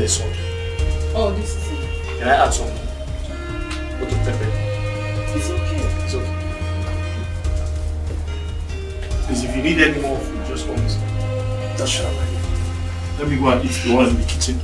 less salt. Oh, this is it. Can I add some? What to pepper? It's okay. It's okay. Please, if you need any more food, just come. That's sure. Let me go and eat the one in the kitchen.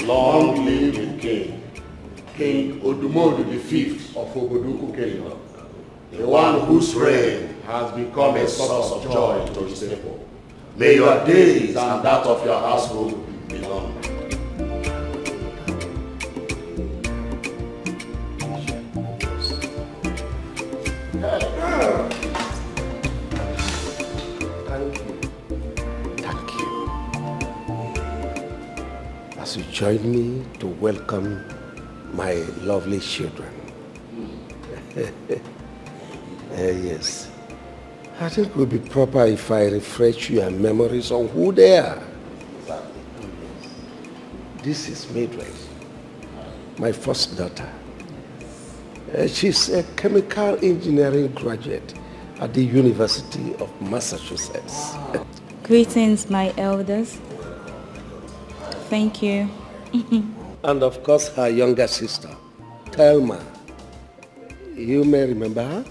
Long live the king, King Odumodu V of Oboduku Kingdom, the one whose reign has become a source of joy to his people. May your days and that of your household be long. As you join me to welcome my lovely children. Yes. I think it would be proper if I refresh your memories on who they are. This is Mildred, my first daughter. She's a chemical engineering graduate at the University of Massachusetts. Greetings, my elders. Thank you. And of course, her younger sister, Thelma. You may remember her?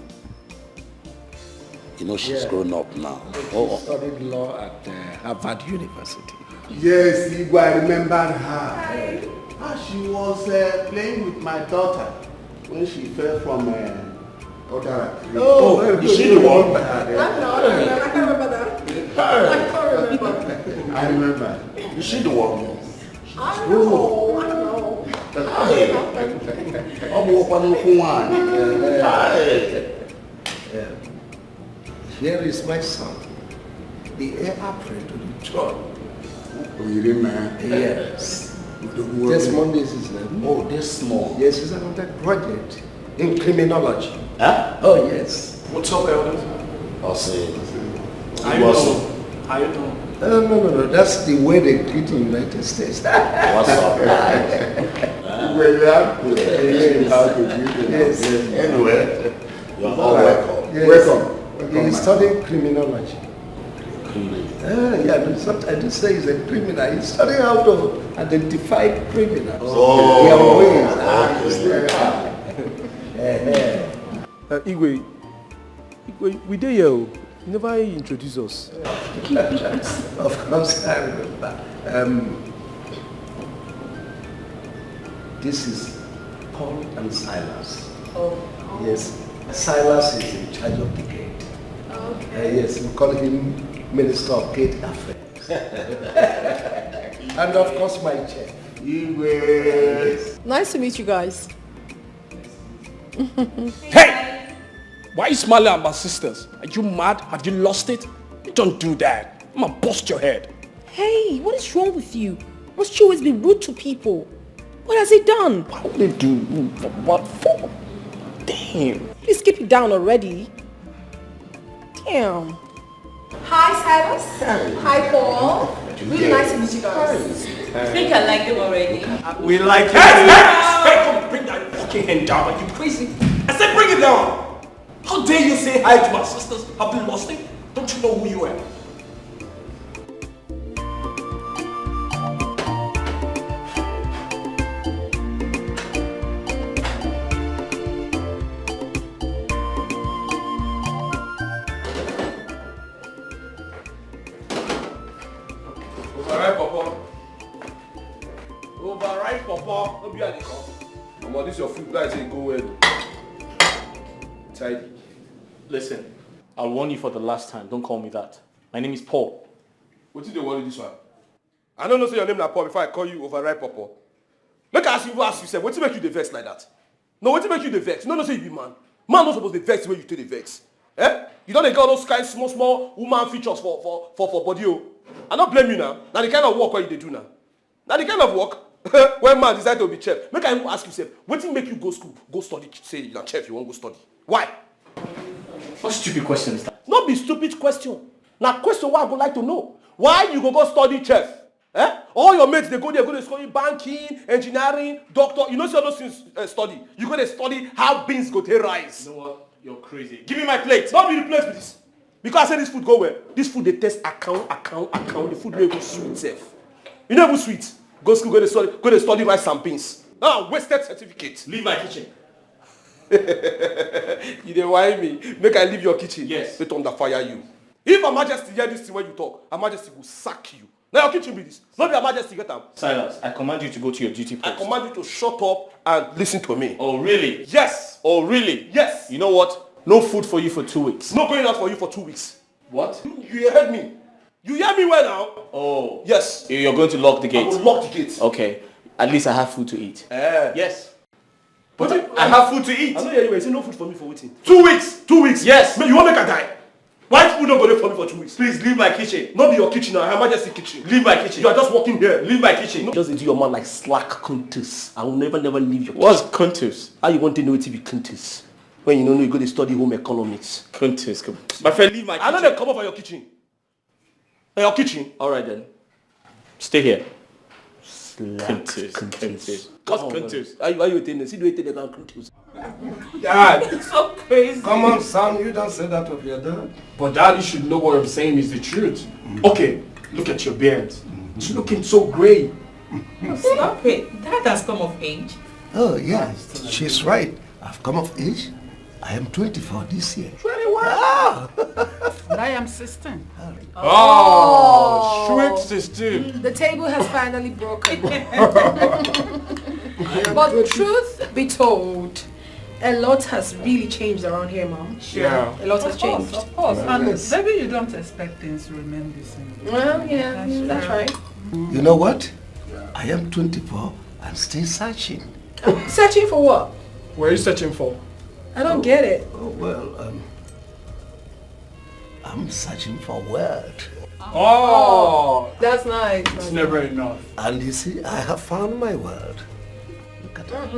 You know she's grown up now. She studied law at Harvard University. Yes, Igwe, I remember her. She was playing with my daughter when she fell from other tree. Oh, is she the one? I can't remember that. I can't remember. I remember. Is she the one? I know. Here is my son, the heir apparent to the throne. Oh, you remember? Yes. This Monday is his name. Oh, this small. Yes, he's an undergraduate in criminology. Huh? Oh, yes. What's up, elders? I'll say. How you doing? How you doing? No. That's the way they treat in the United States. What's up? Well, you have to explain how to do it. Yes. Anyway, you're all welcome. Yes. Welcome. He's studying criminology. Criminal. I didn't say he's a criminal. He's studying how to identify criminals. Oh. Igwe, we did you never introduce us. Of course, I remember. This is Paul and Silas. Oh. Yes, Silas is in charge of the gate. Okay. Yes, we call him Minister of Gate Affairs. And of course, my chef. Nice to meet you guys. Hey! Why are you smiling at my sisters? Are you mad? Have you lost it? Don't do that. I'm gonna bust your head. Hey, what is wrong with you? Must you always be rude to people? What has he done? Why would they do? What for? Damn. Please keep it down already. Damn. Hi, Silas. Hi, Paul. Really nice to meet you guys. I think I like them already. We like it. Hey, come bring that fucking hand down. Are you crazy? I said bring it down. How dare you say hi to my sisters? Have you lost it? Don't you know who you are? Overripe, Papa. Don't be at the come. Come on, this your food guys say go well. Tidy. Listen, I'll warn you for the last time. Don't call me that. My name is Paul. What did they worry this one? I don't know say your name na Paul before I call you overripe Papa. Make I ask you, say, what make you the vex like that? No, what make you the vex? No, say you be man. Man not supposed to vex when you take the vex. Eh? You don't get all those kind small woman features for body. I don't blame you now. Now the kind of work what you do now. Now the kind of work when man decide to be chef. Make I ask you, say, what make you go school, go study, say you're chef, you won't go study. Why? What stupid question is that? Not be stupid question. Now question what I would like to know. Why you go study chef? Eh? All your mates, they go to study banking, engineering, doctor. You know, see all those things study. You go to study how beans go to rise. You know what? You're crazy. Give me my plate. Not be replaced with this. Because I say this food go well. This food they test account. The food no even sweet self. You know even sweet. Go school, go to study rice and beans. Ah, wasted certificate. Leave my kitchen. You dey whine me. Make I leave your kitchen. Yes. Wait under fire you. If Her Majesty hear this thing when you talk, Her Majesty will sack you. Now your kitchen be this. Not be Her Majesty get am. Silas, I command you to go to your duty post. I command you to shut up and listen to me. Oh, really? Yes. Oh, really? Yes. You know what? No food for you for 2 weeks. No going out for you for 2 weeks. What? You heard me. You hear me well now? Oh. Yes. You're going to lock the I gate? will lock the gate. Okay. At least I have food to eat. Yes. But I have food to eat. I know you say no food for me for waiting. 2 weeks. 2 weeks. Yes. You want make I die? Why food not go there for me for 2 weeks? Please leave my kitchen. Not be your kitchen now. Her Majesty kitchen. Leave my kitchen. You are just walking here. Leave my kitchen. Just do your man like slack countess. I will never leave your kitchen. What's Contus? How you want to know it to be countess? When you know you go to study home economics. Contus. My friend, leave my kitchen. I know they come over your kitchen. Your kitchen. Alright then. Stay here. Slack Contus. What's Contus? Why you attending? See the way they can countess. Dad, So crazy. Come on, son, you don't say that of your dad. but Dad, you should know what I'm saying is the truth. Okay, look at your beard. It's looking so great. Stop it. Dad has come of age. Oh, yeah, she's right. I've come of age. I am 24 this year. 21. And I am 16. Oh, sweet 16. The table has finally broken. But truth be told, a lot has really changed around here, Mom. Yeah. A lot has changed. Of course. And maybe you don't expect things to remain the same. Well, yeah, that's right. You know what? I am 24 and still searching. Searching for what? What are you searching for? I don't get it. Oh, well, I'm searching for word. Oh, That's nice. it's never enough. And you see, I have found my word. Look at that.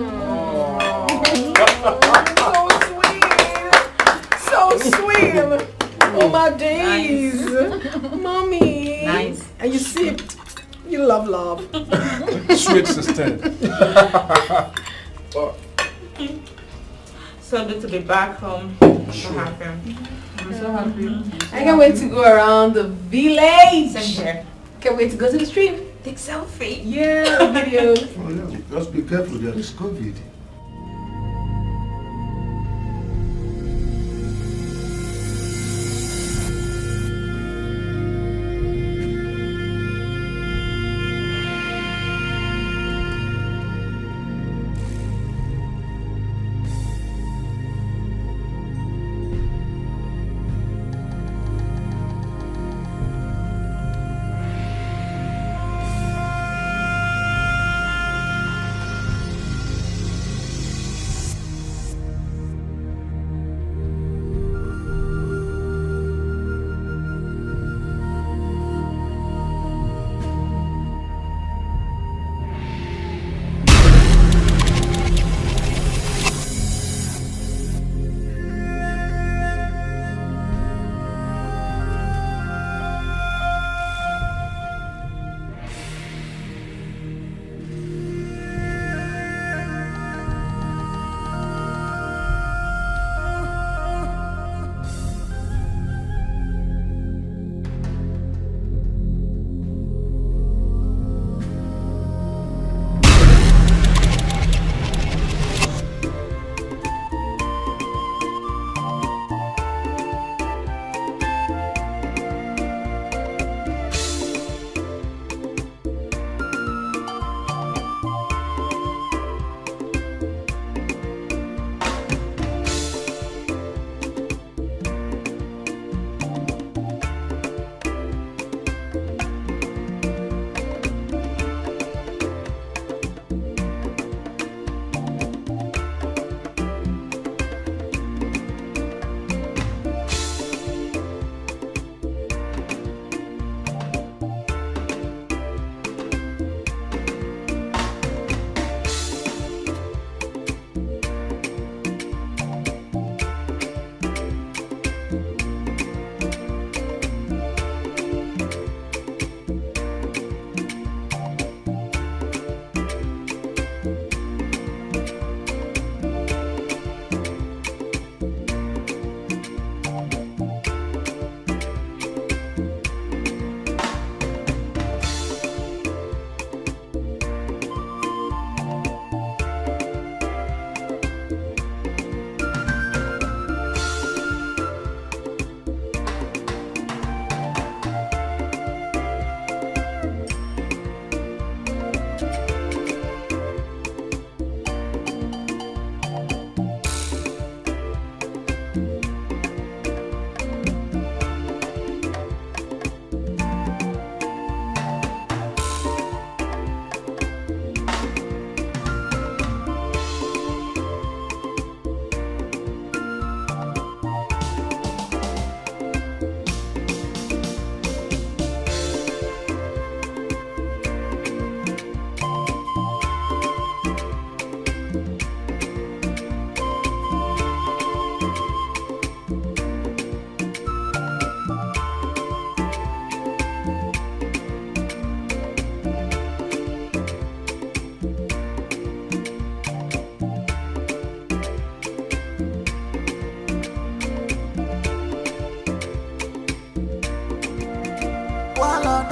So sweet. Oh my days. Mommy. Nice. And you see it. You love. Sweet 16. So good to be back home. So happy. I'm so happy. I can't wait to go around the village. Same here. Can't wait to go to the street. Take selfie. Yeah, videos. Oh, yeah. Just be careful, there is COVID.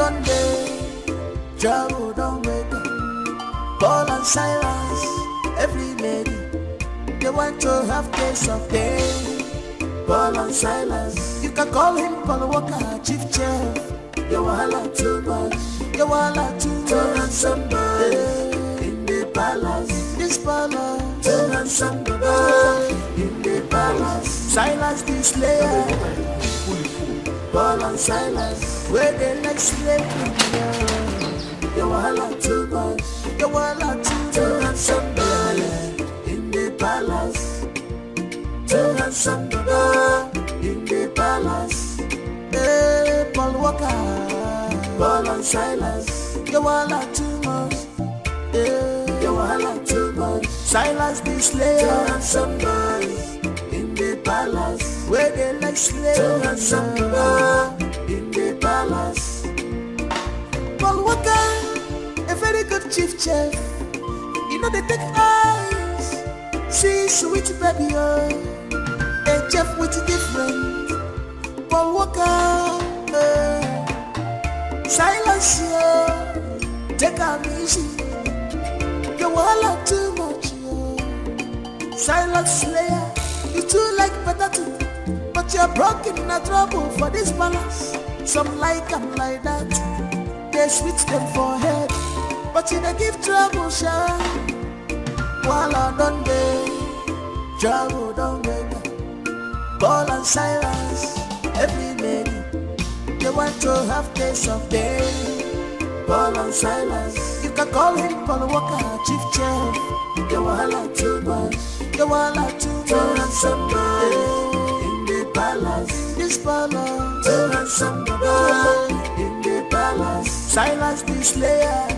done day, trouble don't wake up. Paul and Silas, every lady, they want to have taste of day. Paul and Silas, you can call him Paul Walker, chief chef. You wahala too much, you wahala too much. Turn on somebody in the palace, this palace. Turn on somebody in the palace. Silas the slayer, Paul and Silas, where they like slavery. You wahala too much, you wahala too much. Turn on somebody in the palace. Turn on somebody in the palace. Hey, Paul Walker, Paul and Silas, you wahala too much. Yeah, you wahala too much. Silas the slayer. Turn on somebody in the palace, where they like slaves. Turn on somebody in the palace. Paul Walker, a very good chief chef. You know they take eyes, see sweet baby, oh. A chef with different. Paul Walker, Silas, yeah. Take a easy. You wahala too much, yeah. Silas Slayer, you too like better too, but you're broken in a trouble for this balance. Some like them like that, they switch them for head, but you they give trouble, sure. Wahala done day, trouble don't wake up. Paul and Silas, every lady, they want to have taste of day. Paul and Silas, you can call him Paul Walker, chief chef. You wahala too much, you wahala too much. Turn on somebody in the palace, this palace. Turn on somebody in the palace. Silas the slayer.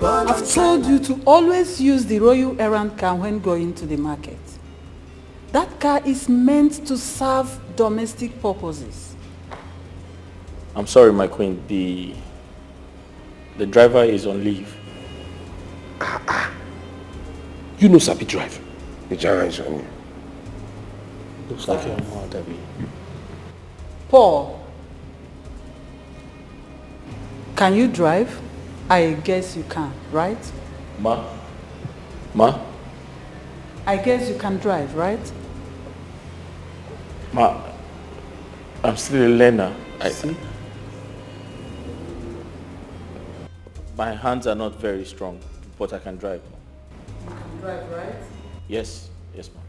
I've told you to always use the royal errand car when going to the market. That car is meant to serve domestic purposes. I'm sorry, my queen. The driver is on leave. You know Sabi drive. The driver is on you. Looks like you're more Debbie. Paul, can you drive? I guess you can, right? Ma? I guess you can drive, right? Ma, I'm still a learner. See? My hands are not very strong, but I can drive. You can drive, right? Yes, ma'am.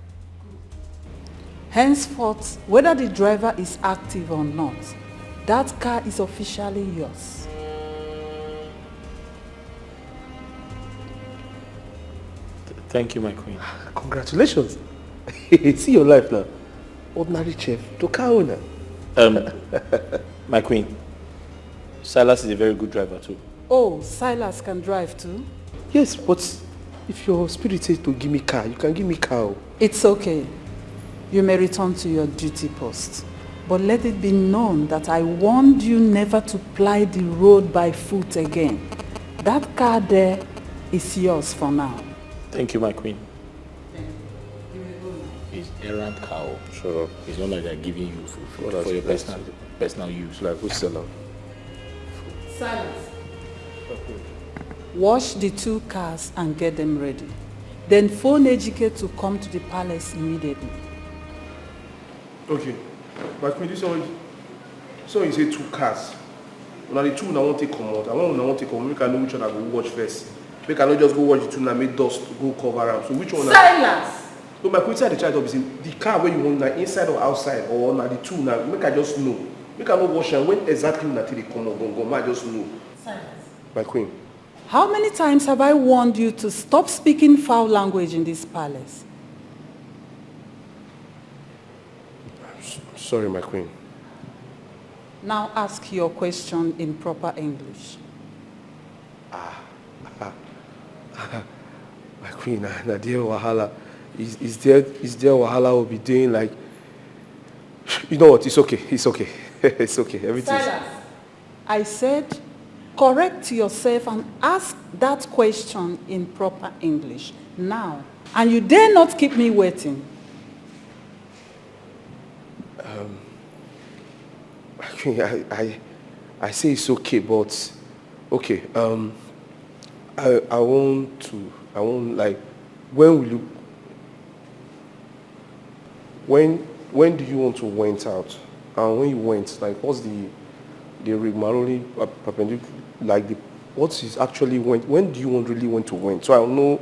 Henceforth, whether the driver is active or not, that car is officially yours. Thank you, my queen. Congratulations. See your life now. Ordinary chef to car owner. My queen, Silas is a very good driver too. Oh, Silas can drive too? Yes, but if your spirit says to give me car, you can give me car. It's okay. You may return to your duty post. But let it be known that I warned you never to ply the road by foot again. That car there is yours for now. Thank you, my queen. It's errand cow. Sure. It's not like they're giving you for your personal use. Like who's seller? Silence. Wash the 2 cars and get them ready. Then phone Ejike to come to the palace immediately. Okay. My queen, this one you say 2 cars. Now the 2 I won't take come out. I won't take come out. Make I know which one I go watch first. Make I not just go watch the 2 and make dust go cover them. So which one? Silence! No, my queen said the child is in the car where you want like inside or outside or now the 2 now. Make I just know. Make I not watch and when exactly until they come out, go. I just know. Silence. My queen. How many times have I warned you to stop speaking foul language in this palace? Sorry, my queen. Now ask your question in proper English. My queen, na dear Wahala. Is there Wahala will be doing like, you know what, it's okay. It's okay. Everything. Silence. I said correct yourself and ask that question in proper English now. And you dare not keep me waiting. My queen, I say it's okay, but okay. I won't like. When will you? When do you want to went out? And when you went, like, what's the rigmarole perpendicular? Like what is actually when do you really want to went? So I'll know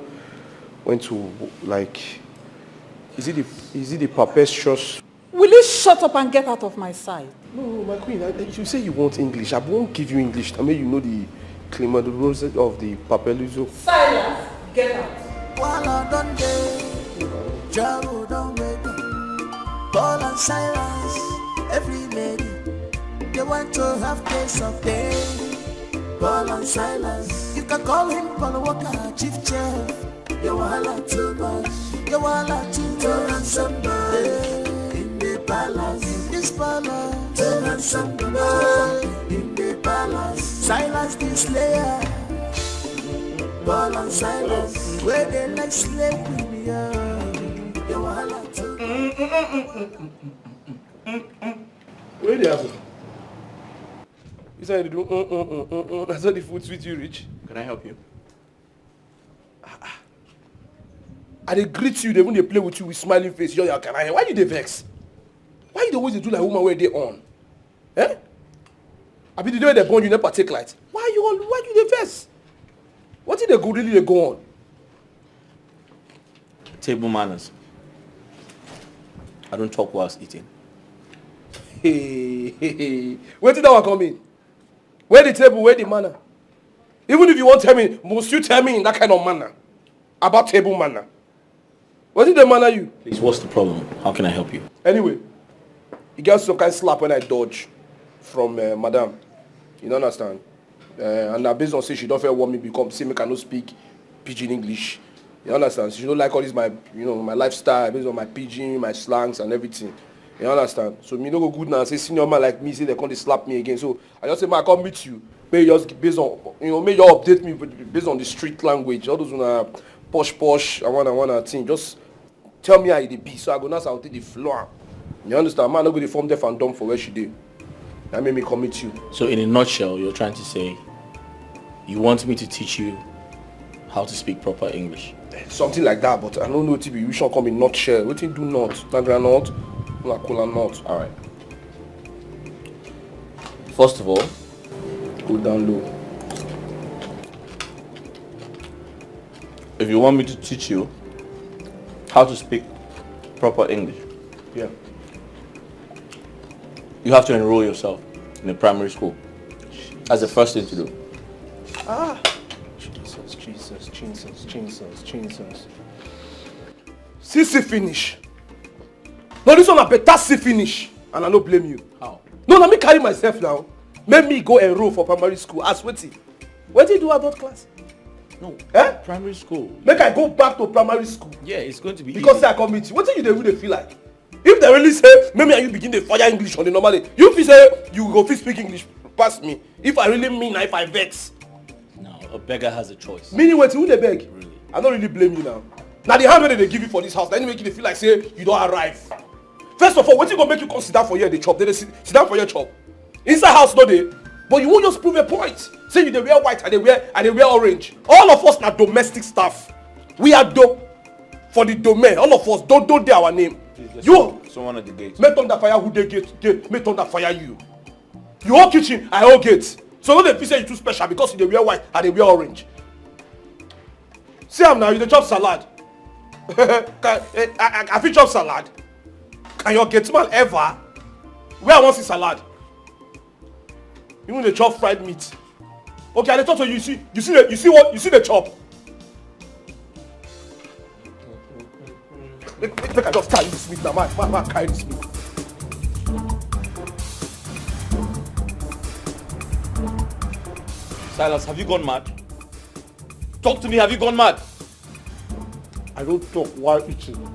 when to like. Is it the perpetuous? Will you shut up and get out of my sight? No, my queen. You say you want English. I won't give you English. I mean, you know the climatic of the papeluzo. Silence. Get out. While I don't day, Jaro don't wait. Paul and Silas, every lady, they want to have taste of day. Paul and Silas, you can call him Paul Walker, chief chef. You want too much, you want to turn somebody in the palace, in this palace, turn somebody in the palace. Silas the slayer, Paul and Silas, where they like slave with you. You want to. Where they have? You said to do That's how the food sweet you rich. Can I help you? I they greet you, they when they play with you with smiling face, yo, can I? Why you they vex? Why you always do like woman where they on? Eh? I mean the way they born you never take light. Why you they vex? What did they go really they go on? Table manners. I don't talk whilst eating. Hey. Where did that one come in? Where the table, where the manner? Even if you won't tell me, must you tell me in that kind of manner? About table manner? What did the manner you? Please, what's the problem? How can I help you? Anyway, you get some kind of slap when I dodge from madam. You don't understand? And now based on say she don't feel want me become, say me cannot speak pidgin English. You understand? She don't like all this my lifestyle based on my pidgin, my slangs and everything. You understand? So me no go good now. Say senior man like me, say they can't slap me again. So I just say, man, I come meet you. May just based on may you update me based on the street language. All those posh, I wanna thing. Just tell me how it be. So I go now I'll take the floor. You understand? Man, I go the form deaf and dumb for where she did. That made me come meet you. So in a nutshell, you're trying to say you want me to teach you how to speak proper English. Something like that, but I don't know TB. You should come in nutshell. What you do not? Not granite. Not cola not. All right. First of all, go down low. If you want me to teach you how to speak proper English, yeah, you have to enroll yourself in a primary school. That's the first thing to do. Jesus. CC finish. No, this one a better C finish. And I don't blame you. How? No, let me carry myself now. Make me go enroll for primary school. Ask what you do adult class? No. Eh? Primary school. Make I go back to primary school. Yeah, it's going to be because easy. I come meet you. What do you really feel like? If they really say, maybe you begin to fire English on the normal day, you feel say you go fit speak English past me. If I really mean, if I vex. No, a beggar has a choice. Meaning what who they beg? Really? I don't really blame you now. Now the hand they give you for this house, then make you feel like say you don't arrive. First of all, what you gonna make you consider for here the chop? They sit down for your chop. Inside house no dey, but you won't just prove a point. Say you they wear white and they wear orange. All of us na domestic staff. We are for the domain. All of us don't do our name. You someone at the gate. Make thunder fire who they gate. Make thunder fire you. You all kitchen, I all gate. So no dey say you too special because you they wear white and they wear orange. See am now, you dey chop salad. I fit chop salad. Can your gate man ever? Where I want see salad? Even the chop fried meat. Okay, I dey talk to you. You see the chop. Make I just carry this meat now. Man, carry this meat. Silas, have you gone mad? Talk to me, have you gone mad? I don't talk while eating.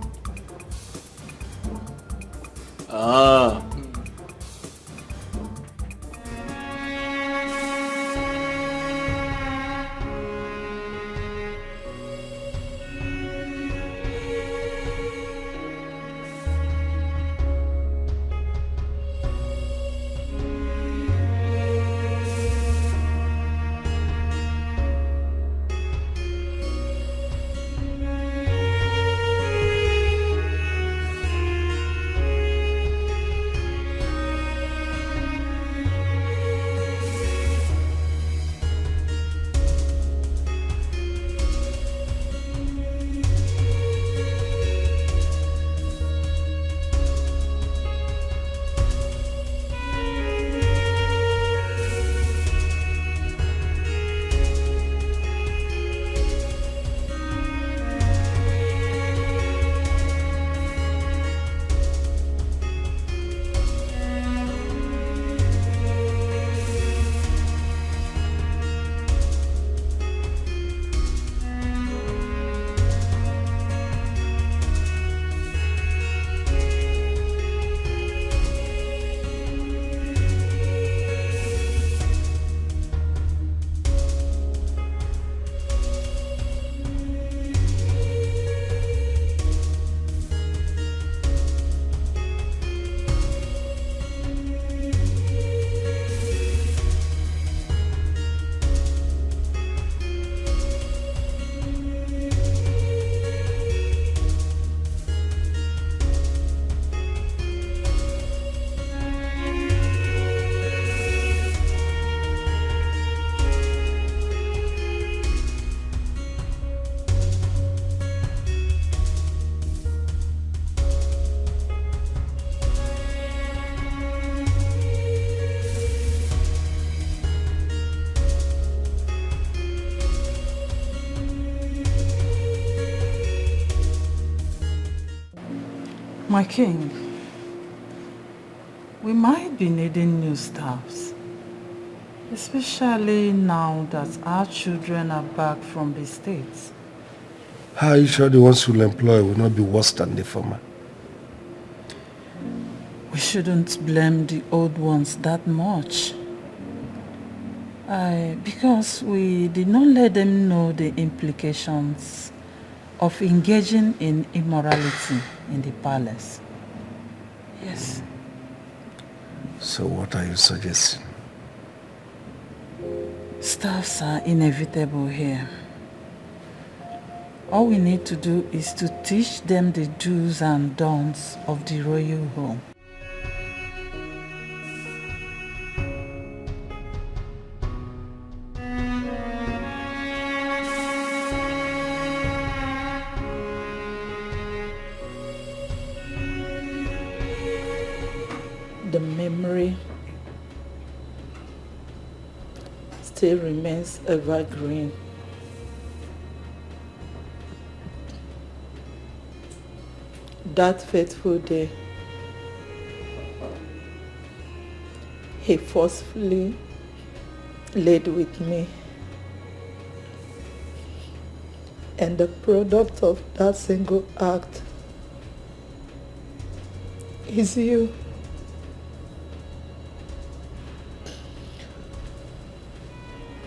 My king, we might be needing new staffs, especially now that our children are back from the States. How are you sure the ones you'll employ will not be worse than the former? We shouldn't blame the old ones that much. Because we did not let them know the implications of engaging in immorality in the palace. Yes. So what are you suggesting? Staffs are inevitable here. All we need to do is to teach them the do's and don'ts of the royal home. The memory still remains evergreen. That fateful day, he forcefully laid with me, and the product of that single act is you.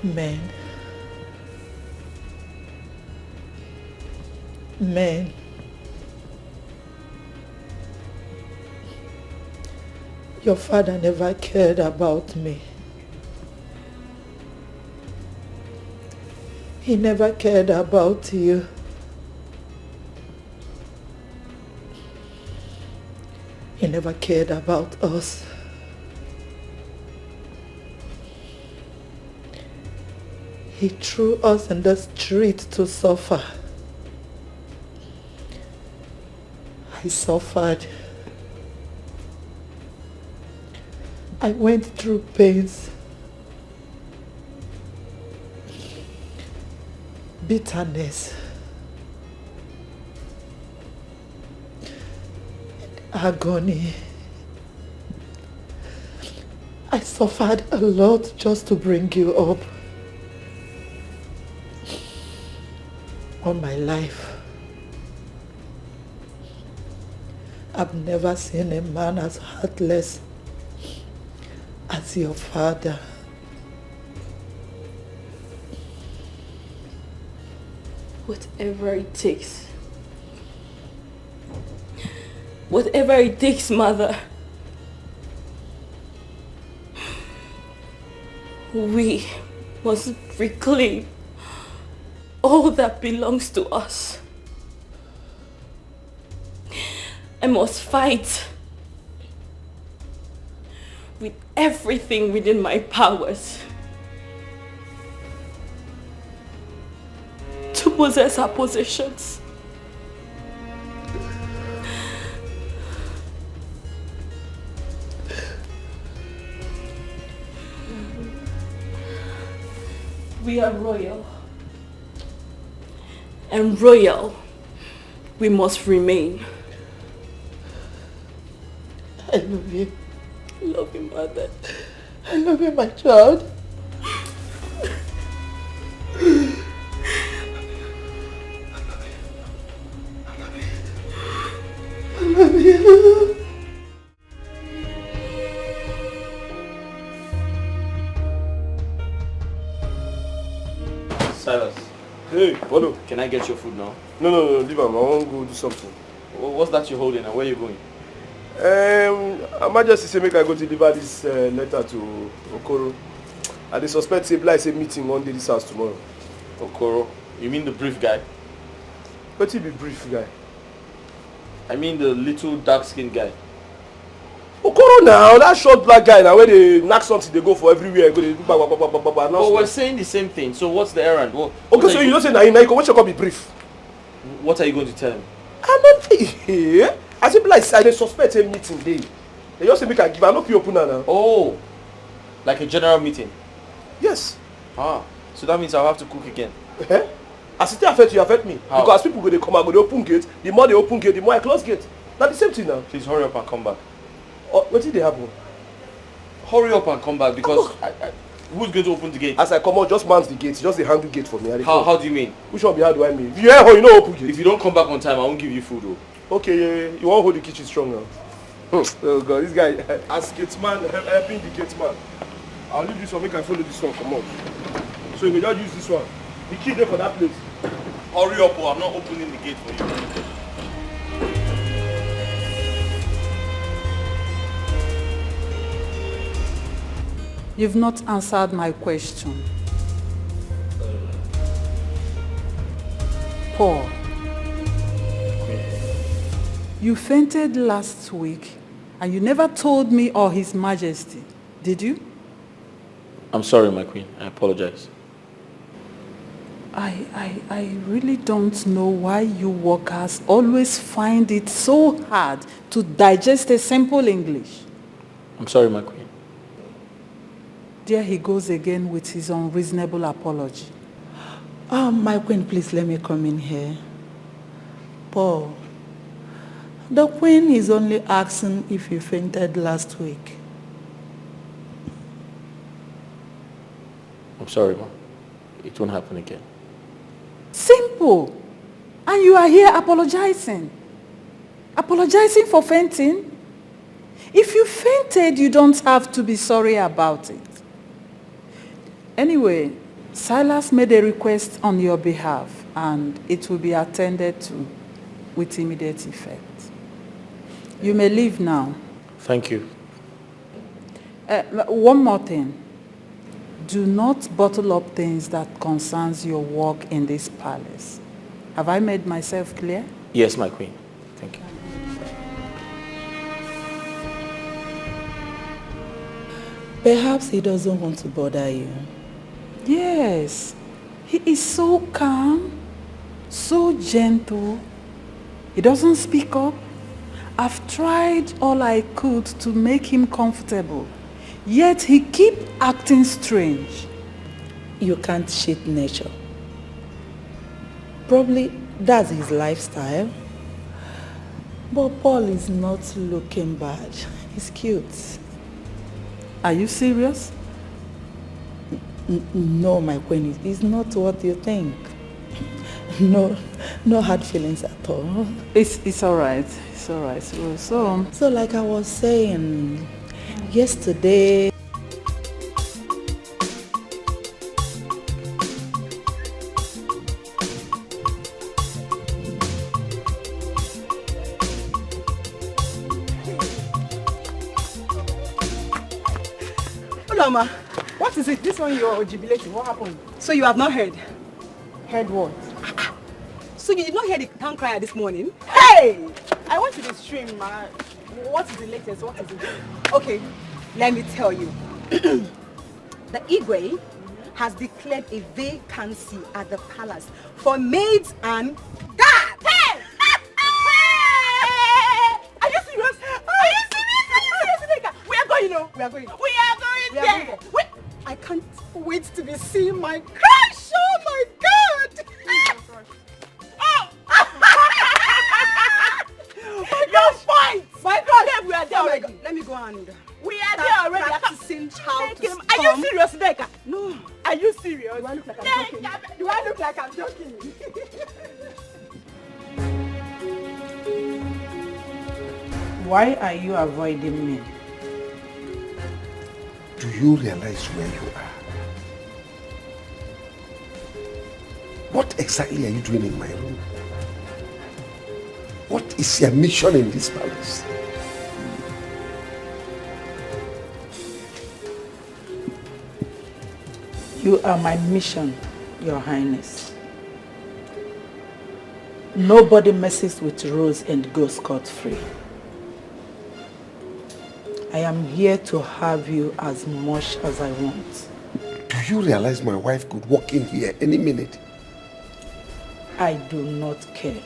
Men. Your father never cared about me. He never cared about you. He never cared about us. He threw us in the street to suffer. I suffered. I went through pains, bitterness, and agony. I suffered a lot just to bring you up. All my life, I've never seen a man as heartless as your father. Whatever it takes. Whatever it takes, Mother. We must reclaim all that belongs to us. I must fight with everything within my powers to possess our possessions. We are royal. And royal we must remain. I love you. I love you, Mother. I love you, my child. I love you. Silas, Hey, follow. can I get your food now? No, leave him. I want to go do something. What's that you're holding and where are you going? Her Majesty say make I go deliver this letter to Okoro. I dey suspect say Bly say meeting one day this house tomorrow. Okoro? You mean the brief guy? Wetin be brief guy? I mean the little dark-skinned guy. Okoro now, that short black guy now where they knack something they go for everywhere. Go they do But we're saying the same thing, so what's the errand? Okay, so you don't say na him, what you call be brief? What are you going to tell him? I'm not here. I say Bly I dey suspect a meeting day. They just say make I give, I no fit open now. Oh, like a general meeting? Yes. Ah, so that means I'll have to cook again. As it affect you, affect me. How? Because people go they come and go they open gate. The more they open gate, the more I close gate. Now the same thing now. Please hurry up and come back. What did they happen? Hurry up and come back because who's going to open the gate? As I come out, just man the gate. Just the handle gate for me. How do you mean? Which one how do I mean? If you hear her, you know open gate. If you don't come back on time, I won't give you food though. Okay, yeah. You won't hold the kitchen strong now. Oh God, this guy, as gate man, helping the gate man. I'll leave this one, make I follow this one, come on. So you can just use this one. The key there for that place. Hurry up or I'm not opening the gate for you. You've not answered my question. Paul, you fainted last week and you never told me or His Majesty, did you? I'm sorry, my queen. I apologize. I really don't know why you workers always find it so hard to digest a simple English. I'm sorry, my queen. There he goes again with his unreasonable apology. My queen, please let me come in here. Paul, the queen is only asking if you fainted last week. I'm sorry, ma. It won't happen again. Simple. And you are here apologizing. Apologizing for fainting? If you fainted, you don't have to be sorry about it. Anyway, Silas made a request on your behalf and it will be attended to with immediate effect. You may leave now. Thank you. One more thing. Do not bottle up things that concerns your work in this palace. Have I made myself clear? Yes, my queen. Thank you. Perhaps he doesn't want to bother you. Yes. He is so calm, so gentle. He doesn't speak up. I've tried all I could to make him comfortable. Yet he keeps acting strange. You can't cheat nature. Probably that's his lifestyle. But Paul is not looking bad. He's cute. Are you serious? No, my queen, it's not what you think. No hard feelings at all. It's all right. It's all right. So like I was saying, yesterday... Mama, what is it? This one you're jubilating. What happened? So you have not heard? Heard what? So you did not hear the town crier this morning? Hey! I went to the stream, ma. What is the latest? What is it? Okay, let me tell you. The Igwe has declared a vacancy at the palace for maids and guards. Hey! Are you serious? Are you serious? We are going, you know. We are going. Yeah. Wait, I can't wait to be seeing my crush. Oh my God! Oh! Your point. My God, we are there already. Let me go and. We are there already. Practicing how to storm. Are you serious, Becca? No. Are you serious? Do I look like I'm joking? Do I look like I'm joking? Why are you avoiding me? Do you realize where you are? What exactly are you doing in my room? What is your mission in this palace? You are my mission, Your Highness. Nobody messes with Rose and goes scot-free. I am here to have you as much as I want. Do you realize my wife could walk in here any minute? I do not care.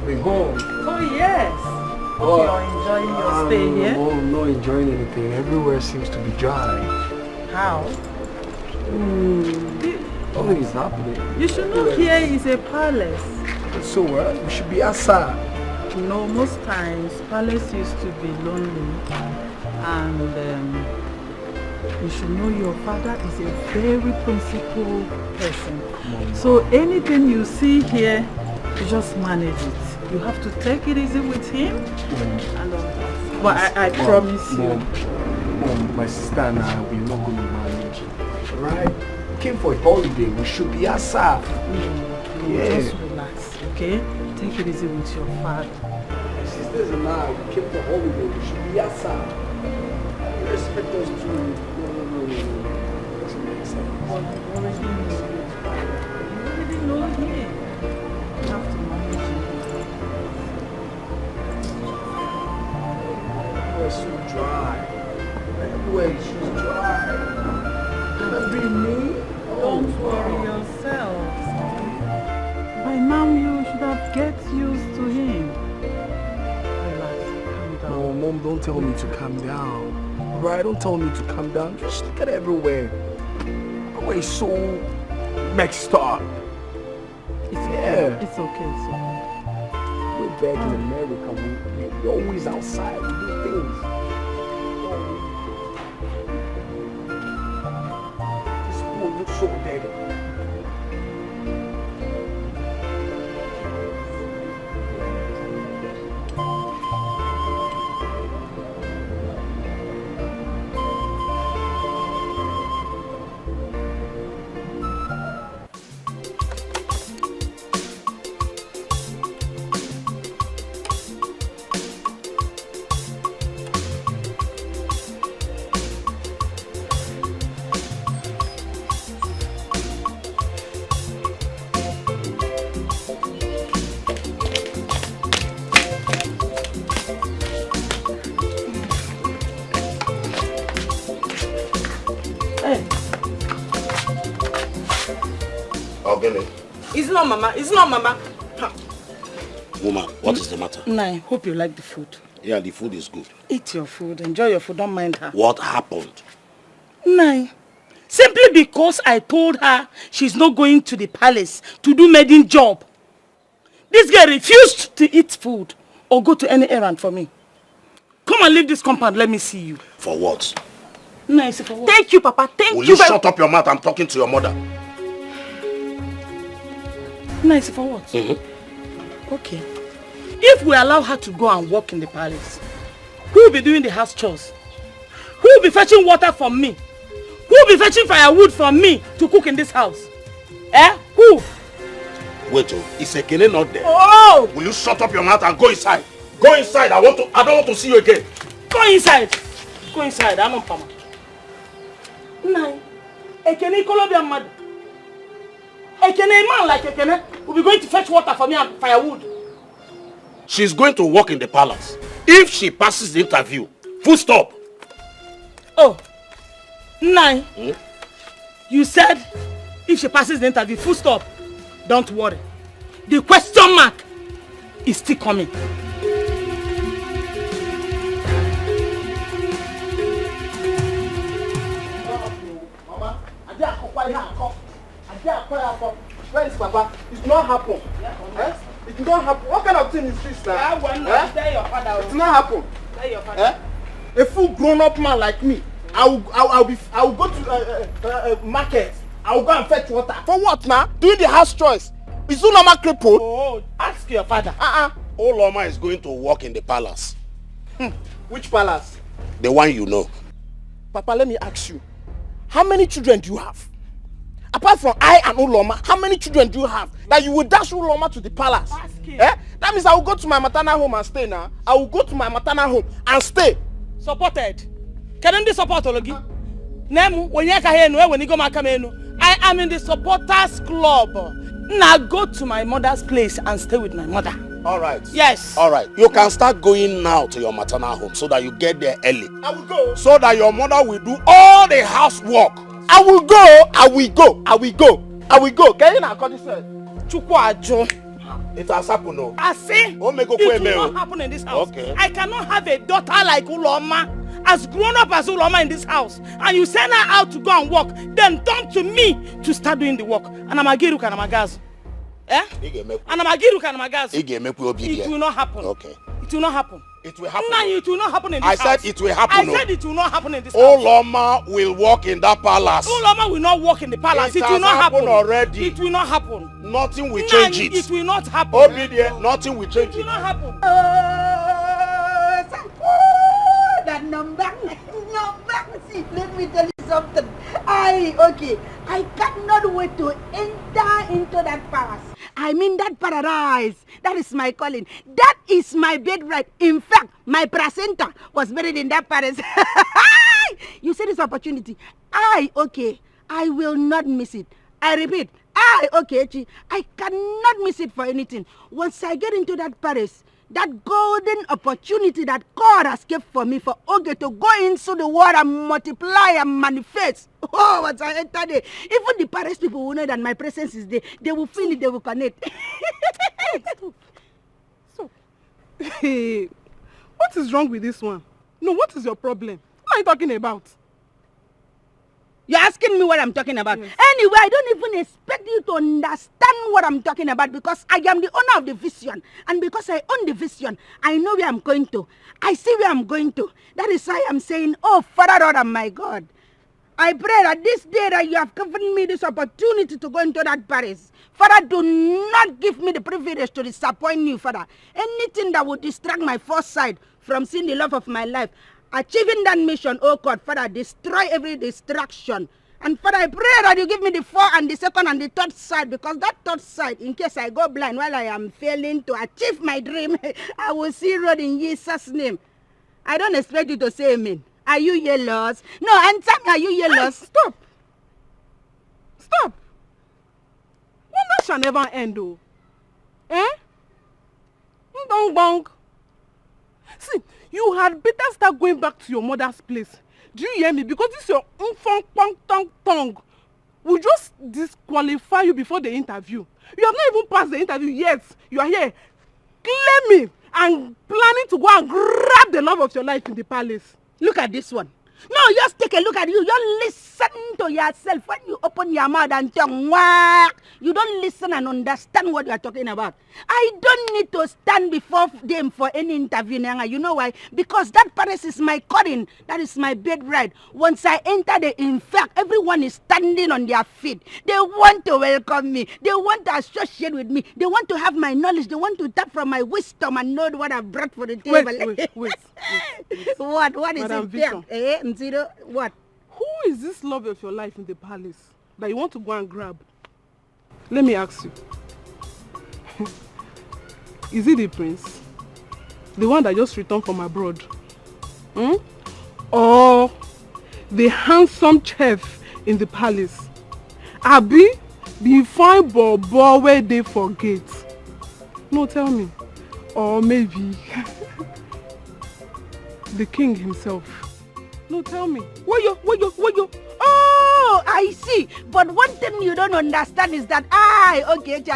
Coming home. Oh yes. Hope you're enjoying your stay here. No, I'm not enjoying anything. Everywhere seems to be dry. How? Nothing is happening. You should know here is a palace. So we should be outside. No, most times palace used to be lonely, and you should know your father is a very principled person. So anything you see here, you just manage it. You have to take it easy with him and all that. But I promise you. Mom, my sister and I, we're not going to manage. Right? Came for a holiday. We should be outside. Just relax, okay? Take it easy with your father. My sisters and I, we came for holiday. We should be outside. You expect us to... No. Doesn't make sense. You already know here. You have to manage it. Everywhere's so dry. Everywhere is so dry. Can that be me? Don't worry yourself. By now you should have get used to him. Relax, calm down. No, Mom, don't tell me to calm down. Right? Don't tell me to calm down. Just look at everywhere. Everywhere is so mixed up. It's okay. It's okay. We're back in America. We're always outside. We do things. This pool looks so dirty. It's not Mama. It's not Mama. Woman, what is the matter? I hope you like the food. Yeah, the food is good. Eat your food. Enjoy your food. Don't mind her. What happened? Simply because I told her she's not going to the palace to do maiden job. This girl refused to eat food or go to any errand for me. Come and leave this compound. Let me see you. For what? For what? Thank you, Papa. Thank you. Will you shut up your mouth? I'm talking to your mother. For what? Okay. If we allow her to go and work in the palace, who will be doing the house chores? Who will be fetching water from me? Who will be fetching firewood from me to cook in this house? Who? Wait, is Ekene not there? Oh! Will you shut up your mouth and go inside? Go inside. I don't want to see you again. Go inside. Go inside. I'm on Pama. Ekene Colombian mother. Ekene man like Ekene will be going to fetch water for me and firewood. She's going to work in the palace. If she passes the interview, full stop. Oh, you said if she passes the interview, full stop. Don't worry. The question mark is still coming. Mama, where is Papa? It's not happen. It did not happen. What kind of thing is this now? Tell your father. It did not happen. Tell your father. A full grown-up man like me, I will go to market. I will go and fetch water. For what now? Doing the house chores. Is it normal cripple? Oh, ask your father. Oloma is going to work in the palace. Which palace? The one you know. Papa, let me ask you. How many children do you have? Apart from I and Uloma, how many children do you have that you will dash Uloma to the palace? That means I will go to my maternal home and stay now. I will go to my maternal home and stay. Supported. Can you support Ologi? Nemu, when you can hear when you go I am in the supporters club. Now go to my mother's place and stay with my mother. All right. Yes. All right. You can start going now to your maternal home so that you get there early. I will go. So that your mother will do all the housework. I will go. I will go. I will go. I will go. Can you not call this? Chukwajo. It has happened, no. I say, it will not happen in this house. Okay. I cannot have a daughter like Uloma, as grown up as Uloma in this house, and you send her out to go and work, then turn to me to start doing the work. And I'm Agiru Kanamagazu. Eh? And I'm Agiru Kanamagazu. It will not happen. Okay. It will not happen. It will happen. No, it will not happen in this house. I said it will happen. I said it will not happen in this house. Uloma will walk in that palace. Uloma will not walk in the palace. It will not happen already. It will not happen. Nothing will change it. It will not happen. Obedient, nothing will change it. It will not happen. That number. See, let me tell you something. I cannot wait to enter into that palace. I mean that paradise. That is my calling. That is my birthright. In fact, my placenta was buried in that palace. You see this opportunity? I will not miss it. I repeat, I cannot miss it for anything. Once I get into that palace, that golden opportunity that God has kept for me for Oge to go into the world and multiply and manifest. Oh, once I enter there, even the Paris people will know that my presence is there. They will feel it, they will connect. So, hey, what is wrong with this one? No, what is your problem? What are you talking about? You're asking me what I'm talking about. Yes. Anyway, I don't even expect you to understand what I'm talking about because I am the owner of the vision. And because I own the vision, I know where I'm going to. I see where I'm going to. That is why I'm saying, oh, Father, Lord, and my God, I pray that this day that you have given me this opportunity to go into that Paris, Father, do not give me the privilege to disappoint you, Father. Anything that would distract my foresight from seeing the love of my life, achieving that mission, oh God, Father, destroy every distraction. And Father, I pray that you give me the 4th and the 2nd and the 3rd sight, because that 3rd sight, in case I go blind while I am failing to achieve my dream, I will see road in Jesus' name. I don't expect you to say amen. Are you jealous? No, answer me, are you jealous? Stop. Stop. Wonder shall never end, though. Eh? Bong bong. See, you had better start going back to your mother's place. Do you hear me? Because this is your tongue will just disqualify you before the interview. You have not even passed the interview yet. You are here claiming and planning to go and grab the love of your life in the palace. Look at this one. No, just take a look at you. You listen to yourself. When you open your mouth and tongue, you don't listen and understand what you are talking about. I don't need to stand before them for any interview. You know why? Because that Paris is my calling. That is my birthright. Once I enter there, in fact, everyone is standing on their feet. They want to welcome me. They want to associate with me. They want to have my knowledge. They want to tap from my wisdom and know what I've brought for the table. Wait. What is Madam it? Zero, what? Who is this love of your life in the palace that you want to go and grab? Let me ask you. Is it the prince? The one that just returned from abroad? Or the handsome chef in the palace? Abi, the fine bobo where they forget? No, tell me. Or maybe the king himself? No, tell me. What you? Oh, I see. But one thing you don't understand is that I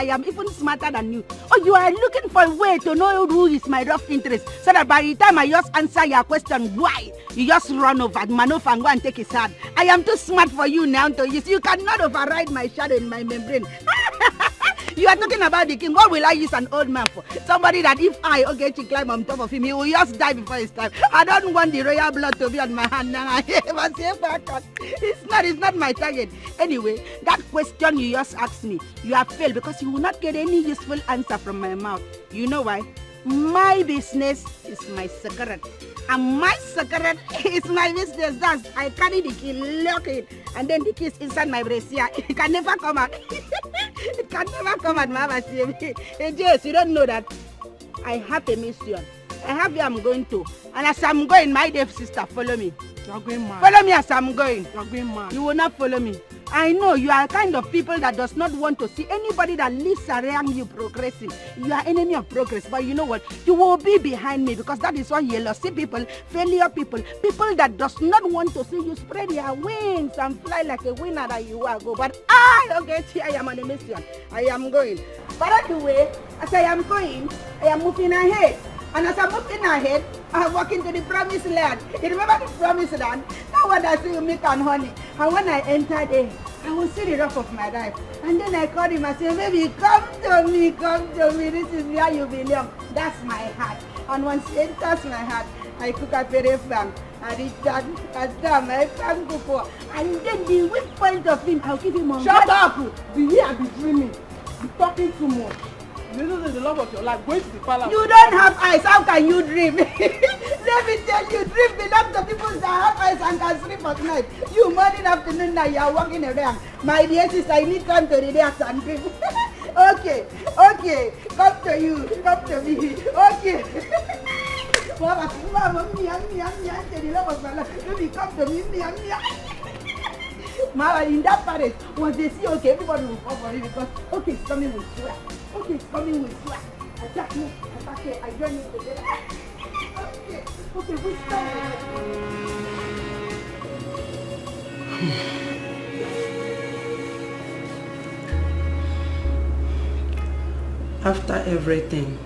am even smarter than you. Oh, you are looking for a way to know who is my rough interest, so that by the time I just answer your question, why, you just run over, maneuver, and go and take his hand. I am too smart for you now to use. You cannot override my shadow in my membrane. You are talking about the king. What will I use an old man for? Somebody that if I climb on top of him, he will just die before his time. I don't want the royal blood to be on my hand now. It's not my target. Anyway, that question you just asked me, you have failed because you will not get any useful answer from my mouth. You know why? My business is my secret. And my secret is my business. That's I carry the key, lock it, and then the key is inside my brassiere. It can never come out. It can never come out, Mama. Yes, you don't know that. I have a mission. I have where I'm going to. And as I'm going, my dear sister, follow me. You are going mad. Follow me as I'm going. You are going mad. You will not follow me. I know you are kind of people that does not want to see anybody that lives around you progressing. You are enemy of progress, but you know what? You will be behind me because that is why you see people, failure people that does not want to see you spread your wings and fly like a winner that you are. Go. But I am on a mission. I am going. But anyway, as I am going, I am moving ahead. And as I'm moving ahead, I am walking to the promised land. You remember the promised land? That one I see you milk and honey. And when I enter there, I will see the rock of my life. And then I call him and say, baby, come to me, this is where you belong. That's my heart. And once he enters my heart, I cook a very fang. I return, I thank you for. And then the weak point of him, I'll give him on. Shut up! Be here, be dreaming. Be talking too much. This is the love of your life. Going to the palace. You don't have eyes. How can you dream? Let me tell you, dream belongs to people that have eyes and can sleep at night. You morning, afternoon, now you are walking around. My dear sister, I need time to relax and dream. Okay. Come to you. Come to me. Okay. Mama, me, the love of my life. Baby, come to me, Mama, in that palace, once they see, okay, everybody will come for you because, okay, it's coming with sweat. Okay, it's coming with sweat. Attack me, I join you together. Okay, we stop. After everything,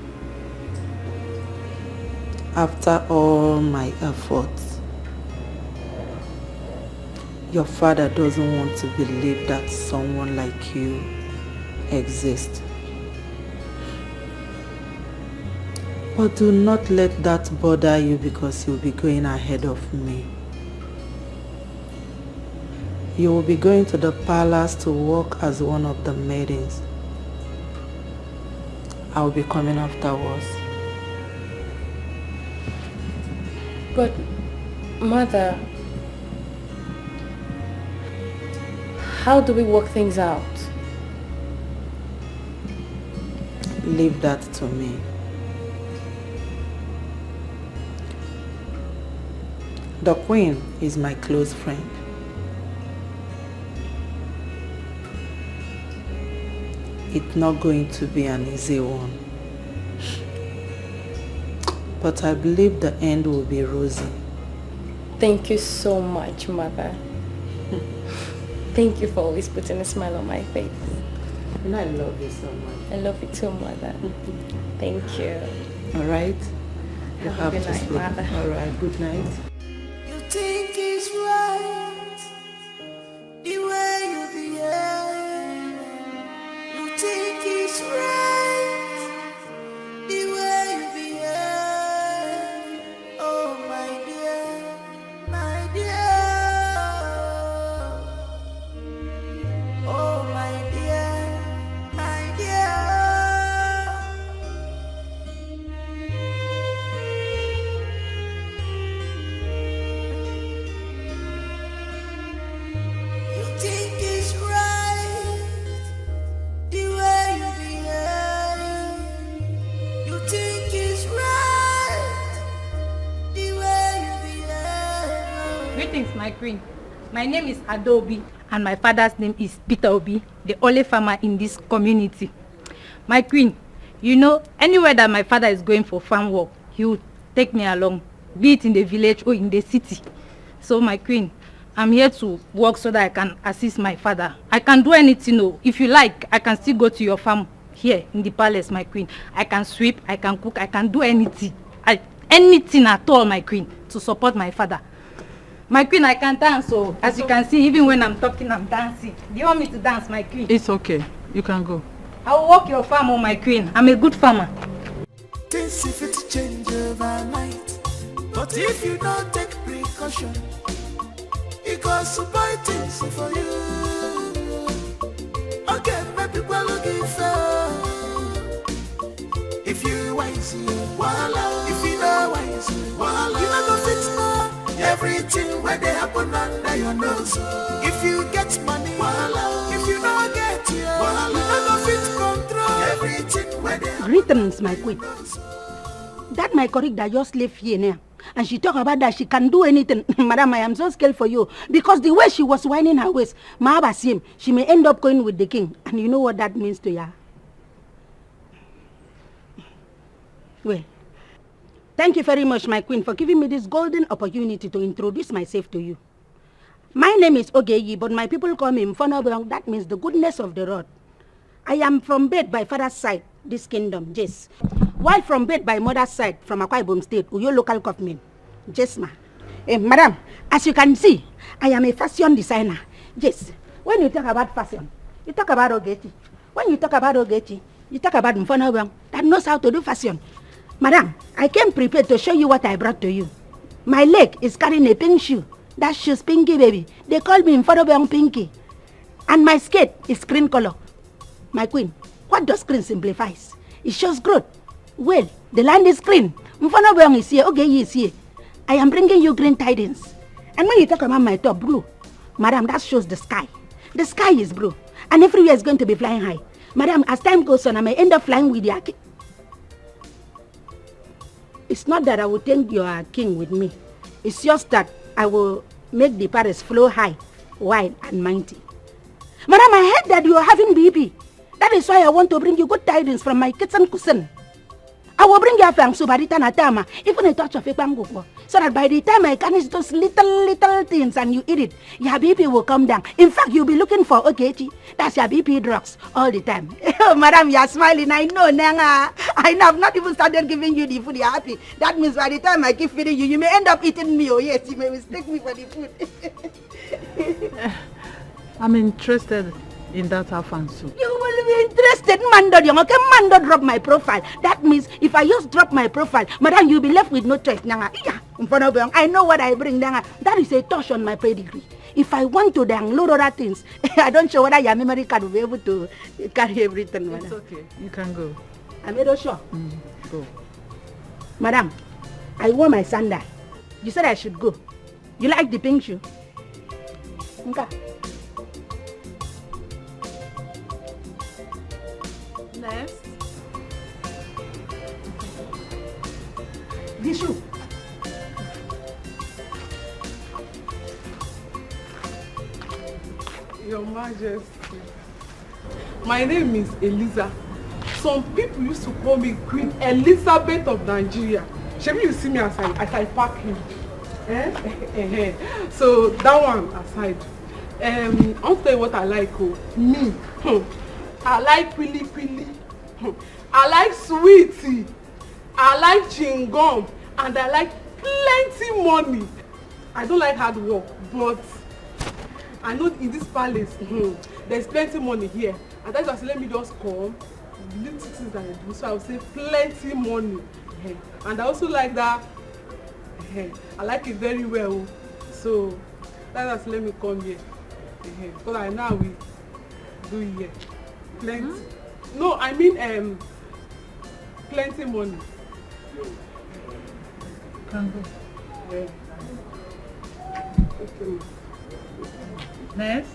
after all my efforts, your father doesn't want to believe that someone like you exists. But do not let that bother you because you'll be going ahead of me. You will be going to the palace to work as one of the maidens. I will be coming afterwards. But, Mother, how do we work things out? Leave that to me. The Queen is my close friend. It's not going to be an easy one. But I believe the end will be rosy. Thank you so much, Mother. Thank you for always putting a smile on my face. And I love you so much. I love you too, Mother. Thank you. All right? You have good to night, sleep. Mother. All right, good night. You think it's right the way you behave. You think it's right the way you behave. Oh my dear, my dear. Oh my dear, my dear. You think it's right the way you behave. You think it's right the way you behave. Greetings, my queen. My name is Adobe, and my father's name is Peter Obi, the only farmer in this community. My queen, you know, anywhere that my father is going for farm work, he will take me along, be it in the village or in the city. So, my queen, I'm here to work so that I can assist my father. I can do anything. No. If you like, I can still go to your farm here in the palace, my queen. I can sweep, I can cook, I can do anything. Anything at all, my queen, to support my father. My queen, I can dance, so as you can see, even when I'm talking, I'm dancing. Do you want me to dance, my queen? It's okay. You can go. I will work your farm, oh, my queen. I'm a good farmer. Things if it change overnight, but if you don't take precaution, it goes to buy things for you. Okay, my people looking for. If you wise, voila. If you know wise, voila. You know the fix now. Everything where they happen under your nose. If you get money, voila. If you don't get it, voila. You know the fix control. Everything where they happen. Greetings, my queen. That my colleague that just left here now, and she talk about that she can do anything. Madam, I am so scared for you because the way she was whining her waist, Mahabasim, she may end up going with the king, and you know what that means to ya. Well, thank you very much, my queen, for giving me this golden opportunity to introduce myself to you. My name is Ogeyi, but my people call me Mfonobong. That means the goodness of the Lord. I am from birth by father's side, this kingdom, yes. While from birth by mother's side, from Akwa Ibom State, Uyo local government, yes, ma. Madam, as you can see, I am a fashion designer. Yes, when you talk about fashion, you talk about Ogechi. When you talk about Ogechi, you talk about Mfonobang that knows how to do fashion. Madam, I came prepared to show you what I brought to you. My leg is carrying a pink shoe. That shoe's Pinky, baby. They call me Mfonobang Pinky. And my skirt is green color. My queen, what does green simplifies? It shows growth. Well, the land is green. Mfonobang is here. Okay, he is here. I am bringing you green tidings. And when you talk about my top, blue, madam, that shows the sky. The sky is blue. And everywhere is going to be flying high. Madam, as time goes on, I may end up flying with your king. It's not that I will take your king with me. It's just that I will make the Paris flow high, wide, and mighty. Madam, I heard that you are having BP. That is why I want to bring you good tidings from my kitchen cousin. I will bring you a fang subarita natama, even a touch of a banguko, so that by the time I can eat those little things and you eat it, your BP will come down. In fact, you'll be looking for Ogechi. That's your BP drugs all the time. Madam, you are smiling. I know, Nanga. I know. I've not even started giving you the food. You're happy. That means by the time I keep feeding you, you may end up eating me. Oh yes, you may mistake me for the food. I'm interested in that afan soup. You will be interested, Mando. Okay, Mando drop my profile. That means if I just drop my profile, madam, you'll be left with no choice. I know what I bring. That is a touch on my pedigree. If I want to download other things, I don't sure whether your memory card will be able to carry everything. It's okay. You can go. I'm not sure. Go. Madam, I wore my sandal. You said I should go. You like the pink shoe? Okay. Next. This shoe. Your Majesty, my name is Eliza. Some people used to call me Queen Elizabeth of Nigeria. Maybe you see me as I pack him. So that one aside, I'll tell you what I like. Me, I like pili. I like sweetie. I like chewing-gum, and I like plenty money. I don't like hard work, but I know in this palace, there's plenty money here. And that's why I say, let me just come, little things that I do. So I will say plenty money. And I also like that. I like it very well. So that's why let me come here. Because I know we do here. Plenty. No, I mean plenty money. Can go. Yeah. Okay. Next.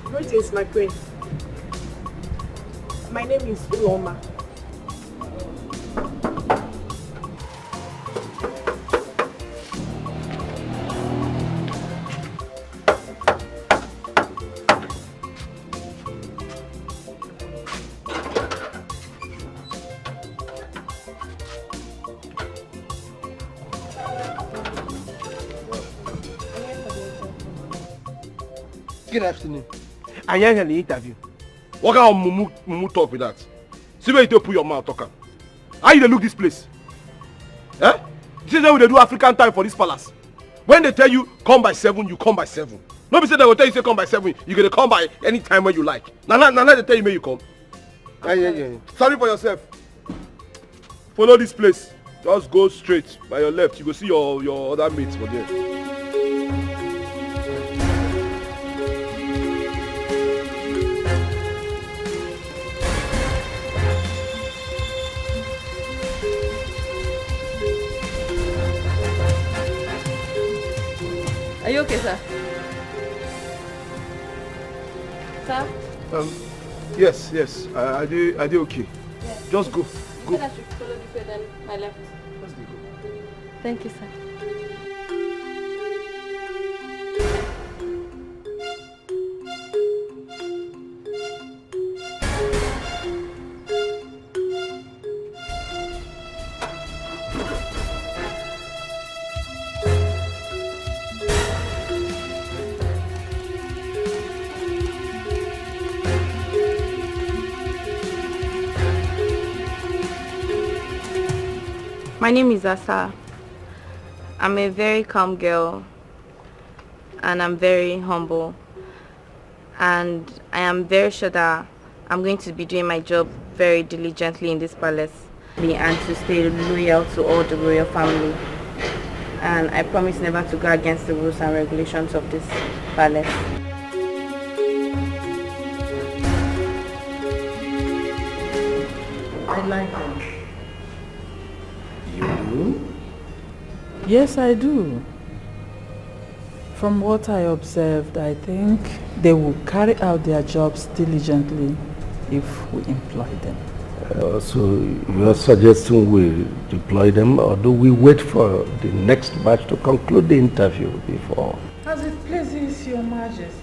Greetings, my queen. My name is Uloma. Good afternoon. I hear the interview. What kind of mumu talk with that? See where you don't put your mouth talking. How you dey look this place? Eh? This is how they do African time for this palace. When they tell you come by 7, you come by 7. Nobody say they will tell you say come by 7. You're gonna come by any time when you like. Now they tell you may you come. Yeah. Sorry for yourself. Follow this place. Just go straight by your left. You go see your other mates for there. Are you okay, sir? Sir? Yes. I do okay. Yeah. Just go. You said I should follow this way, then my left. Just go. Thank you, sir. My name is Asa. I'm a very calm girl and I'm very humble. And I am very sure that I'm going to be doing my job very diligently in this palace and to stay loyal to all the royal family. And I promise never to go against the rules and regulations of this palace. I like them. You do? Yes, I do. From what I observed, I think they will carry out their jobs diligently if we employ them. So you are suggesting we deploy them, or do we wait for the next batch to conclude the interview before? As it pleases your majesty.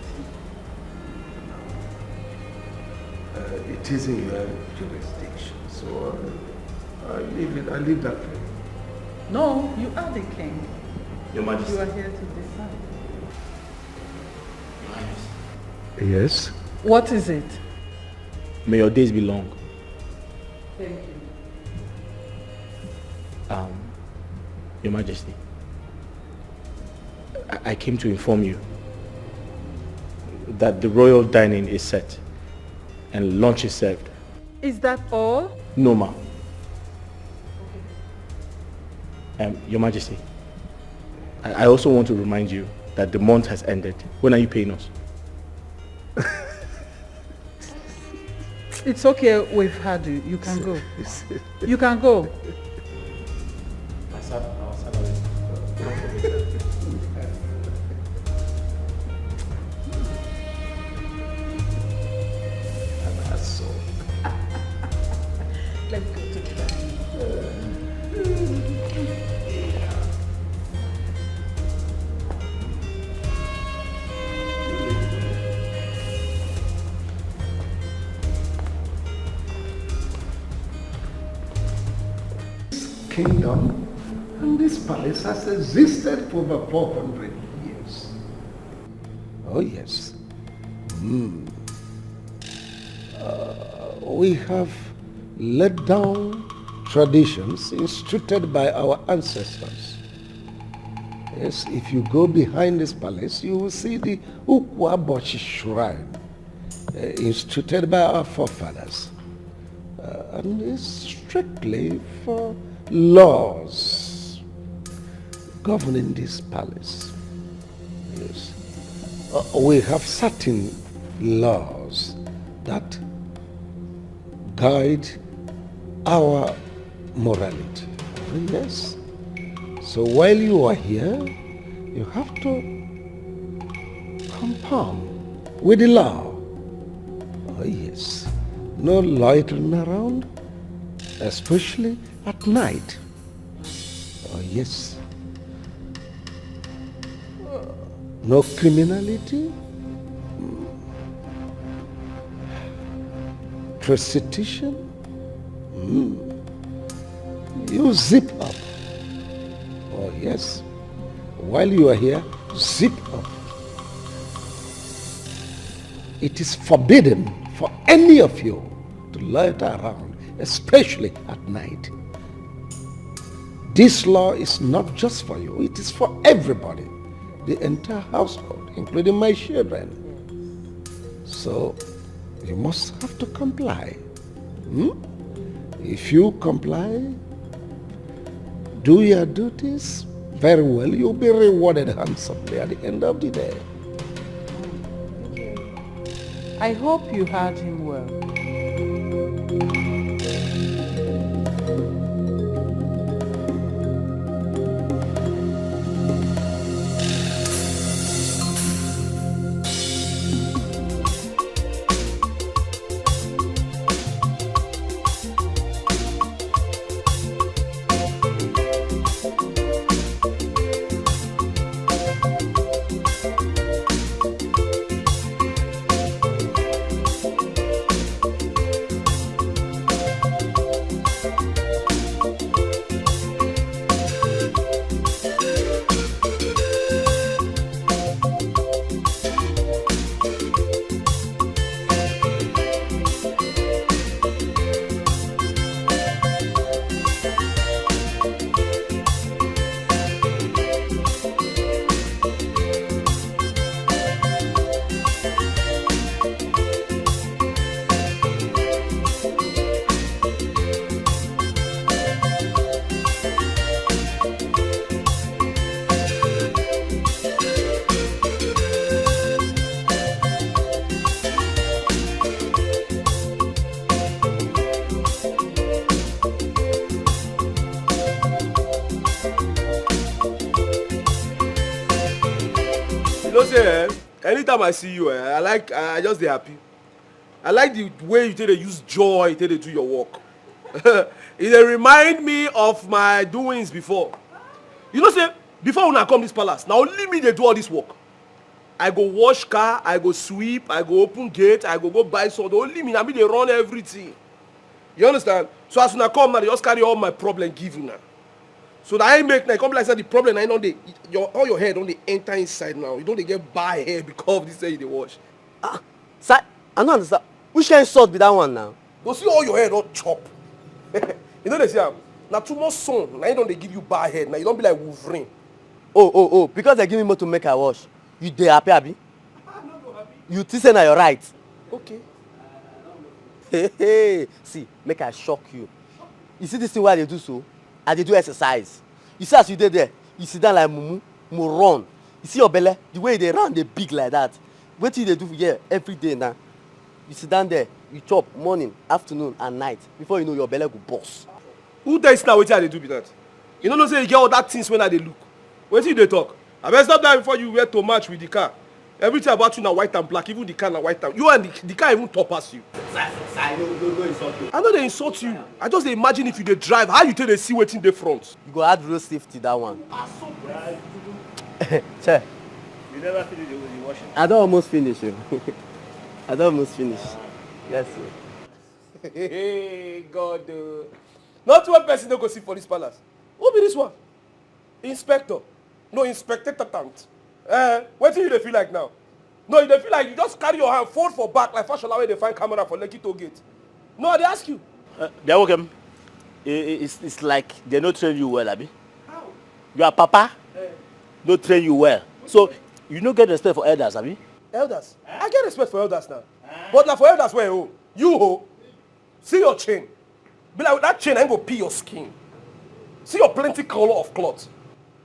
It is in your jurisdiction, so I leave that for you. No, you are the king. Your Majesty. You are here to decide. Yes? What is it? May your days be long. Thank you. Your Majesty, I came to inform you that the royal dining is set and lunch is served. Is that all? No, ma. Your Majesty, I also want to remind you that the month has ended. When are you paying us? It's okay, we've had you. You can go. You can go. Let's go to Kingdom and this palace has existed for over 400 years. Oh yes. We have laid down traditions instituted by our ancestors. Yes, if you go behind this palace, you will see the Ukwabochi shrine instituted by our forefathers. And it's strictly for laws governing this palace. Yes. We have certain laws that guide our morality. Yes. So while you are here, you have to conform with the law. Oh yes. No loitering around, especially at night. Oh yes. No criminality, prostitution. You zip up. Oh yes. While you are here, zip up. It is forbidden for any of you to loiter around, especially at night. This law is not just for you, it is for everybody, the entire household, including my children. So you must have to comply. If you comply, do your duties very well, you'll be rewarded handsomely at the end of the day. I hope you heard him well. say, anytime I see you, I just dey happy. I like the way you take to use joy, you take to do your work. It dey remind me of my doings before. You know, say, before when I come this palace, now only me dey do all this work. I go wash car, I go sweep, I go open gate, I go buy something. Only me, I mean, they run everything. You understand? So as when I come now, they just carry all my problem give you now. So that I make now, come like say the problem, I know all your hair don't they enter inside now. You don't they get by hair because of this thing they wash. Sir, I don't understand. Which kind of salt be that one now? Go see all your hair don't chop. You know they say, now too much sun, now you don't they give you bad hair. Now you don't be like Wolverine. Oh, because they give me more to make I wash. You dey happy, abi? I'm not happy. You think say na your right? Okay. Hey, see, make I shock you. You see this thing why they do so? I dey do exercise. You see as you dey there, you sit down like mumu, run. You see your belly, the way they run, they big like that. Wetin you dey do here every day now? You sit down there, you chop morning, afternoon, and night. Before you know, your belly go burst. Who tell you now wetin I dey do be that? You know say you get all that things when I dey look. Wetin you dey talk? I better stop that before you wear to match with the car. Everything about you now white and black, even the car now white and you and the car even top pass you. Sir, no insult you. I know they insult you. I just dey imagine if you dey drive, how you take dey see wetin dey front. You go add road safety that one. Che. You never finish the washing? I don almost finish. I don almost finish. Yes, sir. Hey, God. Not one person don't go see for this palace. Who be this one? Inspector. No, inspector-tant. What do you feel like now? No, you feel like you just carry your hand, fold for back, like fashion way they find camera for Lekki toll gate. No, they ask you. They're welcome. It's like they don't train you well, abi? How? Your papa don't train you well. So, you don't get respect for elders, abi? Elders? I get respect for elders now. But now for elders, where you? You, see your chain. Be like, that chain ain't go pee your skin. See your plenty color of cloth.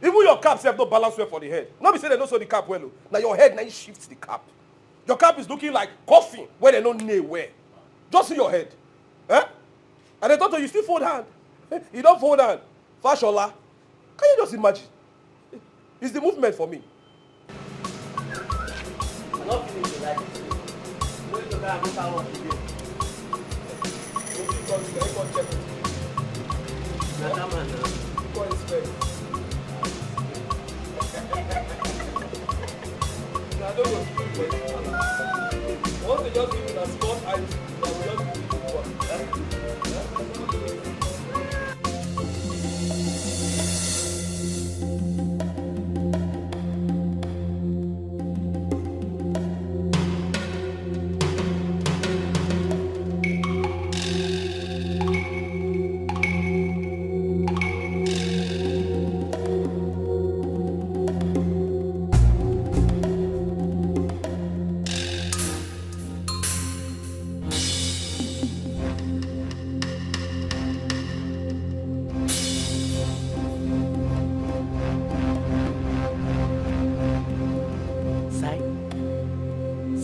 Even your cap have no balance well for the head. Not be say they don't sew the cap well. Now your head now you shift the cap. Your cap is looking like coffin where they don't nail where. Just see your head. Eh? And they thought you still fold hand. You don't fold hand. Fashola. Can you just imagine? It's the movement for me. I'm not feeling like this. You know, you can't go out today. Once they just give you a spot, I will just give you one.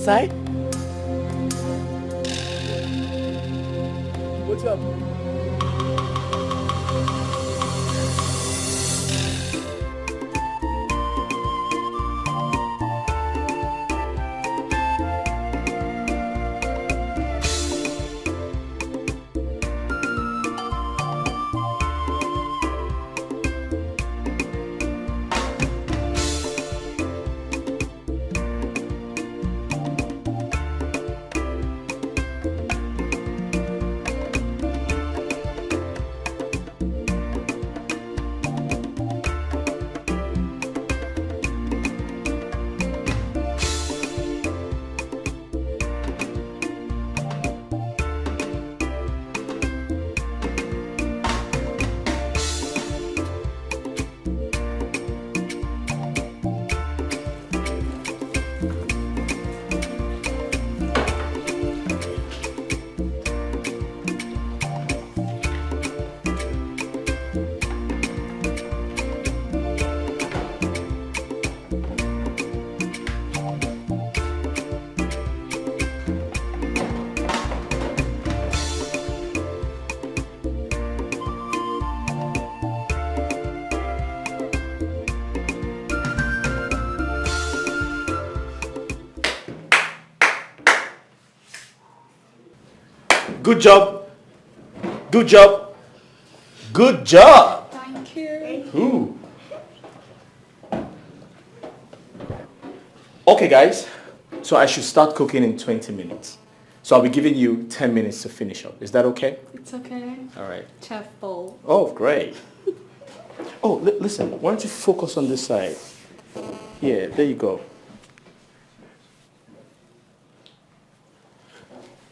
Sai? What's up? Good job. Good job. Good job. Thank you. Ooh. Okay, guys. So I should start cooking in 20 minutes. So I'll be giving you 10 minutes to finish up. Is that okay? It's okay. All right. Chef Paul. Oh, great. Oh, listen. Why don't you focus on this side? Yeah, there you go.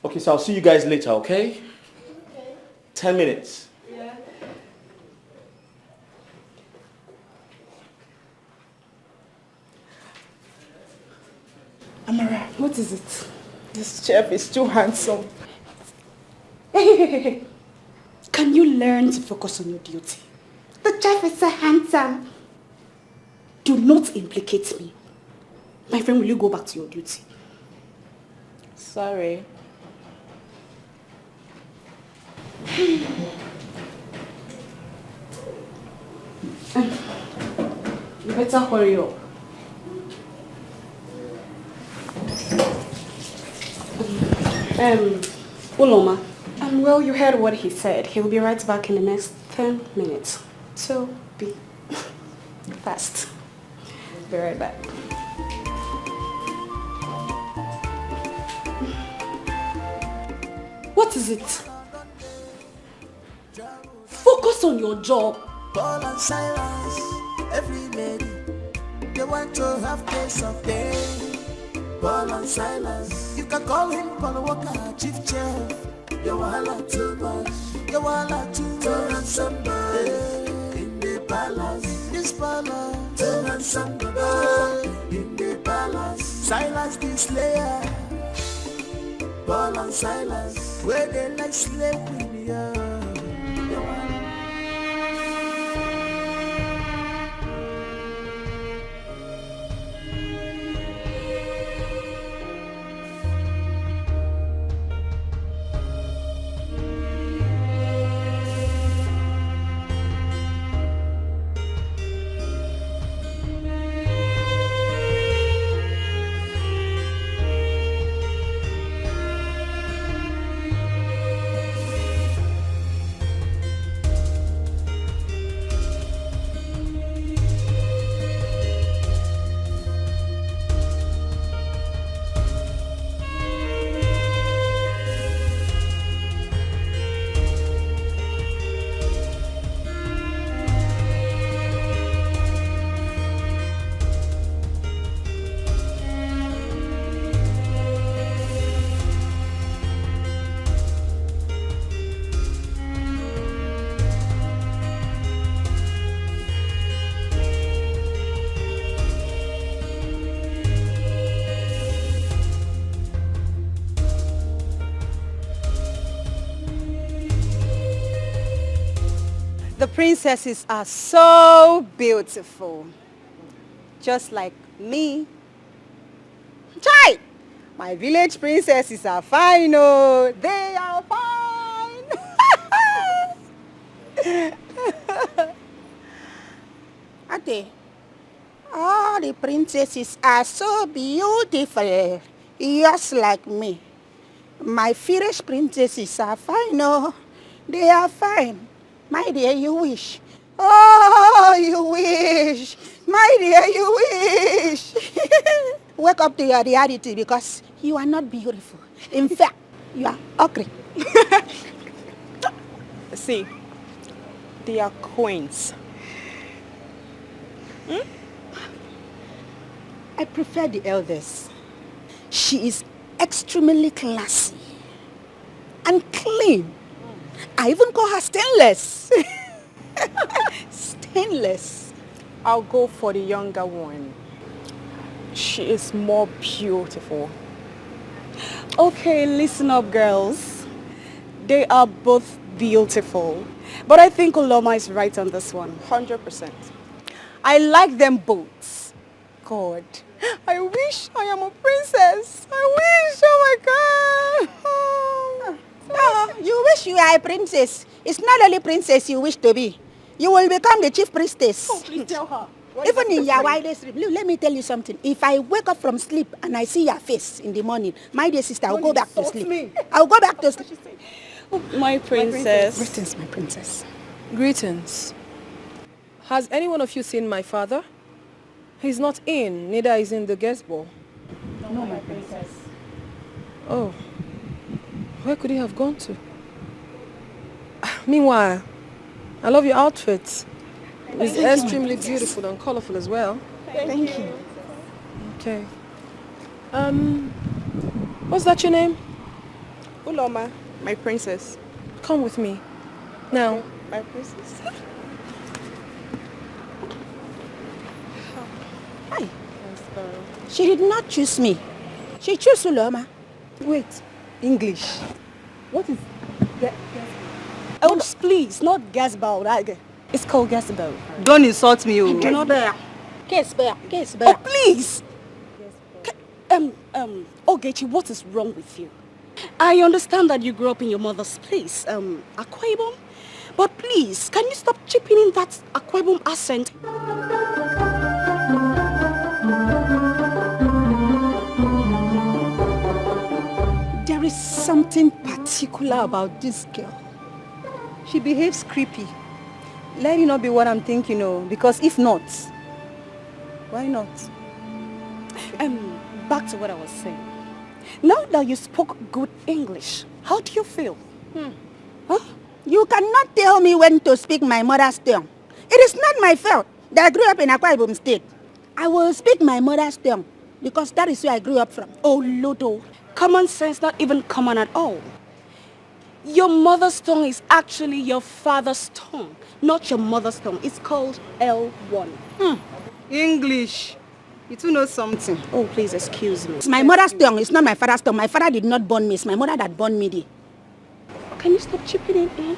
Okay, so I'll see you guys later, okay? Okay. 10 minutes. Yeah. Amara, what is it? This chef is too handsome. Hey. Can you learn to focus on your duty? The chef is so handsome. Do not implicate me. My friend, will you go back to your duty? Sorry. You better hurry up. Uloma. Well, you heard what he said. He'll be right back in the next 10 minutes. So, be fast. Be right back. What is it? Focus on your job. Paul and Silas, every lady, they want to have taste of day. Paul and Silas, you can call him Paul Walker, chief chef. You wahala too much, you wahala too much. To run somebody in the palace, this palace. To run somebody in the palace. Silas the slayer, Paul and Silas, where they like slave with you. The princesses are so beautiful. Just like me. Chai! My village princesses are fine, oh. They are fine. Ate, all the princesses are so beautiful. Just like me. My village princesses are fine, oh. They are fine. My dear, you wish. Oh, you wish. My dear, you wish. Wake up to your reality because you are not beautiful. In fact, you are ugly. See, they are queens. I prefer the eldest. She is extremely classy and clean. I even call her stainless. Stainless. I'll go for the younger one. She is more beautiful. Okay, listen up, girls. They are both beautiful. But I think Uloma is right on this one, 100%. I like them both. God, I wish I am a princess. I wish, oh my God. No, you wish you are a princess. It's not only princess you wish to be. You will become the chief priestess. Oh, please tell her. Even in your wildest dream. Let me tell you something. If I wake up from sleep and I see your face in the morning, my dear sister, I'll go back to sleep. I'll go back to sleep. My princess. Greetings, my princess. Greetings. Has any one of you seen my father? He's not in, neither is in the guest ball. No, my princess. Oh, where could he have gone to? Meanwhile, I love your outfit. It's extremely beautiful and colorful as well. Thank you. Okay. What's that your name? Uloma, my princess. Come with me. Now. My princess. Hi. She did not choose me. She chose Uloma. Wait, English. What is... Oh, please, not Gasbao. It's called Gasbao. Don't insult me, oh. Gasbao. Oh, please. Ogechi, what is wrong with you? I understand that you grew up in your mother's place, Akwa Ibom. But please, can you stop chipping in that Akwa Ibom accent? There is something particular about this girl. She behaves creepy. Let it not be what I'm thinking, because if not, why not? Back to what I was saying. Now that you spoke good English, how do you feel? Huh? You cannot tell me when to speak my mother's tongue. It is not my fault that I grew up in Akwa Ibom State. I will speak my mother's tongue because that is where I grew up from. Oh, Lodo. Common sense, not even common at all. Your mother's tongue is actually your father's tongue, not your mother's tongue. It's called L1. English. You two know something. Oh, please excuse me. It's my mother's tongue. It's not my father's tongue. My father did not born me. It's my mother that born me there. Can you stop chipping in?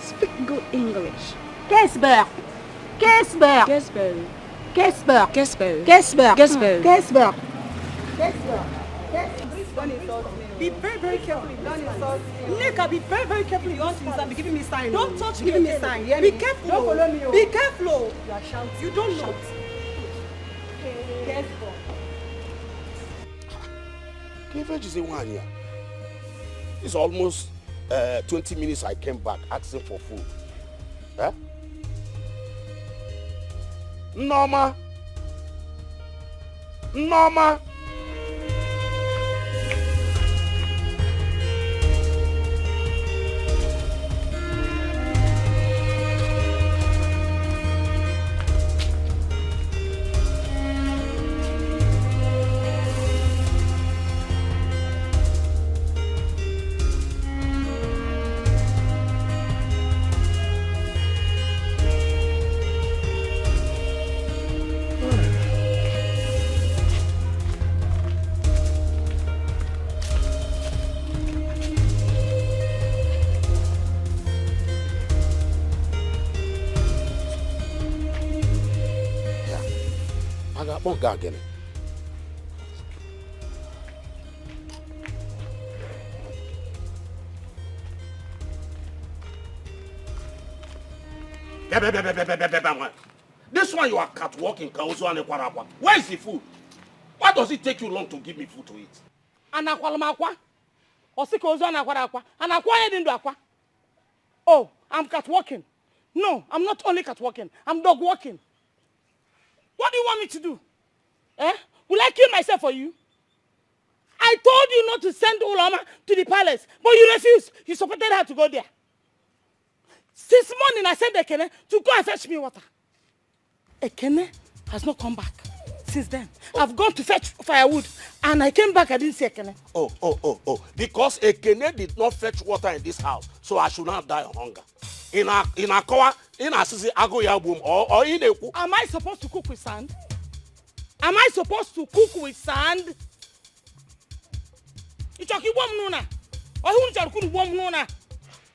Speak good English. Gesberg. Gesberg. Gesberg. Gesberg. Gesberg. Gesberg. Gesberg. Gesberg. Don't insult me. Be very, very careful. Don't insult me. Nneka, be very, very careful. You want to be giving me sign. Don't touch me. Giving me sign. Be careful. Don't follow me. Be careful. You are shouting. You don't shout. It's almost 20 minutes I came back asking for food. Huh? Norma. Again. This one you are catwalking, Kauzo and Ekwarapa. Where is the food? Why does it take you long to give me food to eat? Anakwalamakwa. Osikozo anakwarakwa. Anakwa didn't do akwa. Oh, I'm catwalking. No, I'm not only catwalking. I'm dog walking. What do you want me to do? Will I kill myself for you? I told you not to send Uloma to the palace, but you refused. You supported her to go there. Since morning, I sent Ekene to go and fetch me water. Ekene has not come back since then. I've gone to fetch firewood, and I came back, I didn't see Ekene. Oh. Because Ekene did not fetch water in this house, so I should not die of hunger. In a koa, in a sisi ago yabum, or in a... Am I supposed to cook with sand? Am I supposed to cook with sand? Ichoki wom nuna. Or who is your wom nuna?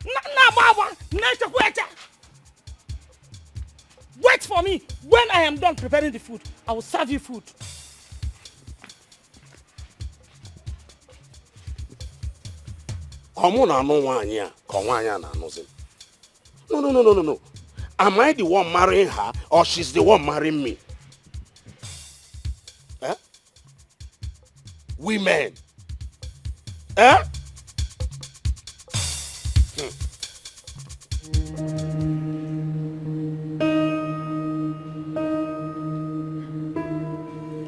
Na baba, nature waiter. Wait for me. When I am done preparing the food, I will serve you food. No. Am I the one marrying her or she's the one marrying me? Women.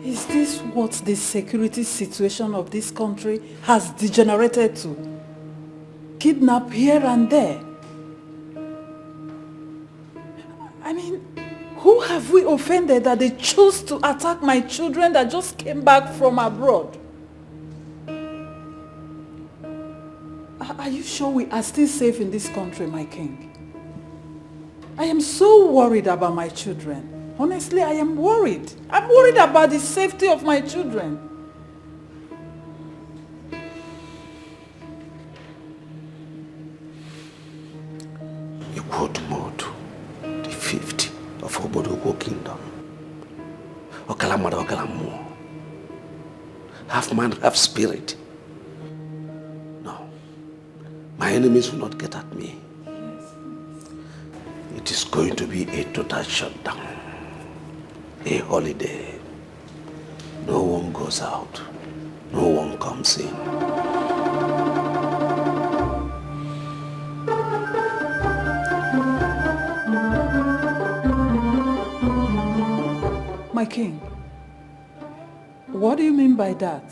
Is this what the security situation of this country has degenerated to? Kidnap here and there? I mean, who have we offended that they chose to attack my children that just came back from abroad? Are you sure we are still safe in this country, my king? I am so worried about my children. Honestly, I am worried. I'm worried about the safety of my children. Ikwotumodu, the 50th of Obodoko Kingdom. Okalamada Okalamu. Half man, half spirit. No. My enemies will not get at me. It is going to be a total shutdown. A holiday. No one goes out. No one comes in. My king, what do you mean by that?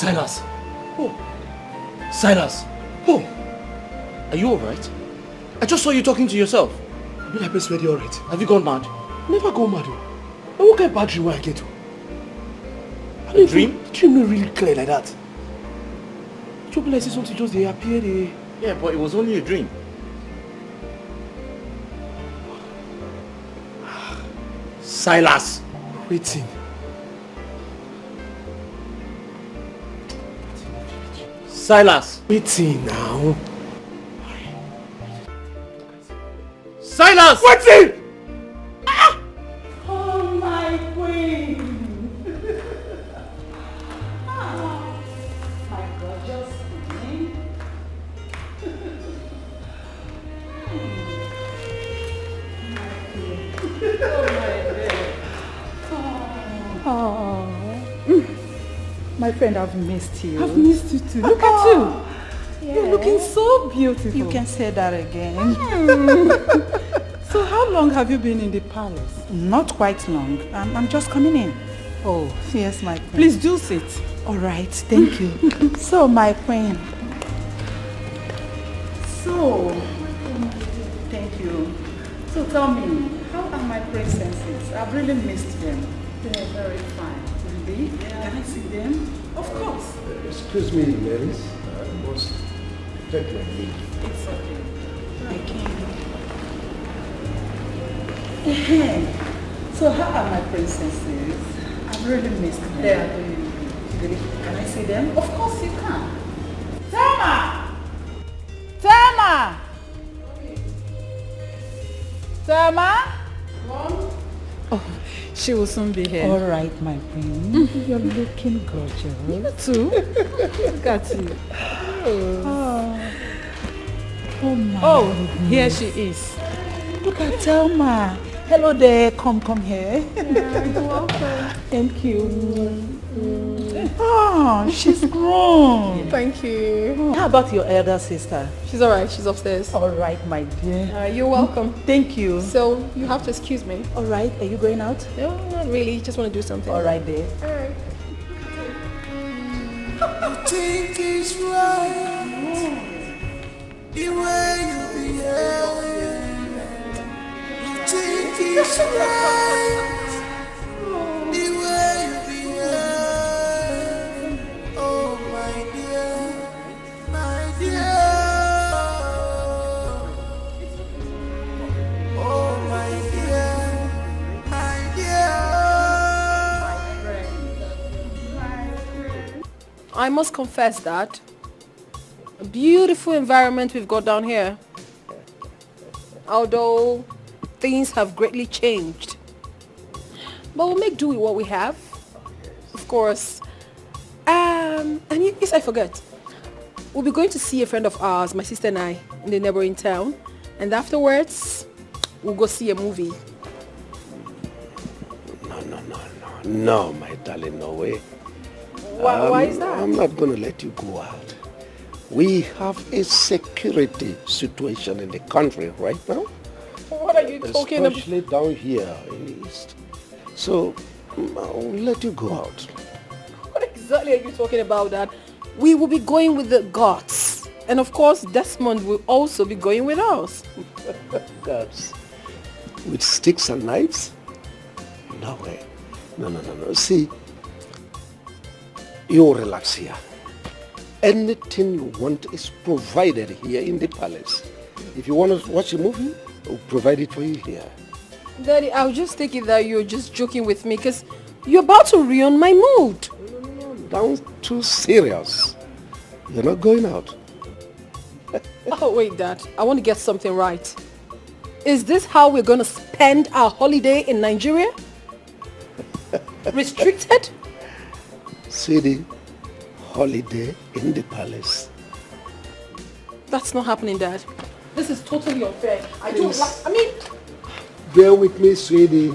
Silas! Oh! Silas! Oh! Are you alright? I just saw you talking to yourself. I been sweaty alright. Have you gone mad? Never go mad. I won't get bad dream when I get to. A dream? Dream not really clear like that. Job like something just they appear there. Yeah, but it was only a dream. Silas! Waiting. Silas! Waiting now. Silas! Waiting! Oh, my queen. My gorgeous queen. Oh, my friend, I've missed you. I've missed you too. Look at you. You're looking so beautiful. You can say that again. So how long have you been in the palace? Not quite long. I'm just coming in. Oh, yes, my queen. Please do sit. All right, thank you. So, my queen. So, thank you. So tell me, how are my princesses? I've really missed them. They're very fine. Really? Yeah. Can I see them? Of course. Excuse me, ladies. I must take my leave. It's okay. I can. So how are my princesses? I've really missed them. They are doing good. Can I see them? Of course you can. Thelma! Thelma! Thelma? Oh, she will soon be here. All right, my queen. You're looking gorgeous. You too. Look at you. Oh my. Oh, here she is. Look at Thelma. Hello there. Come here. Yeah, you're welcome. Thank you. Oh, she's grown. Thank you. How about your elder sister? She's alright, she's upstairs. All right, my dear. You're welcome. Thank you. So, you have to excuse me. All right, are you going out? No, not really. Just want to do something. All right, dear. Alright. You think it's right the way you behave. You think it's right the way you behave. Oh my dear, my dear. Oh my dear, my dear. I must confess that a beautiful environment we've got down here. Although things have greatly changed. But we'll make do with what we have. Of course. And yes, I forget. We'll be going to see a friend of ours, my sister and I, in the neighboring town. And afterwards, we'll go see a movie. No, my darling, no way. Why is that? I'm not going to let you go out. We have a security situation in the country right now. What are you talking about? Especially down here in the east. So, I'll let you go out. What exactly are you talking about that? We will be going with the gods. And of course, Desmond will also be going with us. Gods. With sticks and knives? No way. No. See, you relax here. Anything you want is provided here in the palace. If you want to watch a movie, we'll provide it for you here. Daddy, I'll just take it that you're just joking with me because you're about to ruin my mood. Don't too serious. You're not going out. Oh, wait, Dad. I want to get something right. Is this how we're going to spend our holiday in Nigeria? Restricted? City holiday in the palace. That's not happening, Dad. This is totally unfair. I don't like... I mean... Bear with me, sweetie.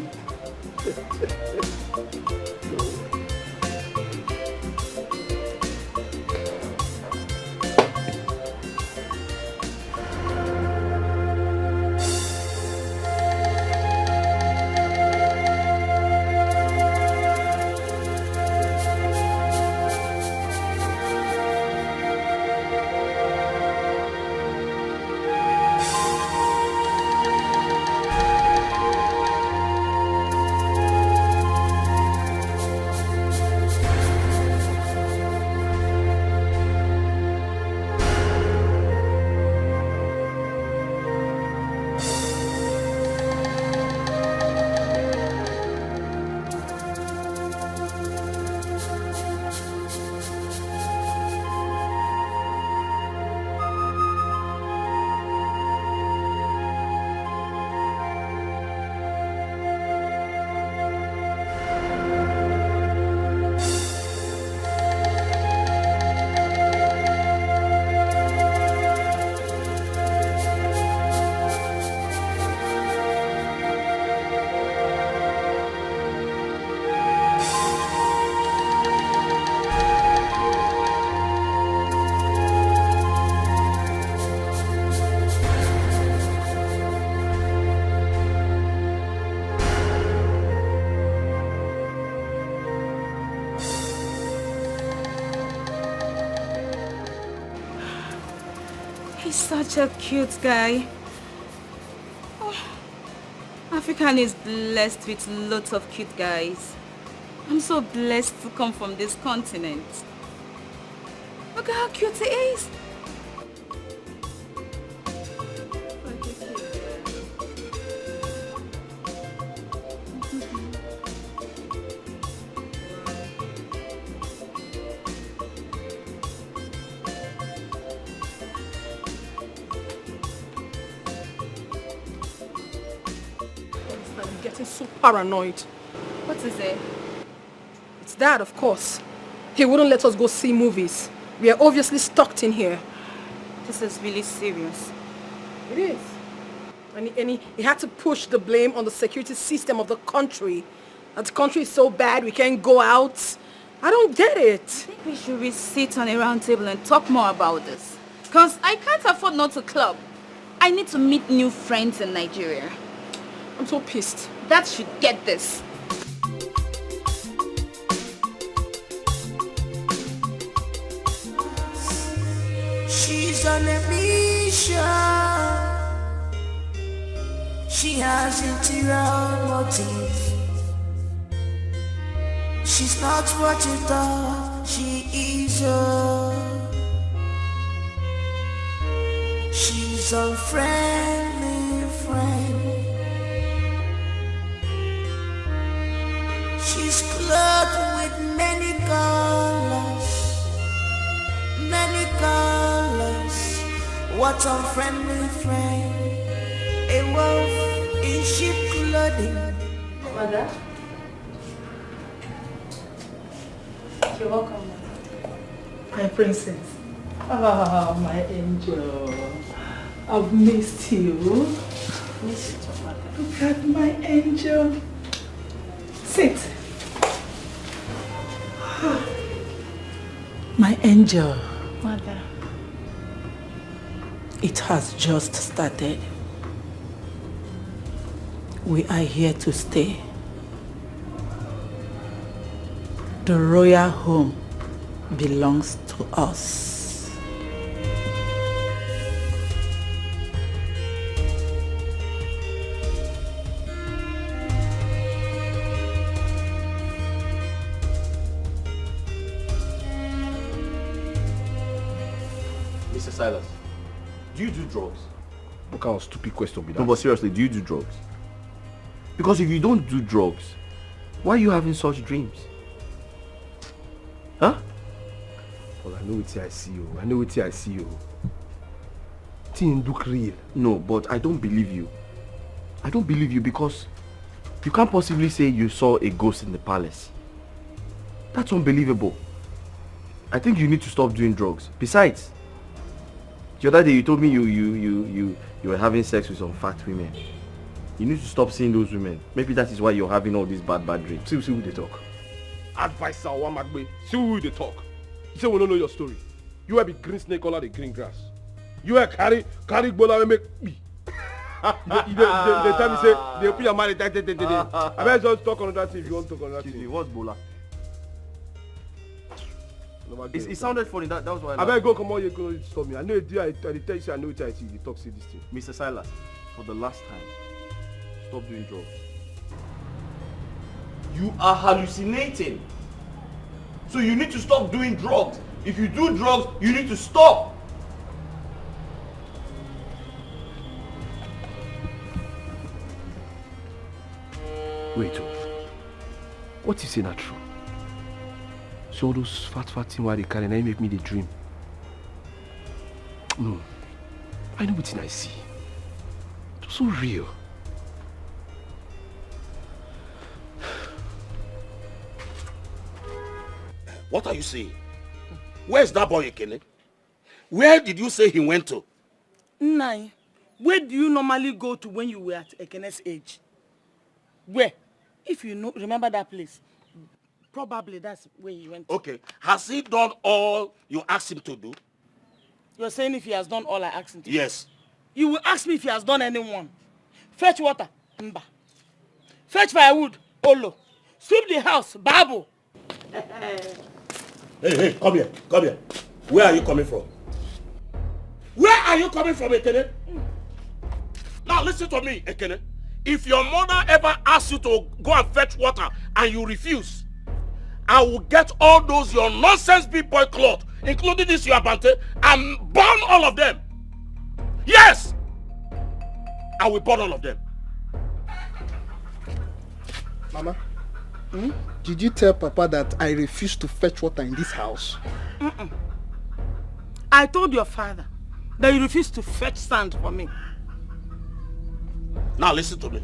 He's such a cute guy. Oh, African is blessed with lots of cute guys. I'm so blessed to come from this continent. Look at how cute he is. I'm getting so paranoid. What is it? It's Dad, of course. He wouldn't let us go see movies. We are obviously stuck in here. This is really serious. It is. And he had to push the blame on the security system of the country. That the country is so bad we can't go out. I don't get it. I think we should sit on a round table and talk more about this. Because I can't afford not to club. I need to meet new friends in Nigeria. I'm so pissed. Dad should get this. She's on a mission. She has interior motive. She's not what you thought she is. She's a friendly friend. She's clothed with many colors, many colors. What a friendly friend. A wolf in sheep clothing. Mother? You're welcome. My princess. Oh, my angel. I've missed you. Missed you, Mother. Look at my angel. Sit. My angel. Mother. It has just started. We are here to stay. The royal home belongs to us. Mr. Silas, do you do drugs? What kind of stupid question be that? No, but seriously, do you do drugs? Because if you don't do drugs, why are you having such dreams? Huh? Well, I know what I see you. I know what I see you. Thing look real. No, but I don't believe you. I don't believe you because you can't possibly say you saw a ghost in the palace. That's unbelievable. I think you need to stop doing drugs. Besides, the other day you told me you were having sex with some fat women. You need to stop seeing those women. Maybe that is why you're having all these bad dreams. See who they talk. Advisor Wamagbe. See who they talk. You say we don't know your story. You will be green snake all the green grass. You will carry bola and make me. They tell me say they put your money. I better just talk on that thing if you want to talk on that thing. What's bola? It sounded funny. That was why. I better go come on. You go stop me. I know I tell you. I know what I see. You talk say this thing. Mr. Silas, for the last time, stop doing drugs. You are hallucinating. So you need to stop doing drugs. If you do drugs, you need to stop. Wait, what you say not true? So all those fat things why they carry now make me the dream. No, I know what I see. It's so real. What are you saying? Where's that boy Ekene? Where did you say he went to? Nai, where do you normally go to when you were at Ekene's age? Where? If you know, remember that place, probably that's where he went to. Okay. Has he done all you asked him to do? You're saying if he has done all I asked him to do? Yes. You will ask me if he has done anyone. Fetch water, Mba. Fetch firewood, Olo. Sweep the house, Babu. Hey, come here. Where are you coming from? Where are you coming from, Ekene? Now listen to me, Ekene. If your mother ever asks you to go and fetch water and you refuse, I will get all those your nonsense big boy cloth, including this your bante, and burn all of them. Yes! I will burn all of them. Mama, did you tell Papa that I refuse to fetch water in this house? I told your father that you refused to fetch sand for me. Now listen to me.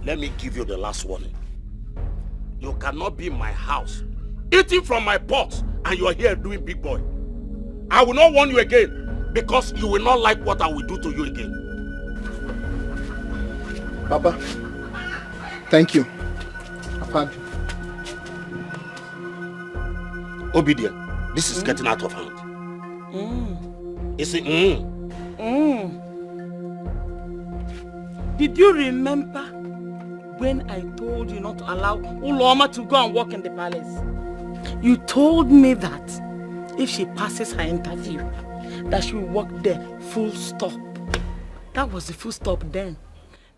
Let me give you the last warning. You cannot be in my house, eating from my pot, and you are here doing big boy. I will not warn you again, because you will not like what I will do to you again. Papa, thank you. I've had you. Obedient, this is getting out of hand. You see, Did you remember when I told you not to allow Uloma to go and work in the palace? You told me that if she passes her interview, that she will work there, full stop. That was the full stop then.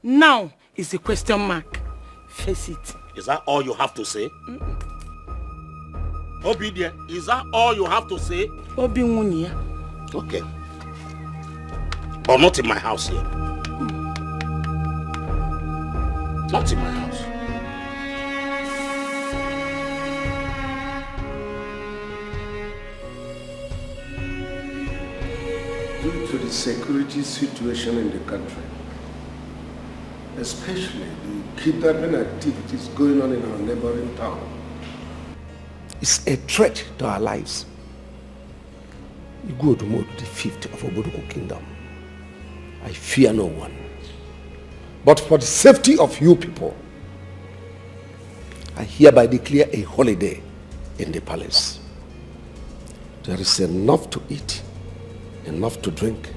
Now is a question mark. Face it. Is that all you have to say? Obedient, is that all you have to say? Okay. But not in my house here. Not in my house. Due to the security situation in the country, especially the kidnapping activities going on in our neighboring town, it's a threat to our lives. Igwe the fifth of Oboduku Kingdom. I fear no one. But for the safety of you people, I hereby declare a holiday in the palace. There is enough to eat, enough to drink.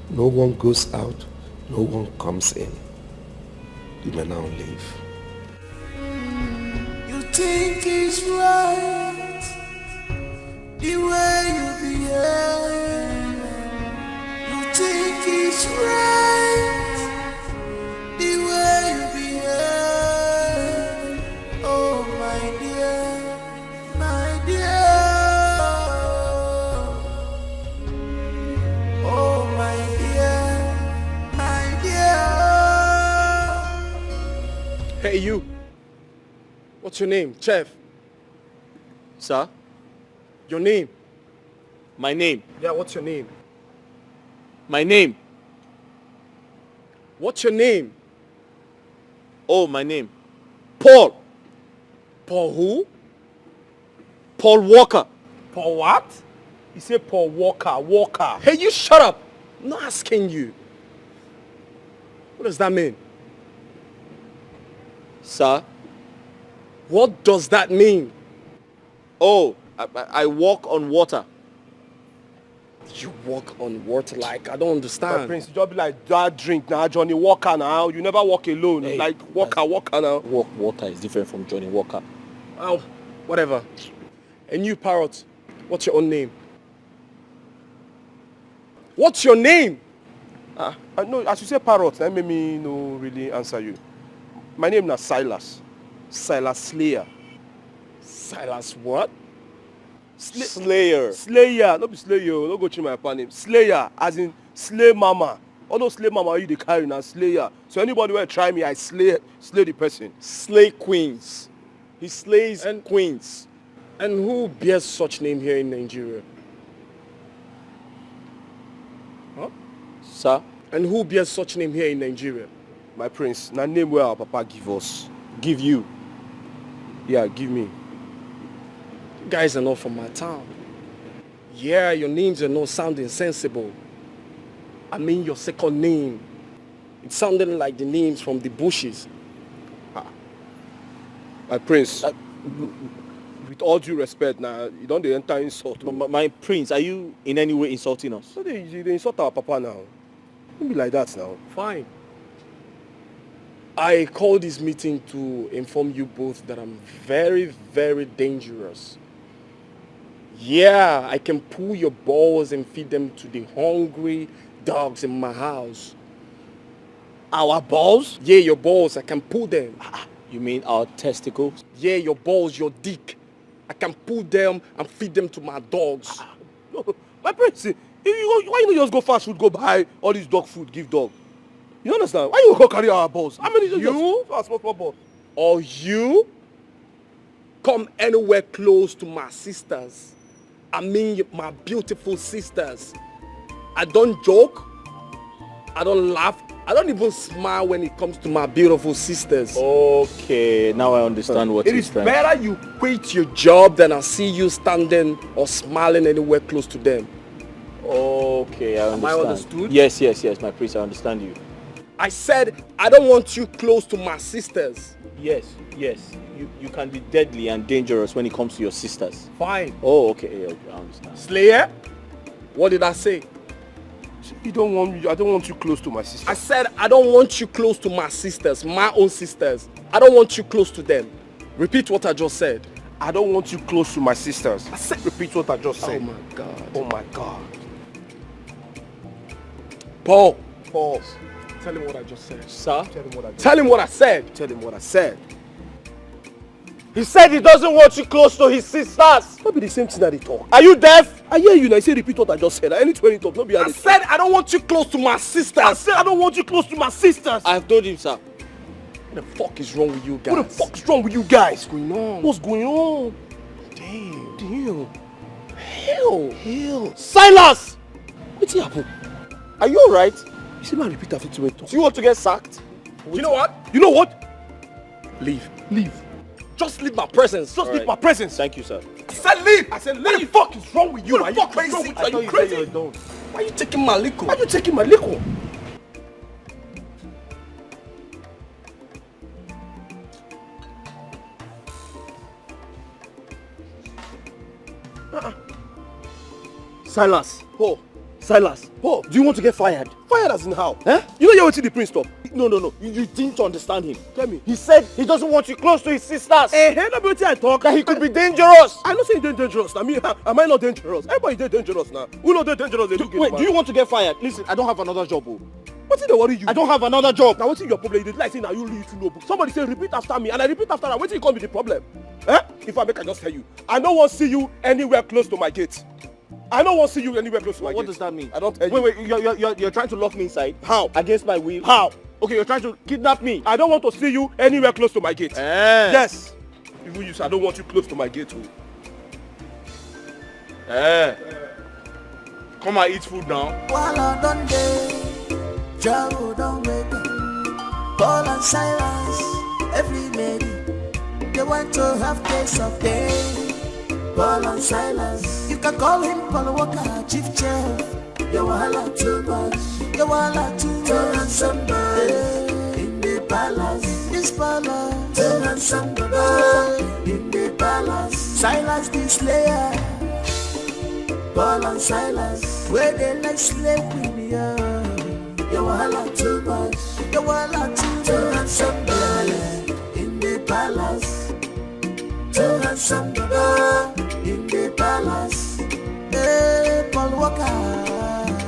No one goes out, no one comes in. You may now leave. You think it's right the way you behave. You think it's right the way you behave. Oh my dear, my dear. Oh my dear, my dear. Hey you. What's your name? Chef. Sir? Your name? My name? Yeah, what's your name? My name? What's your name? Oh, my name? Paul. Paul who? Paul Walker. Paul what? He said Paul Walker. Hey, you shut up. I'm not asking you. What does that mean? Sir? What does that mean? Oh, I walk on water. You walk on water like, I don't My understand. prince, you just be like that drink now, Johnny Walker now. You never walk alone. Hey, like Walker now. Water is different from Johnny Walker. Oh, whatever. And you, parrot, what's your own name? What's your name? I know, as you say parrot, that made me no really answer you. My name is Silas. Silas Slayer. Silas what? Slayer. Slayer, not be Slayer, don't go change my papa name. Slayer, as in slay mama. All those slay mama you they carry now, Slayer. So anybody will try me, I slay the person. Slay queens. He slays queens. And who bears such name here in Nigeria? Huh? Sir? And who bears such name here in Nigeria? My prince, na name where our papa give us. Give you. Yeah, give me. You guys are not from my town. Yeah, your names are not sounding sensible. I mean your second name. It sounded like the names from the bushes. My prince, with all due respect now, you don't dey enter insult. My prince, are you in any way insulting us? So they insult our papa now. Don't be like that now. Fine. I called this meeting to inform you both that I'm very, very dangerous. Yeah, I can pull your balls and feed them to the hungry dogs in my house. Our balls? Yeah, your balls, I can pull them. You mean our testicles? Yeah, your balls, your dick. I can pull them and feed them to my dogs. No, my prince, why you don't just go fast food, go buy all this dog food, give dog? You understand? Why you go carry our balls? How many You? small balls? Or you come anywhere close to my sisters. I mean my beautiful sisters. I don't joke. I don't laugh. I don't even smile when it comes to my beautiful sisters. Okay, now I understand what It you're is saying. better you quit your job than I see you standing or smiling anywhere close to them. Okay, I understand. Am I understood? Yes, my priest, I understand you. I said I don't want you close to my sisters. Yes, you can be deadly and dangerous when it comes to your sisters. Fine. Oh, okay, I understand. Slayer? What did I say? I don't want you close to my sister. I said I don't want you close to my sisters, my own sisters. I don't want you close to them. Repeat what I just said. I don't want you close to my sisters. I said repeat what I just said. Oh my God. Oh my God. Paul. Pause. Tell him what I just said. Sir? Tell him what I said. Tell him what I said. He said he doesn't want you close to his sisters. Not be the same thing that they talk. Are you deaf? I hear you now. I say repeat what I just said. I need to talk. Not be I said I don't want you close to my sisters. I said I don't want you close to my sisters. I've told him, sir. What the fuck is wrong with you guys? What the fuck is wrong with you guys? What's going on? What's going on? Damn. Hell. Silas! What's happening? Are you alright? You see my repeat after to talk. Do you want to get sacked? You know what? You know what? Leave. Leave. Just leave my presence. Just leave my presence. Thank you, sir. I said leave. I said leave. What the fuck is wrong with you? What the fuck is wrong with you? Are you crazy? Why are you taking my liquor? Why are you taking my liquor? Silas. Oh. Silas. Oh. Do you want to get fired? Fired as in how? Eh? You know you're the prince talk. No. You didn't understand him. Tell me. He said he doesn't want you close to his sisters. Hey, no beauty I talk. That he could be dangerous. I not saying dangerous. I mean, am I not dangerous? Everybody they dangerous now. Who not dangerous? They Wait, do you want to get fired? Listen, I don't have another job. Oh. What's it that worry you? I don't have another job. Now what's your problem? You did like saying now you read to know book. Somebody say repeat after me and I repeat after that. What's it come with the problem? Eh? If I make I just tell you. I don't want to see you anywhere close to my gate. I don't want to see you anywhere close to my gate. What does that mean? I don't tell you. Wait, you're trying to lock me inside? How? Against my will? How? Okay, you're trying to kidnap me. I don't want to see you anywhere close to my gate. Yes. Even you say I don't want you close to my gate. Come and eat food now. While I done day, Jaro don't wake up. Paul and Silas, every lady, they want to have taste of day. Paul and Silas, you can call him Paul Walker, Chief Chef. You wanna too much, you wanna too much. Somebody in the palace, this palace. Turn somebody in the palace. Silas the Slayer, Paul and Silas, where they like slave queen, yeah. You wanna too much, you wanna too much. Turn somebody in the palace. Turn somebody in the palace. Hey, Paul Walker,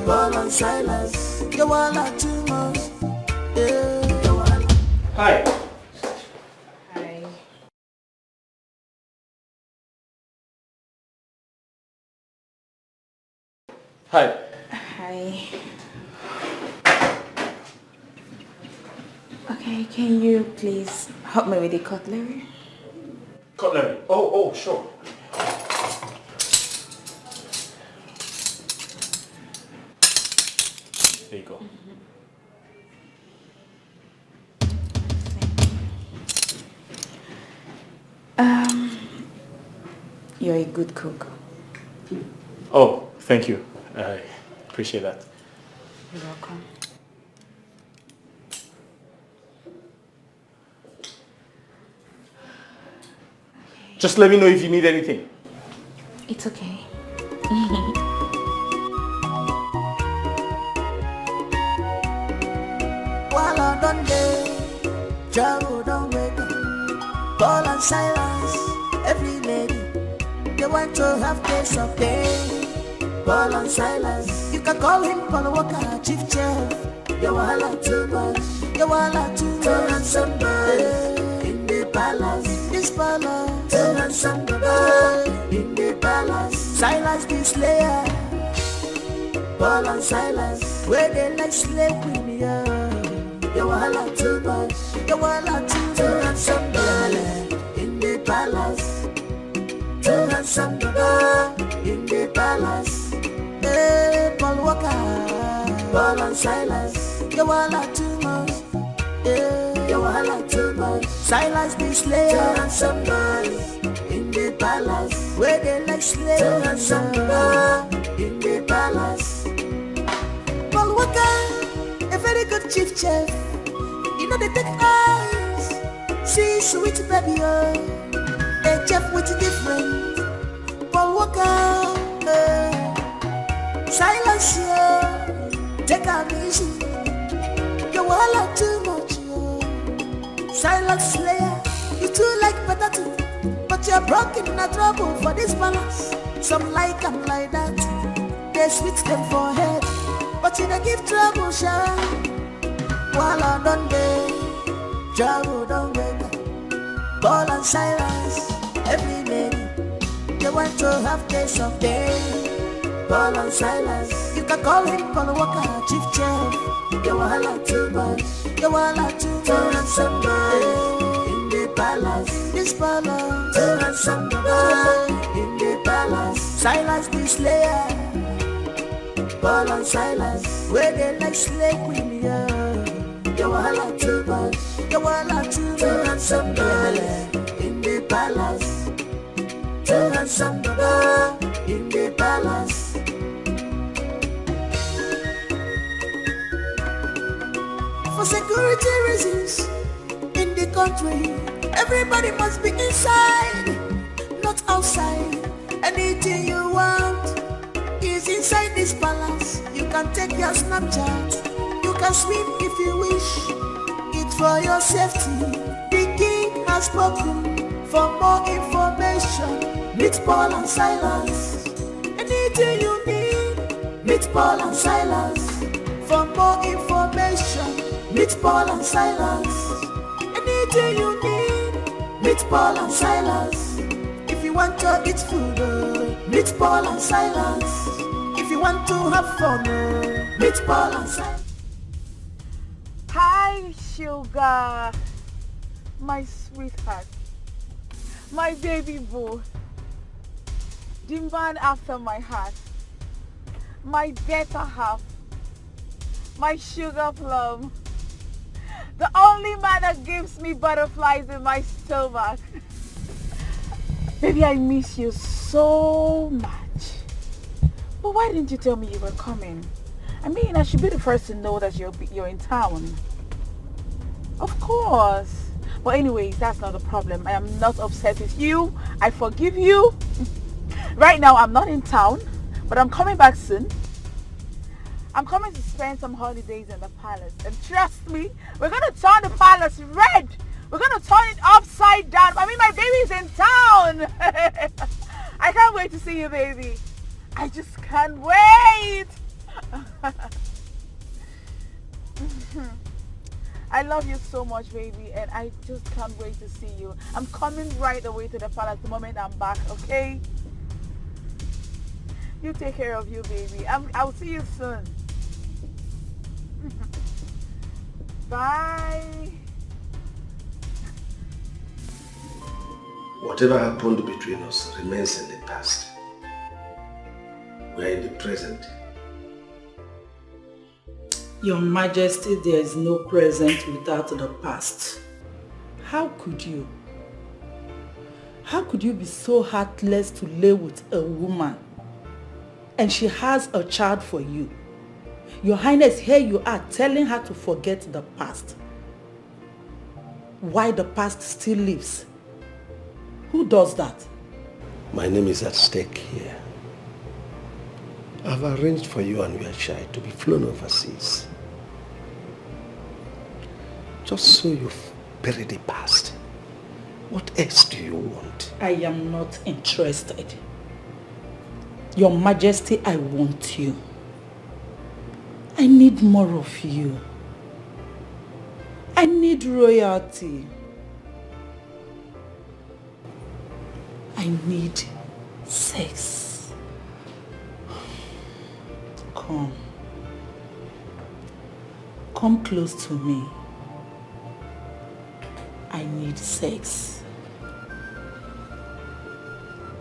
Paul and Silas, you wanna too much. Hey, you wanna. Hi. Hi. Hi. Hi. Okay, can you please help me with the cutlery? Cutlery. Oh, sure. There you go. You're a good cook. Oh, thank you. I appreciate that. You're welcome. Just let me know if you need anything. It's okay. While I done day, Jaro don't wake up. Paul and Silas, every lady, they want to have taste of pain. Paul and Silas, you can call him Paul Walker, chief chef. You wahala too much, you wahala too much. To ransom boys in the palace, this palace. To ransom boys in the palace. Silas the slayer, Paul and Silas, where they like slave queen, yeah. You wahala too much, you wahala too much. To ransom boys in the palace. To ransom boys in the palace. Hey, Paul Walker, Paul and Silas, you wahala too much. Yeah, you wahala too much. Silas the slayer, to ransom boys in the palace, where they like slaves. To ransom boys in the palace. Paul Walker, a very good chief chef. You know they take eyes, see sweet baby, oh. A chef with different. Paul Walker, Silence, yo. Take a easy. You wahala too much, yo. Silence slayer, you too like potato, but you're broken in a trouble for this balance. Some like them like that, they switch them for head, but you don't give trouble, Sharon. Wahala don't they, trouble don't wake. Paul and Silence, every lady, they want to have taste of pain. Paul and Silas, you can call him Paul Walker, chief chef. You wahala too much, you wahala too much. To ransom boys in the palace, this palace. To ransom boys in the palace. Silas the slayer, Paul and Silas, where they like slave queen, yeah. You wahala too much, you wahala too much. To ransom boys in the palace. To ransom boys in the palace. For security reasons, in the country, everybody must be inside, not outside. Anything you want is inside this palace. You can take your Snapchat, you can swim if you wish. It's for your safety. The king has spoken. For more information, meet Paul and Silas. Anything you need, meet Paul and Silas. For more information, meet Paul and Silas. Anything you need, meet Paul and Silas. If you want to eat food, meet Paul and Silas. If you want to have fun, meet Paul and Silas. Hi, sugar. My sweetheart. My baby boo. The man after my heart. My better half. My sugar plum. The only man that gives me butterflies in my stomach. Baby, I miss you so much. But why didn't you tell me you were coming? I mean, I should be the first to know that you're in town. Of course. But anyways, that's not a problem. I am not upset with you. I forgive you. Right now, I'm not in town, but I'm coming back soon. I'm coming to spend some holidays in the palace. And trust me, we're going to turn the palace red. We're going to turn it upside down. I mean, my baby's in town. I can't wait to see you, baby. I just can't wait. I love you so much, baby, and I just can't wait to see you. I'm coming right away to the palace the moment I'm back, okay? You take care of you, baby. I'll see you soon. Bye. Whatever happened between us remains in the past. We are in the present. Your Majesty, there is no present without the past. How could you? How could you be so heartless to lay with a woman and she has a child for you? Your Highness, here you are telling her to forget the past. Why the past still lives? Who does that? My name is at stake here. I've arranged for you and your child to be flown overseas. Just so you've buried the past. What else do you want? I am not interested. Your Majesty, I want you. I need more of you. I need royalty. I need sex. Come. Come close to me. I need sex.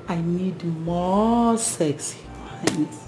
I need more sex, Your Highness.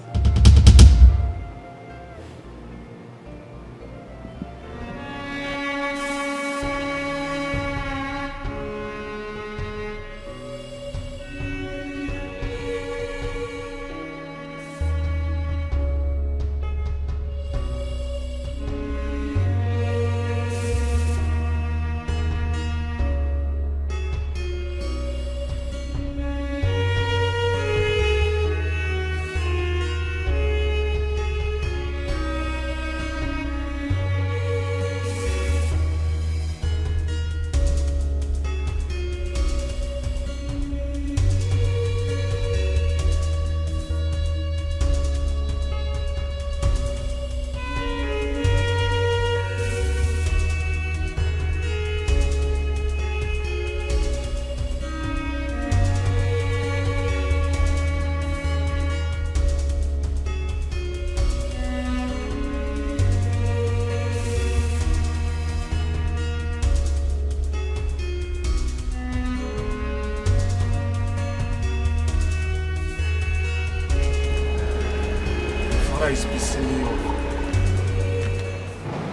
Is pissing me off.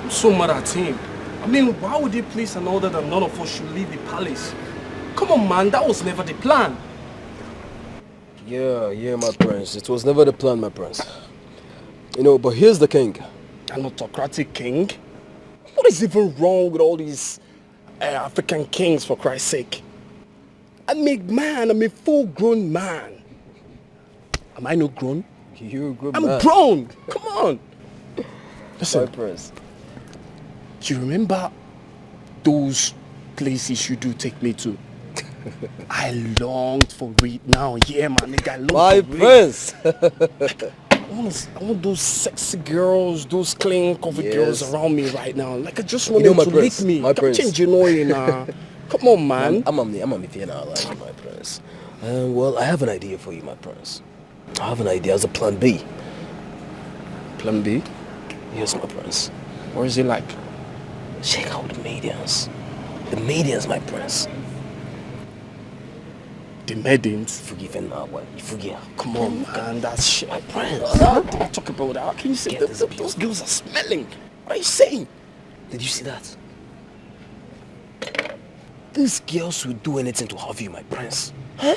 I'm so mad at him. I mean, why would he place an order that none of us should leave the palace? Come on, man, that was never the plan. Yeah, my prince. It was never the plan, my prince. You know, but here's the king. An autocratic king? What is even wrong with all these African kings, for Christ's sake? I'm a full-grown man. Am I not grown? You're a good I'm man. grown. Come on. Listen, my prince. Do you remember those places you do take me to? I longed for it now. Yeah, my nigga, I longed My for prince. it. I want those sexy girls, those clean, comfy girls around me right now. Like, I just want them to lick me. My prince. Change, you know, Come on, man. I'm on the thing now, like, my prince. Well, I have an idea for you, my prince. I have an idea as a plan B. Plan B? Yes, my prince. What is it like? Check out the medians. The medians, my prince. The maidens? Forgiven now, what? You forget. Come on, man, that's shit. My prince. Don't talk about that. How can you say that? Those girls are smelling? What are you saying? Did you see that? These girls will do anything to have you, my prince. Huh?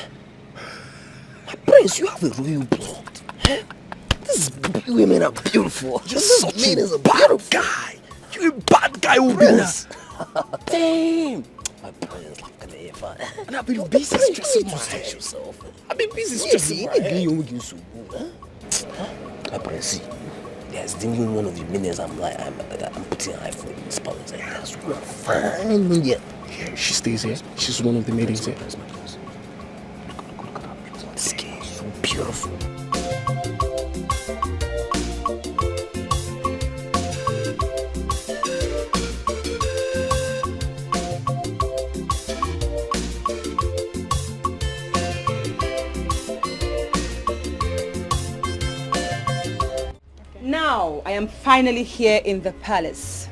My prince, you have a royal blood. Huh? These women are beautiful. You're such a bad guy. You're a bad guy who do that. Damn. My prince, like an ever. And I've been busy stressing my head. Yourself. I've been busy stressing my head. My prince, see, there's even one of the minions I'm putting an eye for in this palace. That's fine. Yeah. She stays here. She's one of the maidens here. Look at her. This girl is so beautiful. Now I am finally here in the palace.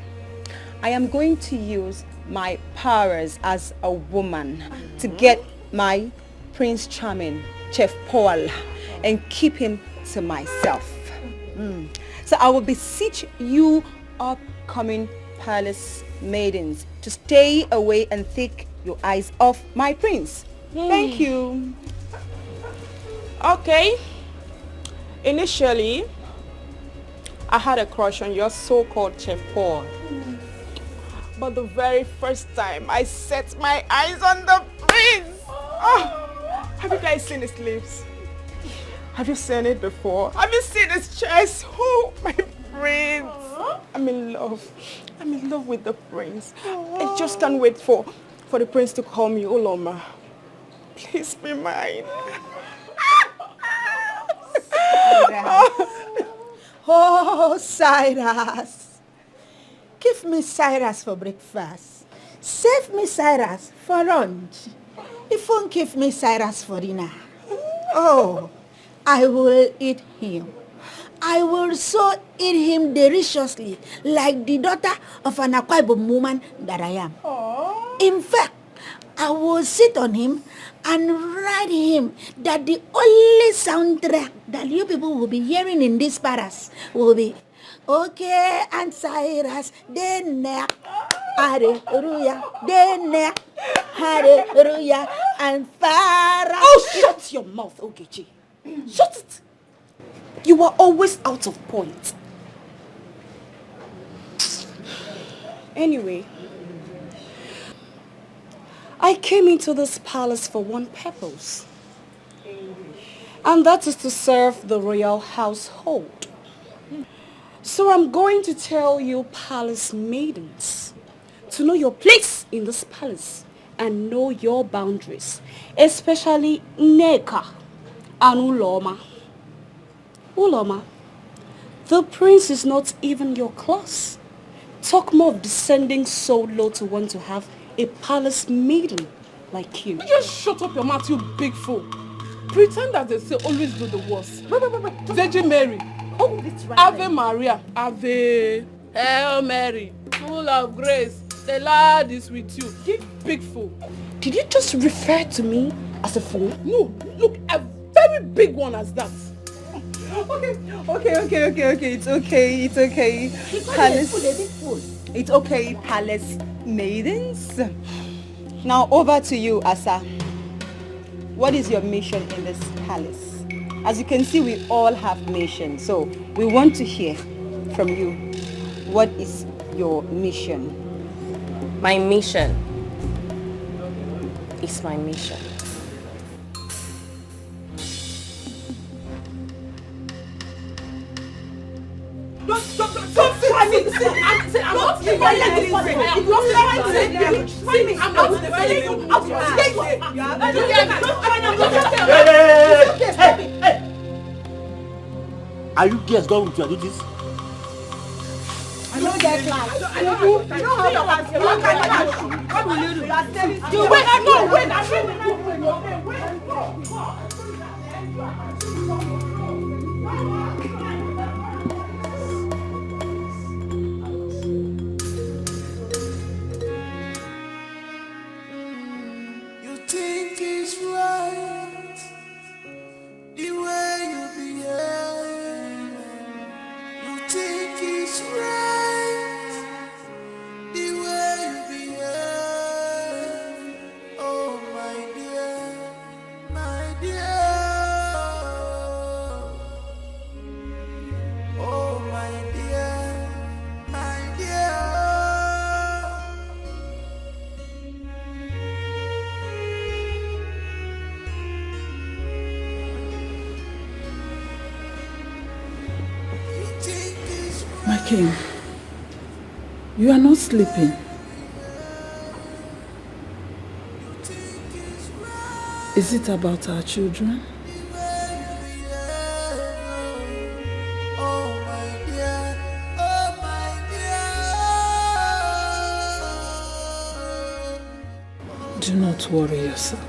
I am going to use my powers as a woman to get my Prince Charming, Chef Paul, and keep him to myself. So I will beseech you upcoming palace maidens to stay away and take your eyes off my prince. Thank you. Okay. Initially, I had a crush on your so-called Chef Paul. But the very first time I set my eyes on the prince, have you guys seen his lips? Have you seen it before? Have you seen his chest? Oh, my prince. I'm in love. I'm in love with the prince. I just can't wait for the prince to call me Uloma. Please be mine. Cyrus. Oh, Cyrus. Give me Cyrus for breakfast. Save me Cyrus for lunch. If you won't give me Cyrus for dinner, oh, I will eat him. I will so eat him deliciously, like the daughter of an Akwa Ibom woman that I am. In fact, I will sit on him and write him that the only soundtrack that you people will be hearing in this palace will be, okay, and Cyrus, then hallelujah, then hallelujah, and Pharaoh. Oh, shut your mouth, Ogechi. Shut it. You are always out of point. Anyway, I came into this palace for one purpose. And that is to serve the royal household. So I'm going to tell you palace maidens to know your place in this palace and know your boundaries, especially Neka and Uloma. Uloma, the prince is not even your class. Talk more of descending so low to want to have a palace maiden like you. You just shut up your mouth, you big fool. Pretend that they say always do the worst. Virgin Mary. Oh, it's right. Ave Maria. Ave. Hail Mary. Full of grace. The Lord is with you. You big fool. Did you just refer to me as a fool? No. Look, a very big one as that. Okay. It's okay. Palace. It's okay, palace maidens. Now over to you, Asa. What is your mission in this palace? As you can see, we all have missions. So we want to hear from you. What is your mission? My mission is my mission. Don't try me. I'm not the Are you guys done with your duties? I don't get class. You know how to what will you do? You wait. You think it's right the way you behave. You think it's right the way you behave. Oh my dear, my dear. Oh my dear, my dear. My king, you are not sleeping. Is it about our children? Do not worry yourself.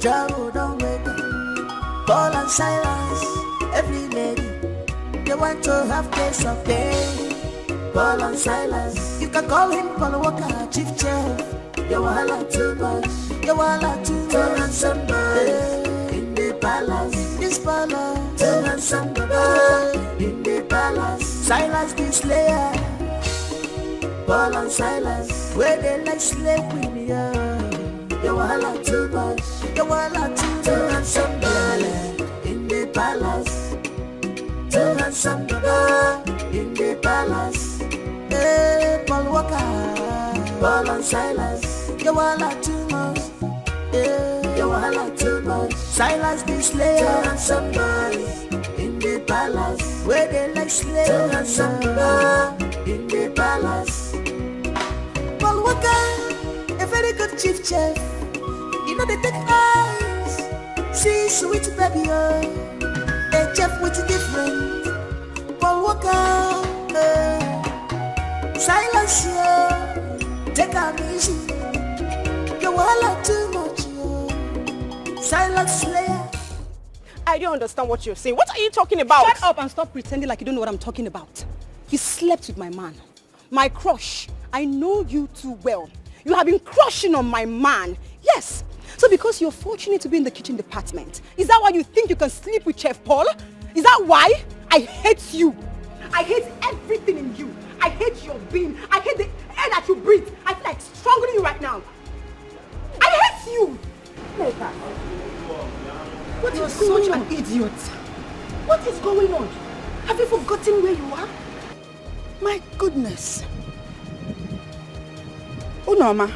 Trouble don't wake up. Paul and Silas, every lady, they want to have taste of pain. Paul and Silas, you can call him Paul Walker, chief chef. You wahala too much, you wahala too much. And somebody in the palace, this palace. And somebody in the palace. Silas the slayer, Paul and Silas, where they like slave queen, yeah. You wahala too much, you wahala too much. And somebody in the palace, and somebody in the palace. Hey, Paul Walker, Paul and Silas, you wahala too much, yeah. You wahala too much. Silas the slayer, and somebody in the palace, where they like slave. And somebody in the palace. Paul Walker, a very good chief chef. You know they take eyes, see sweet baby, oh. A chef with different. Paul Walker, Silence, yeah. Take a easy. You wahala too much, yeah. Silence slayer. I don't understand what you're saying. What are you talking about? Shut up and stop pretending like you don't know what I'm talking about. You slept with my man, my crush. I know you too well. You have been crushing on my man. Yes. So because you're fortunate to be in the kitchen department, is that why you think you can sleep with Chef Paul? Is that why? I hate you. I hate everything in you. I hate your being. I hate the air that you breathe. I feel like strangling you right now. I hate you. Neka. What is going on? An idiot. What is going on? Have you forgotten where you are? My goodness. Unoma,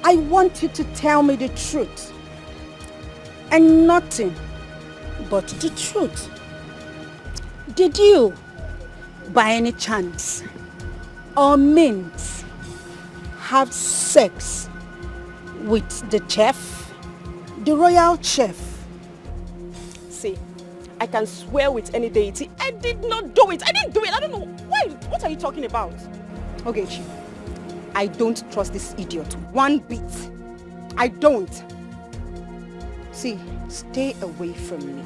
I want you to tell me the truth. And nothing but the truth. Did you, by any chance or means, have sex with the chef, the royal chef? See, I can swear with any deity, I did not do it. I didn't do it. I don't know. Why? What are you talking about? Okay, Chi, I don't trust this idiot one bit. I don't. See, stay away from me.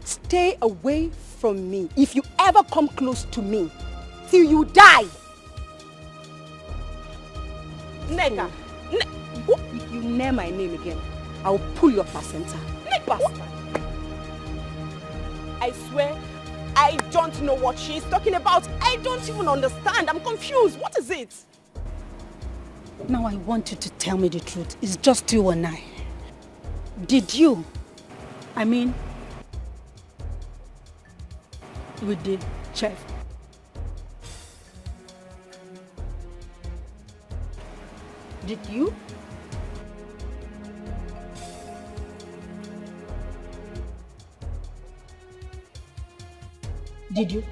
Stay away from me. If you ever come close to me, till you die. Nega, if you name my name again, I'll pull your placenta. Bastard. I swear, I don't know what she's talking about. I don't even understand. I'm confused. What is it? Now I want you to tell me the truth. It's just you and I. Did you, with the chef? Did you? Did you?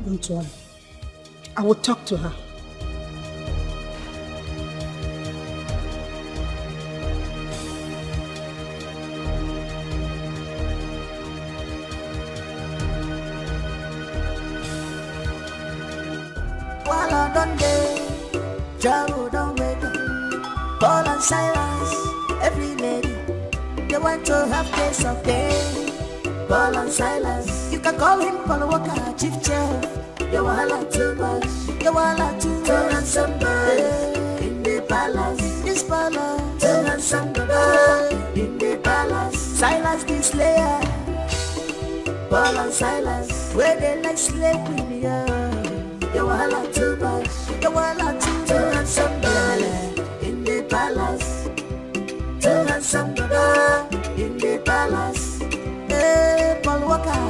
Don't worry. I will talk to her. While I done day, trouble don't wake up. Paul and Silas, every lady, they want to have taste of day. Paul and Silas, you can call him Paul Walker, chief chef. You wahala too much, you wahala too much. And somebody in the palace, this palace. And somebody in the palace. Silas the slayer, Paul and Silas, where they like slave queen, yeah. You wahala too much, you wahala too much. And somebody in the palace. And somebody in the palace. Hey, Paul Walker,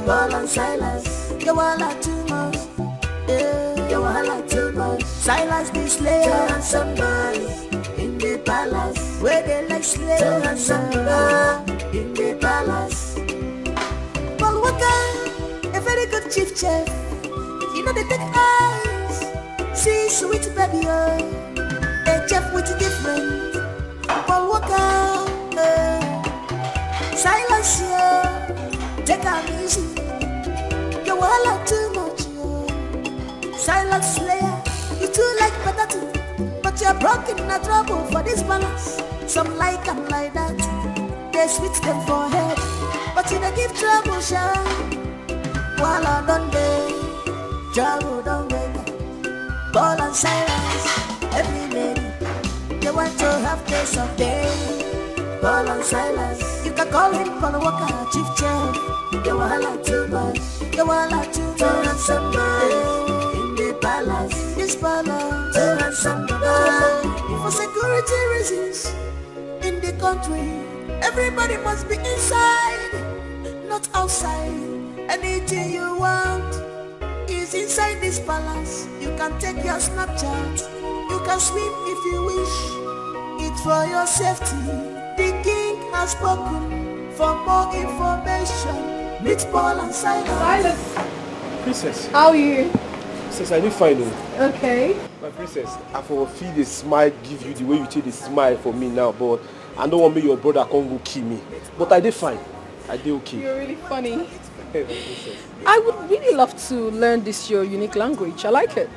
Paul and Silas, you wahala too much, yeah. You wahala too much. Silas the slayer, and somebody in the palace, where they like slave. And somebody in the palace. Paul Walker, a very good chief chef. You know they take eyes, see sweet baby, oh. A chef with different. Paul Walker, Silence, yeah. Take a easy. You wahala silent slayer. You too like potato, but you're broken in a trouble for this balance. Some like them like that, they switch them for head, but you don't give trouble, sure. While I don't day, trouble don't wait. Ball and silence, every lady, they want to have taste of day. Ball and silence, you can call him for the worker, chief chef. You wahala too much, you wahala too much. To handsome boy in the palace, this palace. To handsome boy, for security reasons in the country, everybody must be inside, not outside. Anything you want is inside this palace. You can take your Snapchat, you can swim if you wish. It's for your safety. The king has spoken. For more information, meet Paul and Silas. Princess. How are you? Princess, I need find you. Okay. My princess, I for feel the smile give you the way you take the smile for me now, but I don't want me your brother come go kill me. But I did fine. I did okay. You're really funny. I would really love to learn this your unique language. I like it.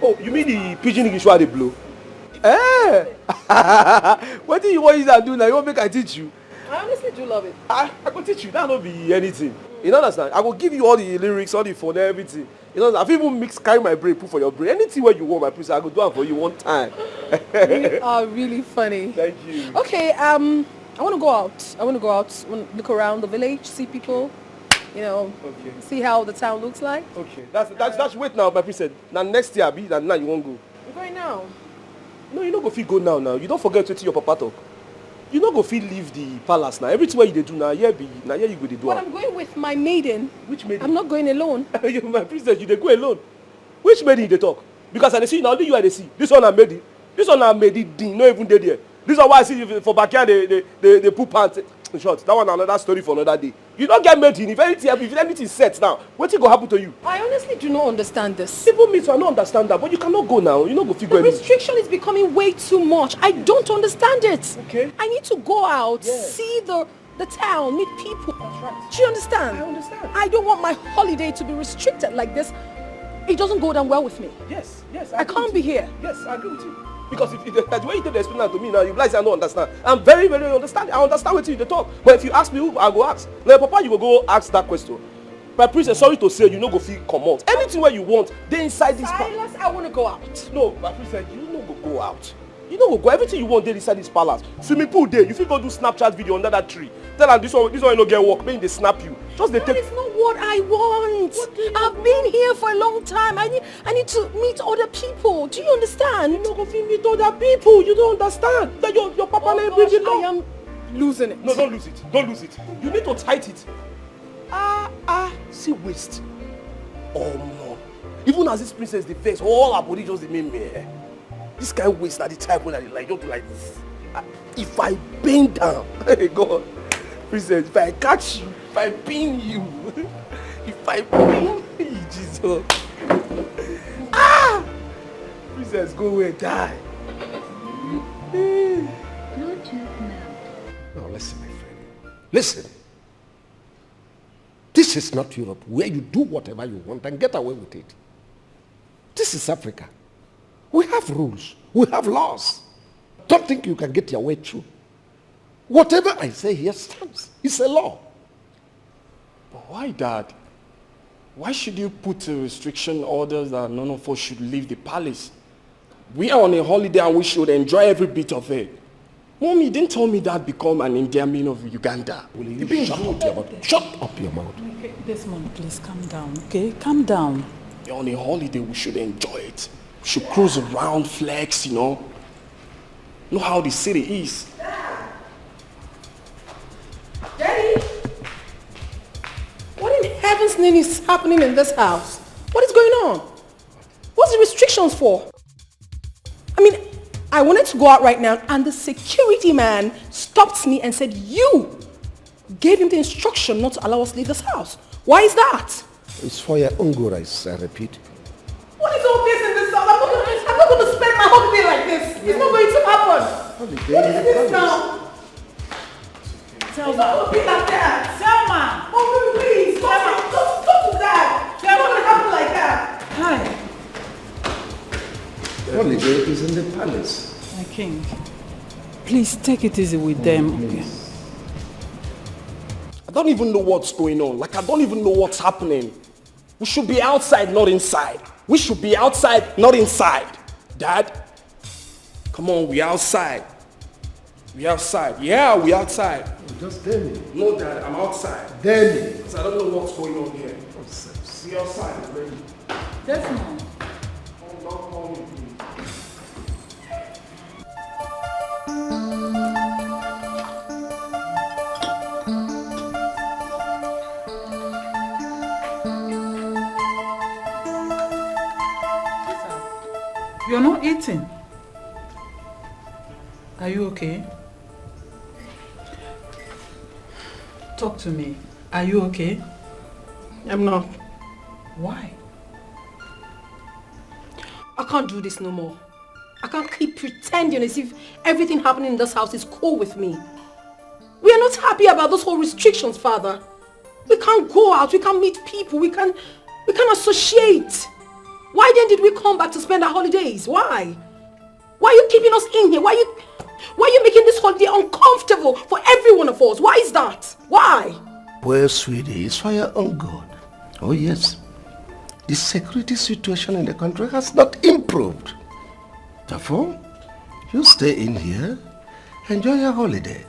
Oh, you mean the pidgin English where they blow? Eh! What do you want to do now? You want make I teach you? I honestly do love it. I can teach you. That will be anything. You don't understand? I will give you all the lyrics, all the phone, everything. You know, I've even mixed, carry my brain, put for your brain. Anything where you want, my princess, I will do it for you one time. You are really funny. Thank you. Okay, I want to go out. I want to look around the village, see people, you know, see how the town looks like. Okay, that's wait now, my princess. Now next year, now you won't go. We're going now. No, you don't go feel go now. You don't forget to your papa talk. You don't go feel leave the palace now. Everything what you do now, here you go to do. But I'm going with my maiden. Which maiden? I'm not going alone. My princess, you dey go alone. Which maiden they talk? Because I see now, only you I see. This one I made it. This one I made it. Not even dead there. This one why I see you for backyard they put pants. In short, that one another story for another day. You don't get made in. If anything set now, what will happen to you? I honestly do not understand this. Even me too, I don't understand that. But you cannot go now. You don't go figure. The restriction is becoming way too much. I don't understand it. Okay. I need to go out, see the town, meet people. That's right. Do you understand? I understand. I don't want my holiday to be restricted like this. It doesn't go down well with me. Yes. I can't be here. Yes, I agree with you. Because if the way you take the explain that to me now, you realize I don't understand. I'm very, very understand. I understand what you talk. But if you ask me who, I go ask. Like Papa, you go ask that question. My princess, sorry to say, you no go feel come out. Anything where you want, they inside this palace. Silas, I want to go out. No, my princess, you no go out. You no go. Everything you want, they inside this palace. Swimming pool there. You feel go do Snapchat video under that tree. Tell them this one you no get work. Maybe they snap you. Just they take. That is not what I want. I've been here for a long time. I need to meet other people. Do you understand? You no go feel meet other people. You don't understand. That your papa oh bring it I am losing it. No, don't lose it. Don't lose it. You need to tight it. See waste. Oh no. Even as this princess the face, all her body just the main me. This kind of waste that the type when I like don't do like this. If I bend down, hey God, princess, if I catch you, if I pin you, if I pin you, Jesus. Princess, go away and die. Now listen, my friend. Listen. This is not Europe where you do whatever you want and get away with it. This is Africa. We have rules. We have laws. Don't think you can get your way through. Whatever I say here stands. It's a law. But why, Dad? Why should you put a restriction orders that none of us should leave the palace? We are on a holiday and we should enjoy every bit of it. Mommy didn't tell me that become an Indian of Uganda. Will you shut up your mouth? Shut up your mouth. Okay, Desmond, please calm down, okay? Calm down. We're on a holiday, we should enjoy it. We should cruise around, flex, you know. Know how the city is. Daddy! What in heaven's name is happening in this house? What is going on? What's the restrictions for? I mean, I wanted to go out right now and the security man stopped me and said, you gave him the instruction not to allow us to leave this house. Why is that? It's for your own good, I repeat. What is all this in this house? I'm not going to spend my holiday like this. It's not going to happen. What is this now? It's not going to be like that. Selma! Oh, please, don't do that. It's not going to happen like that. Hi. holiday is in the palace. My king, please take it easy with them, okay? I don't even know what's going on. Like, I don't even know what's happening. We should be outside, not inside. We should be outside, not inside. Dad, come on, we outside. We outside. Yeah, we outside. Just tell me. No, Dad, I'm outside. Tell me. Because I don't know what's going on here. We outside already. Desmond. Don't call me, please. You're not eating. Are you okay? Talk to me. Are you okay? I'm not. Why? I can't do this no more. I can't keep pretending as if everything happening in this house is cool with me. We are not happy about those whole restrictions, Father. We can't go out, we can't meet people, we can't associate. Why then did we come back to spend our holidays? Why? Why are you keeping us in here? Why are you making this holiday uncomfortable for every one of us? Why is that? Why? Well, sweetie, it's for your own good. Oh, yes. The security situation in the country has not improved. Therefore, you stay in here, enjoy your holiday.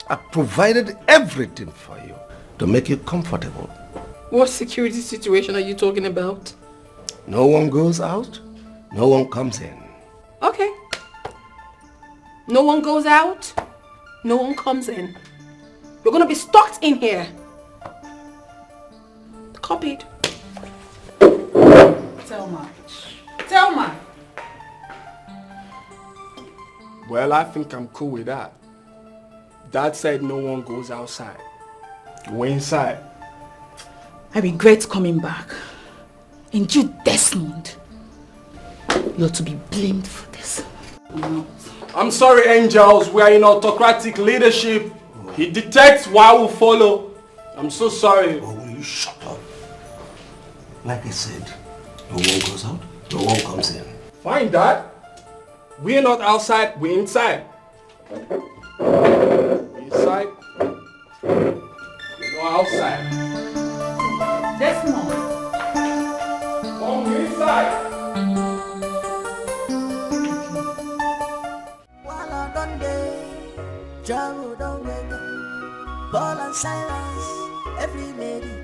I've provided everything for you to make you comfortable. What security situation are you talking about? No one goes out, no one comes in. Okay. No one goes out, no one comes in. You're gonna be stuck in here. Copied. Thelma. Thelma! Well, I think I'm cool with that. Dad said no one goes outside. We're inside. I regret coming back. And you, Desmond, you're to be blamed for this. I'm sorry, angels. We are in autocratic leadership. He detects while we follow. I'm so sorry. Oh, will you shut up? Like I said, no one goes out, no one comes in. Fine, Dad. We're not outside, we're inside. Inside. We're outside. Desmond. Come, we're inside. While I done day, Jaro don't wake up. Paul and Silas, every lady,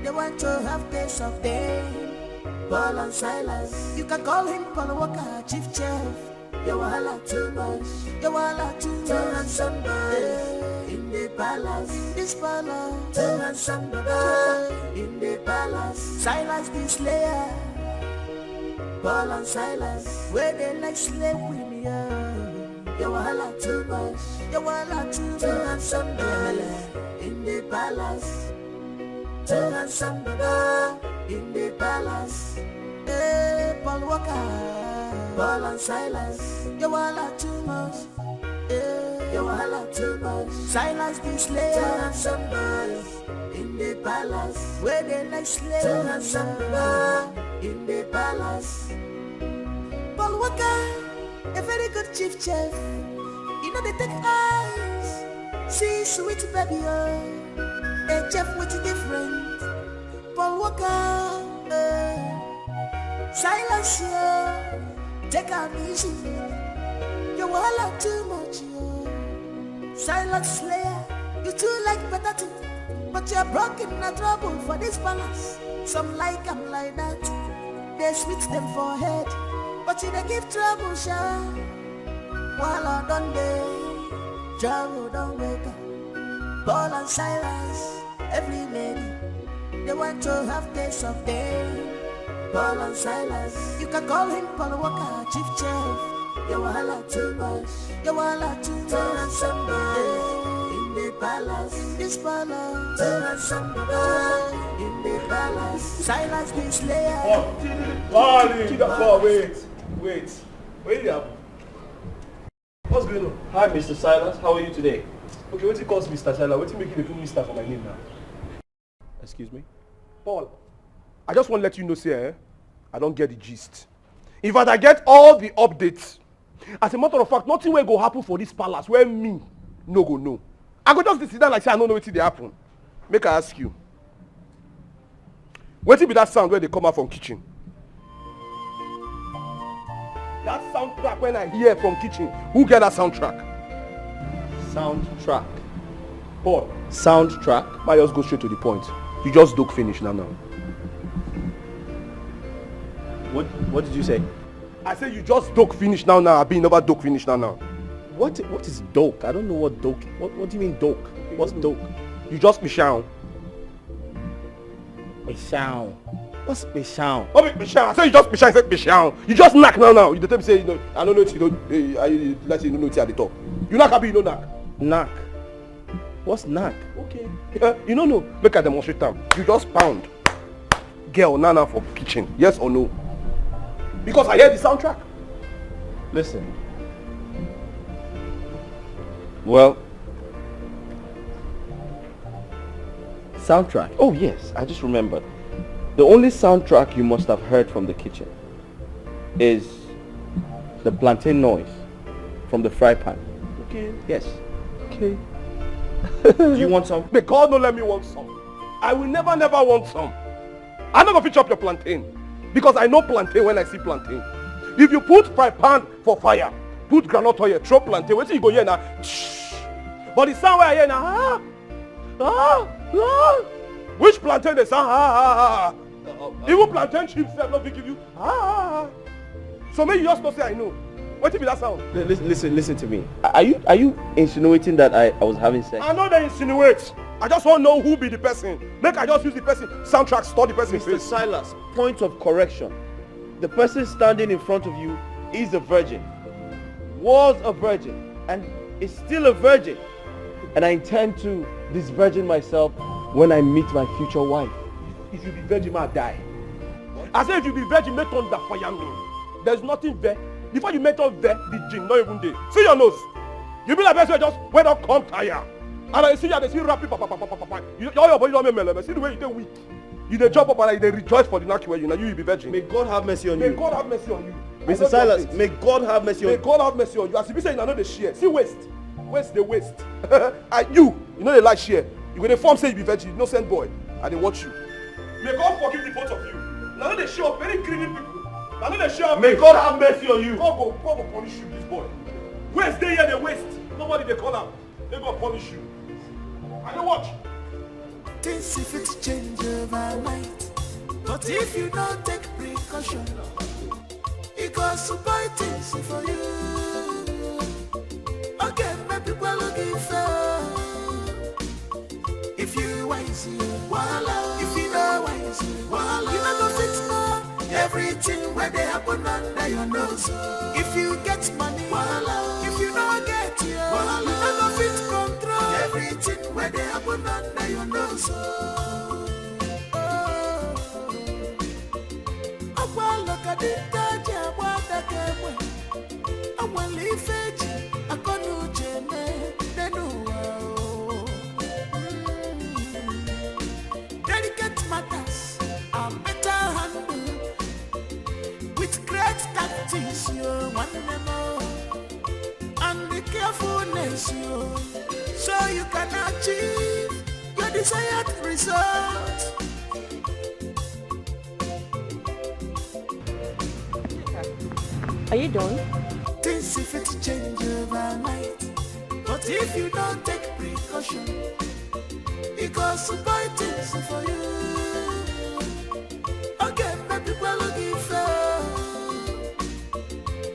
they want to have taste of day. Paul and Silas, you can call him Paul Walker, chief chef. You wahala too much, you wahala too much. To handsome boy in the palace, this palace. To handsome boy in the palace. Silas the slayer, Paul and Silas, where they like slave queen, yeah. You wahala too much, you wahala too much. To handsome boy in the palace. To handsome boy in the palace. Hey, Paul Walker. Paul and Silas, you wahala too much. Yeah, you wahala too much. Silas the slayer, to handsome boys in the palace, where they like slaves. To handsome boy in the palace. Paul Walker, a very good chief chef. You know they take eyes, see sweet baby, oh. A chef with different. Paul Walker, Silas, yeah. Take am easy, you wahala too much, yo. Silent slayer, you too like better thing, but you're broken and trouble for this palace. Some like am like that, they sweet them for head, but you they give trouble, sha. Wahala done day, trouble don't wake up. Paul and Silas, every lady, they want to have taste of day. Paul and Silas, you can call him Paul Walker, chief chef. You wahala too much, you wahala too much. To handsome boy in the palace, this palace. To handsome boy in the palace. Silas the slayer. Oh, wait. Wait there. What's going on? Hi, Mr. Silas. How are you today? Okay, what you call Mr. Silas? What you make you put Mr. for my name now? Excuse me? Paul, I just want to let you know, say, I don't get the gist. In fact, I get all the updates. As a matter of fact, nothing will go happen for this palace where me no go know. I go just sit down like say I don't know what they happen. Make I ask you. What be that sound where they come out from kitchen? That soundtrack when I hear from kitchen, who get that soundtrack? Soundtrack. Paul. Soundtrack. Might just go straight to the point. You just don't finish now. What did you say? I say you just doke finish now. I be never doke finish now. What is doke? I don't know what doke. What do you mean doke? What's doke? You just be shout. Bishao. What's Bishao? Oh, Bishao. I say you just Bishao. I said Bishao. You just knock now. You tell me say, you know, I don't know if you don't. Let's say you don't know it's at the top. You knock, you don't knock. Knock. What's knock? Okay. You don't know. Make I demonstrate them. You just pound. Girl, Nana for kitchen. Yes or no? Because I hear the soundtrack. Listen. Well. Soundtrack. Oh yes, I just remembered. The only soundtrack you must have heard from the kitchen is the plantain noise from the fry pan. Okay. Yes. Okay. Do you want some? May God no let me want some. I will never want some. I'm not gonna pitch up your plantain. Because I know plantain when I see plantain. If you put fry pan for fire, put groundnut oil, throw plantain, wait till you go here now. But the sound where I hear now, which plantain they sound? Even plantain chips they not give you. So maybe you just not say I know. What if that sound? Listen to me. Are you insinuating that I was having sex? I know they insinuate. I just want to know who be the person. Make I just use the person soundtrack, store the person. Mr. Silas, point of correction. The person standing in front of you is a virgin. Was a virgin. And is still a virgin. And I intend to disvirgin myself when I meet my future wife. If you be virgin, I die. I say if you be virgin, make on the fire me. There's nothing there. Before you make on there, the gin, not even there. See your nose. You be like person just went up, come tire. And I see you, they see rapping, all your body don't make melody. See the way you get weak. You they jump up and they rejoice for the knock where you now you will be virgin. May God have mercy on you. May God have mercy on you. Mr. Silas, may God have mercy on you. May God have mercy on you. As if you say you know the share. See waste. Waste the waste. And you know they like share. You go the form say you be virgin, you no send boy. And they watch you. May God forgive the both of you. Now they show up very greedy people. Now they show up. May God have mercy on you. God go punish you, this boy. Waste they here, they waste. Nobody they call out. They go punish you. And you watch. Things if it change overnight, but if you don't take precaution, it goes to buy things for you. Okay, my people looking for. If you wise, voila. If you know wise, voila. You know go fix more. Everything where they happen under your nose. If you get money, voila. If you don't get it, voila. You know go fit control. Everything where they happen under your nose. Look at the danger, what the game. I will leave it. I can't do they know. Delicate matters are better handled with great tactics, you want them all. And the carefulness, so you can achieve your desired result. Are you done? Things if it change overnight, but if you don't take precaution, it goes to buy things for you. Again, my people looking for.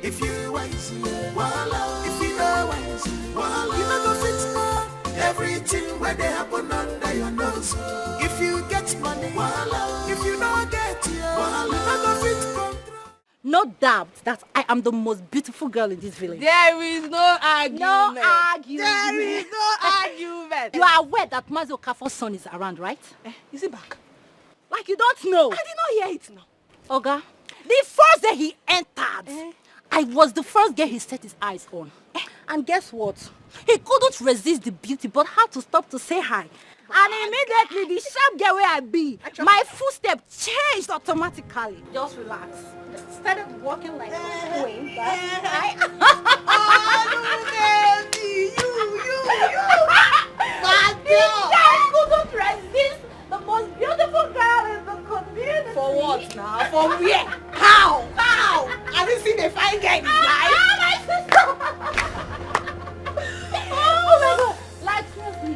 If you wise, voila. If you know wise, voila. You know go fit more. Everything where they happen under your nose. If you get money, voila. If you don't get it, voila. You know go fit control. No doubt that I am the most beautiful girl in this village. There is no argument. No argument. There is no argument. You are aware that Mazi Okafor's son is around, right? Is he back? Like you don't know. I did not hear it now. Oga, the first day he entered, I was the first girl he set his eyes on. And guess what? He couldn't resist the beauty but had to stop to say hi. And immediately, the sharp girl where I be, my footstep changed automatically. Just relax. Started walking like a queen. I couldn't resist the most beautiful girl in the community. For what now? For where? How? Have you seen a fine guy in his life? My sister! Oh my God! Like seriously,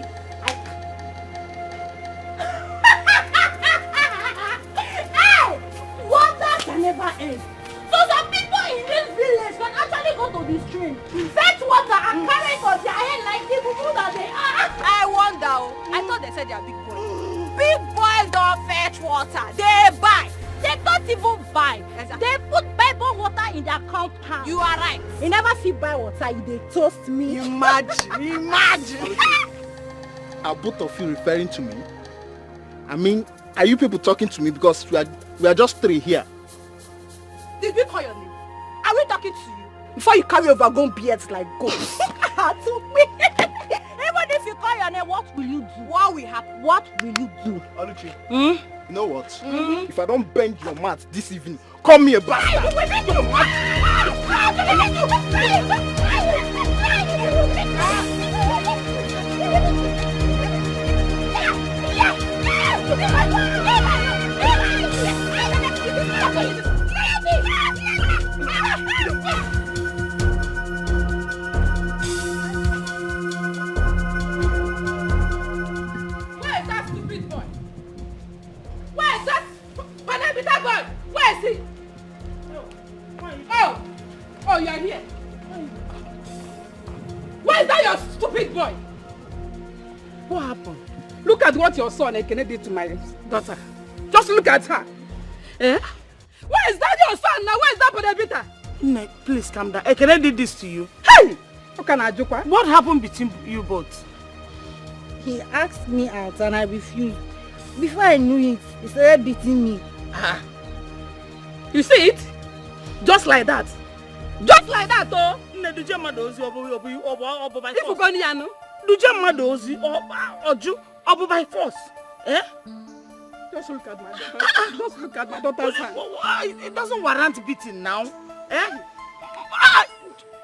hey! Water can never end. So some people in this village can actually go to the stream, fetch water and carry it on their head like the people that they are. I wonder. I thought they said they are big boys. Big boys don't fetch water. They buy. They don't even buy. They put Bible water in their compound. You are right. You never see buy water. They toast me. Imagine. Are both of you referring to me? I mean, are you people talking to me because we are just three here? Did we call your name? Are we talking to you? Before you carry over gun beards like ghosts. To me. Even if you call your name, what will you do? What will happen? What will you do? Oluchi, you know what? If I don't bend your mat this evening, call me a bastard. Where is he? Oh, you are here. Why is that your stupid boy? What happened? Look at what your son Ekene did to my daughter. Just look at her. Eh? Where is that your son now? Where is that Bodebita? No, please calm down. Ekene did this to you. Hey! What happened between you both? He asked me out and I refused. Before I knew it, he started beating me. You see it? Just like that. Just like that, oh! If you go near no? Oju by force. Eh? Just look at my daughter. Just look at my daughter's hand. It doesn't warrant beating now. Eh?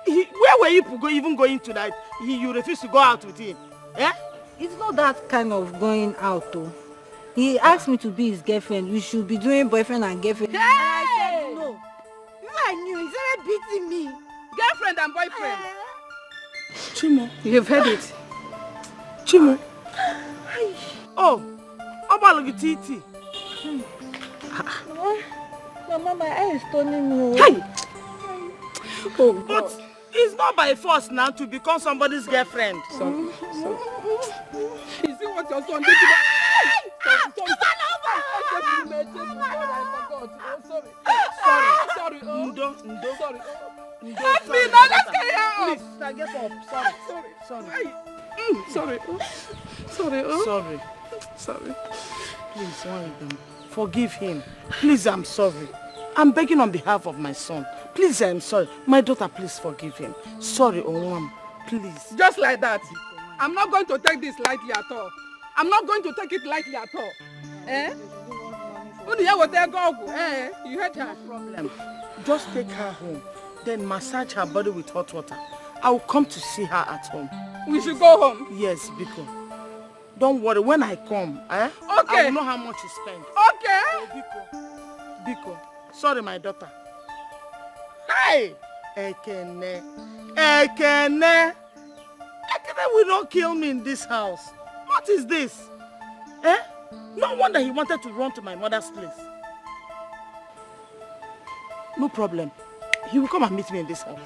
Where were you even going tonight? You refused to go out with him. Eh? It's not that kind of going out though. He asked me to be his girlfriend. We should be doing boyfriend and girlfriend. Hey! And I said no. I knew. He started beating me. Girlfriend and boyfriend. Chimo. You've heard it. Chimo. Oh. Obalogititi. Mama, my eye is turning me. Hey! Oh, but it's not by force now to become somebody's girlfriend. Sorry. You see what your son did to me? Sorry. Ndo. Help me now, let's get her up. Please, now get up. Sorry. Sorry. Please, one of them. Forgive him. Please, I'm sorry. I'm begging on behalf of my son. Please, I'm sorry. My daughter, please forgive him. Sorry, Onwam. Please. Just like that. I'm not going to take this lightly at all. I'm not going to take it lightly at all. Eh? You heard her. Problem. Just take her home. Then massage her body with hot water. I will come to see her at home. We should go home. Yes, Biko. Don't worry. When I come, Okay. I will know how much you spend. Okay. Oh, Biko. Sorry, my daughter. Hey! Ekene will not kill me in this house. What is this? Eh? No wonder he wanted to run to my mother's place. No problem. He will come and meet me in this house.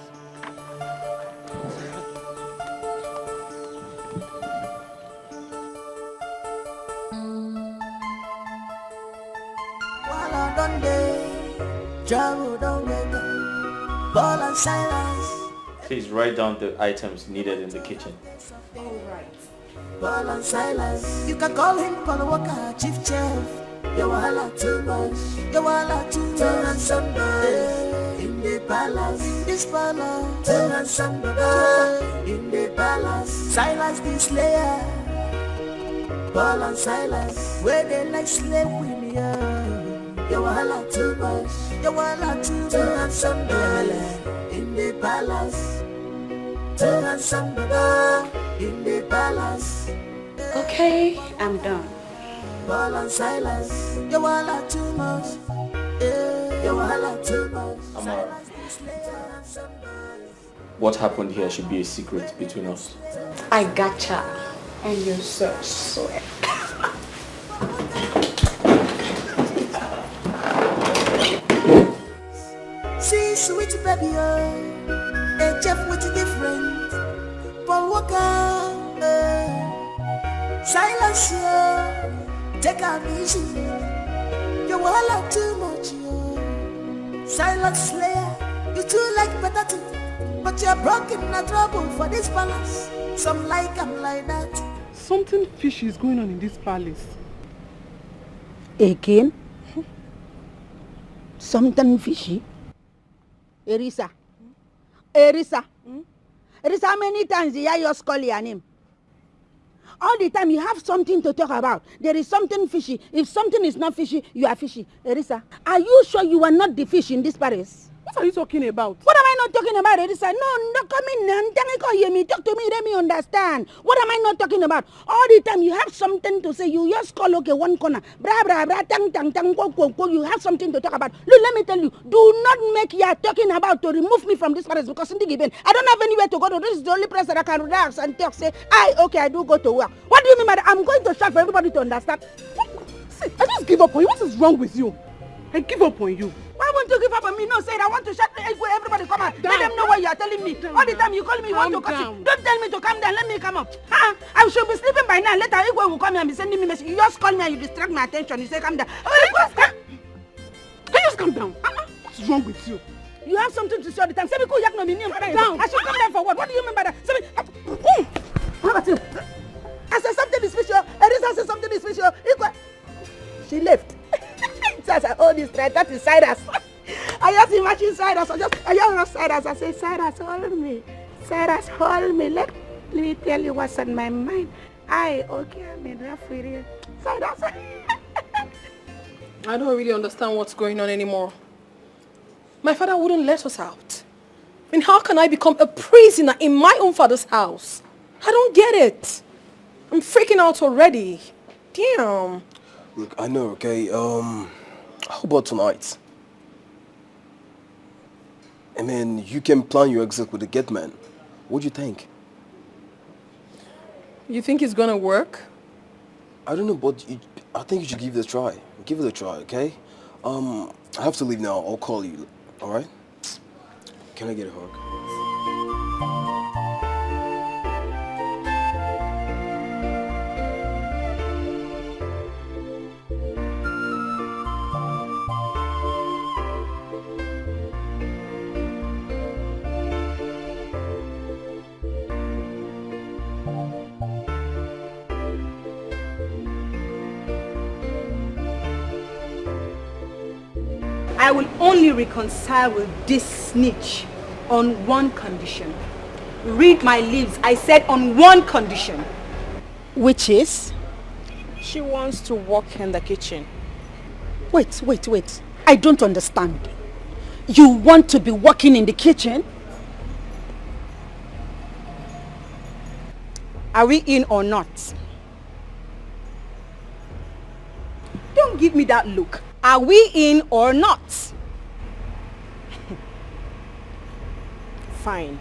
Please write down the items needed in the kitchen. All right. Paul and Silas, you can call him Paul Walker, chief chef. You wahala too much, you wahala too much. Turn on somebody in the palace, this palace. Turn on somebody in the palace. Silas the slayer, Paul and Silas, where they like slave with me, you wahala too much, you wahala too much. To handsome girl in the palace, to handsome girl in the palace. Okay, I'm done. Paul and Silas, you wahala too much, you wahala too much. What happened here should be a secret between us. I gotcha. And you're so sweet. See, sweet baby, a chef with different. Paul Walker, Silas, take a easy. You wahala too much, Silas Slayer, you too like better thing, but you're broken in trouble for this palace. Some like I'm like that. Something fishy is going on in this palace. Again? Something fishy? Erisa. Erisa. Erisa, how many times did I just call your name? All the time you have something to talk about. There is something fishy. If something is not fishy, you are fishy. Erisa, are you sure you are not the fish in this palace? What are you talking about? What am I not talking about, Erisa? No, come in and hear me. Talk to me, let me understand. What am I not talking about? All the time you have something to say. You just call one corner. Bra, bra, bra, tang, tang, tang, go, go, go. You have something to talk about. Look, let me tell you. Do not make you talking about to remove me from this palace because I don't have anywhere to go to. This is the only place that I can relax and talk. Say, I do go to work. What do you mean by that? I'm going to shout for everybody to understand. See, I just give up on you. What is wrong with you? I give up on you. Why won't you give up on me? No, say I want to shut everybody come out. Let them know what you are telling me. All the time you call me, you want to cut it. Don't tell me to calm down. Let me come up. I should be sleeping by now. Later, Igwe will call me and be sending me message. You just call me and you distract my attention. You say calm down. Can you just calm down? What's wrong with you? You have something to say all the time. Say me, calm down. I should calm down for what? What do you mean by that? Say me, how about you? I said something is special. Erisa said something is special. She left. Says I hold this thread. That is Cyrus. I just imagine Cyrus. I just Cyrus. I say, Cyrus, hold me. Cyrus, hold me. Let me tell you what's on my mind. Okay, I'm in rough with you. Cyrus. I don't really understand what's going on anymore. My father wouldn't let us out. I mean, how can I become a prisoner in my own father's house? I don't get it. I'm freaking out already. Damn. Look, I know, okay? How about tonight? I mean, you can plan your exit with the gate man. What do you think? You think it's gonna work? I don't know, but I think you should give it a try. Give it a try, okay? I have to leave now. I'll call you, alright? Can I get a hug? I will only reconcile with this snitch on one condition. Read my lips. I said on one condition. Which is? She wants to work in the kitchen. Wait. I don't understand. You want to be working in the kitchen? Are we in or not? Don't give me that look. Are we in or not? Fine.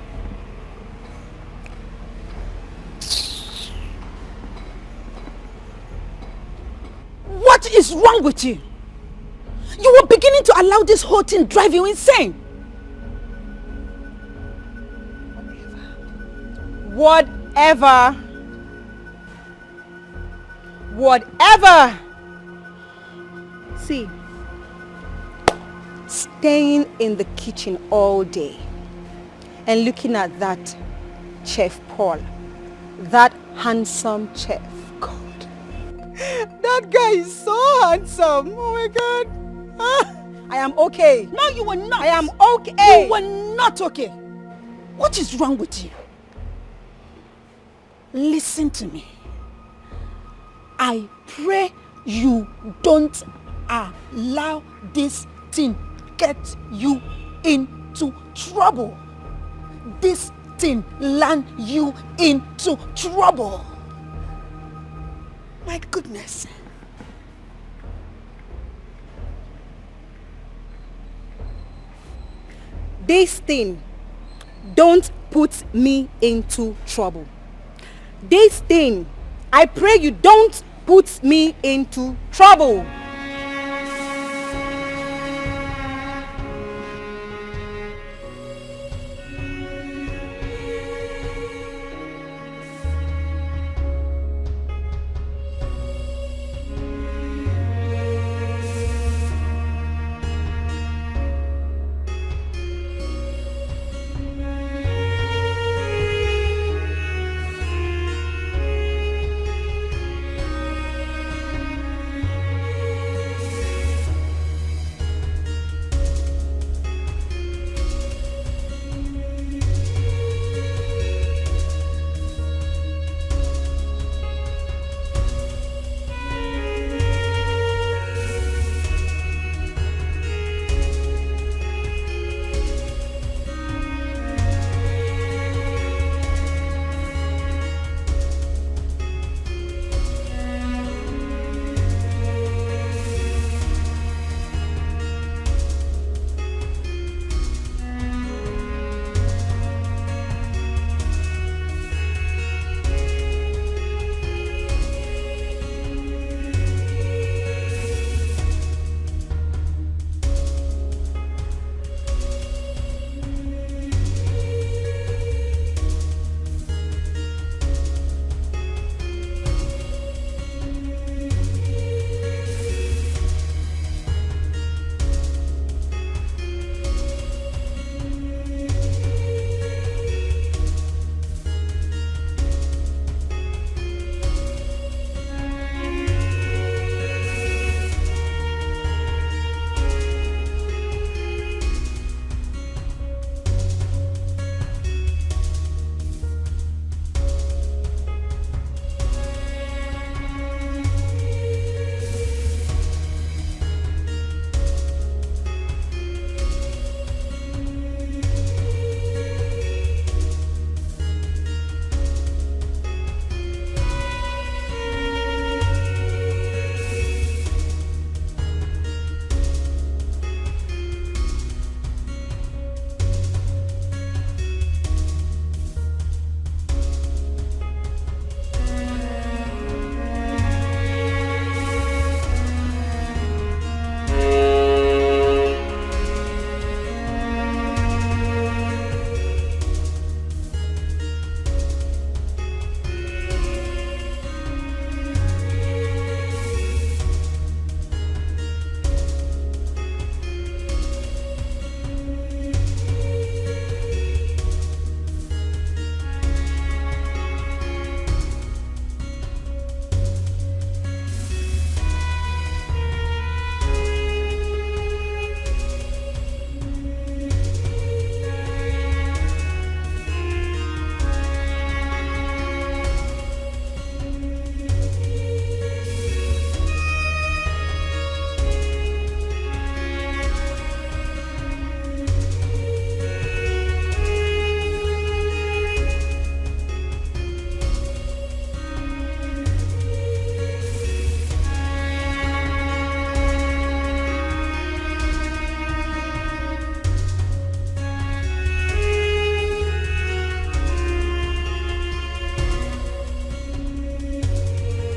What is wrong with you? You were beginning to allow this whole thing drive you insane. Whatever. See, staying in the kitchen all day and looking at that Chef Paul, that handsome chef. God, that guy is so handsome. Oh my God. I am okay. No, you were not. I am okay. You were not okay. What is wrong with you? Listen to me. I pray you don't allow this thing get you into trouble. This thing land you into trouble. My goodness. This thing don't put me into trouble. This thing, I pray you don't put me into trouble.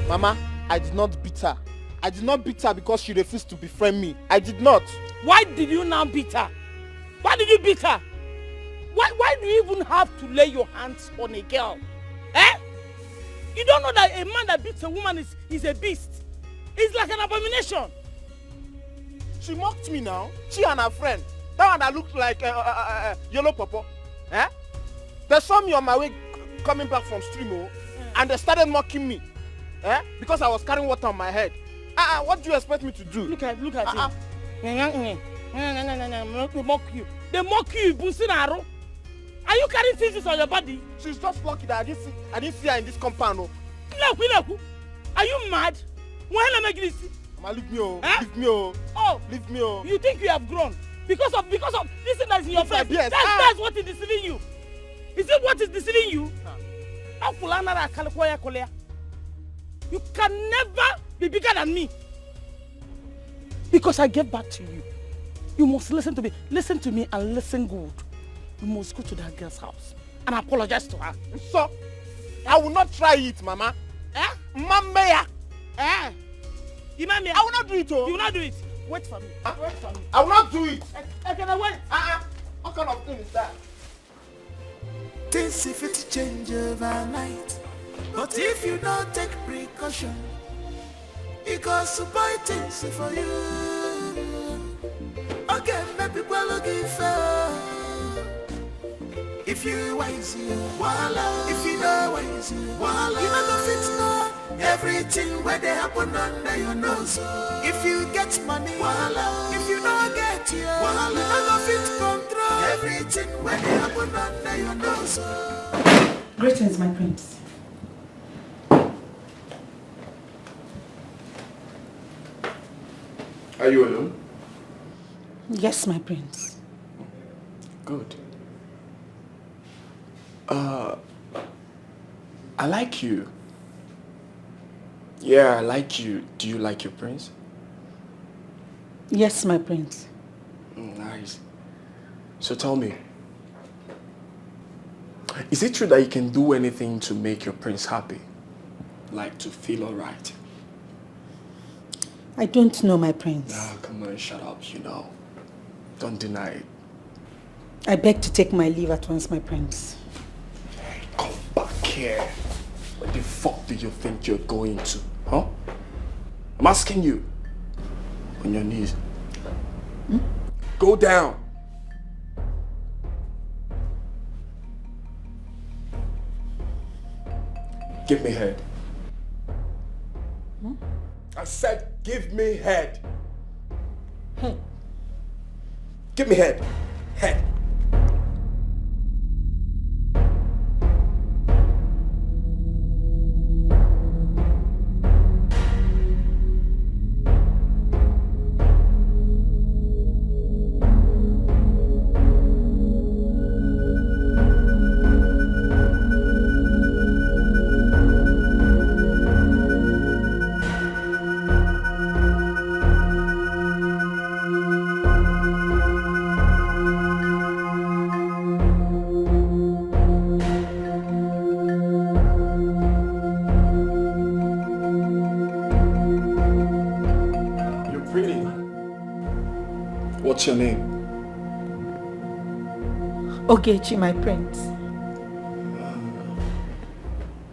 Mama, I did not beat her. I did not beat her because she refused to befriend me. I did not. Why did you now beat her? Why did you beat her? Why do you even have to lay your hands on a girl? Eh? You don't know that a man that beats a woman is a beast. It's like an abomination. She mocked me now. She and her friend. That one that looked like yellow pawpaw. Eh? They saw me on my way coming back from stream, and they started mocking me. Eh? Because I was carrying water on my head. What do you expect me to do? Look at him. They mock you. They mock you, Businaro. Are you carrying things on your body? She's just lucky that I didn't see her in this compound. Look. Are you mad? Why am I this? Mama, leave me, oh. Huh? Leave me, oh. Oh, leave me, oh. You think you have grown because of this thing that's in your face? Yes. That's what is deceiving you. Is it what is deceiving you? You can never be bigger than me. Because I gave back to you. You must listen to me. Listen to me and listen good. You must go to that girl's house and apologize to her. So, I will not try it, Mama. Mama. I will not do it, oh. You will not do it. Wait for me. Wait for me. I will not do it. Can I wait? What kind of thing is that? Things if it change overnight, but if you don't take precaution, it goes to buy things for you. Okay, maybe well give if you wise you, voila. If you know wise you, voila. You know the fit know everything where they happen under your nose. If you get money, voila. If you don't get you, voila. You know the fit control everything where they happen under your nose. Greetings, my prince. Are you alone? Yes, my prince. Good. I like you. Yeah, I like you. Do you like your prince? Yes, my prince. Nice. So tell me, is it true that you can do anything to make your prince happy? Like to feel alright? I don't know, my prince. Ah, come on, shut up, you know. Don't deny it. I beg to take my leave at once, my prince. Hey, come back here. Where the fuck do you think you're going to? Huh? I'm asking you. On your knees. Go down. Give me head. I said give me head. Head? Give me head. Head. What's your name? Ogechi, my prince.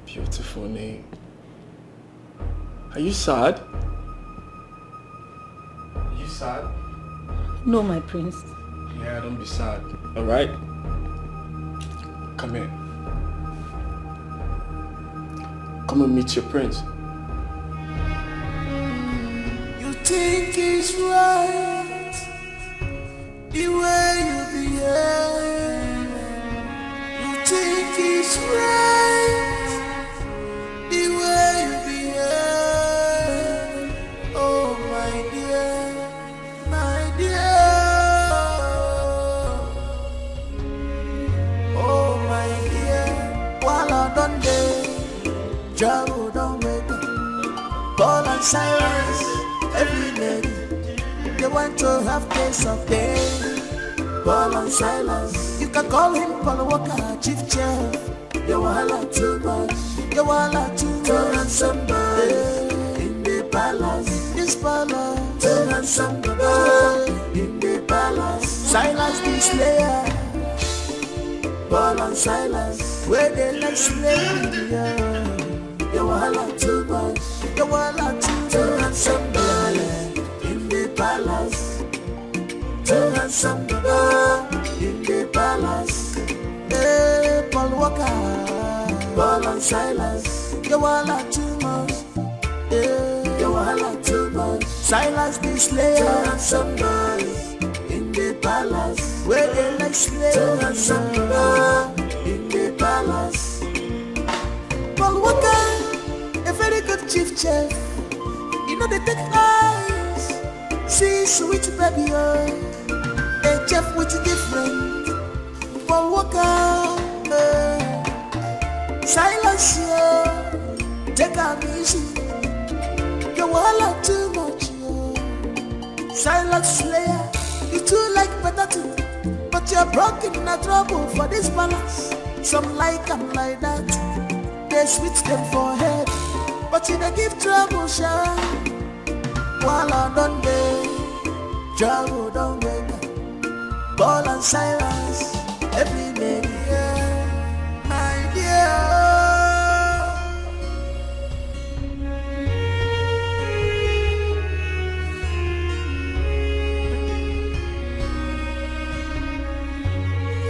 Beautiful name. Are you sad? Are you sad? No, my prince. Yeah, don't be sad. Alright? Come here. Come and meet your prince. You think it's right the way you behave. You think it's right the way you behave. Oh my dear, my dear. Oh my dear. While I done day, Jabu don't wait. Paul and Silas, every lady, they want to have taste of day. Paul and Silas, you can call him Paul Walker, chief chef. You wahala too much, you wahala too much. To handsome boy in the palace, this palace. To handsome boy in the palace. Silas the slayer, Paul and Silas, where they like slavery. You wahala too much, you wahala too much. To handsome boy in the palace. To handsome boy in the palace. Hey, Paul Walker, Paul and Silas, you wahala too much. Yeah, you wahala too much. Silas the slayer. To handsome boy in the palace, where they like slaves. To handsome boy in the palace. Paul Walker, a very good chief chef. You know they take lies. See sweet baby, oh. A chef with different. Paul Walker, silence, yo. Take a easy. You all too much, yo. Silence slayer. You too like potato, but you're broken in a trouble for this balance. Some like them like that. They switch them for head, but you don't give trouble, sure. While I don't day, trouble don't wake up. Ball and silence, every lady, yeah. My dear.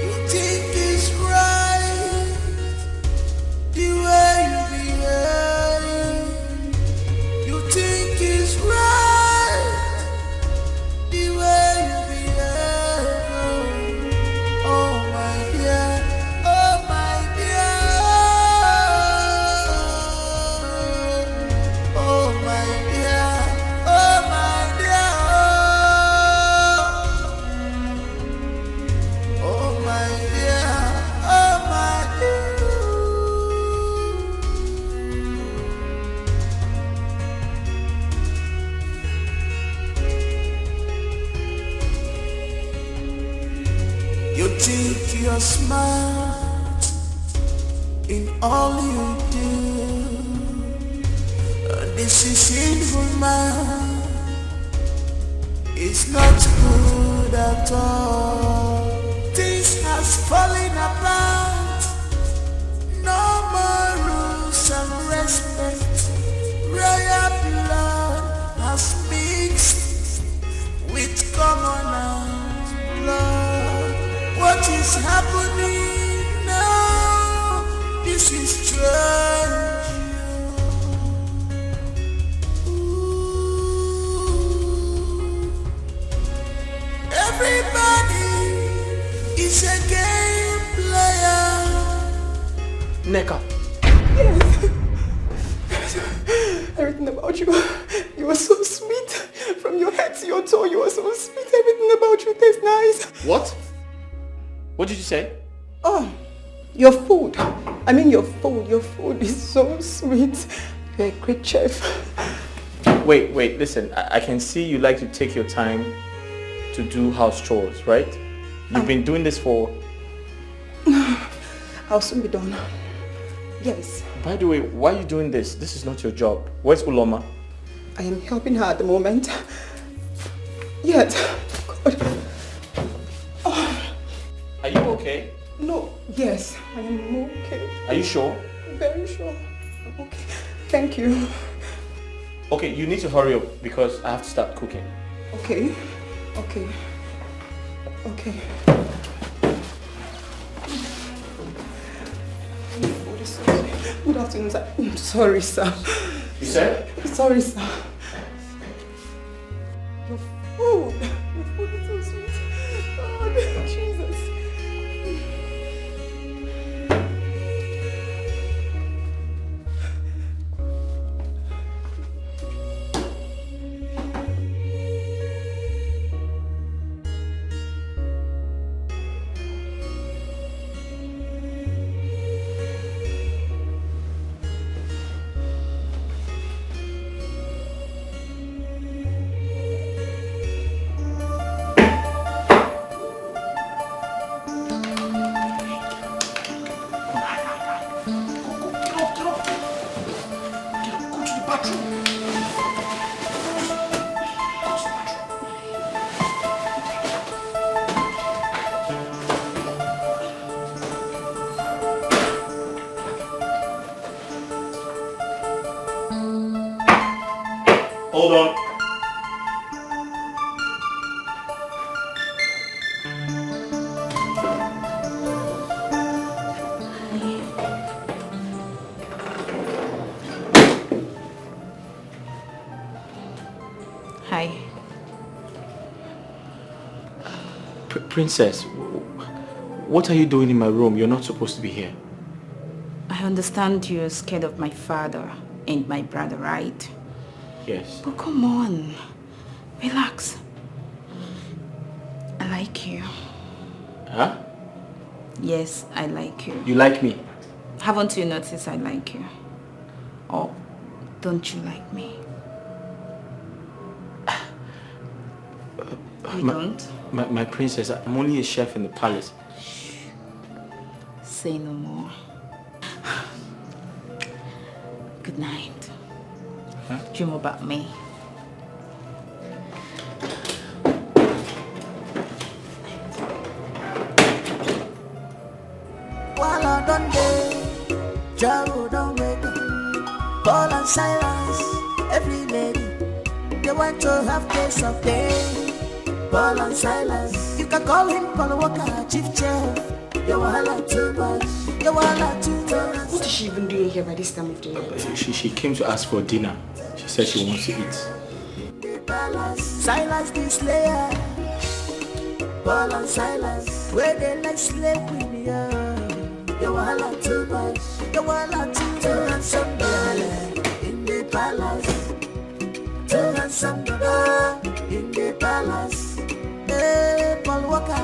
You think it's right, the way you behave. You think it's right, the way you behave. Oh my dear, oh my dear, oh my dear, oh my dear, oh my dear, oh my dear. You think you're smart in all you do. This is sinful, man. It's not good at all. Things has fallen apart. No more rules and respect. Royal blood has mixed with commoners' blood. What is happening now? This is strange. Everybody is a game player. Neka. Yes. Everything about you. You are so sweet. From your head to your toe, you are so sweet. Everything about you tastes nice. What? What did you say? Oh, your food. I mean your food. Your food is so sweet. You're a great chef. Wait, listen. I can see you like to take your time to do house chores, right? You've been doing this for... I'll soon be done. Yes. By the way, why are you doing this? This is not your job. Where's Uloma? I am helping her at the moment. Yet, God. Oh. Are you okay? No, yes, I am okay. Are you sure? Very sure. I'm okay. Thank you. Okay, you need to hurry up because I have to start cooking. Okay. Okay. Okay. Good afternoon, sir. I'm sorry, sir. You said? Sorry, sir. Your food. Your food is so sweet. God, Jesus. Hold on. Hi. Princess, what are you doing in my room? You're not supposed to be here. I understand you're scared of my father. and my brother, right? Yes. But come on, relax. I like you. Huh? Yes, I like you. You like me? Haven't you noticed I like you? Or don't you like me? You don't? My princess, I'm only a chef in the palace. Say no more. Good night. Huh? Dream about me. While I done day, Jaro don't wake up. Paul and Silas, every lady, they want to have taste of day. Paul and Silas, you can call him Paul Walker, chief chef. You wahala too much, you wahala too much. What is she even doing here by this time of the night? She came to ask for dinner. She said she wants to eat. Silas the slayer, Paul and Silas, where they like slave with me. You wahala too much, you wahala too much. Somebody in the palace, too handsome in the palace. Hey, Paul Walker,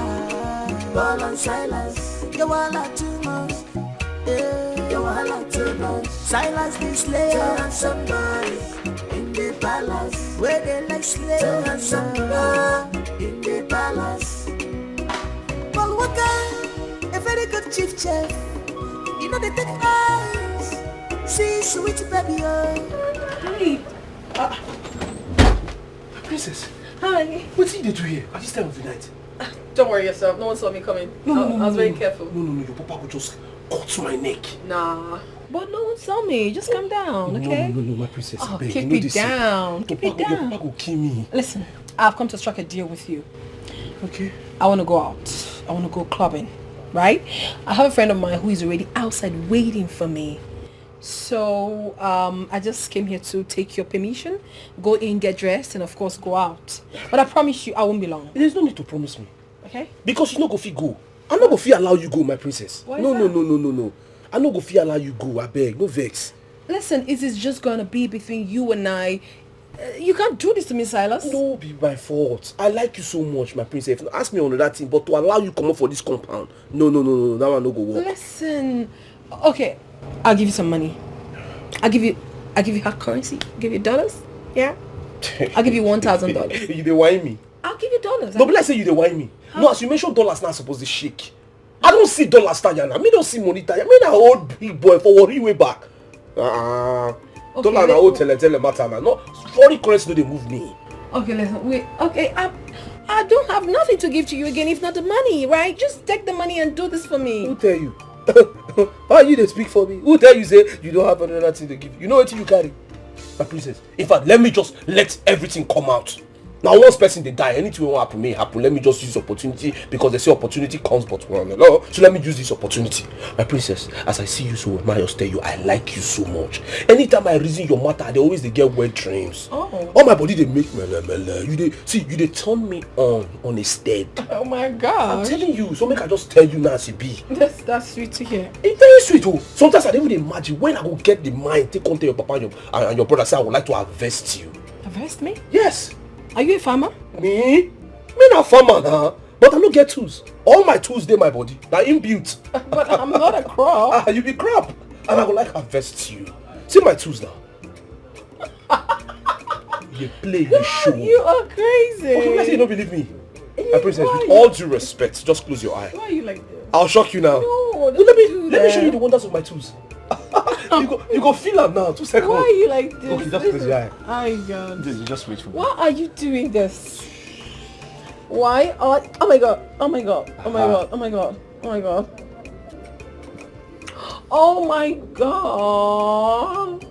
Paul and Silas, you wahala too much. Hey, you wahala too much. Silas the slayer, too handsome in the palace, where they like slave. Too handsome in the palace. Paul Walker, a very good chief chef. You know they take eyes, see sweet baby. Hey, princess. Hi. What did they do here at this time of the night? Don't worry yourself. No one saw me coming. I was very careful. No, your papa would just cut my neck. Nah. But no one saw me. Just calm down, okay? No, my princess. Oh, beg, keep you know it this down. thing. Keep it down. Your papa will kill me. Listen, I've come to strike a deal with you. Okay. I want to go out. I want to go clubbing, right? I have a friend of mine who is already outside waiting for me. So I just came here to take your permission, go in, get dressed, and of course go out. But I promise you, I won't be long. There's no need to promise me. Okay? Because you no go fit go. I no go fit allow you go, my princess. Why No. is that? No. I no go fit allow you go. I beg, no vex. Listen, it is just gonna be between you and I. You can't do this to me, Silas. No, be my fault. I like you so much, my princess. Ask me on that thing, but to allow you come up for this compound. No. That one no go work. Listen, okay, I'll give you some money. I'll give you hard currency. Give you dollars. Yeah. I'll give you $1,000. You dey whine me? I'll give you dollars. No, but let's say you dey whine me. Huh? No, as you mentioned dollars now supposed to shake. I don't see dollars tire now. Me don't see money tire. Me na old big boy for worry way back. Okay, dollar na old tele matter now. No, foreign currency no dey move me. Okay, listen. Wait. Okay, I don't have nothing to give to you again if not the money, right? Just take the money and do this for me. Who tell you? Why you dey speak for me? Who tell you say you don't have another thing to give? You know what you carry? My princess. In fact, let me just let everything come out. Now once person they die, anything will happen may happen. Let me just use opportunity because they say opportunity comes but one. No, so let me use this opportunity. My princess, as I see you so I just tell you I like you so much. Anytime I reason your matter, they always they get wet dreams. Oh. All my body they make mele. You they turn me on a stead. Oh my God. I'm telling you, so make I just tell you now as it be. That's sweet to hear. It's very sweet oh. Sometimes I don't even imagine when I will get the mind, take on to your papa and your brother say I would like to harvest you. Harvest me? Yes. Are you a farmer? Me not farmer now, but I don't get tools. All my tools they my body. They're inbuilt. But I'm not a crop. You be crap. And I would like harvest you. See my tools now. You play, you show. You are crazy. Okay, let's say you don't believe me. My princess, with all due respect, just close your eye. Why are you like this? I'll shock you now. No, let me show you the wonders of my tools. you go feel them now. 2 seconds. Why are you like this? Okay, just close your eye. Oh God. Just wait for me. Why are you doing this? Why? Oh my God. Oh my God. Oh my God. Oh my God. Oh my God. Oh my God.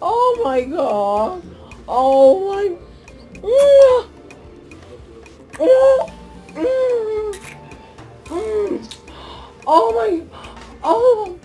Oh my God. Oh my. Oh my. Oh.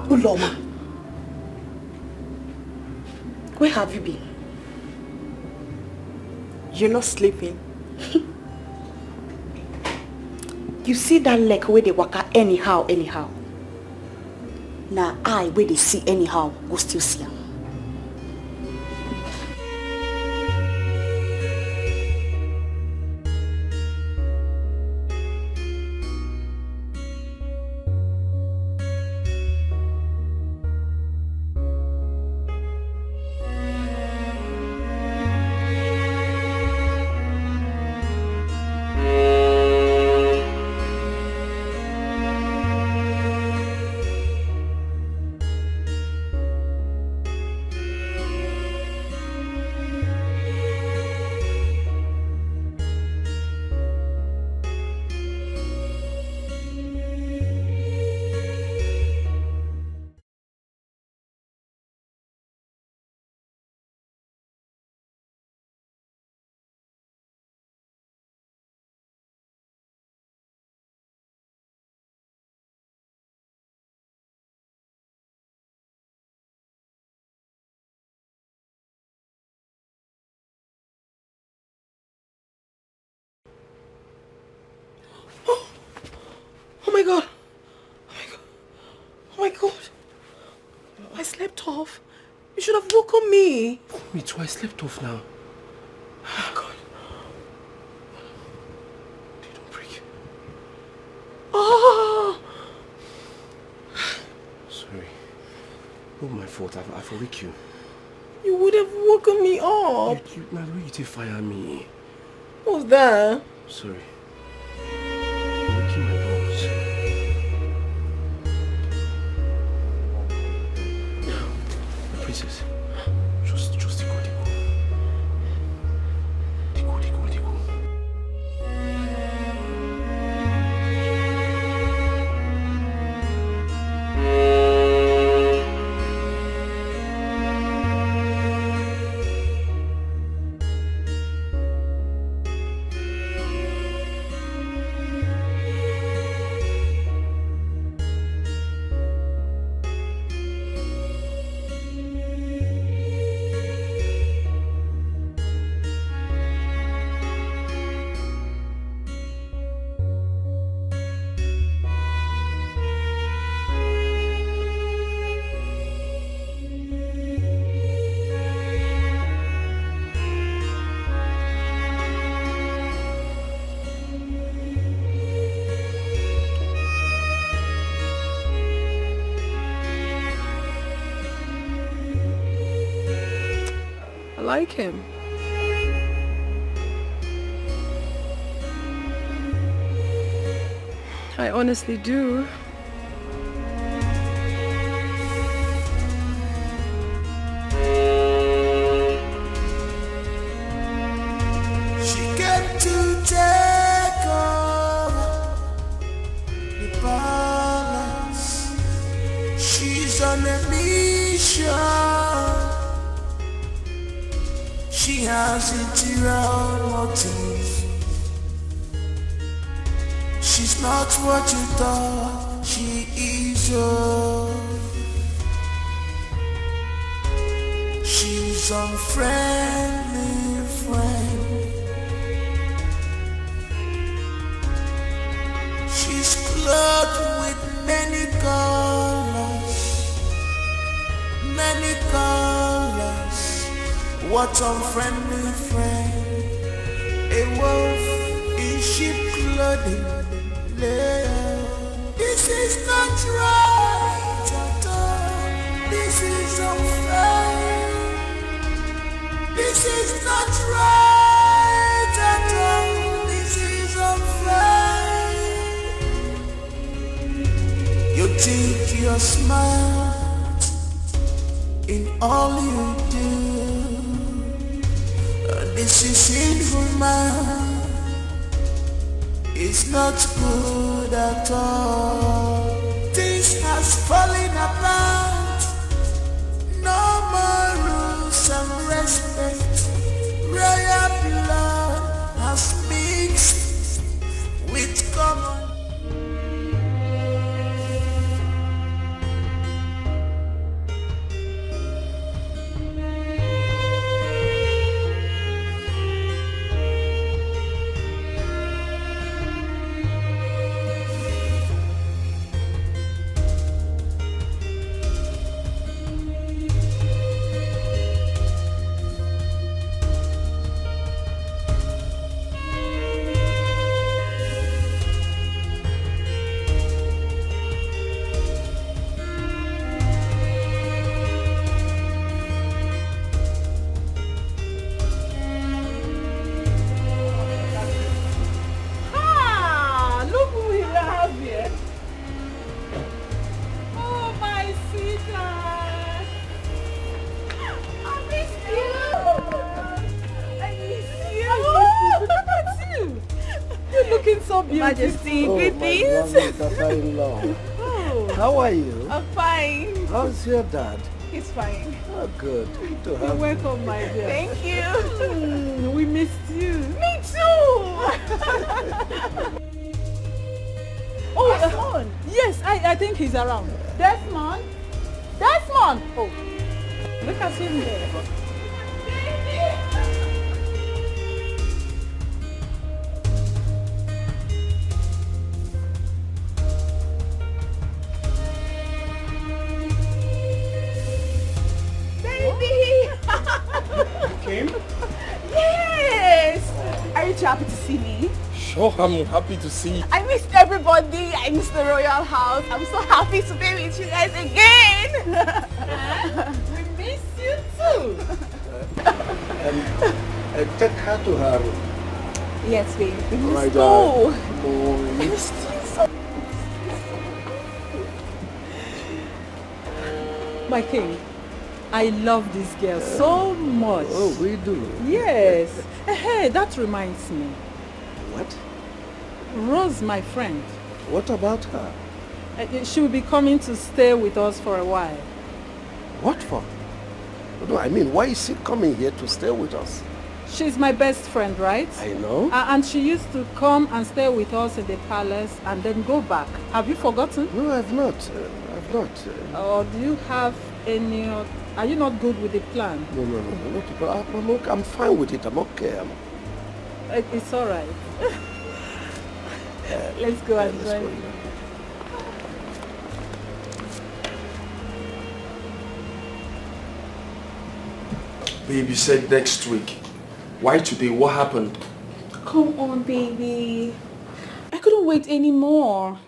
Uloma, where have you been? You're not sleeping. You see that leg where they waka anyhow. Now I where they see anyhow, go still see am. Oh my God. Oh my God. I slept off. You should have woken me. Me too, I slept off now. Oh God. Don't break. Oh! Sorry. Not my fault, I forwake you. You would have woken me up. Now you take fire me. What's that? Sorry. Waking my bones. Princess, just the go. The go. I like him. I honestly do. She came to take over the palace. She's on a mission. She has interior motives. She's not what you thought she is. She's unfriendly friend. She's clothed with many colors, many colors. What unfriendly friend? A wolf in sheep clothing. This is not right at all. This is unfair. This is not right at all. This is unfair. You think you're smart in all you do. This is sinful, man. It's not good at all. Things has fallen apart. No more rules and respect. Royal blood has mixed with common. Majesty. Oh, Greetings. my daughter-in-law. Oh, How are you? I'm fine. How's your dad? He's fine. Oh, good. Good to You're have you. welcome, my dear. Thank you. We missed you. Me too. Oh, Desmond. Yes, I think he's around. Desmond? Desmond! Oh, look at him there. Baby! Came? Yes! Are you too happy to see me? Sure, I'm happy to see you. I missed everybody. I missed the royal house. I'm so happy to be with you guys again. We miss you too. Take her to her room. Yes, baby. We My missed God. you. Oh, I missed you so. My king, I love this girl so much. Oh, we do. Yes. Hey, that reminds me. What? Rose, my friend. What about her? She will be coming to stay with us for a while. What for? No, I mean, why is she coming here to stay with us? She's my best friend, right? I know. And she used to come and stay with us in the palace and then go back. Have you forgotten? No, I've not. I've not. Or do you have any... Are you not good with the plan? No. I'm okay. I'm fine with it. I'm okay. It's all right. Let's go and join. Babe, you said next week. Why today? What happened? Come on, baby. I couldn't wait anymore.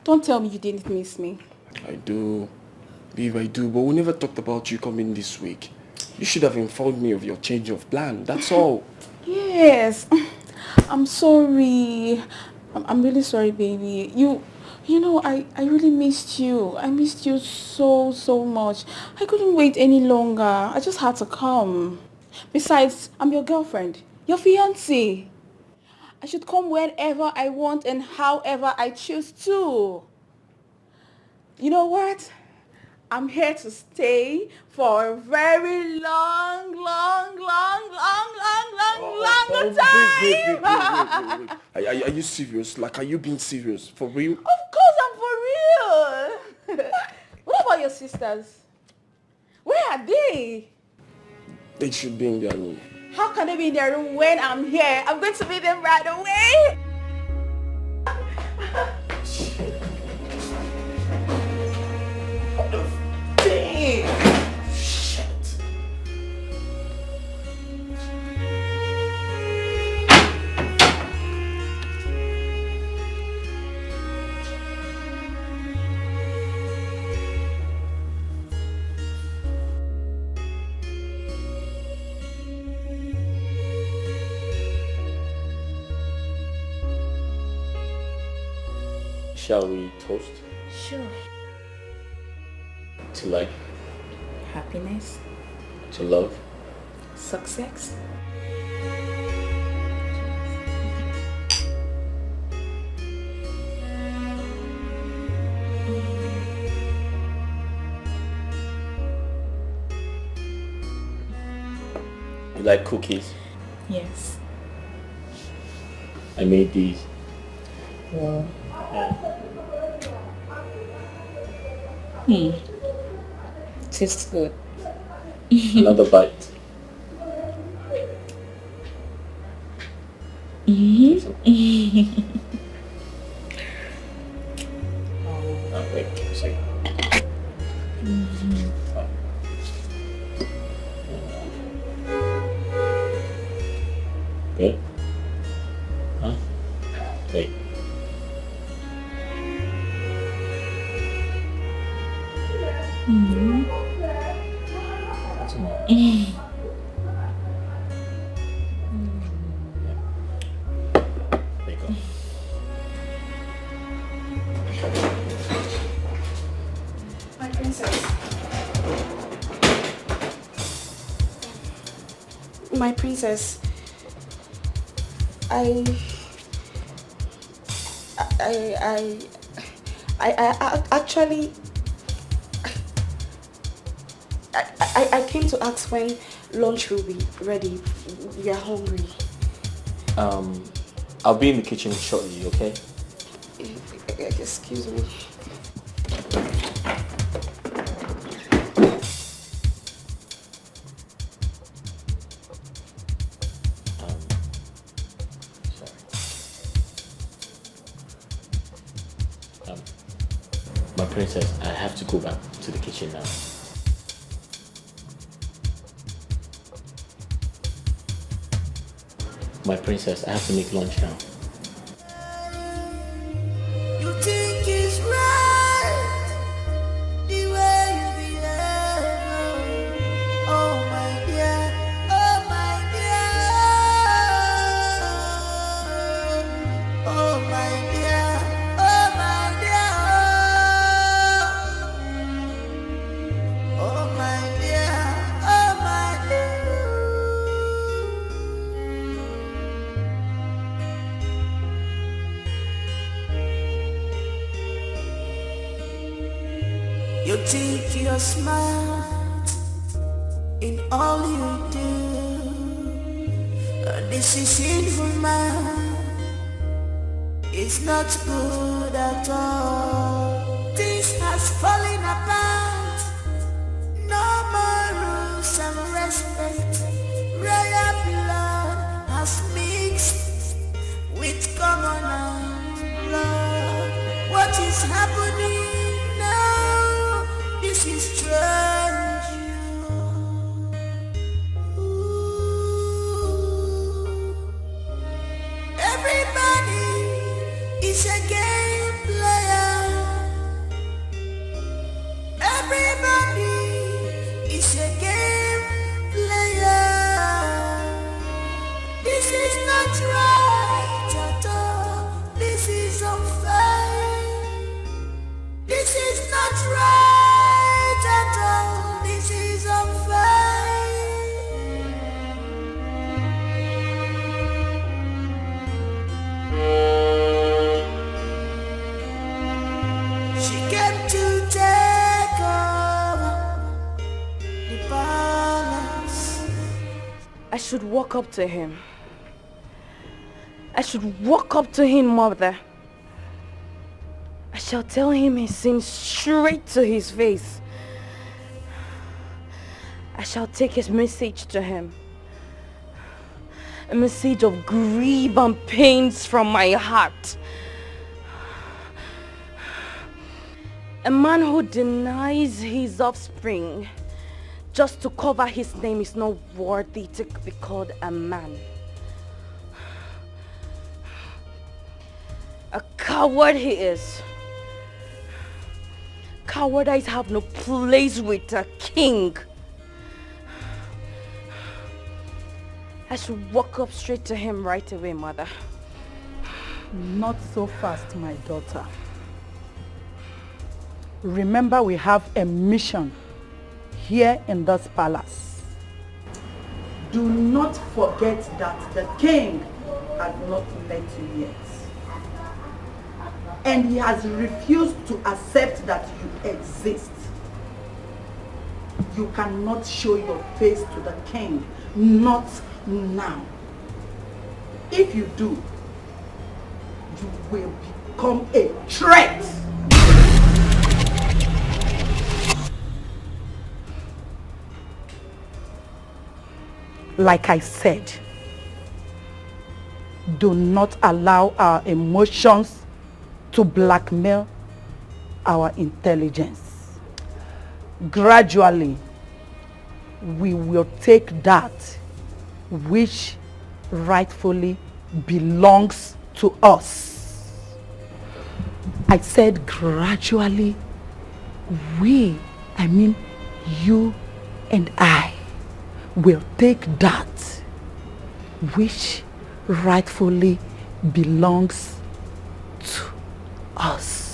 Don't tell me you didn't miss me. I do. Babe, I do. But we never talked about you coming this week. You should have informed me of your change of plan. That's all. Yes. I'm sorry. I'm really sorry, baby. You know, I really missed you. I missed you so much. I couldn't wait any longer. I just had to come. Besides, I'm your girlfriend, your fiancé. I should come whenever I want and however I choose to. You know what? I'm here to stay for a very long time. Wait. Are you serious? Like, are you being serious? For real? Of course I'm for real. What about your sisters? Where are they? They should be in their room. How can they be in their room when I'm here? I'm going to meet them right away. Dang. Shit. Shall we toast Sure. to life, Happiness, to love? success. You like cookies? Yes. I made these. Wow. Yeah. Tastes good. Another bite. Oh, wait, a second. Good? Huh? Wait. That's enough. There you go. My princess. My princess. Actually, I came to ask when lunch will be ready. We are hungry. I'll be in the kitchen shortly, okay? Excuse me. My princess, I have to go back to the kitchen now. My princess, I have to make lunch now. You think it's right the way you behave. Oh my dear, oh my dear, oh my dear, oh my dear, oh my dear, oh my dear. You think you're smart in all you do. This is sinful, man. It's not good at all. This has fallen apart. No more rules and respect. Royal blood has mixed with commoners' blood. What is happening now? This is strange. Everybody is a game player. Everybody is a game player. This is not right at all. This is unfair. This is not right at all. This is unfair. She came to take over the palace. I should walk up to him. I should walk up to him, mother. I shall tell him his sin straight to his face. I shall take his message to him. A message of grief and pains from my heart. A man who denies his offspring just to cover his name is not worthy to be called a man. A coward he is. Cowardice have no place with a king. I should walk up straight to him right away, mother. Not so fast, my daughter. Remember, we have a mission here in this palace. Do not forget that the king has not met you yet. And he has refused to accept that you exist. You cannot show your face to the king, not now. If you do, you will become a threat. Like I said, do not allow our emotions to blackmail our intelligence. Gradually, we will take that which rightfully belongs to us. I said gradually, I mean you and I, will take that which rightfully belongs to us.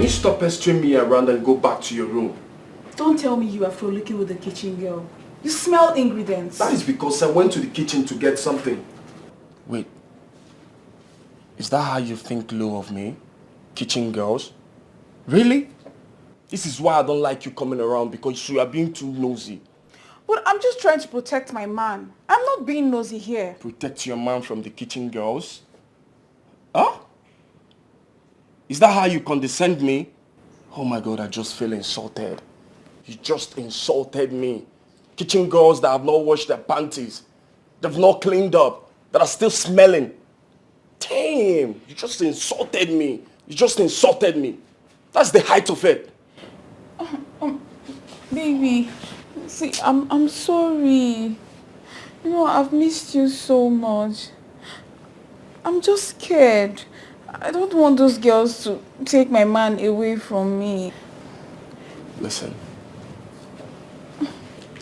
you stop pestering me around and go back to your room? Don't tell me you are frolicking with the kitchen girl. You smell ingredients. That is because I went to the kitchen to get something. Wait. Is that how you think low of me? Kitchen girls? Really? This is why I don't like you coming around, because you are being too nosy. But I'm just trying to protect my man. I'm not being nosy here. Protect your man from the kitchen girls? Huh? Is that how you condescend me? Oh my God, I just feel insulted. You just insulted me. Kitchen girls that have not washed their panties, that have not cleaned up, that are still smelling. Damn, you just insulted me. You just insulted me. That's the height of it. Baby, see, I'm sorry. You know, I've missed you so much. I'm just scared. I don't want those girls to take my man away from me. Listen.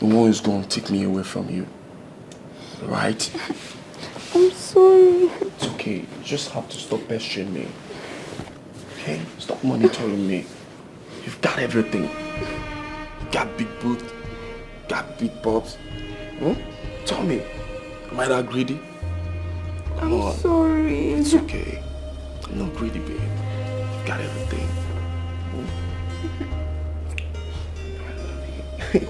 No one is going to take me away from you. Right? I'm sorry. It's okay. You just have to stop pestering me. Okay? Stop monitoring me. You've got everything. You got big boot. Got big bobs. Tell me. Am I that greedy? Come on. Sorry. It's okay. I'm not greedy, babe. You've got everything. I love you.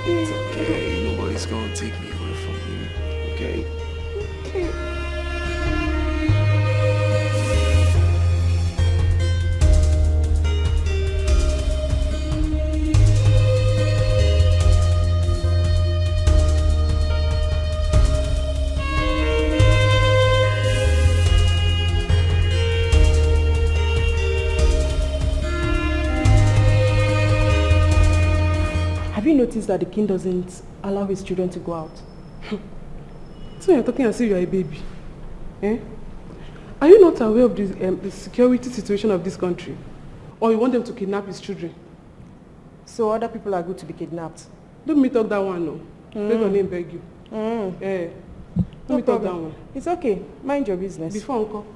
It's okay. Nobody's gonna take me away from you. Okay? Okay. Have you noticed that the king doesn't allow his children to go out? So you're talking as if you're a baby. Eh? Are you not aware of the security situation of this country? Or you want them to kidnap his children? So other people are good to be kidnapped? Don't me talk that one, no. Let your name beg you. Eh. Don't me talk that one. It's okay. Mind your business. Before uncle.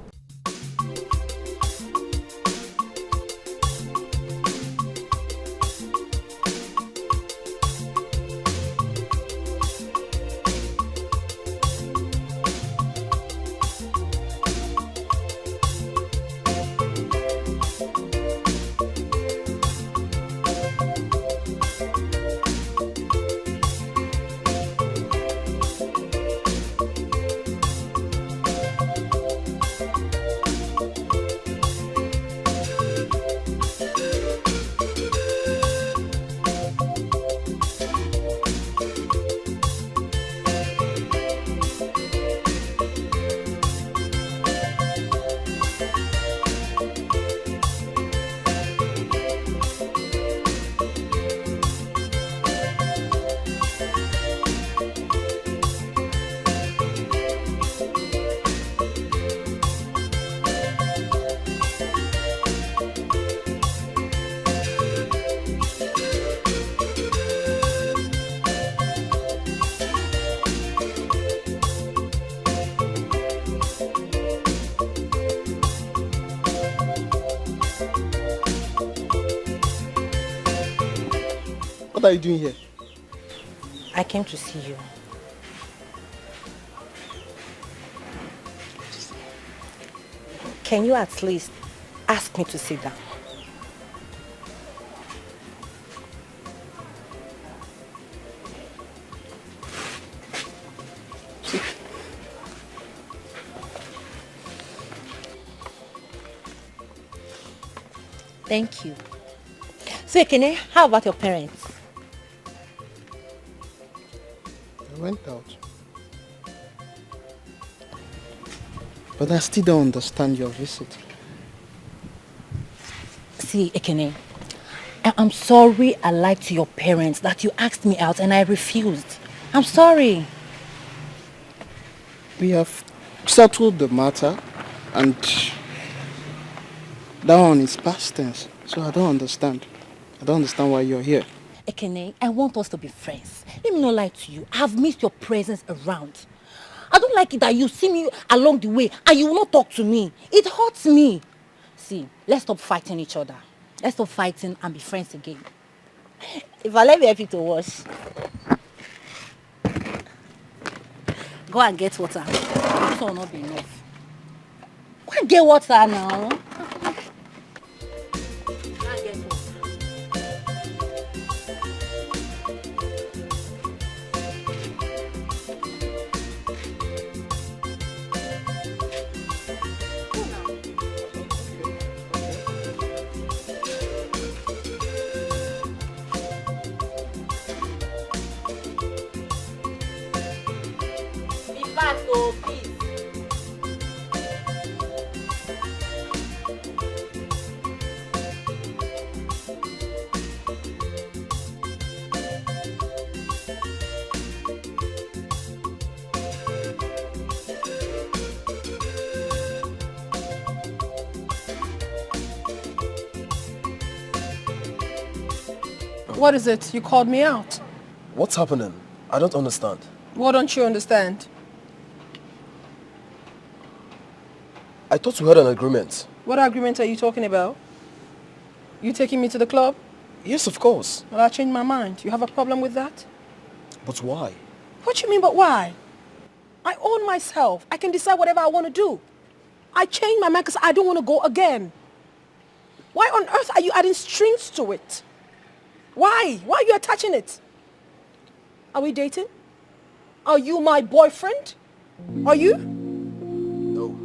What are you doing here? I came to see you. Can you at least ask me to sit down? Thank you. So, Ekene, how about your parents? I went out. But I still don't understand your visit. See, Ekene, I'm sorry I lied to your parents that you asked me out and I refused. I'm sorry. We have settled the matter and that one is past tense. So I don't understand. I don't understand why you're here. Ekene, I want us to be friends. Let me not lie to you. I've missed your presence around. I don't like it that you see me along the way and you will not talk to me. It hurts me. See, let's stop fighting each other. Let's stop fighting and be friends again. If I let me help you to wash. Go and get water. This will not be enough. Go and get water now. What is it? You called me out. What's happening? I don't understand. What don't you understand? I thought we had an agreement. What agreement are you talking about? You taking me to the club? Yes, of course. Well, I changed my mind. You have a problem with that? But why? What you mean, but why? I own myself. I can decide whatever I want to do. I changed my mind because I don't want to go again. Why on earth are you adding strings to it? Why? Why are you attaching it? Are we dating? Are you my boyfriend? Are you? No.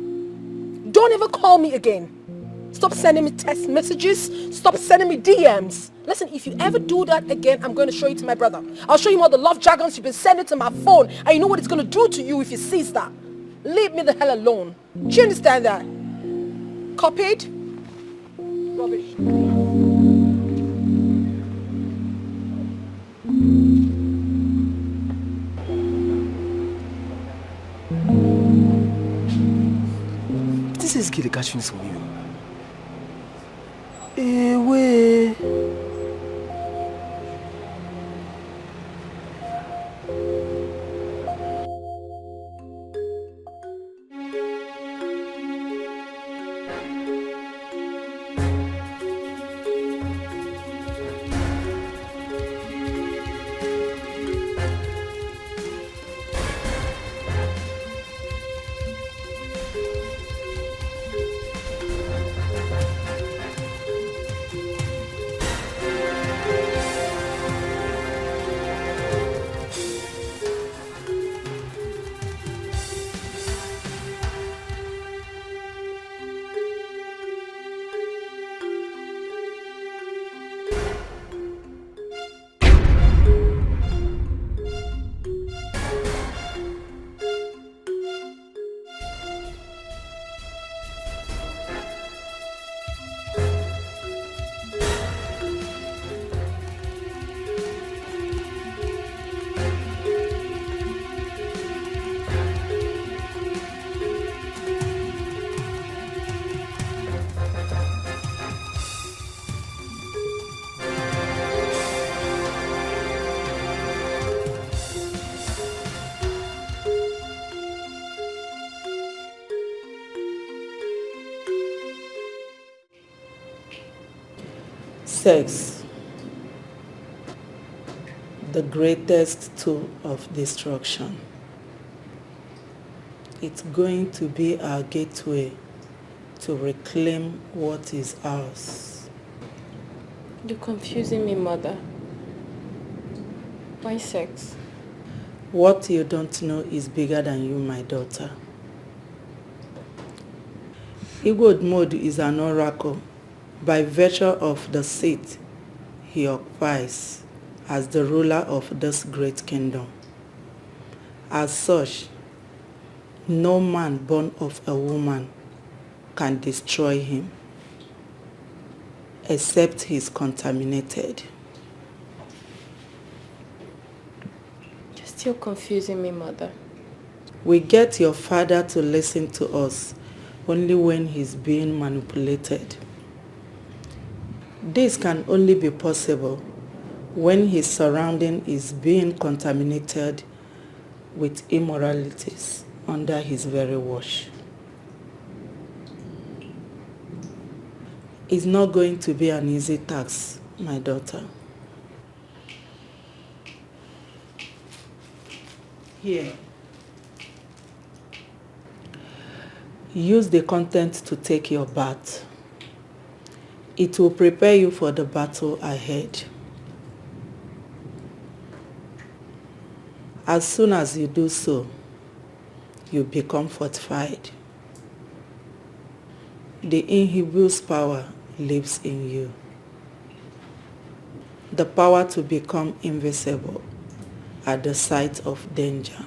Don't ever call me again. Stop sending me text messages. Stop sending me DMs. Listen, if you ever do that again, I'm going to show you to my brother. I'll show him all the love jargons you've been sending to my phone. And you know what it's going to do to you if he sees that. Leave me the hell alone. Do you understand that? Copied? Rubbish. This is getting catching some you. Away. Sex, the greatest tool of destruction. It's going to be our gateway to reclaim what is ours. You're confusing me, Mother. Why sex? What you don't know is bigger than you, my daughter. Igod Mod is an oracle by virtue of the seat he occupies as the ruler of this great kingdom. As such, no man born of a woman can destroy him, except he is contaminated. You're still confusing me, Mother. We get your father to listen to us only when he's being manipulated. This can only be possible when his surrounding is being contaminated with immoralities under his very watch. It's not going to be an easy task, my daughter. Here. Use the content to take your bath. It will prepare you for the battle ahead. As soon as you do so, you become fortified. The inhibus power lives in you. The power to become invisible at the sight of danger.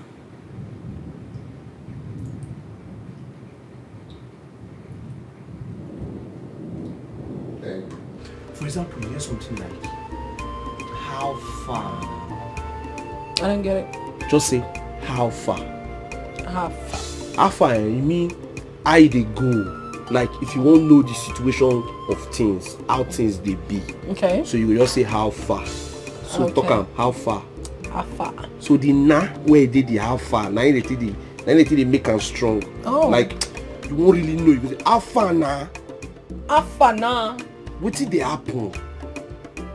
For example, you hear something like, how far? I don't get it. Just say, how far? How far? How far? You mean, how they go? Like, if you want to know the situation of things, how things they be. Okay. So you will just say, how far? So Okay. talk am, how far? How far? So the na where they the how far, now they make them strong. Oh. Like, you won't really know. You go say, how far na? How far now? What did they happen?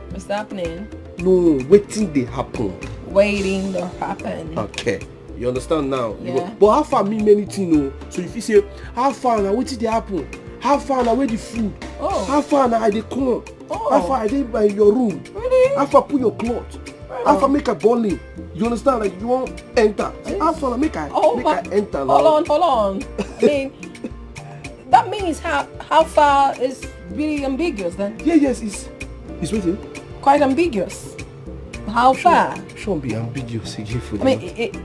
What's happening? No, what did they happen? Waiting to happen. Okay. You understand now? Yeah. But how far mean many things, no? So if you say, how far now, what did they happen? How far now, where the food? Oh. How far now, I they come? Oh. How far I they by your room? Really? How far put your cloth? How far make a bowling? You understand? Like you won't enter. Say, how far make I enter now? Hold on. I mean, that means how far is really ambiguous then? Yeah, yes, it's waiting. Quite ambiguous. How far? Shouldn't be ambiguous again for I mean,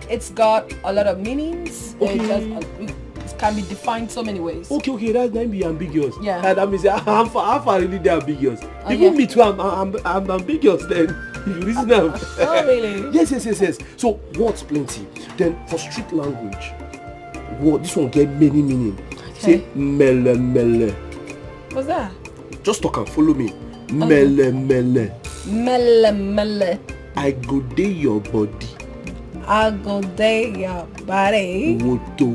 it's got a lot of meanings. Okay. It can be defined so many ways. Okay, that might be ambiguous. Yeah. That means how far really they ambiguous. Oh, Even yeah. me too, I'm ambiguous then. If you listen now. Oh, really? Yes. So words plenty. Then for street language, this one get many meaning. Okay. Say mele. What's that? Just talk and follow me. Mele. Mele. I go dey your body. I go day your body. Woto.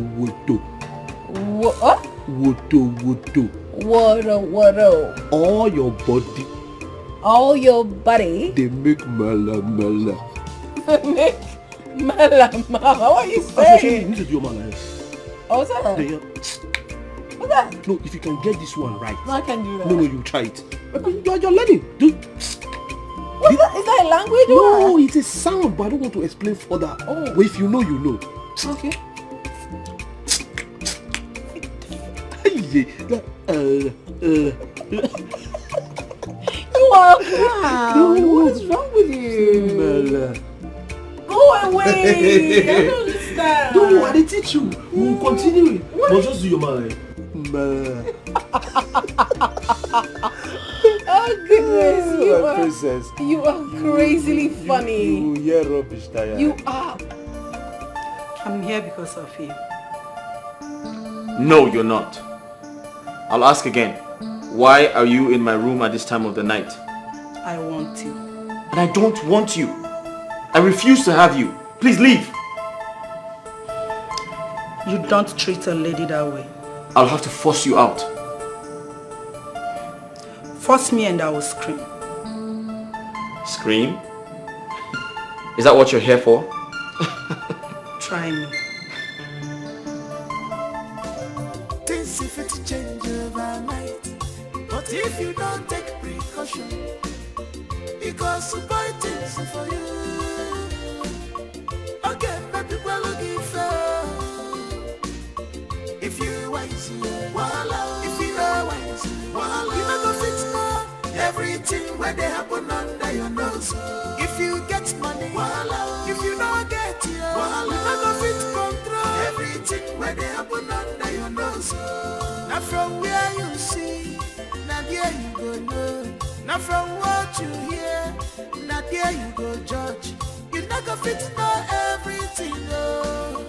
What? Woto. What? All your body. All your body. They make mele. Make mela. What are you saying? You need to do your man. Oh, what's that? Yeah. What's that? No, if you can get this one right. No, I can do that. No, you try it. You're learning. What's that? Is that a language? No, it's a sound, but I don't want to explain further. Oh. But if you know, you know. Okay. You are a clown. What is wrong with you? Go away. I don't understand. No, I didn't teach you. We'll continue it. But just do your mind. Oh goodness, you are, princess. You are crazily funny. You hear rubbish, Taya. You are. I'm here because of you. No, you're not. I'll ask again. Why are you in my room at this time of the night? I want you. And I don't want you. I refuse to have you. Please leave. You don't treat a lady that way. I'll have to force you out. Force me and I will scream. Scream? Is that what you're here for? Try me. Things if it change overnight, but if you don't take precaution, because boy things for you. Okay, my people looking for. If you wise, voila. If you know wise, voila. You know go fix more. Everything where they happen under your nose. If you get money, voila. If you don't get it, voila. You know go fit control. Everything where they happen under your nose. Now from where you see, now there you go know. Now from what you hear, now there you go judge. You not go fit know everything, oh.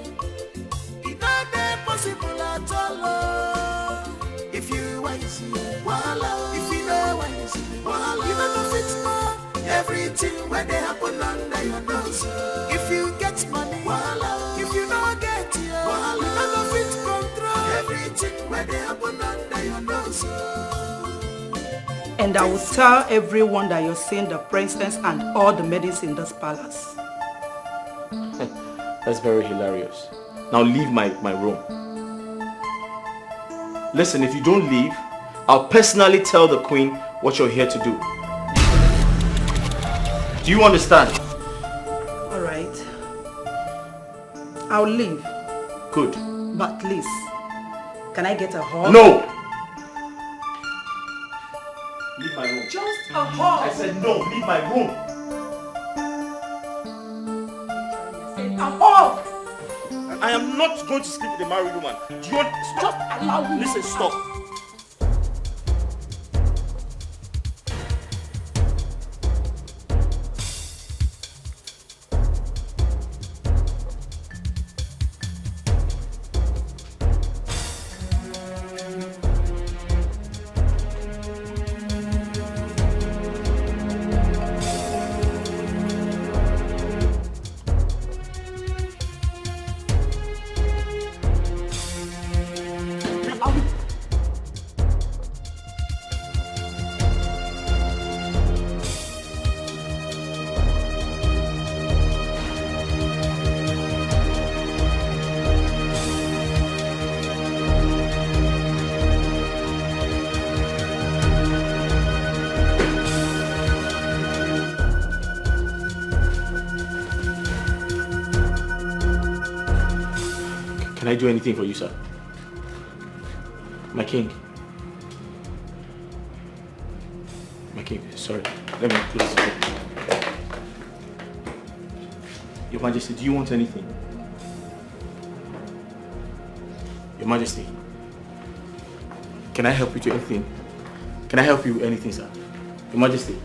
It's not possible at all, oh. If you wise, voila. If you know wise, voila. You not go fit know everything when they happen under your nose. If you get money, voila. If you don't get it, voila. You not go fit control everything when they happen under your nose. And I will tell everyone that you're seeing the princess and all the maidens in this palace. That's very hilarious. Now leave my room. Listen, if you don't leave, I'll personally tell the queen what you're here to do. Do you understand? All right. I'll leave. Good. But please, can I get a hug? No! Leave my room. Just a hug. I said no, leave my room. A hug. I am not going to sleep with a married woman. Do you want... Just allow me. Listen, stop. Can I do anything for you, sir? My king. My king, sorry. Let me close the door. Your Majesty, do you want anything? Your Majesty, can I help you to anything? Can I help you with anything, sir? Your Majesty.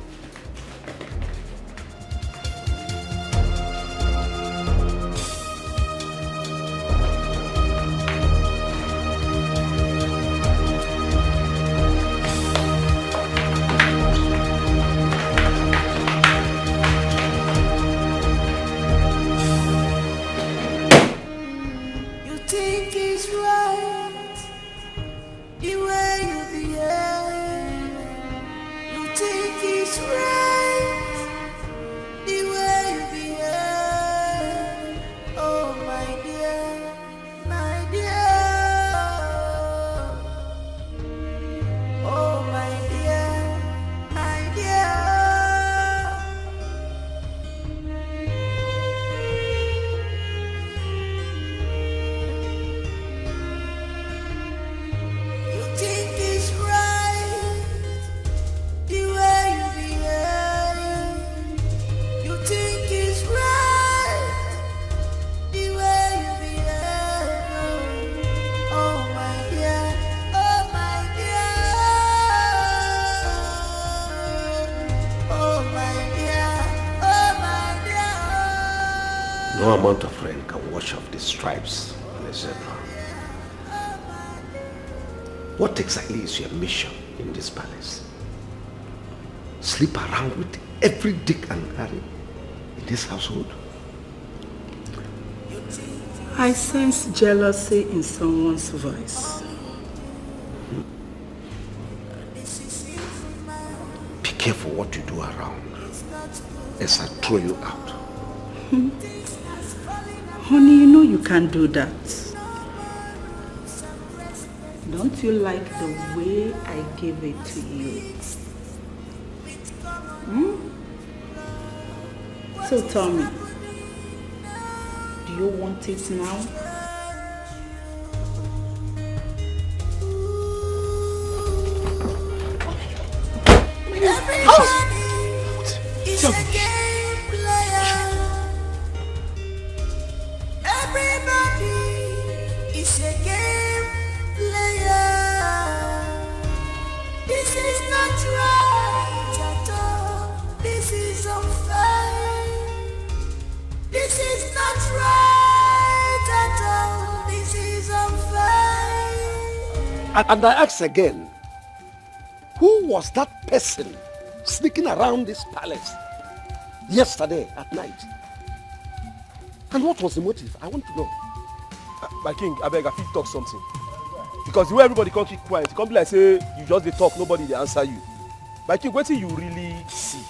No amount of rain can wash off the stripes on a zebra. What exactly is your mission in this palace? Sleep around with every Dick and Harry in this household? I sense jealousy in someone's voice. Be careful what you do around, as I throw you out. Honey, you know you can't do that. Don't you like the way I gave it to you? So tell me, do you want it now? And I ask again, who was that person sneaking around this palace yesterday at night? And what was the motive? I want to know. My king, I beg, I fit talk something. Because the way everybody can't keep quiet, it can't be like say you just dey talk, nobody dey answer you. My king, what do you really see?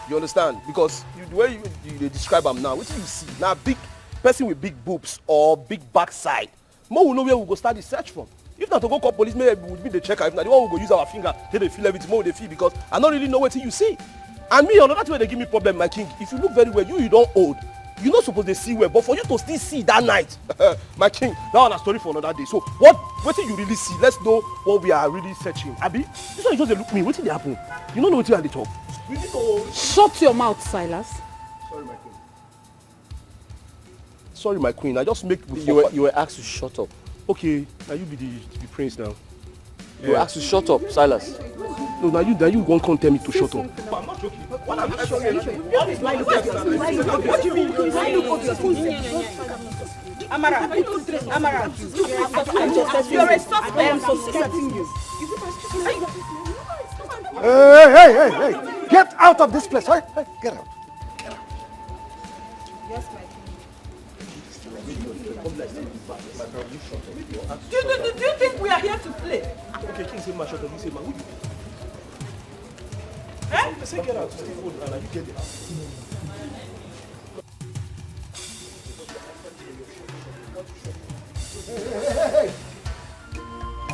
You understand? Because the way you describe him now, what do you see? Now, big person with big boobs or big backside. More will know where we go start the search from. If not to go call police, maybe we will be the checker. If not, the one we go use our finger, they feel everything more they feel because I don't really know what you see. And me, another way they give me problem, my king. If you look very well, you don't old. You're not supposed to see well, but for you to still see that night, my king, that one a story for another day. So what do you really see? Let's know what we are really searching. Abi, this one you just look at me. What did happen? You don't know what you are at the top. We need to... Shut your mouth, Silas. Sorry, my queen. Sorry, my queen. I just make... You were asked to shut up. Okay, now you be the prince now. You were asked to shut up, Silas. No, now you won't come tell me to shut up. But I'm not joking. What am I joking? What do you mean? Amara, you're a suspect. I am suspecting you. Hey! Get out of this place. Hey, get out. Yes, my Do you think we are here to play? Okay, king say my shut up. You say my who you? I say get out. Stay hold and you get it out. Hey.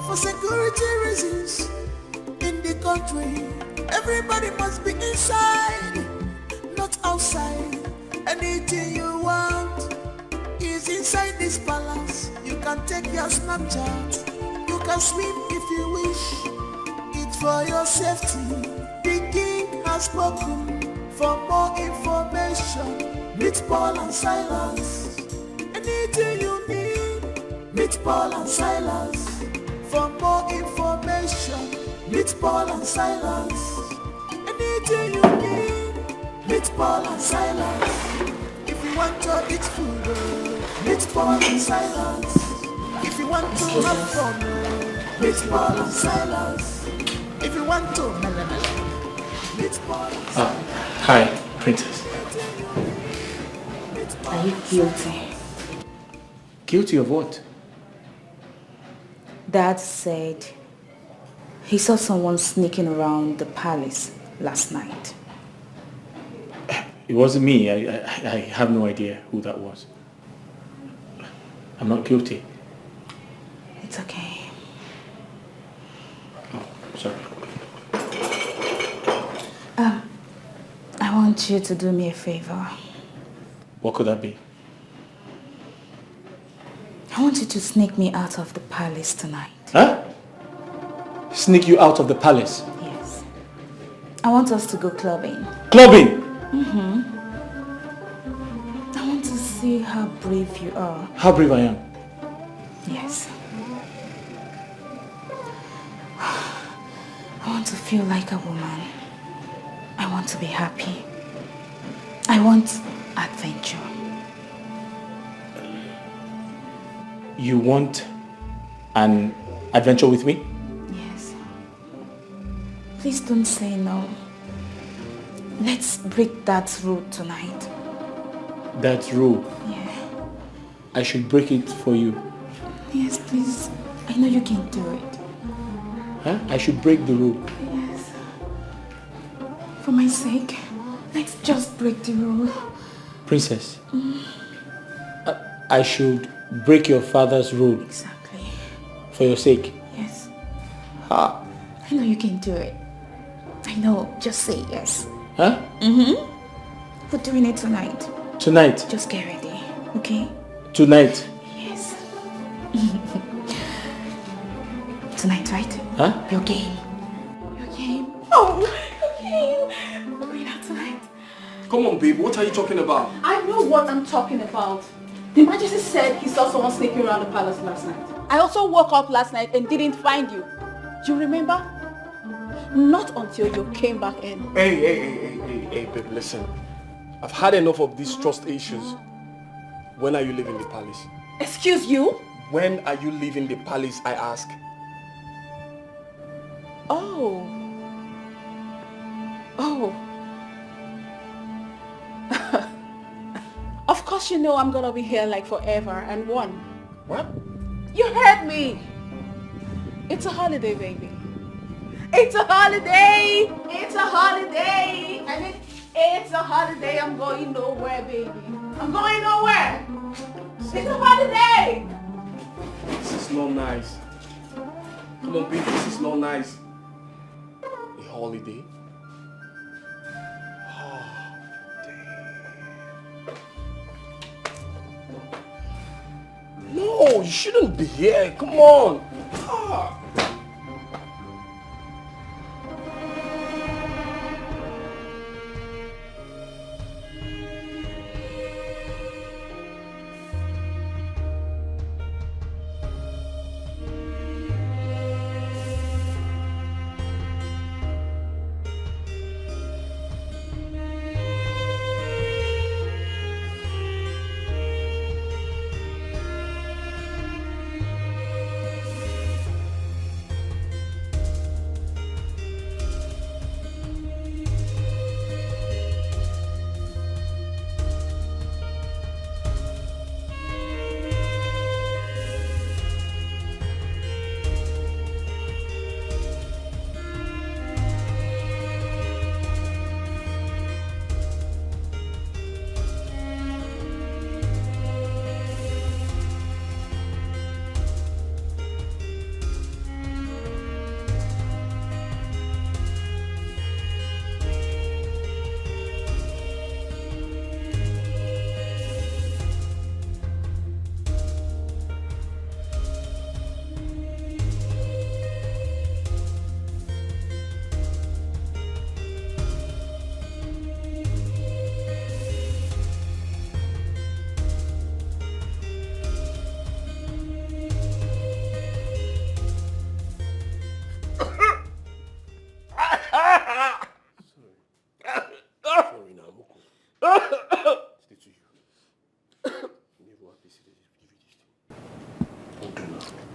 For security reasons, in the country, everybody must be inside, not outside. Anything you want is inside this palace. You can take your Snapchat, you can swim if you wish. It's for your safety. The king has spoken. For more information, meet Paul and Silas. Anything you need, meet Paul and Silas. For more information, meet Paul and Silas. Anything you need, meet Paul and Silas. If you want to eat food, meet Paul and Silas. If you want to have fun, meet Paul and Silas. If you want to meet Paul and Silas. Hi, princess. Are you guilty? Guilty of what? Dad said he saw someone sneaking around the palace last night. It wasn't me. I have no idea who that was. I'm not guilty. It's okay. Oh, sorry. I want you to do me a favor. What could that be? I want you to sneak me out of the palace tonight. Huh? Sneak you out of the palace? Yes. I want us to go clubbing. Clubbing? Mm-hmm. I want to see how brave you are. How brave I am? Yes. I want to feel like a woman. I want to be happy. I want adventure. You want an adventure with me? Yes. Please don't say no. Let's break that rule tonight. That rule? Yeah. I should break it for you. Yes, please. I know you can do it. Huh? I should break the rule. Yes. For my sake, let's just break the rule. Princess, I should break your father's rule. Exactly. For your sake. Yes. Ha. I know you can do it. I know. Just say yes. Huh? Mm-hmm. We're doing it tonight. Tonight? Just get ready, okay? Tonight? Yes. Tonight, right? Huh? Your game. Your game. Oh, your game. We're going out tonight. Come on, babe. What are you talking about? I know what I'm talking about. The Majesty said he saw someone sneaking around the palace last night. I also woke up last night and didn't find you. Do you remember? Not until you came back in. Hey, babe, listen. I've had enough of these trust issues. When are you leaving the palace? Excuse you? When are you leaving the palace, I ask? Oh. Of course you know I'm gonna be here like forever and one. What? You heard me. It's a holiday, baby. It's a holiday. It's a holiday. And it's a holiday. I'm going nowhere, baby. I'm going nowhere. It's a holiday. This is not nice. Come on, baby, this is not nice. A holiday? Oh, damn. No, you shouldn't be here. Come on. Ah.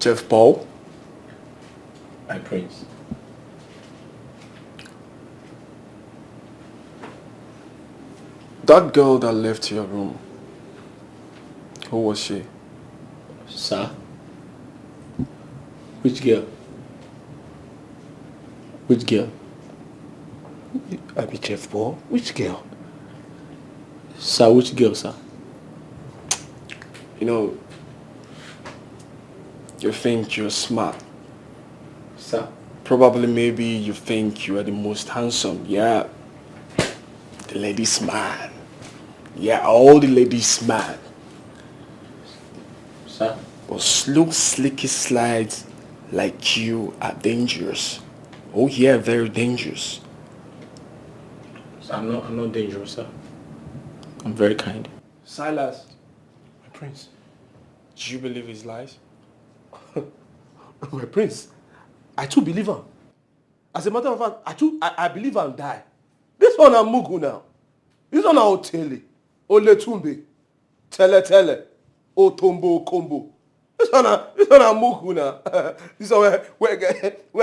Chef Paul. My prince. That girl that left your room, who was she? Sir? Which girl? Which girl? I be Chef Paul. Which girl? Sir, which girl, sir? You know, you think you're smart. Sir? Probably maybe you think you are the most handsome. Yeah. The ladies' man. Yeah, all the ladies' man. Sir? But slow, slicky slides like you are dangerous. Oh yeah, very dangerous. Sir, I'm not dangerous, sir. I'm very kind. Silas, my prince, do you believe his lies? My prince, I too believe him. As a matter of fact, I believe and die. This one I'm Mugu now. This one I'm Otele, Oletumbe, Tele, Otombo, Combo. This one I'm Mugu now. This one where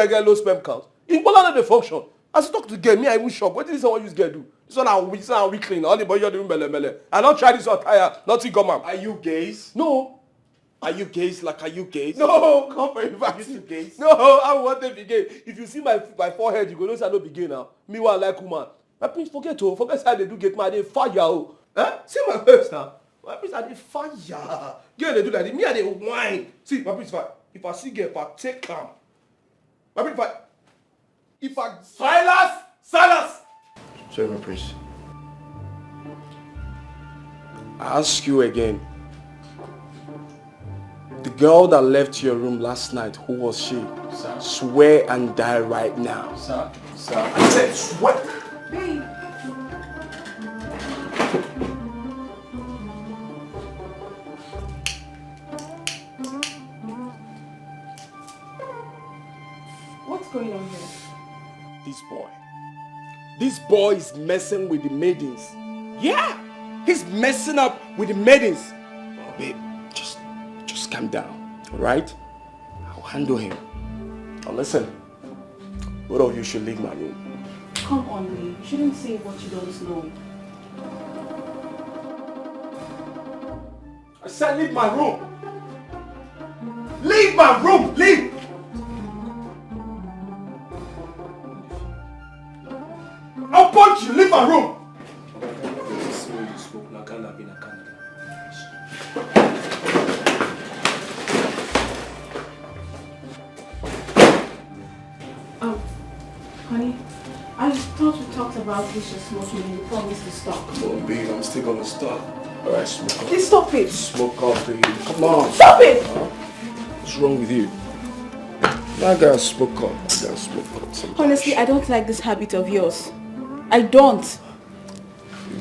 I get low sperm count. In Poland they function. As you talk to girl, me I even shock. What did this one use girl do? This one I'm weakling. All the boy you're doing mele. I don't try this one tire. Nothing come up. Are you gays? No. Are you gays? Like, are you gays? No, come for you. You gays? No, I want them to be gay. If you see my forehead, you go know say I no be gay now. Me one like woman. My prince forget how they do get my dey fire oh. See my face now. My prince I dey fire. Girl they do like this. Me I dey whine. See my prince if I see girl, if I take calm. My prince if I Silas. Sorry, my prince. I ask you again. The girl that left your room last night, who was she? Sir. Swear and die right now. Sir. I said swear. Babe. What's going on here? This boy is messing with the maidens. Yeah, he's messing up with the maidens. Oh, babe, just calm down, all right? I'll handle him. Now listen, both of you should leave my room. Come on, babe. You shouldn't say what you don't know. I said leave my room. Leave my room, leave. leave my room. Honey, I thought we talked about vicious smoking and you promised to stop. Come on, babe, I'm still gonna stop. Alright, smoke up. Please stop it. Smoke up, babe. Come on. Stop it! What's wrong with you? I gotta smoke up. I gotta smoke up. Sometimes. Honestly, I don't like this habit of yours. I don't.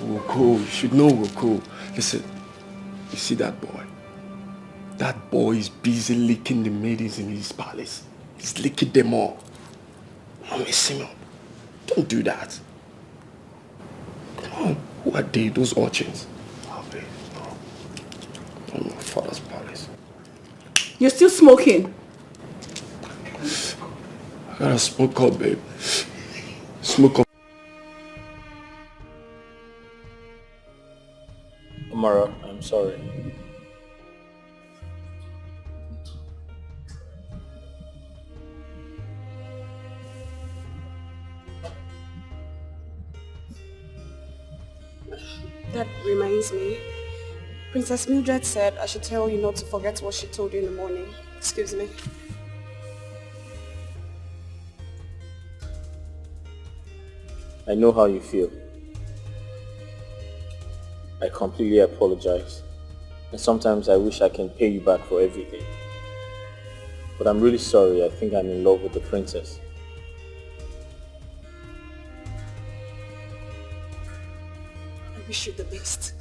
We're cool. You should know we're cool. Listen, you see that boy? That boy is busy licking the maidens in his palace. He's licking them all. Don't mess him up. Don't do that. Come on. Who are they? Those urchins? Oh, babe. No. I'm my father's palace. You're still smoking. I gotta smoke up, babe. Smoke up. Amara, I'm sorry. That reminds me. Princess Mildred said I should tell you not to forget what she told you in the morning. Excuse me. I know how you feel. I completely apologize. And sometimes I wish I can pay you back for everything. But I'm really sorry. I think I'm in love with the princess. I wish you the best.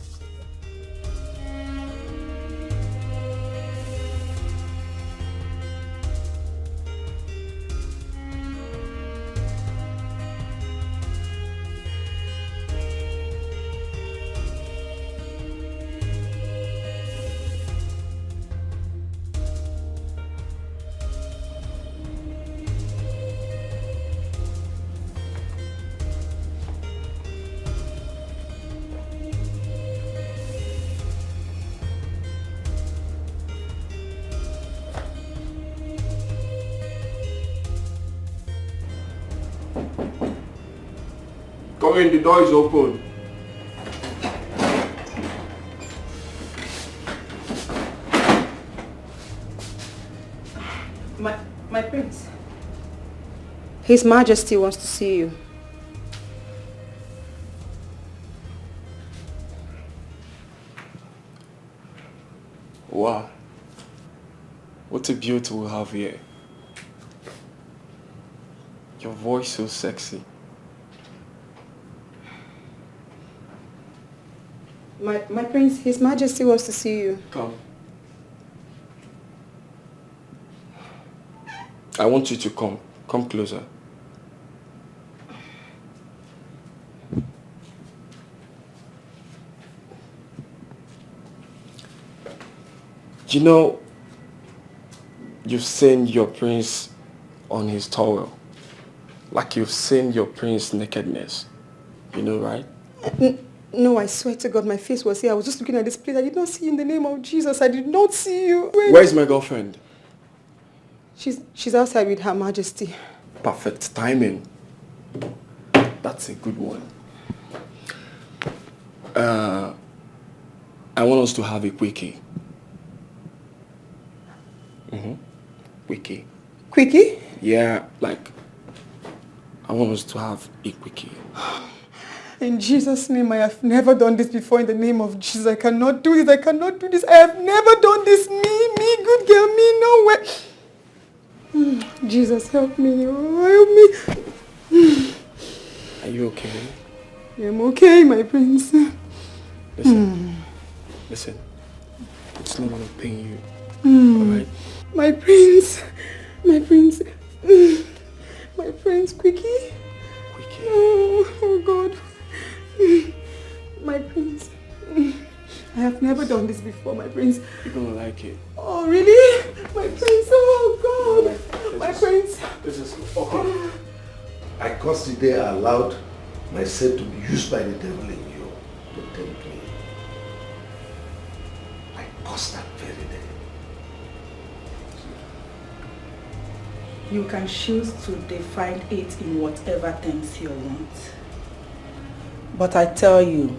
Come in, the door is open. My prince. His Majesty wants to see you. Wow. What a beauty we have here. Your voice so sexy. My prince, His Majesty wants to see you. Come. I want you to come. Come closer. You know, you've seen your prince on his towel. Like you've seen your prince's nakedness. You know, right? No, I swear to God, my face was here. I was just looking at this place. I did not see you in the name of Jesus. I did not see you. Where's my girlfriend? She's outside with Her Majesty. Perfect timing. That's a good one. I want us to have a quickie. Quickie. Quickie? Yeah, like, I want us to have a quickie. In Jesus' name, I have never done this before. In the name of Jesus, I cannot do this. I cannot do this. I have never done this. Me, good girl, me, no way. Jesus, help me. Oh, help me. Are you okay? I'm okay, my prince. Listen. It's not gonna pain you. Alright? My prince. My prince. My prince, Quickie. Quickie. Oh God. My prince. I have never done this before, my prince. You're gonna like it. Oh, really? My prince, oh God. My prince. This is okay. I cause the day I allowed myself to be used by the devil in you to tempt me. I caused that very day. You can choose to define it in whatever terms you want. But I tell you,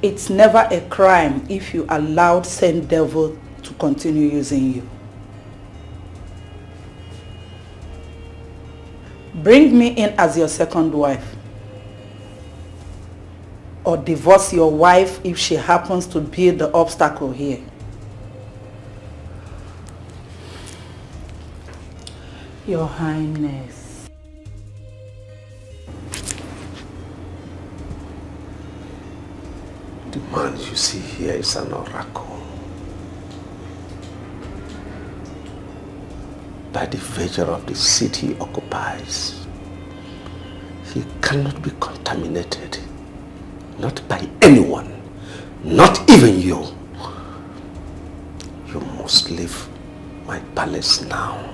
it's never a crime if you allowed Saint Devil to continue using you. Bring me in as your second wife. Or divorce your wife if she happens to be the obstacle here. Your Highness. The man you see here is an oracle. By the virtue of the seat he occupies, he cannot be contaminated. Not by anyone, not even you. You must leave my palace now.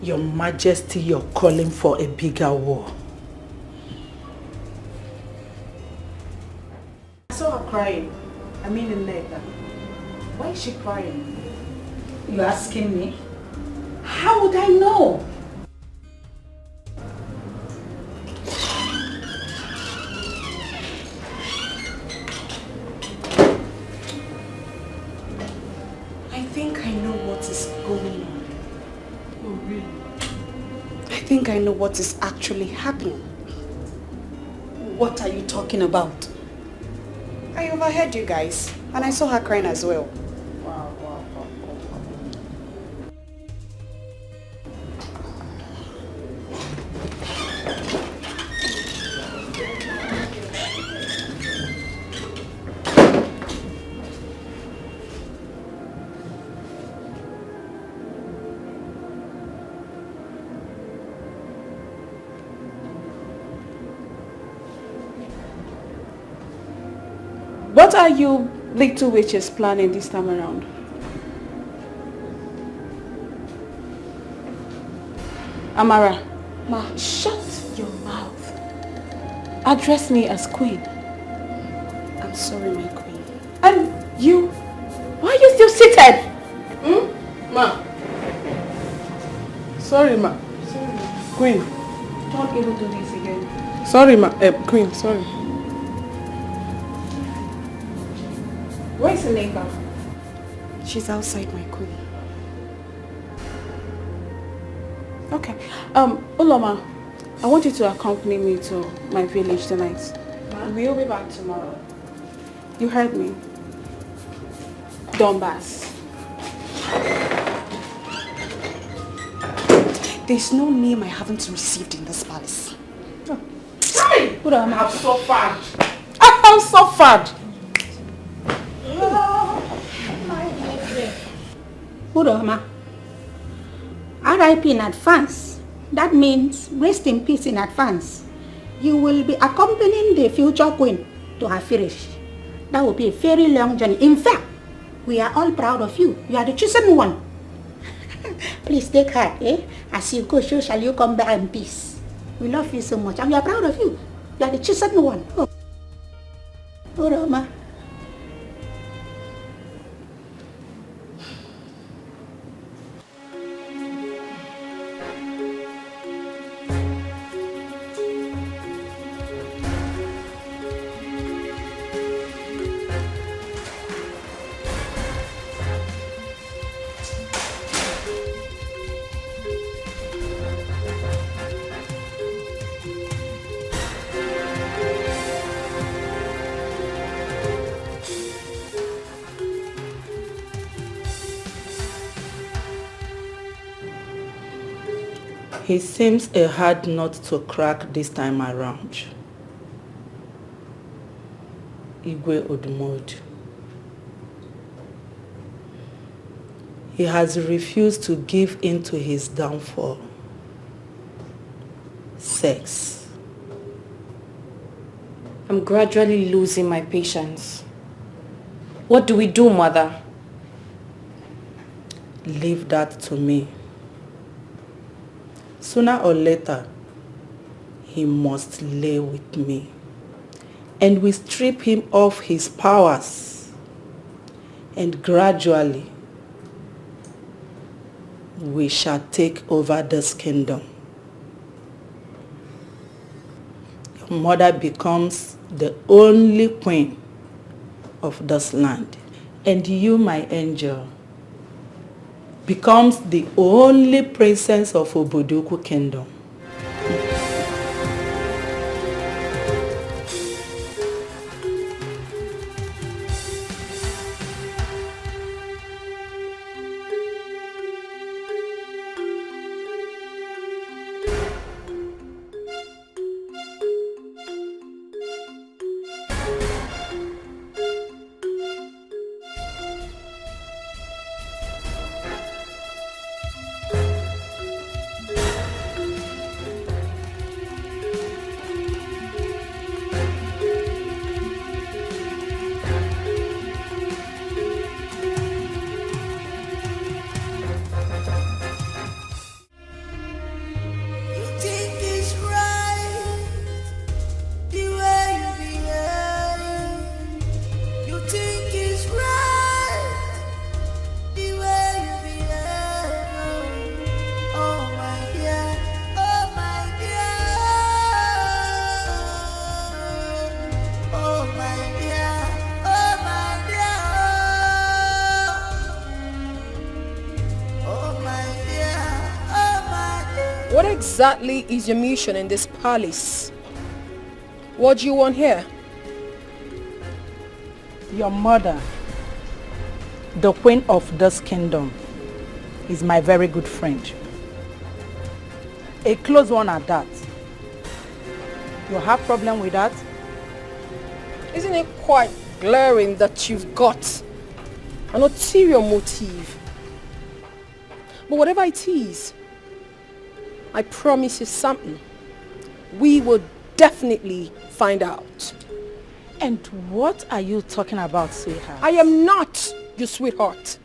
Your Majesty, you're calling for a bigger war. I saw her crying. I mean in Nneka. Why is she crying? You're asking me? How would I know? I think I know what is going on. Oh, really? I think I know what is actually happening. What are you talking about? I overheard you guys, and I saw her crying as well. What are you little witches planning this time around? Amara. Ma, shut your mouth. Address me as queen. I'm sorry, my queen. And you? Why are you still seated? Ma. Sorry, ma. Queen. Don't even do this again. Sorry, ma. Queen, sorry. Where's Nneka? She's outside, my queen. Okay. Uloma, I want you to accompany me to my village tonight. We'll be back tomorrow. You heard me. Donbass. There's no name I haven't received in this palace. Hey! I've suffered. I have suffered. Uroma, RIP in advance. That means rest in peace in advance. You will be accompanying the future queen to her village. That will be a very long journey. In fact, we are all proud of you. You are the chosen one. Please take heart, eh? As you go, so shall you come back in peace. We love you so much and we are proud of you. You are the chosen one. Oh. Uroma. He seems a hard nut to crack this time around. Igwe Odumodu. He has refused to give in to his downfall. Sex. I'm gradually losing my patience. What do we do, Mother? Leave that to me. Sooner or later, he must lay with me. And we strip him of his powers. And gradually, we shall take over this kingdom. Your mother becomes the only queen of this land. And you, my angel, becomes the only princess of Obodoku kingdom. What exactly is your mission in this palace? What do you want here? Your mother, the queen of this kingdom, is my very good friend. A close one at that. You have problem with that? Isn't it quite glaring that you've got an ulterior motive? But whatever it is, I promise you something. We will definitely find out. And what are you talking about, sweetheart? I am not your sweetheart.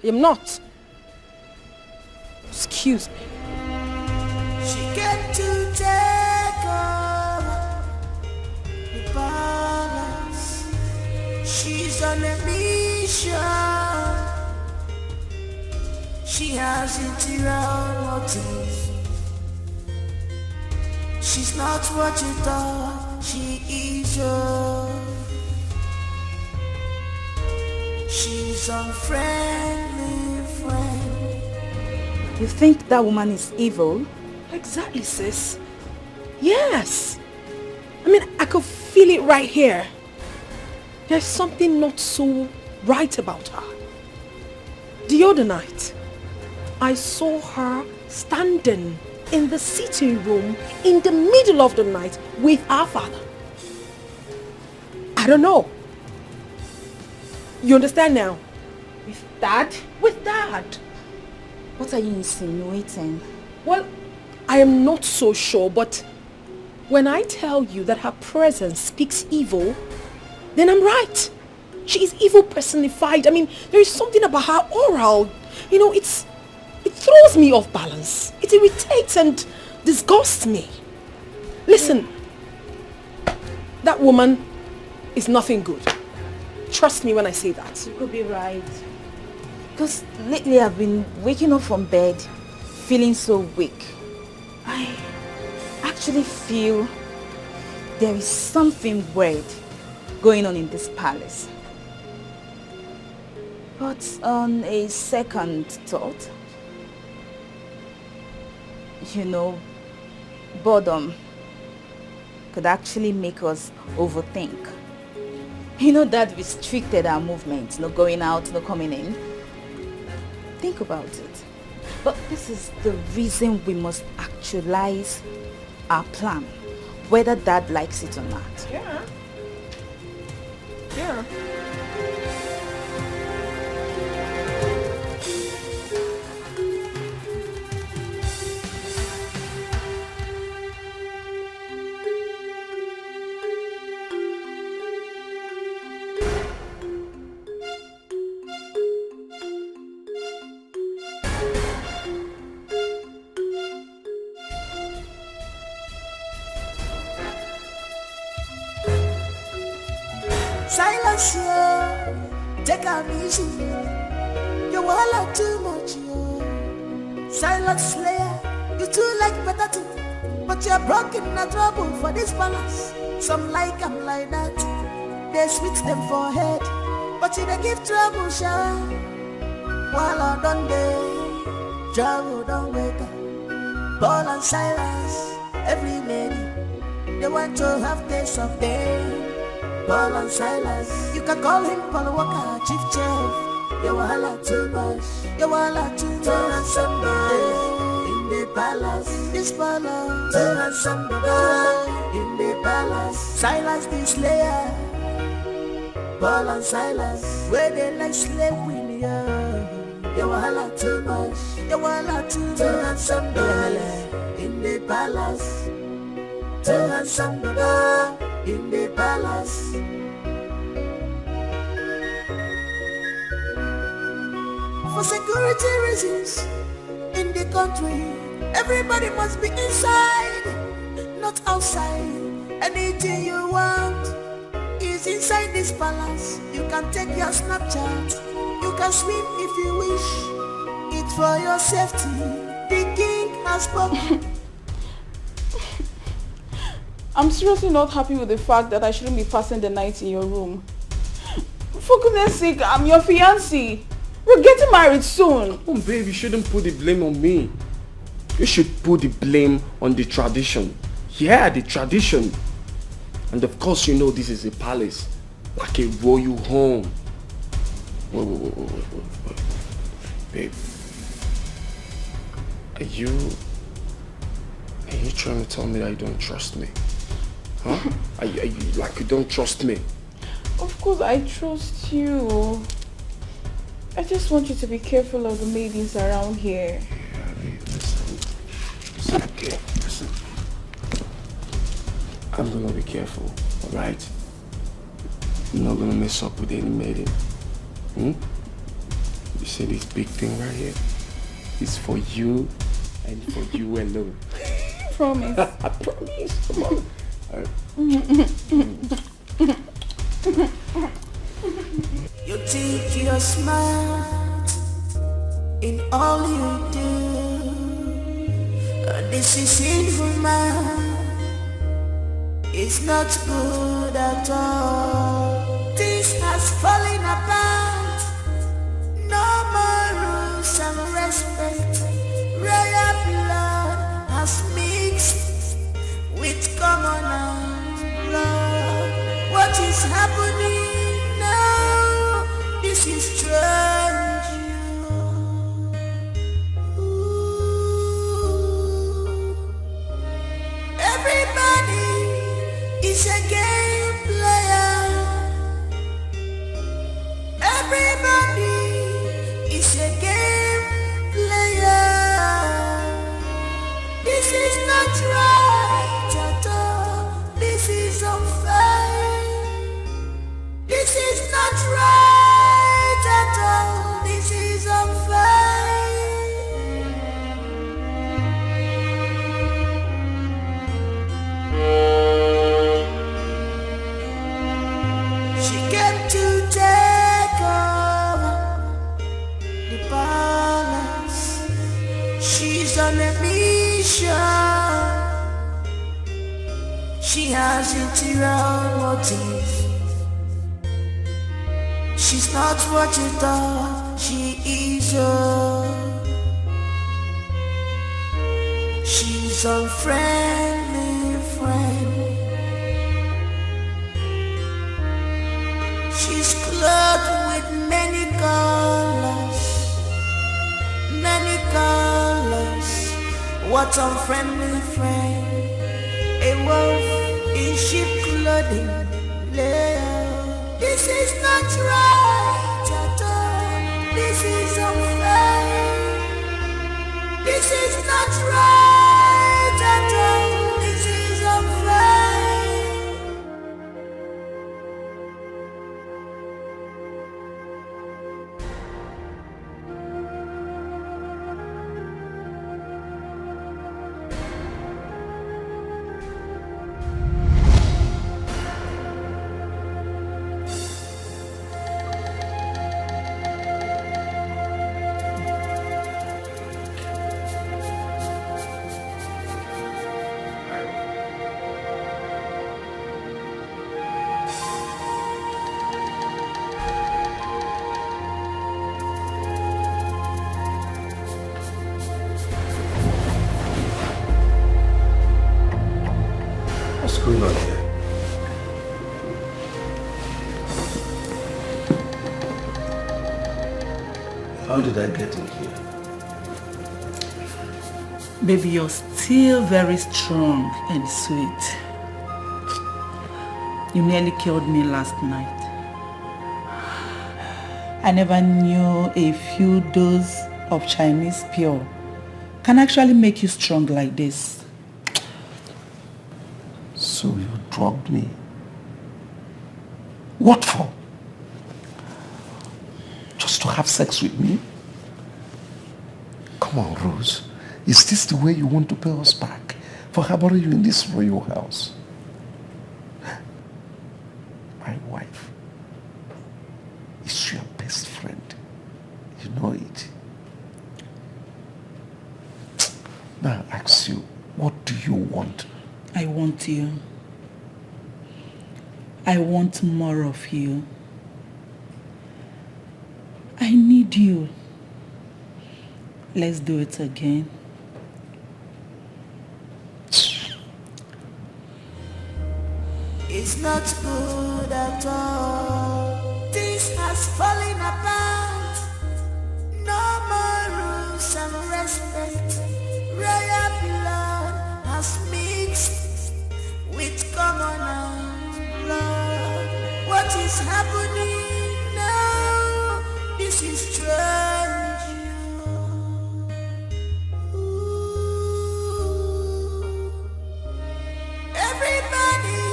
I am not. Excuse me. She came to take over the balance. She's on a mission. She has interior motives. She's not what you thought she is. She's unfriendly friend. You think that woman is evil? Exactly, sis. Yes. I mean, I could feel it right here. There's something not so right about her. The other night, I saw her standing in the sitting room in the middle of the night with our father. I don't know. You understand now? With Dad? With Dad. What are you insinuating? Well, I am not so sure, but when I tell you that her presence speaks evil, then I'm right. She is evil personified. I mean, there is something about her aura. You know, it throws me off balance. It irritates and disgusts me. Listen, that woman is nothing good. Trust me when I say that. You could be right. Because lately I've been waking up from bed feeling so weak. I actually feel there is something weird going on in this palace. But on a second thought, you know, boredom could actually make us overthink. You know, that restricted our movement, no going out, no coming in. Think about it. But this is the reason we must actualize our plan, whether Dad likes it or not. Yeah. Yeah. Silence, yo. Take am easy. You all too much, yo. Silence slayer. You too like better thing, but you're broken in a trouble for this balance. Some like them like that. They switch them for head. But if they give trouble, shower. While I done day, trouble don't wake up. Paul and Silas, every lady, they want to have taste of day. Paul and Silas, you can call him Paul Walker, chief chef. You wahala too much, you wahala too much. And Sunday in the palace, this palace. And Sunday in the palace. Silas the slayer, Paul and Silas, where they like slave with you. You wahala too much, you wahala too much. And Sunday in the palace. And Sunday in the palace. For security reasons, in the country, everybody must be inside, not outside. Anything you want is inside this palace. You can take your Snapchat, you can swim if you wish. It's for your safety, the king has spoken. I'm seriously not happy with the fact that I shouldn't be passing the night in your room. For goodness sake, I'm your fiancé. We're getting married soon. Oh, babe, you shouldn't put the blame on me. You should put the blame on the tradition. Yeah, the tradition. And of course, you know this is a palace, like a royal home. Wait. Babe, are you trying to tell me that you don't trust me? Huh? Are you like you don't trust me? Of course I trust you. I just want you to be careful of the maidens around here. Yeah, babe, listen, okay, listen. I'm gonna be careful, alright? I'm not gonna mess up with any maiden. You see this big thing right here? It's for you and for you alone. Promise. I promise. Come on. You think you're smart in all you do. This is sinful, man. It's not good at all. This has fallen apart. No more rules and respect. Royal blood has mixed with common blood. What is happening now? This is strange. Everybody is a game player. Everybody is a game player. This is not right at all. This is unfair. This is not right at all. This is unfair. She came to take over the palace. She's on a mission. She has ulterior motives. She's not what you thought she is. She's a friendly friend. She's clothed with many colors, many colors. What unfriendly friend? A wolf in sheep clothing. This is not right at all. This is unfair. This is not right at all. This is unfair. did I get in here? Baby, you're still very strong and sweet. You nearly killed me last night. I never knew a few doses of Chinese pure can actually make you strong like this. So you drugged me? What for? Just to have sex with me? Come on, Rose. Is this the way you want to pay us back for harboring you in this royal house? My wife is your best friend. You know it. Now I ask you, what do you want? I want you. I want more of you. I need you. Let's do it again. It's not good at all. This has fallen apart. No more rules and respect. Royal blood has mixed with commoner blood. What is happening now? This is strange. Everybody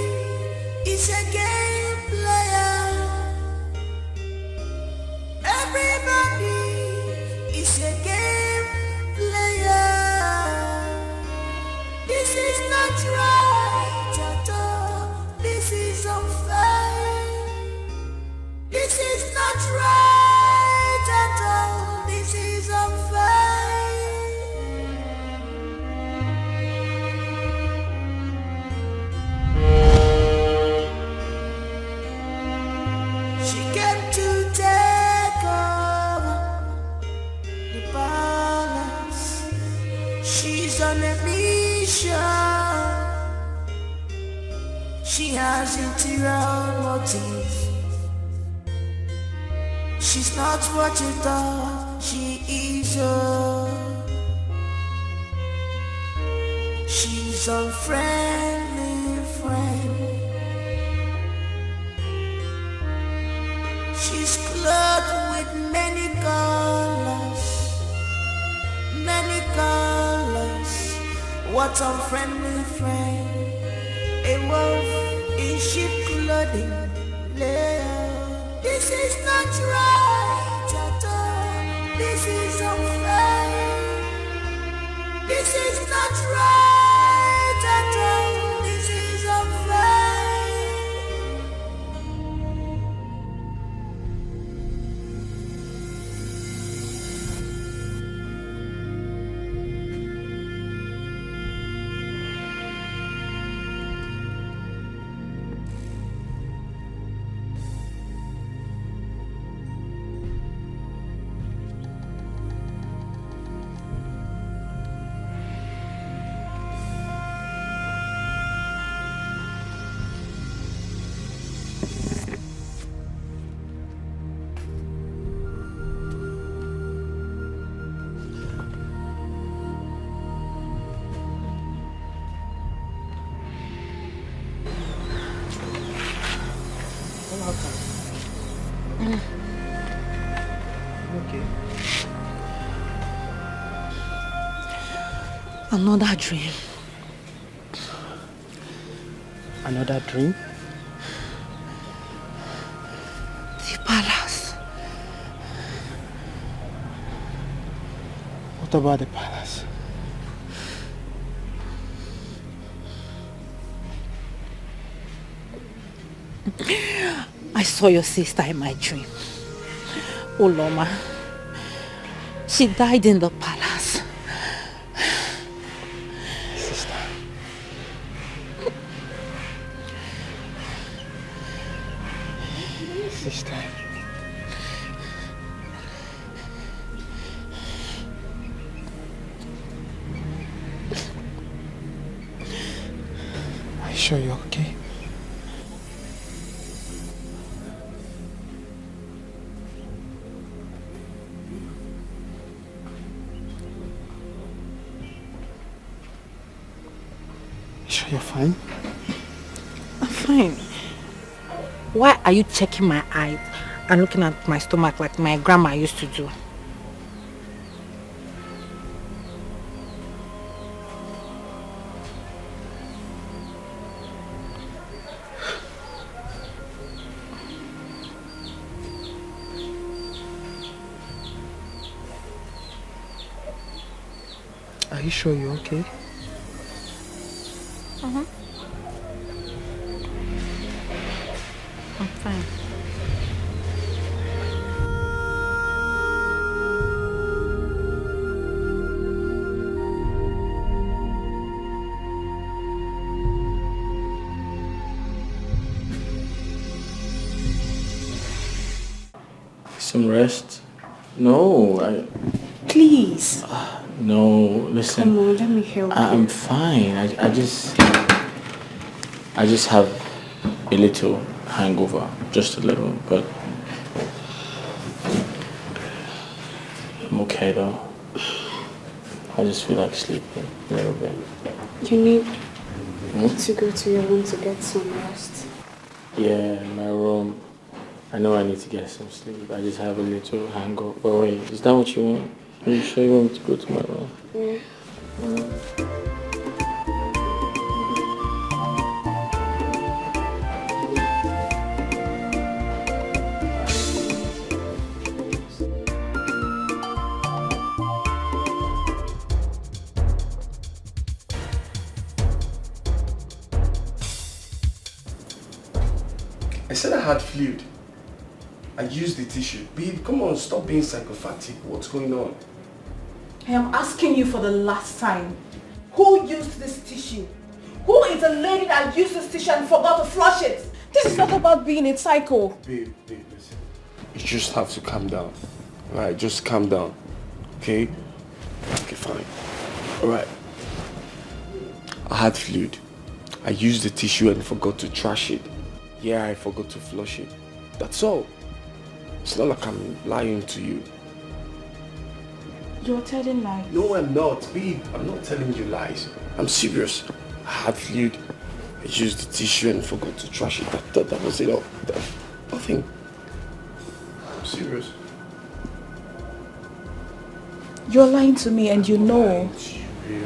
is a game player. Everybody is a game player. This is not right at all. This is unfair. This is not right at all. This is unfair. She came to take over the palace. She's on a mission. She has interior motive. She's not what you thought she is. She's a friendly friend. She's clothed with many colors. Many colors. What a friendly friend. A wolf in sheep clothing. This is not right at all. This is unfair. This is not right at all. This is unfair. Okay. Another dream. Another dream? The palace. What about the palace? I saw your sister in my dream. Uloma. She died in the palace. Sister. Sister. Are you sure you're okay? Sure you're fine? I'm fine. Why are you checking my eyes and looking at my stomach like my grandma used to do? Are you sure you're okay? I'm fine. Some rest? No, Please. No, listen. Come on, let me help I'm you. fine. I just have a little hangover, just a little, but I'm okay though. I just feel like sleeping a little bit. You need Hmm? to go to your room to get some rest. Yeah, my room. I know I need to get some sleep. I just have a little hangover. But wait, is that what you want? Are you sure you want me to go to my room? Yeah. I said I had fluid. I used the tissue. Babe, come on, stop being psychopathic. What's going on? I am asking you for the last time. Who used this tissue? Who is the lady that used this tissue and forgot to flush it? This is not about being a psycho. Babe, listen. You just have to calm down. Alright, just calm down. Okay? Okay, fine. Alright. I had fluid. I used the tissue and forgot to trash it. Yeah, I forgot to flush it. That's all. It's not like I'm lying to you. You're telling lies. No, I'm not. Babe, I'm not telling you lies. I'm serious. I had fluid. I used the tissue and forgot to trash it. That was it all. Nothing. I'm serious. You're lying to me and you know. I'm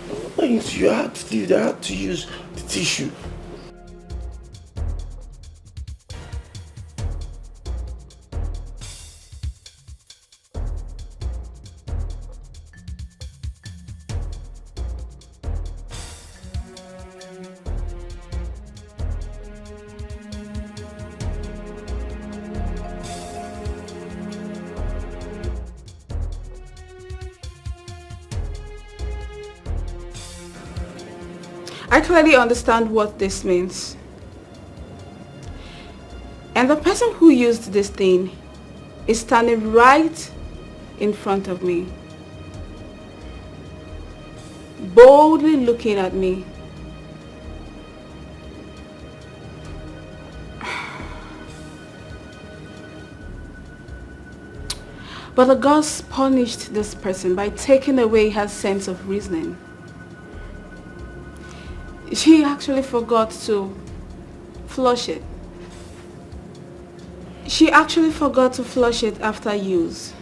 not lying to you. I had fluid. I had to use the tissue. I clearly understand what this means. And the person who used this thing is standing right in front of me, boldly looking at me. But the gods punished this person by taking away her sense of reasoning. She actually forgot to flush it. She actually forgot to flush it after use.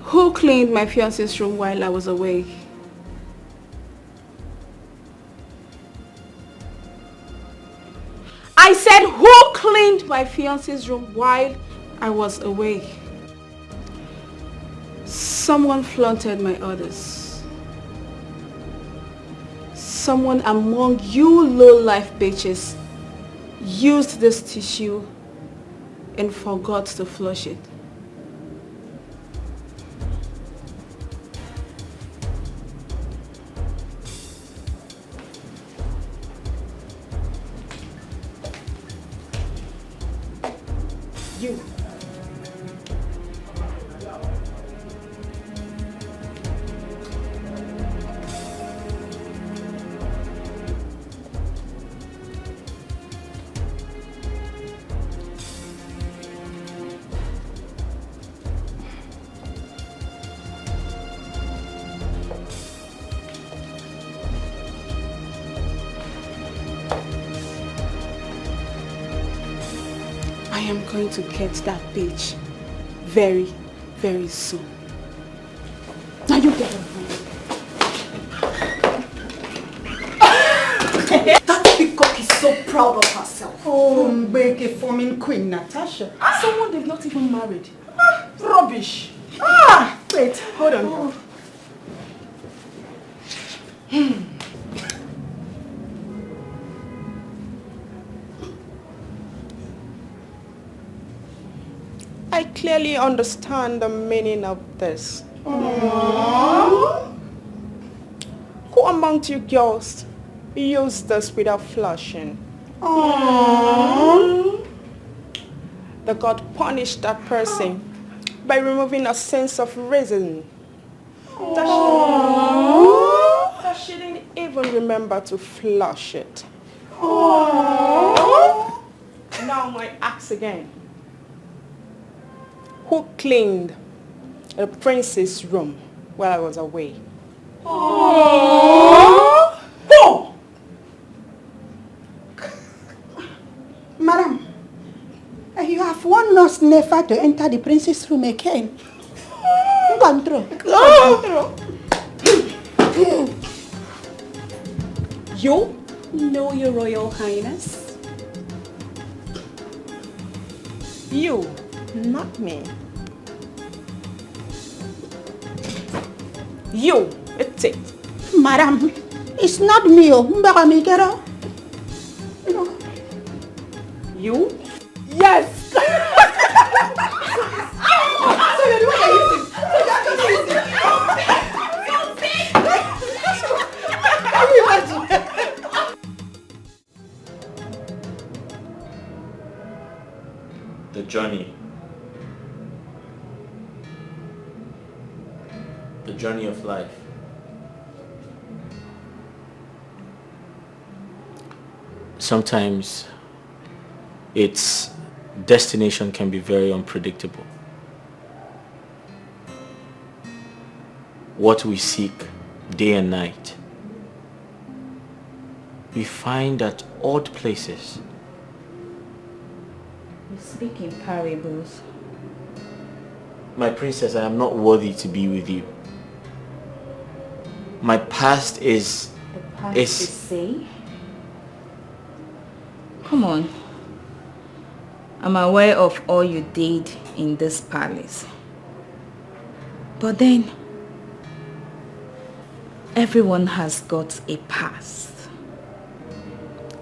Who cleaned my fiancé's room while I was away? I said, who cleaned my fiancé's room while I was away? Someone flaunted my orders. Someone among you low-life bitches used this tissue and forgot to flush it. You. I am going to get that bitch very, very soon. Now you get it. That peacock is so proud of herself. Oh, Mbeke forming Queen Natasha. Someone they've not even married. Rubbish. Wait, hold on. I clearly understand the meaning of this. Who among you girls use this without flushing? The God punished that person by removing a sense of reason. That she didn't even remember to flush it. Now I ask again. Who cleaned the prince's room while I was away? Who? Madam, you have warned us never to enter the princess room again. Control. You? No, your royal highness. You, not me. You, it's it. Madam, it's not me. You? Yes! The journey. The journey of life. Sometimes its destination can be very unpredictable. What we seek day and night, we find at odd places. You speak in parables. My princess, I am not worthy to be with you. My past is... The past is say? Come on. I'm aware of all you did in this palace. But then, everyone has got a past.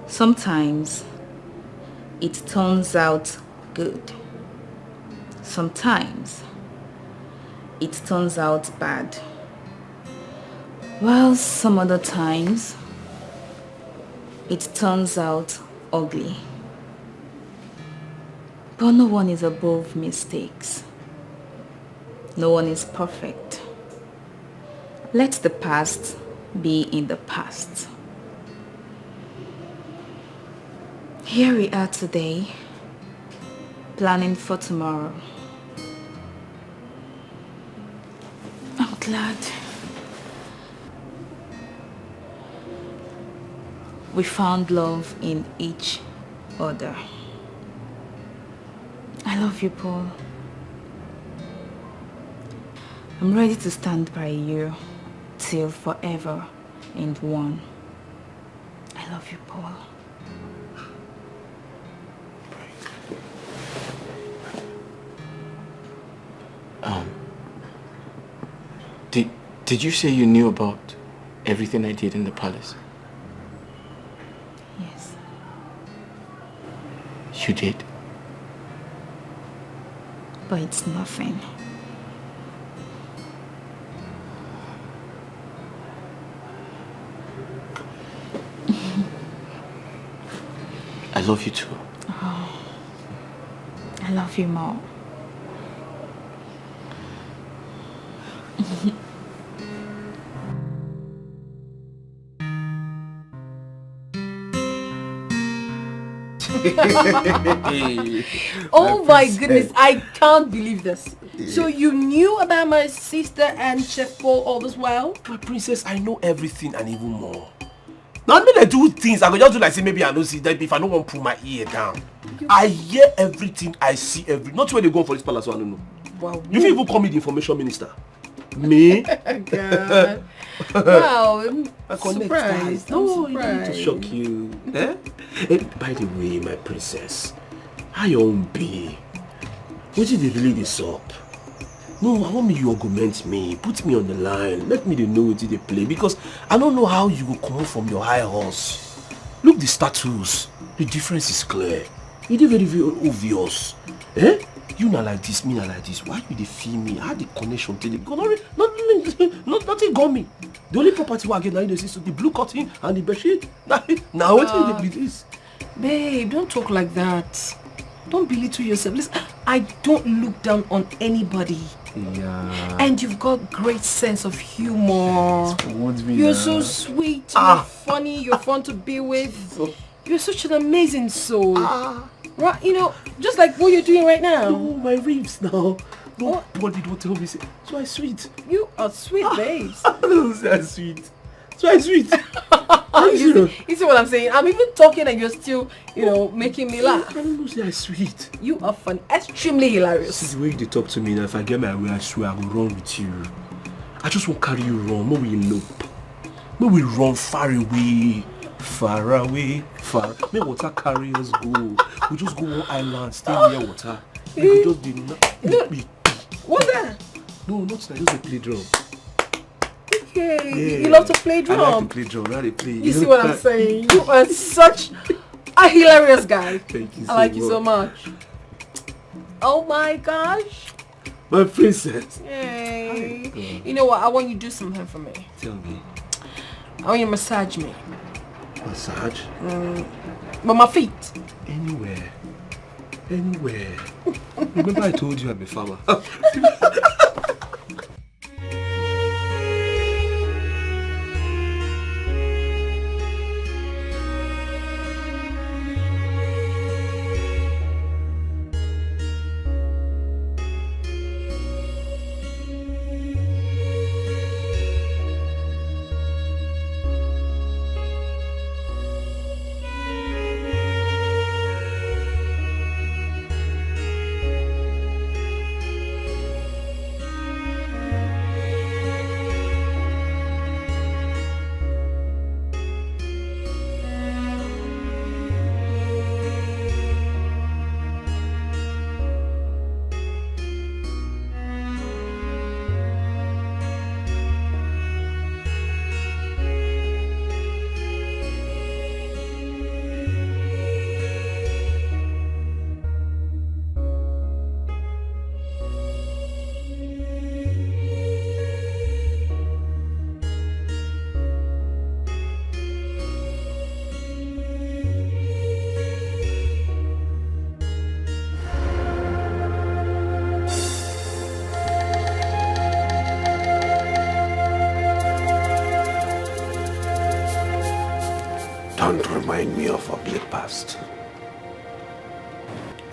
Sometimes, it turns out good. Sometimes, it turns out bad. While some other times, it turns out ugly. But no one is above mistakes. No one is perfect. Let the past be in the past. Here we are today, planning for tomorrow. I'm glad we found love in each other. I love you, Paul. I'm ready to stand by you till forever and one. I love you, Paul. Did you say you knew about everything I did in the palace? Yes. You did? But it's nothing. I love you too. Oh, I love you more. Oh my goodness, I can't believe this. So you knew about my sister and Chef Paul all this while? My princess, I know everything and even more. Now me I do things, I go just do like say maybe I don't see that if I don't want to pull my ear down. I hear everything, I see not where they go for this palace, so I don't know. Wow. You fit even call me the information minister. Me? God. Wow, I connect surprised. No, I'm you need to surprised. shock you. Eh? By the way, my princess, how your own be? What did they really this up? No, I want me you argument me, put me on the line, let me know what they play because I don't know how you will come out from your high horse. Look the status, the difference is clear. It is very, very obvious. Eh? You not like this, me not like this. Why you they feel me? How the connection till it? Nothing got me. The only property I get now is the blue curtain and the bedsheet. Now what will be this? Babe, don't talk like that. Don't belittle yourself. Listen, I don't look down on anybody. Yeah. And you've got great sense of humor. You're so sweet, you're funny, you're fun to be with. You're such an amazing soul. Right, you know, just like what you're doing right now. No, my ribs now. Nobody don't tell me. So I sweet. You are sweet, babes. So sweet. So sweet. You see what I'm saying? I'm even talking and you're still, making me laugh. I don't know, say I sweet. You are fun, extremely hilarious. See the way you talk to me now, if I get my way, I swear I will run with you. I just won't carry you wrong. Maybe we elope. Maybe we run far away. Far away, far. May water carry us go. We just go one island, stay near water. We could just be What's that? No, not that. Just a play drum. Okay. Yeah. You love to play drum. I like to play drum. I play. You see what I'm saying? You are such a hilarious guy. Thank you so much. I like you so much. Oh my gosh. My princess. Yay. You know what? I want you to do something for me. Tell me. I want you to massage me. Massage? But my feet. Anywhere. Remember I told you I'm a farmer. Don't remind me of ugly past.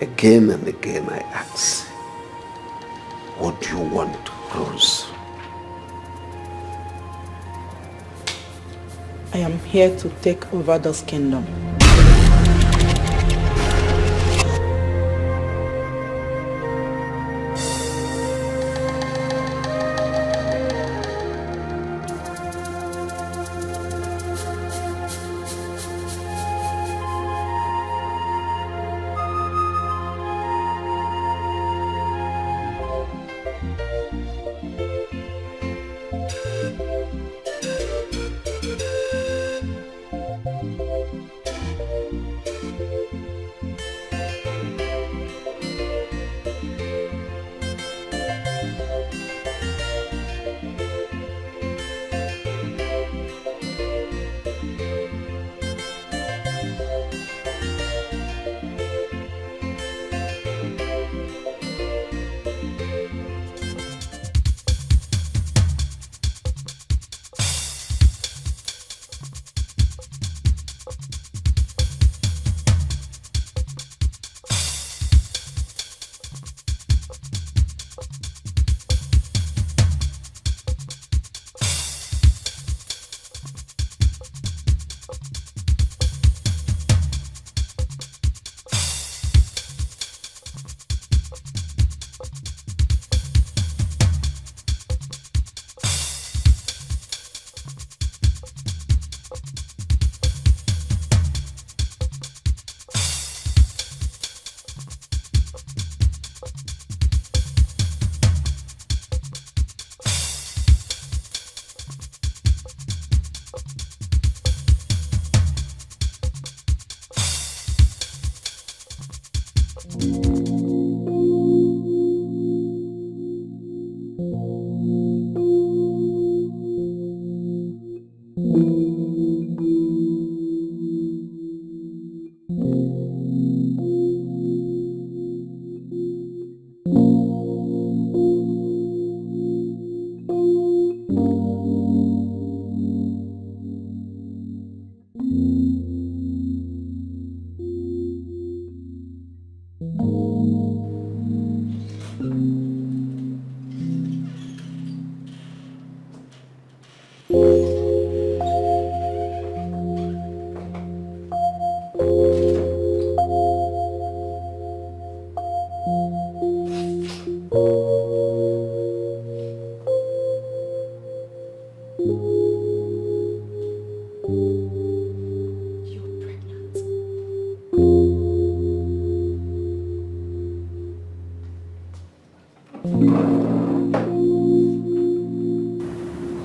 Again and again I ask, what do you want, Rose? I am here to take over this kingdom.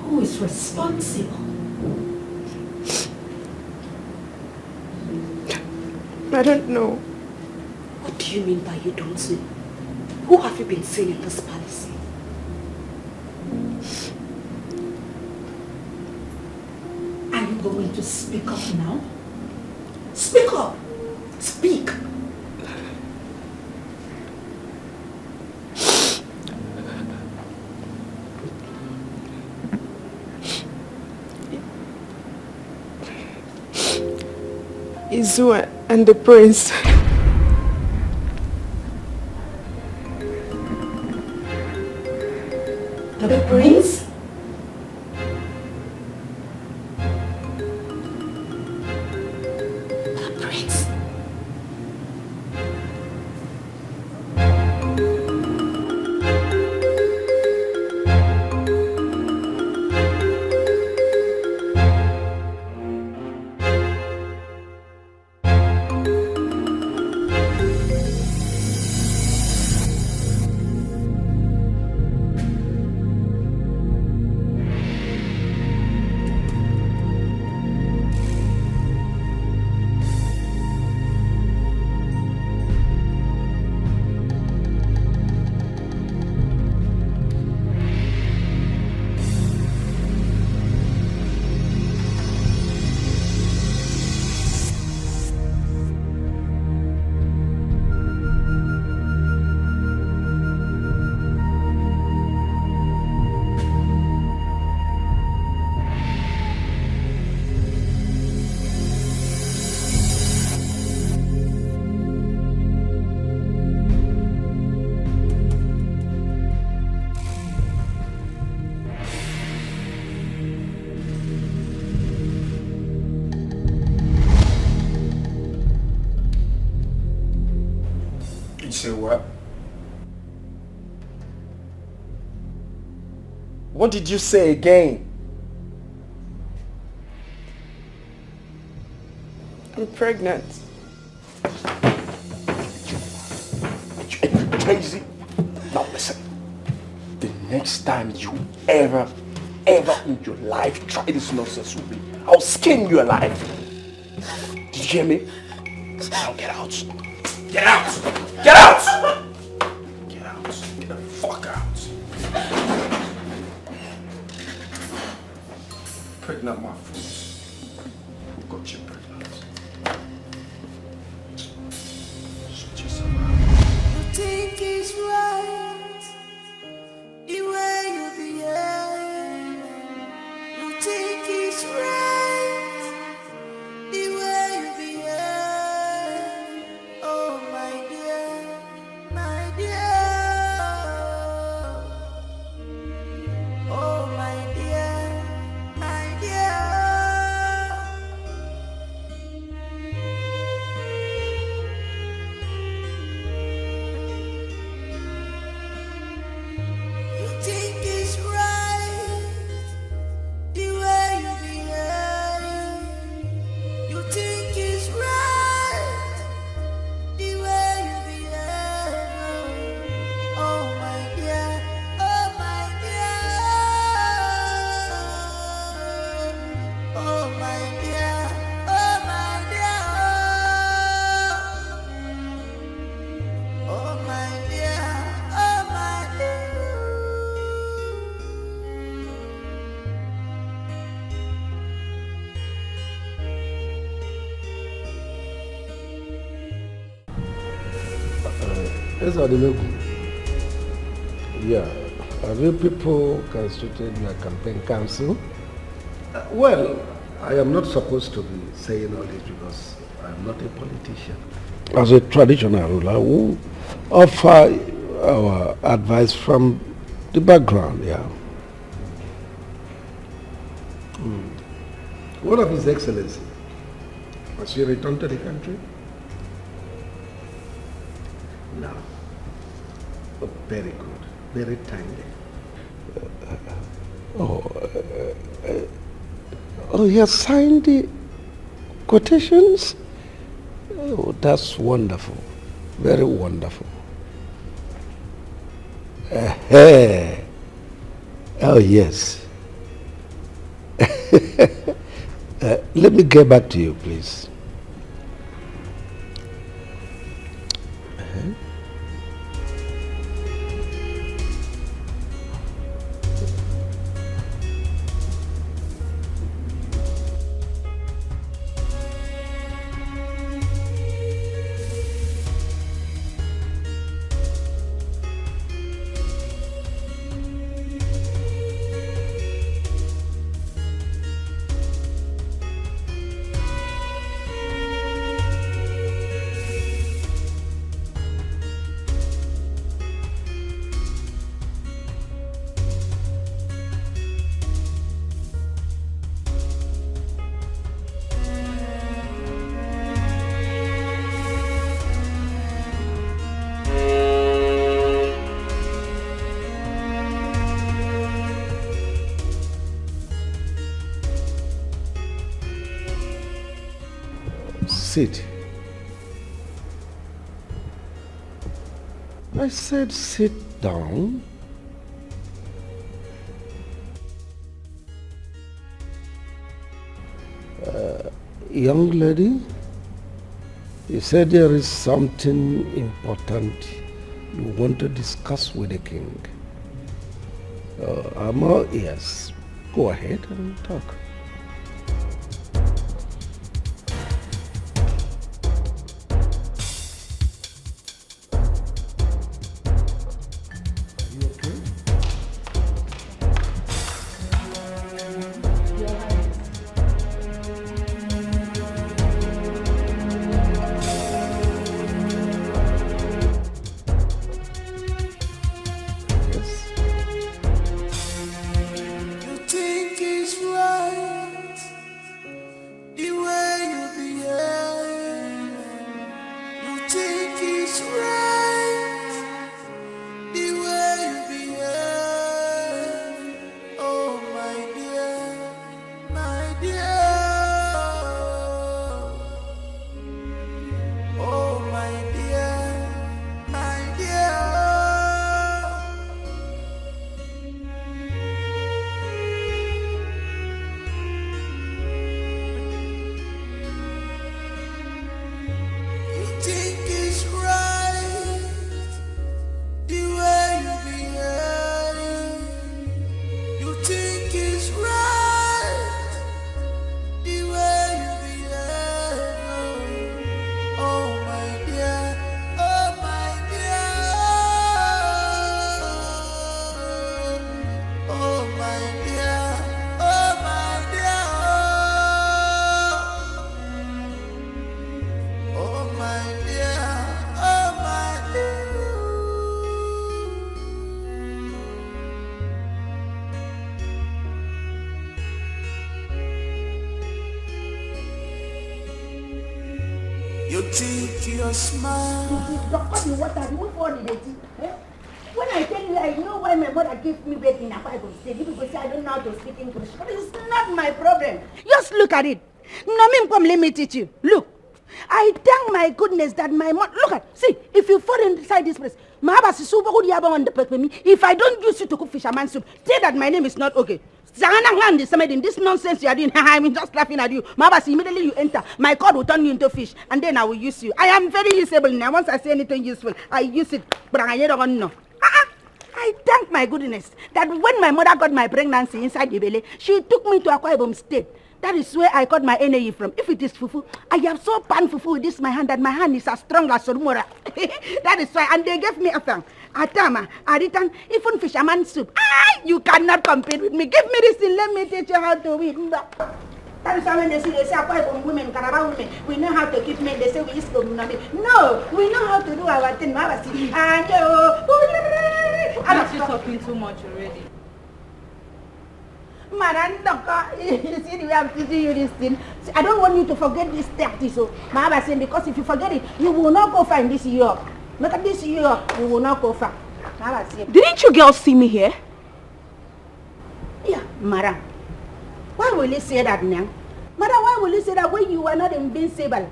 Who is responsible? I don't know. What do you mean by you don't know? Who have you been seeing in this palace? Are you going to speak up now? Speak up! Speak! Izu and the prince. The prince? The prince? You say what? What did you say again? I'm pregnant. Crazy. Now listen. The next time you ever in your life try this nonsense with me, I'll skin you alive. Did you hear me? Now get out. Get out! Get out! Get out. Get the fuck out. Pregnant my foot. Who got you pregnant? Shut yourself out. You think it's right the way you behave. You think it's right the way you behave. Oh my dear, my dear. Oh my dear, my dear. Yes, Ademegu. Yeah. Have you people constituted your campaign council? Well, I am not supposed to be saying all this because I am not a politician. As a traditional ruler, we offer our advice from the background, yeah. What of His Excellency? Has he returned to the country? No. Oh, very good. Very timely. He has signed the quotations? Oh, that's wonderful. Very wonderful. Oh, yes. Let me get back to you, please. Sit. I said sit down. Young lady, you said there is something important you want to discuss with the king. I'm all ears. Go ahead and talk. You think your smile. When I tell you, I know why my mother gave me birth in a Bible state. People say I don't know how to speak English, but it's not my problem. Just look at it. Let me teach you. Look. I thank my goodness that my mother... Look at... See, if you fall inside this place, if I don't use you to cook fisherman soup, say that my name is not okay. This nonsense you are doing, I'm just laughing at you. Immediately you enter, my God will turn you into fish, and then I will use you. I am very usable now. Once I say anything useful, I use it. But I don't know. I thank my goodness that when my mother got my pregnancy inside the belly, she took me to Akwa Ibom State. That is where I got my energy from. If it is fufu, I have so pan fufu with this my hand that my hand is as strong as Sorumora. That is why, and they gave me a thing. Atama, Aritan, even fisherman soup. You cannot compete with me. Give me this thing, let me teach you how to eat. That is why when they say apart from women, Carabao women, we know how to keep men. They say we used to no, we know how to do our thing. I'm just talking too much already. Maranda, you see the way I'm teaching you this thing. I don't want you to forget this tactic. So, Mama saying because if you forget it, you will not go far in this year. Look at this year, you will not go far. Didn't you girls see me here? Yeah, Madam. Why will you say that now? Madam, why will you say that when you are not invincible?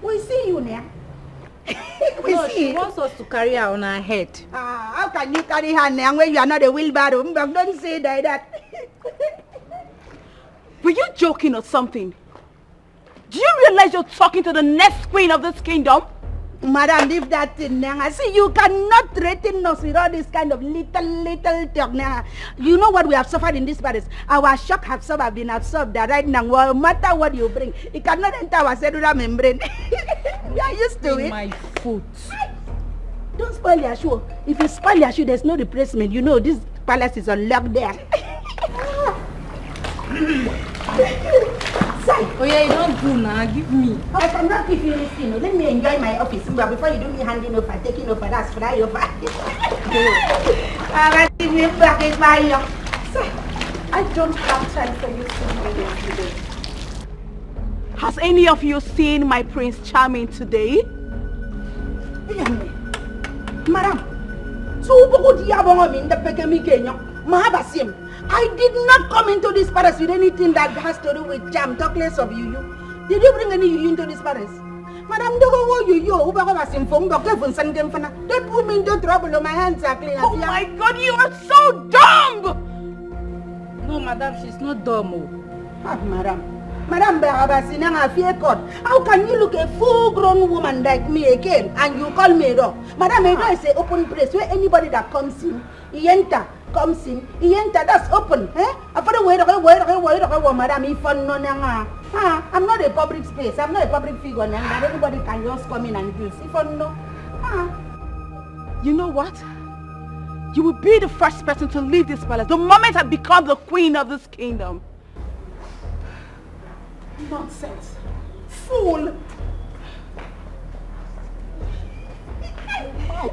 We see you now. She wants us to carry her on her head. How can you carry her now when you are not a wheelbarrow? Don't say that. Were you joking or something? Do you realize you're talking to the next queen of this kingdom? Madam, leave that thing now. I see you cannot threaten us with all this kind of little talk now. You know what we have suffered in this palace? Our shock have been absorbed that right now. No matter what you bring, it cannot enter our cellular membrane. We are used to it. My foot. Don't spoil your shoe. If you spoil your shoe, there's no replacement. You know this palace is on lockdown. Oh yeah, you don't do now. Give me. I cannot give you this thing. Let me enjoy my office. But before you do me handing over, taking over, that's fly over. I give me back in my I don't have time for you to do this today. Has any of you seen my Prince Charming today? Madam, I did not come into this palace with anything that has to do with jam, talk less of you. Did you bring any you into this palace? Madam, don't go you. Don't put me into trouble. My hands are clean. Oh my God, you are so dumb! No, madam, she's not dumb. Madam, how can you look a full-grown woman like me again and you call me a dog? Madam, a door is an open place where anybody that comes in, he enter, that's open. Madam, I'm not a public space, I'm not a public figure, and that anybody can just come in and use. You know what? You will be the first person to leave this palace the moment I become the queen of this kingdom. Nonsense. Fool.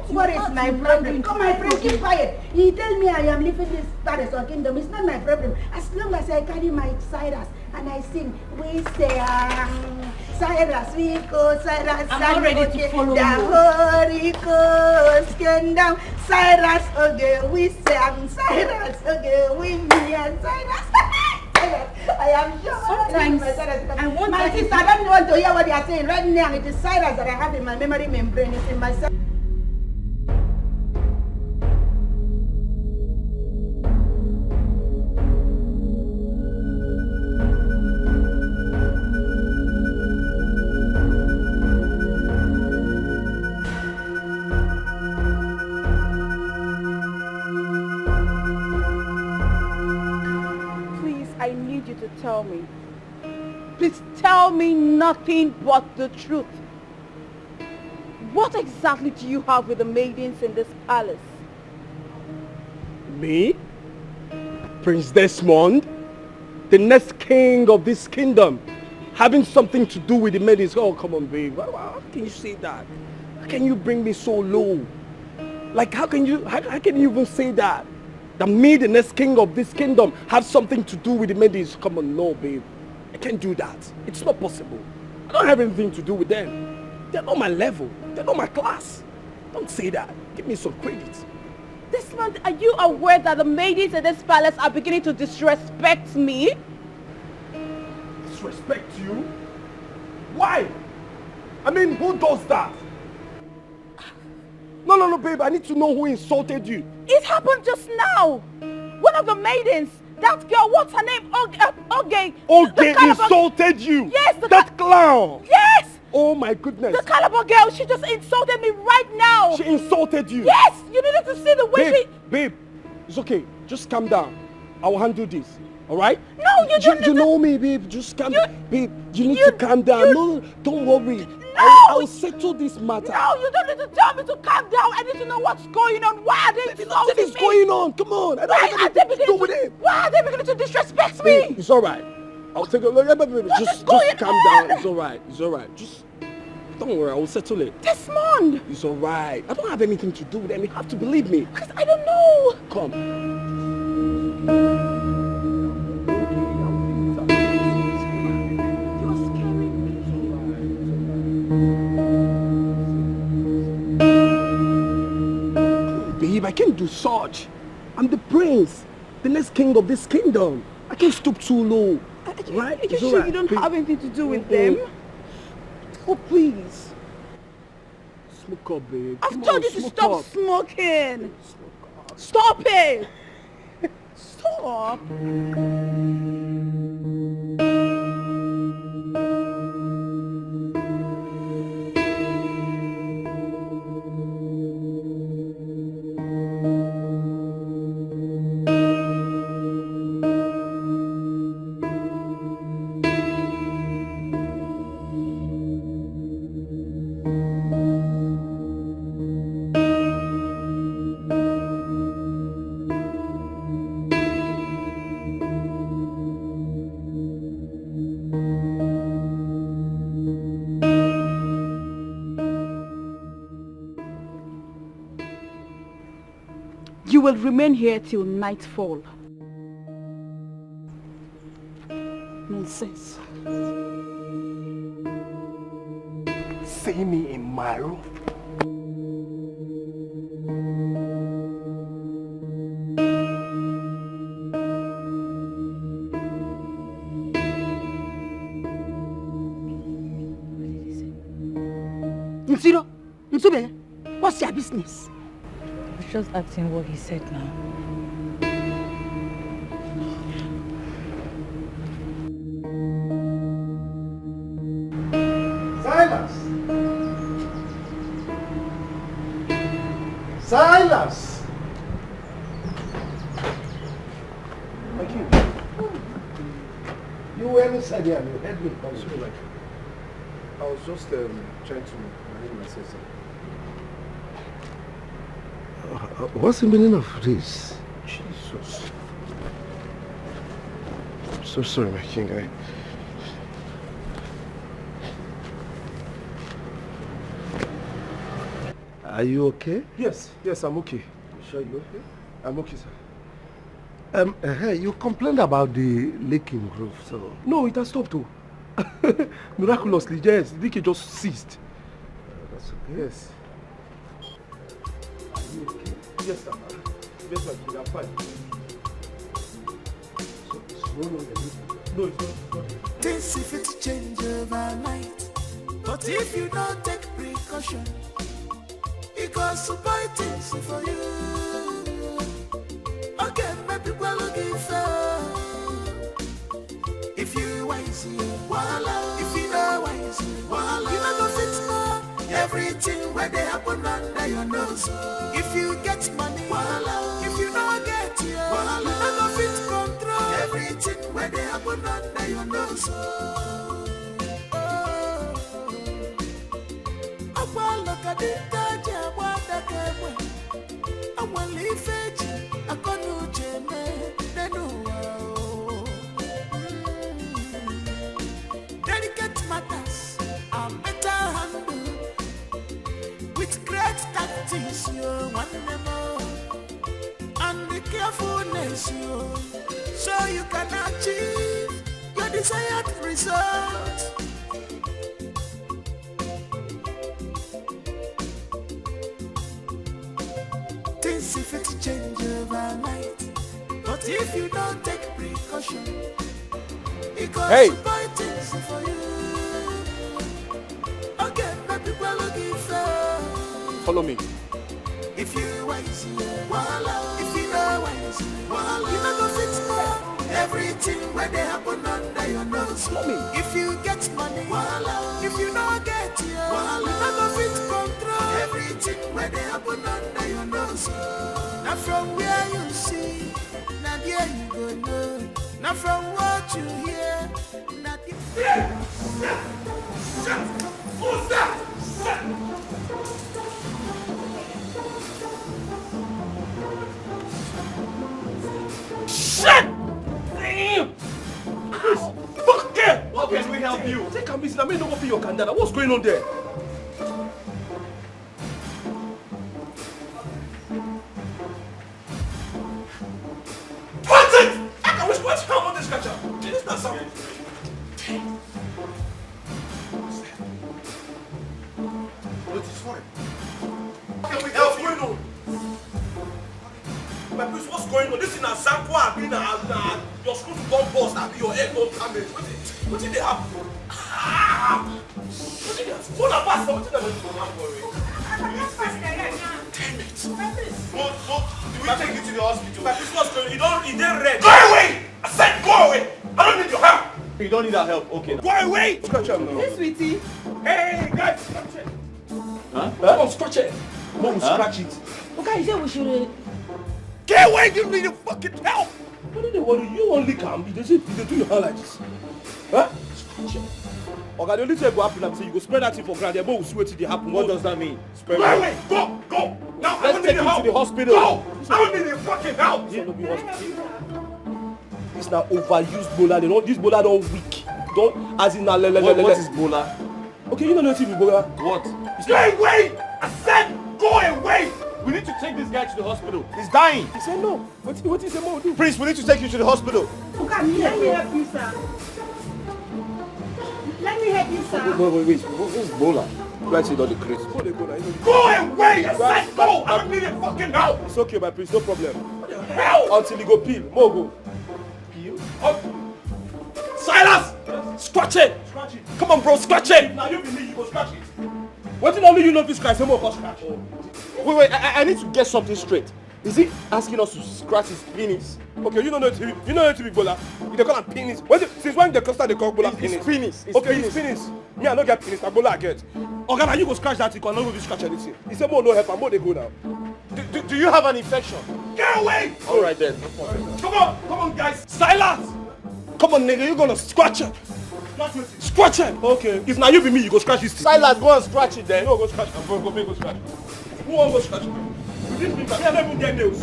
What is my problem? Come, my friend, keep quiet. He tell me I am leaving this palace or kingdom. It's not my problem. As long as I carry my Cyrus and I sing, we say, Cyrus, we go, Cyrus. I'm not ready to follow the Holy Ghost came down. Cyrus, okay, we sang. Cyrus, okay, we and Cyrus. I am sure. Sometimes I want my sister. I don't want to hear what they are saying right now. It is Cyrus that I have in my memory membrane. It's in my cell. Tell me. Please tell me nothing but the truth. What exactly do you have with the maidens in this palace? Me? Prince Desmond? The next king of this kingdom? Having something to do with the maidens? Oh, come on, babe. How can you say that? How can you bring me so low? Like, how can you even say that? That me, the next king of this kingdom, have something to do with the maidens. Come on, no, babe. I can't do that. It's not possible. I don't have anything to do with them. They're not my level. They're not my class. Don't say that. Give me some credit. This month, are you aware that the maidens in this palace are beginning to disrespect me? Disrespect you? Why? I mean, who does that? No, babe, I need to know who insulted you. It happened just now. One of the maidens, that girl, what's her name? Oge. Oge insulted you? Yes. That clown? Yes. Oh my goodness. The Calabar girl, she just insulted me right now. She insulted you? Yes. You needed to see the way Babe, it's okay. Just calm down. I will handle this. All right? No, you don't. You know me, babe. Just calm. Babe, you need to calm down. No, don't worry. No. I'll settle this matter. No, you don't need to tell me to calm down. I need to know what's going on. Why are they insulting Nothing is me? going on. Come on. I don't have anything to do with it. Why are they beginning to disrespect me? Babe, it's all right. I'll take a look. Just calm down. It's all right. It's all right. Just don't worry. I will settle it. Desmond. It's all right. I don't have anything to do with them. You have to believe me. Because I don't know. Come. Babe, I can't do such. I'm the prince, the next king of this kingdom. I can't stoop too low. Right? Are you sure you don't have anything to do with them? Oh, please. Smoke up, babe. I've told you to stop smoking. Stop it. Stop. You will remain here till nightfall. Nonsense. See me in my room. Nsube, what's your business? I was just asking what he said now. Silas! Silas! Thank you. You were inside here and you heard me coming. So, like, I was just trying to manage myself. What's the meaning of this? Jesus. I'm so sorry, my king. Are you okay? Yes, I'm okay. You sure you're okay? I'm okay, sir. Hey, you complained about the leaking roof, so... No, it has stopped too. Miraculously, yes, the leak just ceased. That's okay. Yes. Are you okay? Yes, sir. Yes, my king, I'm fine. So, it's no longer leaking? No, it's not. Things if it change overnight, but if you don't take precaution, it goes to buy things for you. Okay, maybe we're looking for. If you wise, voila. If you know wise, voila. You know fit more. Everything where they happen under your nose. If you get money, voila. If you don't get it, voila. You know fit control. Everything where they happen under your nose. Look at it, I want to leave it. I can't do delicate matters are better handled with great tactics. You want them all and the carefulness so you can achieve your desired result. Things if it change overnight, but if you don't take precaution, it goes to buy things for you. Okay, maybe we're looking for. Follow me. If you wise, voila. If you know wise, voila. You know fit more. Everything where they happen under your nose. Follow me. If you get money, voila. If you don't get it, voila. You know fit control. Everything where they happen under your nose. Now from where you see, now there you go know. Now from what you hear, nothing. Who's that? Shit! Damn! Fuck it! How can we help you? Take a miss. I mean, no go for your candidate. What's going on there? What's it? What's wrong with this catcher? This is not something. What is fine? How can we help you? My please, what's going on? This is a sample. I've been your school to bomb post. I'll be your egg don't damage. What did they happen? What did they happen? What about what did they Do we take you to the hospital? My please, what's going on? He didn't red. Go away! I said go away! I don't need your help! You don't need our help, okay. Go away! Scratch him now. Hey, sweetie. Hey, guys, scratch it! Huh? Come on, scratch it! Mom will scratch it. Okay, you said we should... Get away! You need fucking help! What do they worry? You only come. They do your hand like this. Huh? Scratch it. Okay, the only thing go happen, say you go spread that thing for ground. They both see what they happen. What does that mean? Spread Go away! Go! Go! Now let's take him to the hospital. Go! I don't need your fucking help! This not be hospital. This now overused bowler. They don't. This bowler don't weak. Don't as in na le. What is bowler? Okay, you know nothing with bowler. What? Go away! I said go away! We need to take this guy to the hospital. He's dying. He said no. What is the more do? Prince, we need to take you to the hospital. Okay, let me help you, sir. Let me help you, sir. Wait. Who's bowler? Right, see, not the crazy. Go away! I said go! I don't need your fucking help! It's okay, my prince. No problem. What the hell? Until he go peel. More go. Peel? Silas! Scratch it! Scratch it. Come on, bro, scratch it! Now you believe you go scratch it. What did only you know this guy? Say more scratch. Wait. I need to get something straight. Is he asking us to scratch his penis? Okay, you know the TV bowler. They call him penis. Since when the cluster they call bowler penis? It's penis. Okay, it's penis. Me, I don't get penis. I bowler I get. Okay, now you go scratch that thing. I don't go scratch anything. He said more no help. And more they go now. Do you have an infection? Get away! All right then. No problem. Come on, guys! Silas! Come on, nigga, you're gonna scratch it! Scratch it! Okay. If now you be me, you go scratch this thing. Silas, go and scratch it then. No, go scratch it. Go scratch it. Who won't go scratch it? With this paper, I don't even get nails.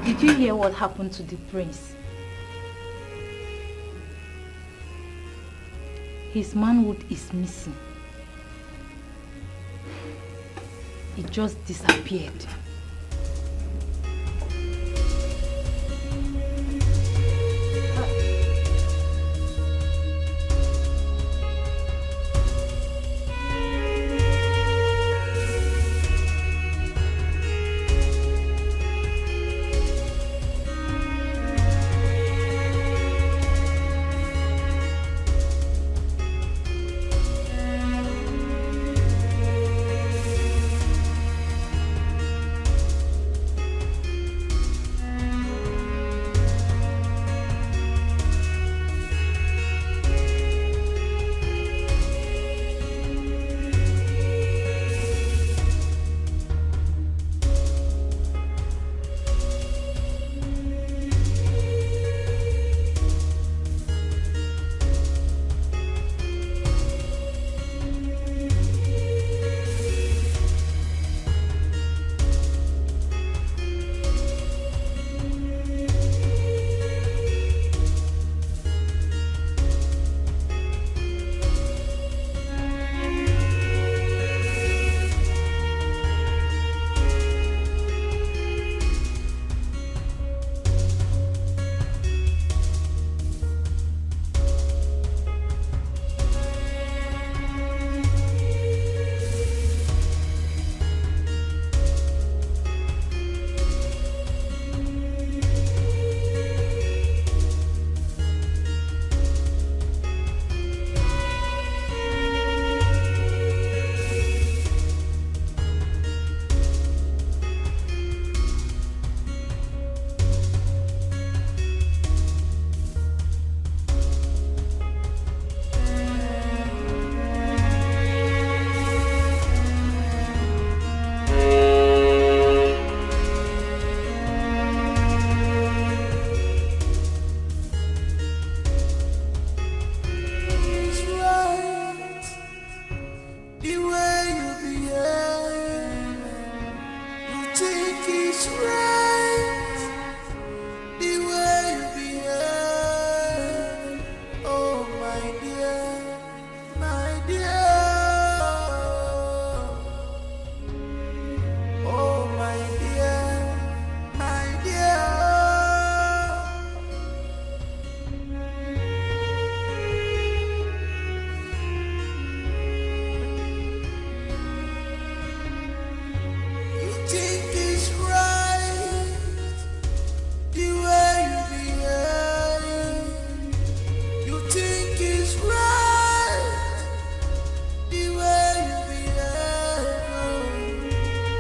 Did you hear what happened to the prince? His manhood is missing. He just disappeared. The way you behave, you think it's right. The way you behave, oh my dear, my dear. Oh my dear, my dear. You think it's right, the way you behave. You think it's right, the way you behave.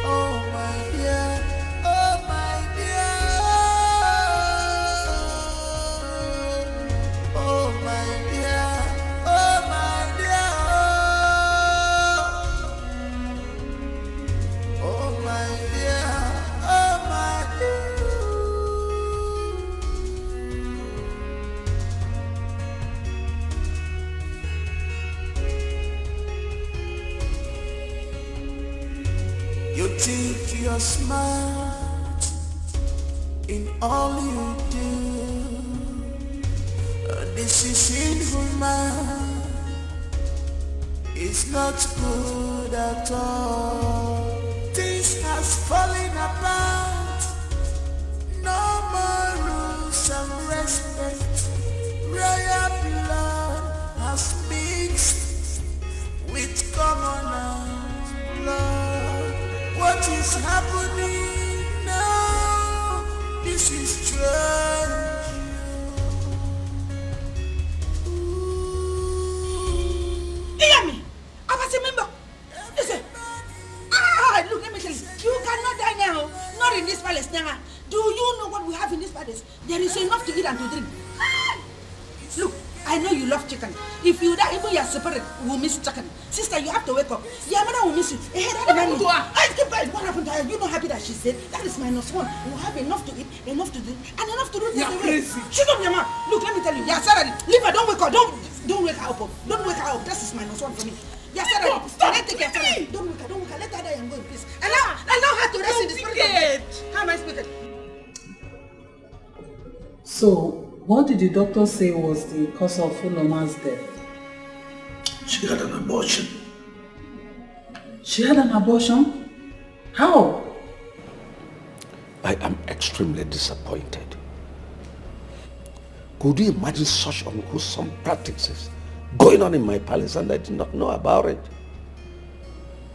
Oh my dear, oh my dear. Oh my dear, oh my dear. Oh my dear, oh my dear. You think you're smart in all you do. This is inhuman. It's not good at all. Things has fallen apart. No more rules and respect. Royal blood has mixed with commoners' blood. What is happening now? This is strange. Hear me! I was a member. Listen. Look, let me tell you. You cannot die now. Not in this palace now. Do you know what we have in this palace? There is enough to eat and to drink. Look, I know you love chicken. If you die, even your separate will miss chicken. Sister, you have to wake up. Your mother will miss you. What happened to her? What happened to her? You're not happy that she's dead. That is -1. You have enough to eat, enough to drink, and enough to do this. You're crazy. Shut up, your mouth. Look, let me tell you. Yeah, Sarah, leave her. Don't wake her. Don't wake her up. Don't wake her up. This is -1 for me. Yeah, Sarah, stop. Don't take her. Don't wake her. Don't wake her. Let her die and go in peace. Allow her to rest in the spirit. How am I speaking? So, what did the doctor say was the cause of Uloma's death? She had an abortion. She had an abortion? How? I am extremely disappointed. Could you imagine such unwholesome practices going on in my palace and I did not know about it?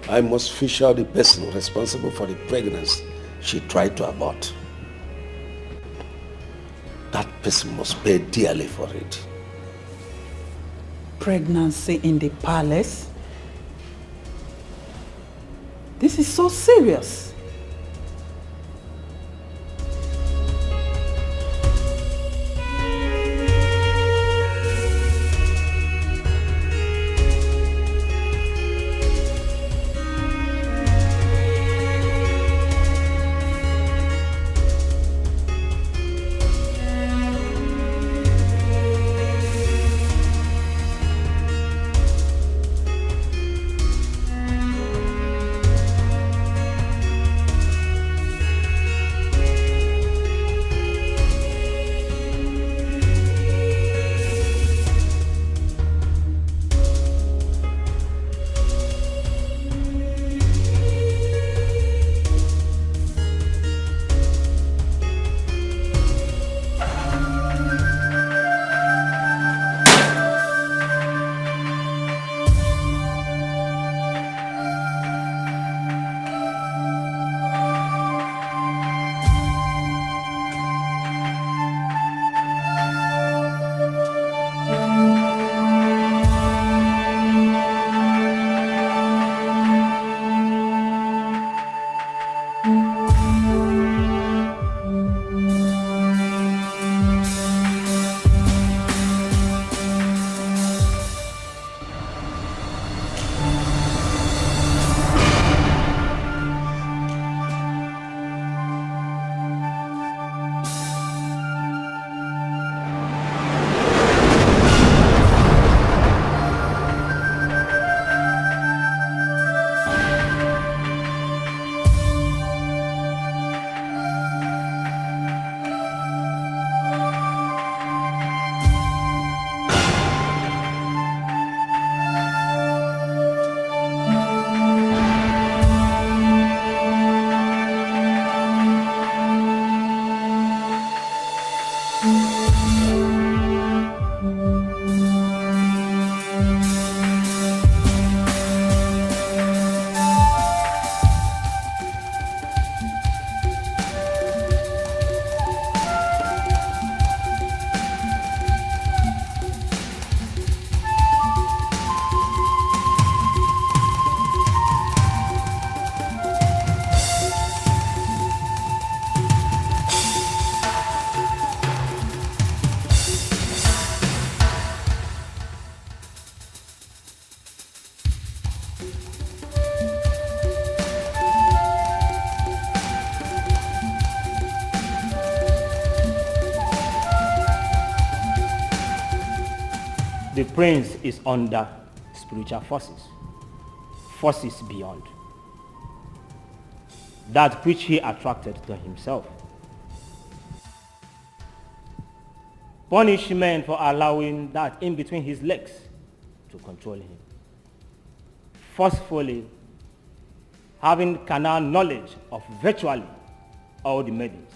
I must fish out the person responsible for the pregnancy she tried to abort. That person must pay dearly for it. Pregnancy in the palace? This is so serious. the prince is under spiritual forces beyond that which he attracted to himself. Punishment for allowing that in between his legs to control him. Forcefully having carnal knowledge of virtually all the maidens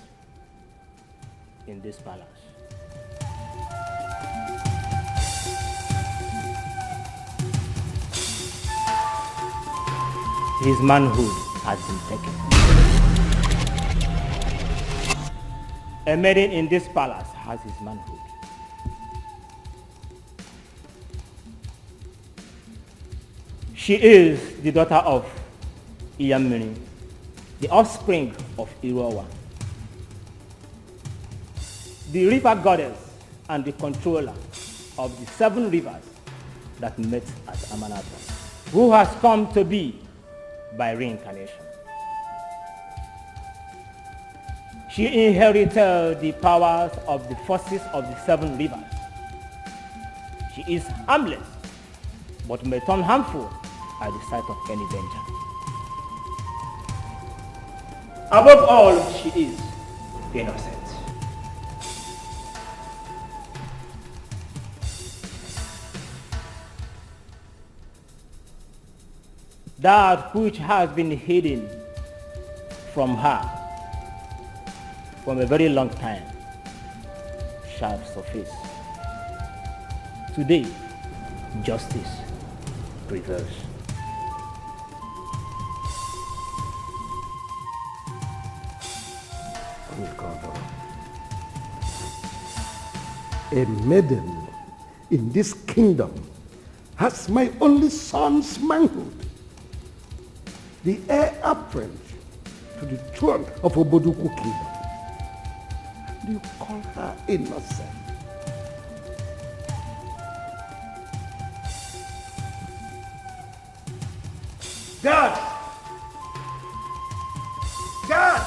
in this palace. His manhood has been taken. A maiden in this palace has his manhood. She is the daughter of Iyamini, the offspring of Irowa, the river goddess and the controller of the 7 rivers that met at Amanatha, who has come to be by reincarnation. She inherited the powers of the forces of the 7 rivers. She is harmless, but may turn harmful at the sight of any danger. Above all, she is innocent. That which has been hidden from her from a very long time shall surface. Today, justice prevails. A maiden in this kingdom has my only son's manhood, the heir apparent to the throne of Oboduku kingdom. Do you call her innocent? God! God!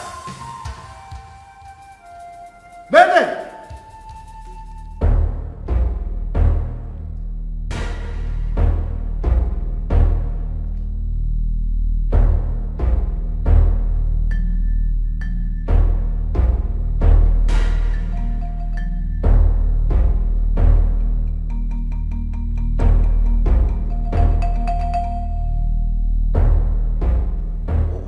Maiden!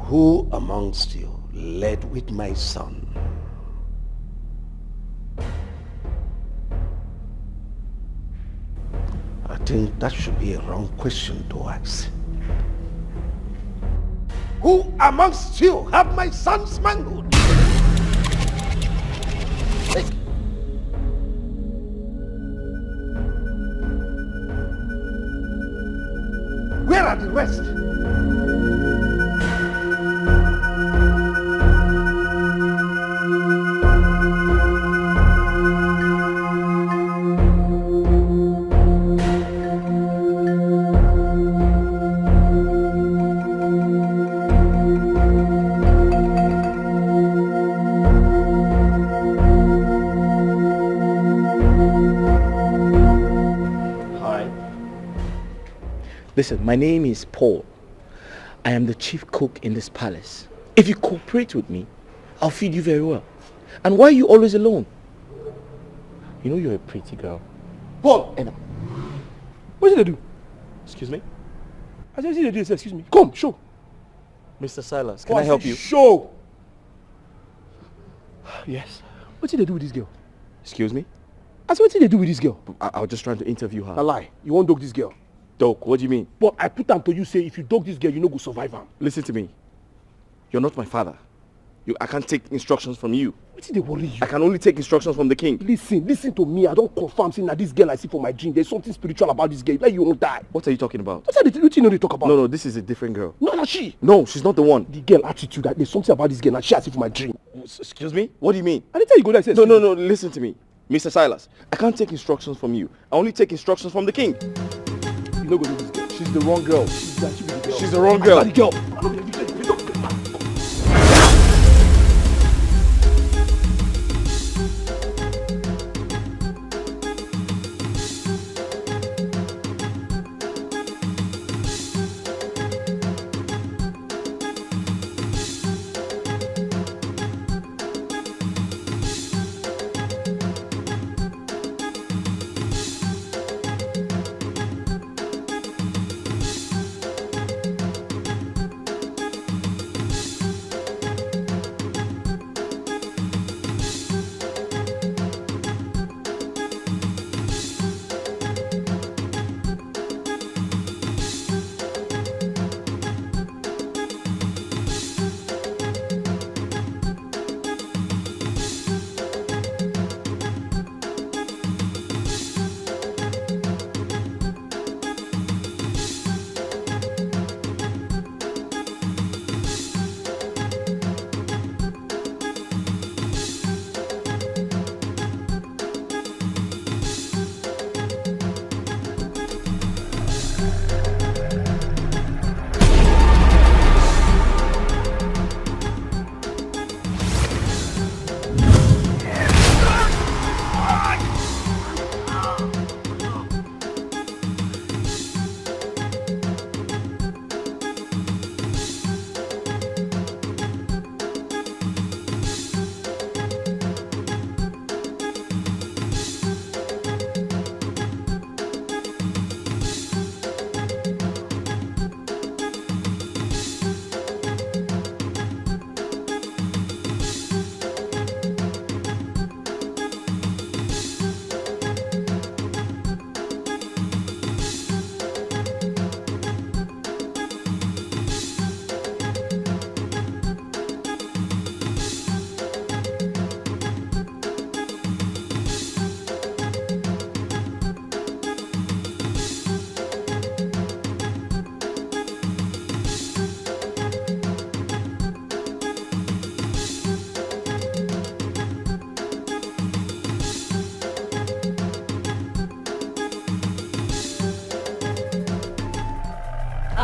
Who amongst you led with my son? I think that should be a wrong question to ask. Who amongst you have my son's manhood? Hey. Where are the rest? Listen, my name is Paul. I am the chief cook in this palace. If you cooperate with me, I'll feed you very well. And why are you always alone? You know you're a pretty girl. Paul! And what did they do? Excuse me? I said, they do. Excuse me. Come, show. Mr. Silas, can I help you? Show! Yes. What did they do with this girl? Excuse me? I said, what did they do with this girl? I was just trying to interview her. A lie. You won't dog this girl. Dog, what do you mean? But I put them to you say, if you dog this girl, you no go survive her. Listen to me. You're not my father. I can't take instructions from you. What did they worry you? I can only take instructions from the king. Listen to me. I don't confirm saying that this girl I see for my dream. There's something spiritual about this girl. Like you won't die. What are you talking about? What you know they talk about? No, this is a different girl. No, not she. No, she's not the one. The girl attitude, that there's something about this girl and she I see for my dream. Excuse me? What do you mean? I didn't tell you go there. No, listen to me. Mr. Silas, I can't take instructions from you. I only take instructions from the king. You know go do this girl. She's the wrong girl. She's the wrong girl. The girl.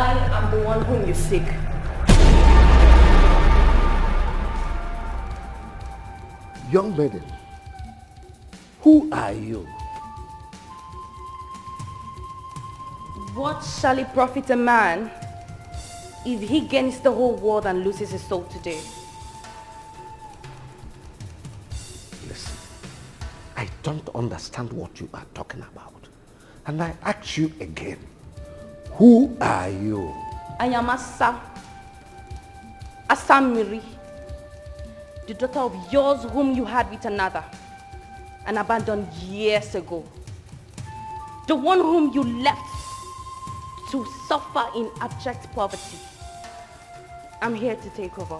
I am the one whom you seek. Young maiden, who are you? What shall it profit a man if he gains the whole world and loses his soul today? Listen, I don't understand what you are talking about. And I ask you again, who are you? I am Asamiri, the daughter of yours whom you had with another and abandoned years ago. The one whom you left to suffer in abject poverty. I'm here to take over.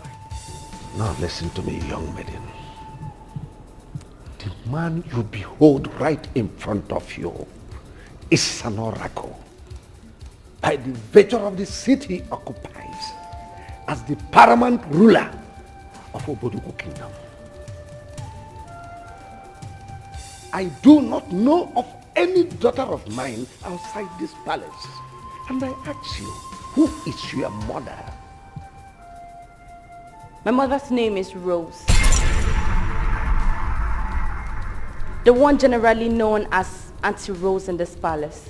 Now listen to me, young maiden. The man you behold right in front of you is an oracle. By the virtue of the city he occupies as the paramount ruler of Oboduku Kingdom. I do not know of any daughter of mine outside this palace. And I ask you, who is your mother? My mother's name is Rose. The one generally known as Auntie Rose in this palace.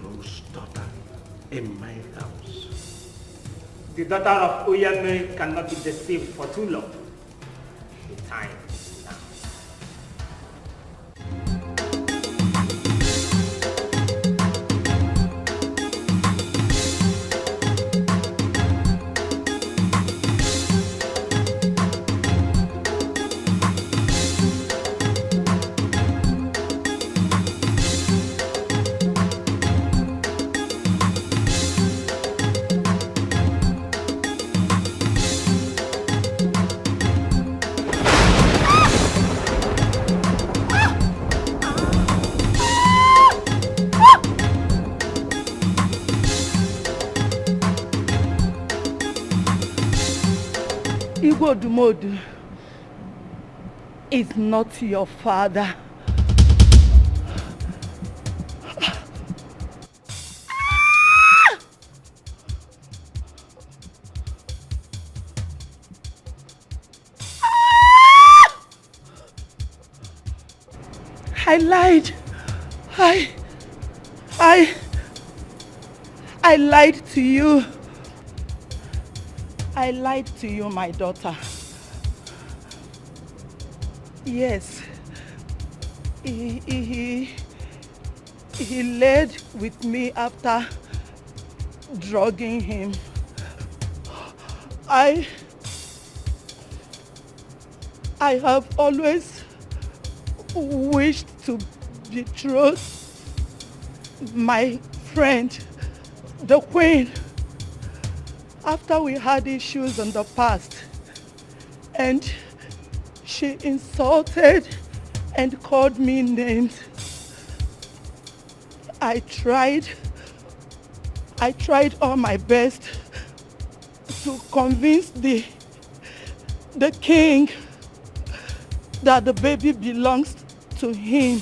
Rose's daughter in my house. The daughter of Uyame cannot be deceived for too long. The time is now. Igbodumodu is not your father. I lied. I lied to you. I lied to you, my daughter. Yes, he laid with me after drugging him. I have always wished to betroth my friend, the Queen, after we had issues in the past, and she insulted and called me names. I tried all my best to convince the king that the baby belongs to him.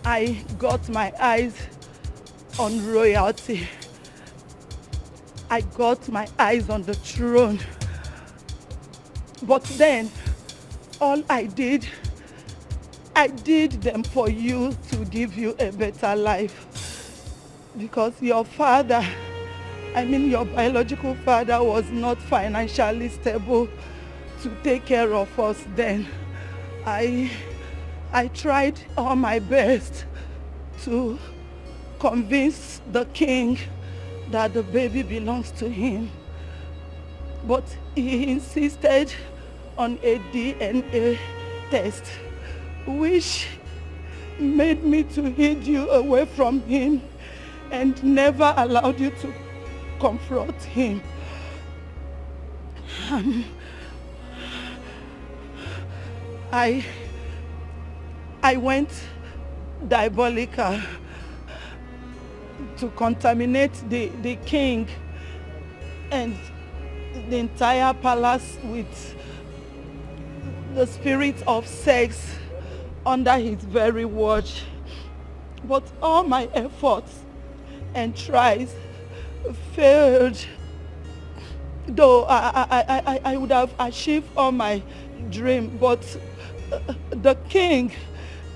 I got my eyes on royalty. I got my eyes on the throne. But then, all I did them for you to give you a better life. Because your father, your biological father, was not financially stable to take care of us then. I tried all my best to convince the king that the baby belongs to him. But he insisted on a DNA test, which made me to hide you away from him and never allowed you to confront him. I went diabolical to contaminate the king and the entire palace with the spirit of sex under his very watch. But all my efforts and tries failed. Though I would have achieved all my dream, but the king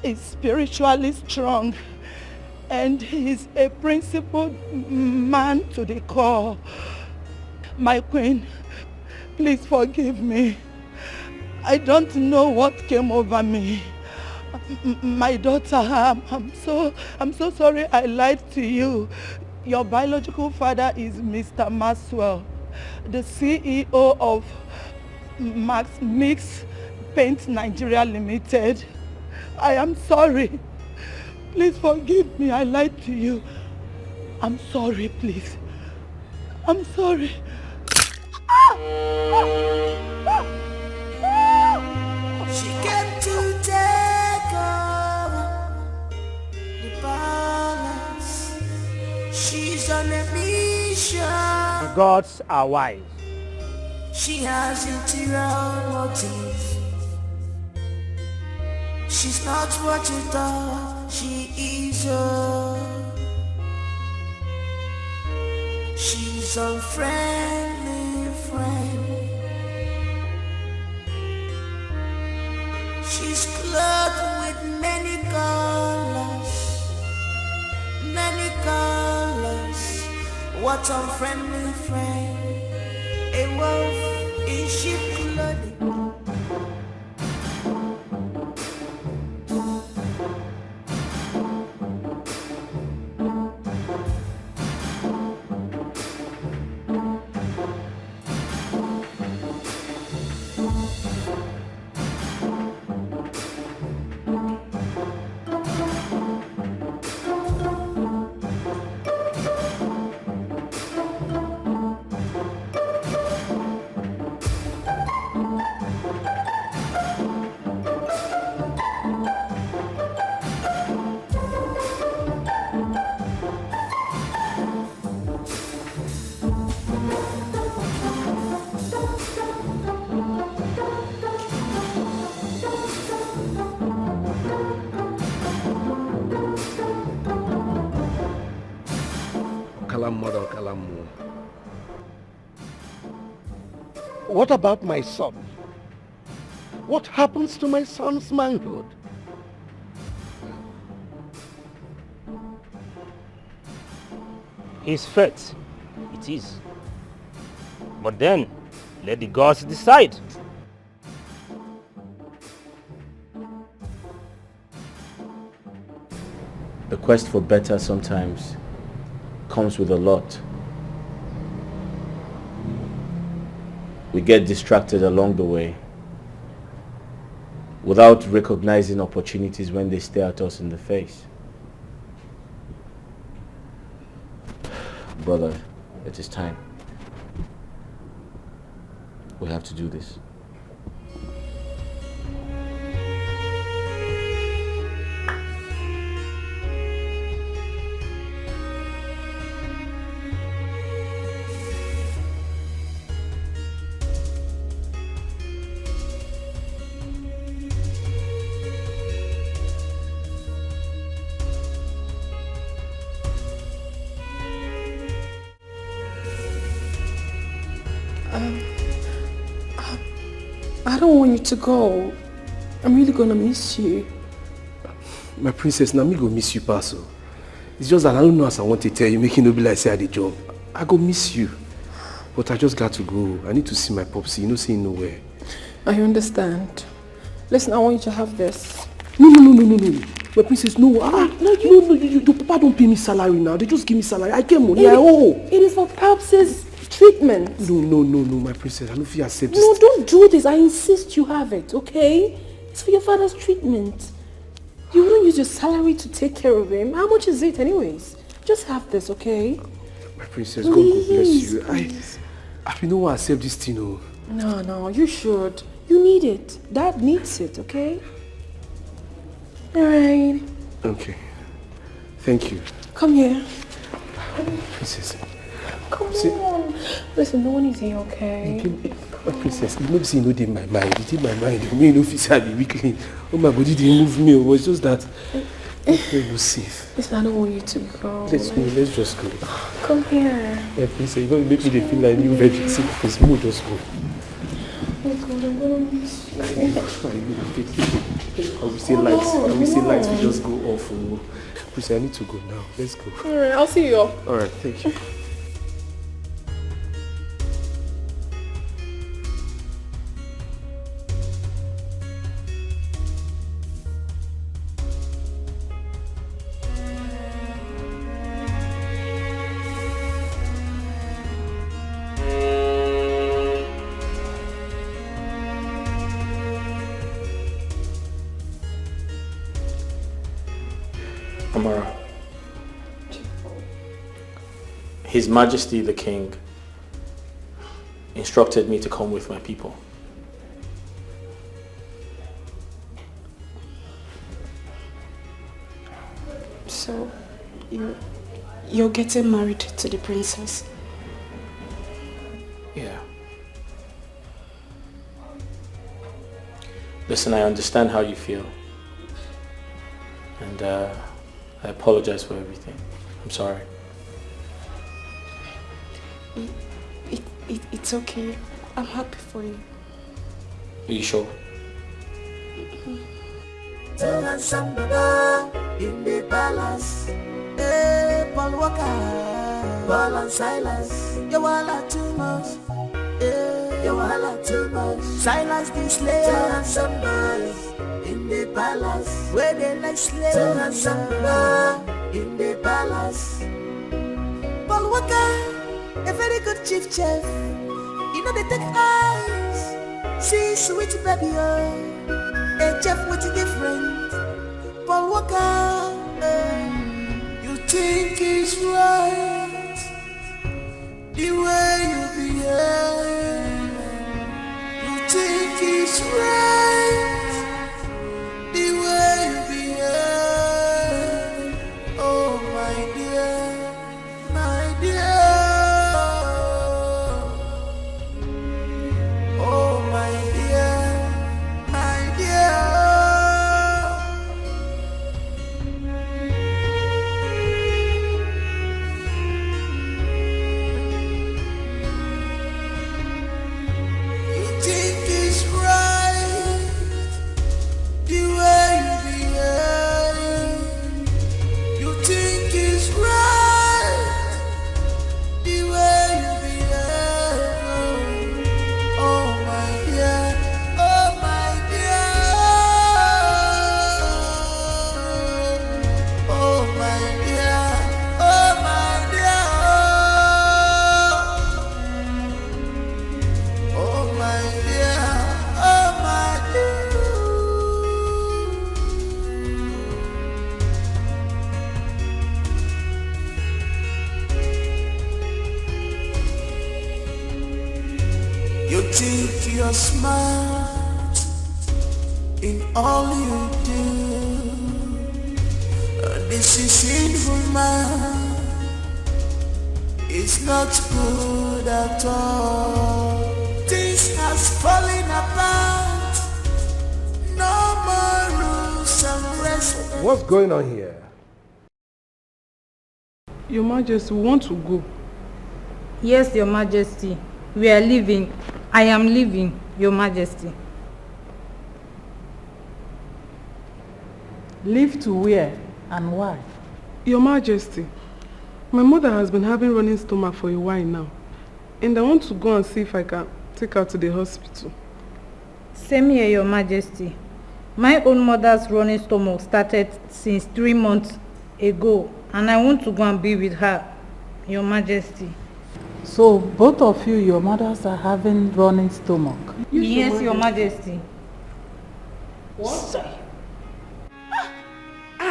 is spiritually strong and he's a principled man to the core. My queen, please forgive me. I don't know what came over me. My daughter, I'm so sorry I lied to you. Your biological father is Mr. Maxwell, the CEO of Max Mix Paint Nigeria Limited. I am sorry. Please forgive me. I lied to you. I'm sorry, please. I'm sorry. She came to take over the balance. She's on a mission. The gods are wise. She has interior motives. She's not what you thought she is. She's a friendly friend. She's clothed with many colors, many colors. What a friendly friend. A wolf in sheep clothing. What about my son? What happens to my son's manhood? His fate, it is. But then, let the gods decide. The quest for better sometimes comes with a lot. We get distracted along the way without recognizing opportunities when they stare at us in the face. Brother, it is time. We have to do this. I don't want you to go. I'm really gonna miss you. My princess, now me go miss you, Paso. It's just that I don't know as I want to tell you, making no be like say I the job. I go miss you. But I just got to go. I need to see my popsy. You know, see nowhere. I understand. Listen, I want you to have this. No. My princess, no. No, your papa don't pay me salary now. They just give me salary. I get money. I owe. It is for Paps's treatment. No, my princess. I don't feel accept this. No, don't do this. I insist you have it, okay? It's for your father's treatment. You wouldn't use your salary to take care of him. How much is it anyways? Just have this, okay? My princess, God will bless you. I don't want to accept this thing, no. No, you should. You need it. Dad needs it, okay? Alright. Okay. Thank you. Come here. Princess. Come on. Listen, no one is here, okay? My princess, you know see no in my mind. It in my mind. Me no feel say I be weakling. Oh my body didn't move me. It was just that we will safe. Listen, I don't want you to go. Let's go. Let's just go. Come here. Yeah, please. You're going to make me feel like new virgin. See, please, we'll just go. Oh God, I'm gonna miss you. I will say lights. I will say lights. We just go off. Oh. Please, I need to go now. Let's go. Alright, I'll see you off. Alright, thank you. Amara, His Majesty the King instructed me to come with my people. So, you're getting married to the princess? Yeah. Listen, I understand how you feel. And I apologize for everything. I'm sorry. It's okay. I'm happy for you. Are you sure? Tell us something in the palace. Hey, Paul Walker, Paul and Silas. You all too much. Hey, you all too much. Silas the slayer. Tell us somebody in the palace. Where they like slaves. Tell us somebody in the palace. Paul Walker, a very good chief chef. You know they take eyes. See sweet baby, a chef with different. Paul Walker, you think it's right the way you behave. You think it's right the way you behave. Oh my dear, my dear. Oh my dear, my dear. You think it's right the way you behave. You think it's right the way you behave. Oh my dear, oh my dear. Oh my dear, oh my dear. Oh my dear, oh my dear. You think you're smart in all you do. This is sinful, man. It's not good at all. This has fallen apart. No more rules and respect. What's going on here? Your Majesty, we want to go. Yes, Your Majesty. We are leaving. I am leaving, Your Majesty. Leave to where and why? Your Majesty, my mother has been having running stomach for a while now. And I want to go and see if I can take her to the hospital. Same here, Your Majesty. My own mother's running stomach started since 3 months ago. And I want to go and be with her, Your Majesty. So both of you, your mothers are having running stomach? Yes, Your Majesty. What? Why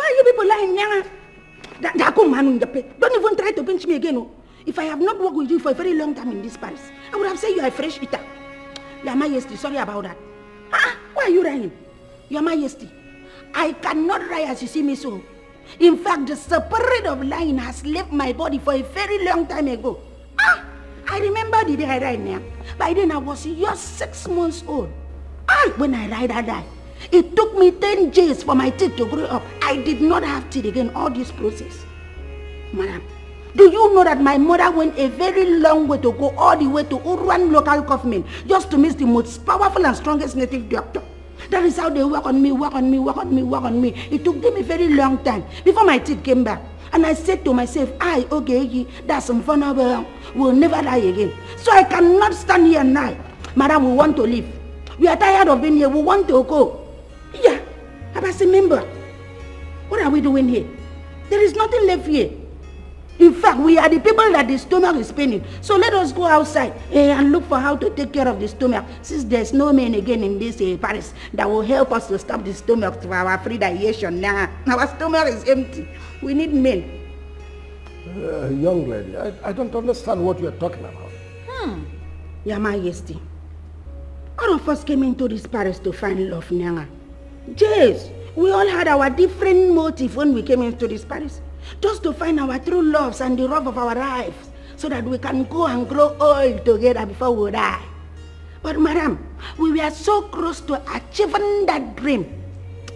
are you people lying here? Don't even try to pinch me again. If I have not worked with you for a very long time in this palace, I would have said you are a fresh eater. Your Majesty, sorry about that. Why are you lying? Your Majesty, I cannot lie as you see me so. In fact, the spirit of lying has left my body for a very long time ago. I remember the day I died now. By then I was just 6 months old. When I died. It took me 10 days for my teeth to grow up. I did not have teeth again, all this process. Madam, do you know that my mother went a very long way to go all the way to Uruan local government just to meet the most powerful and strongest native doctor? That is how they work on me. It took them a very long time before my teeth came back. And I said to myself, okay, that's some fun. We'll never die again. So I cannot stand here now. Madam, we want to leave. We are tired of being here. We want to go. Yeah, I remember. What are we doing here? There is nothing left here. In fact, we are the people that the stomach is paining. So let us go outside and look for how to take care of the stomach. Since there's no man again in this Paris that will help us to stop the stomach to our free digestion. Now, our stomach is empty. We need men. Young lady, I don't understand what you're talking about. Your Majesty, all of us came into this Paris to find love, Nyanga. Yes, we all had our different motive when we came into this Paris. Just to find our true loves and the love of our lives, so that we can go and grow old together before we die. But madam, we were so close to achieving that dream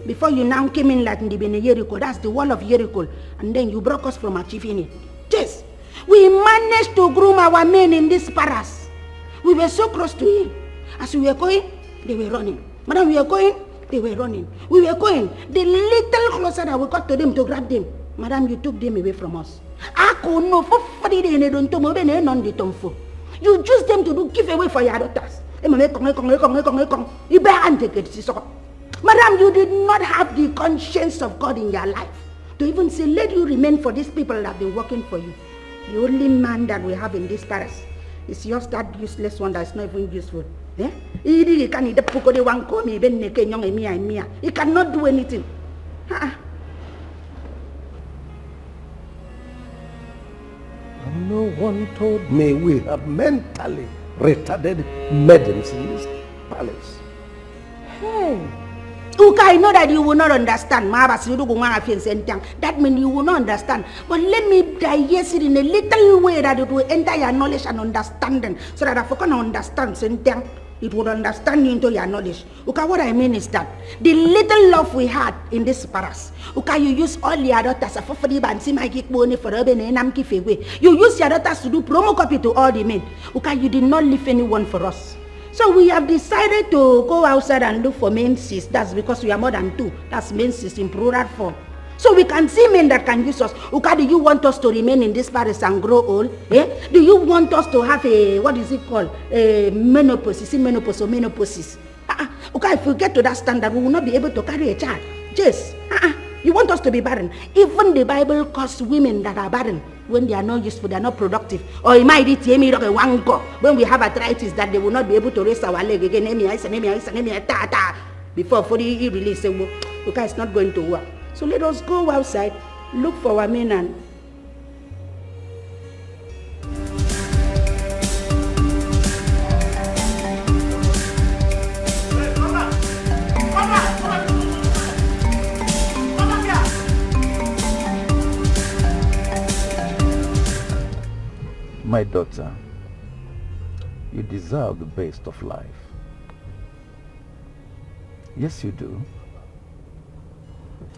before you now came in like in the Jericho. That's the wall of Jericho, and then you broke us from achieving it. Yes, we managed to groom our men in this Paris. We were so close to him. As we were going, they were running. Madam, we were going, they were running. We were going, the little closer that we got to them to grab them. Madam, you took them away from us. You used them to do giveaway for your daughters. Madam, you did not have the conscience of God in your life to even say, let you remain for these people that have been working for you. The only man that we have in this Paris is just that useless one that is not even useful. He cannot do anything. No one told me we have mentally retarded maidens in this palace. Hey. I know that you will not understand. That means you will not understand. But let me digest it in a little way that it will enter your knowledge and understanding, so that if you can understand something, it will understand you into your knowledge. What I mean is that the little love we had in this Paris, you use all your daughters. You use your daughters to do promo copy to all the men. You did not leave anyone for us. So we have decided to go outside and look for men sis. That's because we are more than 2. That's men sis in plural form. So we can see men that can use us. Do you want us to remain in this Paris and grow old? Do you want us to have a, what is it called? A menopause. Is it menopause or menopause? If we get to that standard, we will not be able to carry a child. Yes. You want us to be barren. Even the Bible calls women that are barren when they are not useful, they are not productive. Or it might be when we have arthritis that they will not be able to raise our leg again. Before fully release, it's not going to work. So let us go outside, look for our men and My daughter, you deserve the best of life. Yes, you do.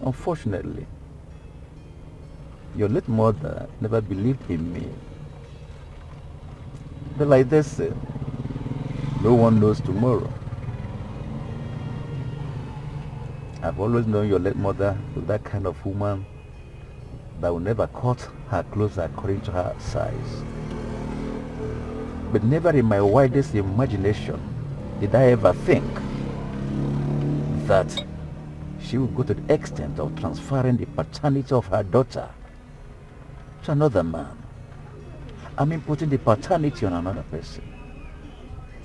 Unfortunately, your late mother never believed in me. But like they said, no one knows tomorrow. I've always known your late mother was that kind of woman that will never cut her clothes according to her size. But never in my wildest imagination did I ever think that she would go to the extent of transferring the paternity of her daughter to another man. I mean, putting the paternity on another person.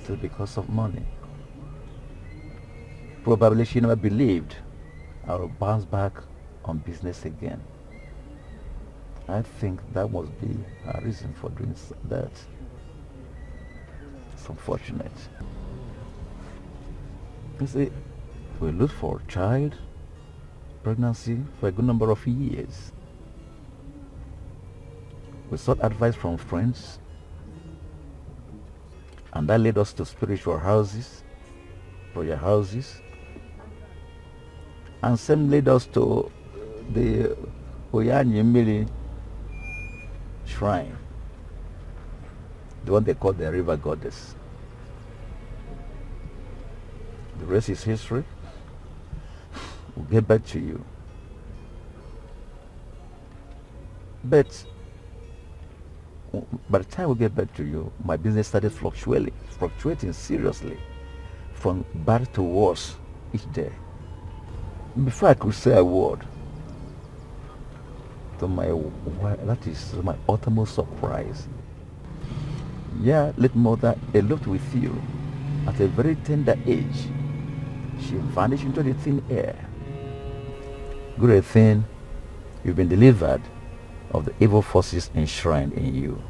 Still because of money. Probably she never believed I would bounce back on business again. I think that must be her reason for doing that. It's unfortunate. You see, we look for a child, pregnancy for a good number of years. We sought advice from friends, and that led us to spiritual houses, prayer houses, and some led us to the Oyanyemili shrine, the one they call the river goddess. The rest is history. We'll get back to you. But by the time we get back to you, my business started fluctuating seriously, from bad to worse each day. Before I could say a word, to my wife, that is my uttermost surprise. Yeah, late mother eloped with you at a very tender age. She vanished into the thin air. Great thing, you've been delivered of the evil forces enshrined in you.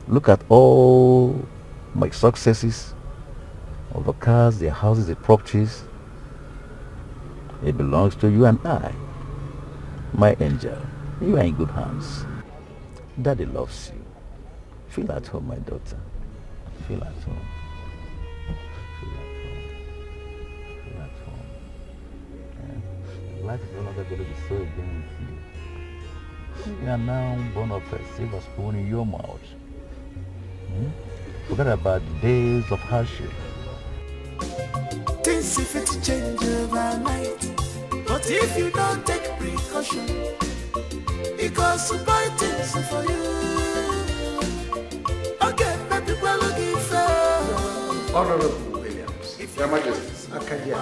Look at all my successes, all the cars, the houses, the properties. It belongs to you and I. My angel, you are in good hands. Daddy loves you. Feel at home, my daughter. Feel at home. Life is no longer going to be so again with you. You are now born of a silver spoon in your mouth. Forget about the days of hardship. Things if it change overnight, but if you don't take precaution, it goes to buy things for you. Okay, maybe we're looking for Honorable Williams, Your Majesty, Akadia.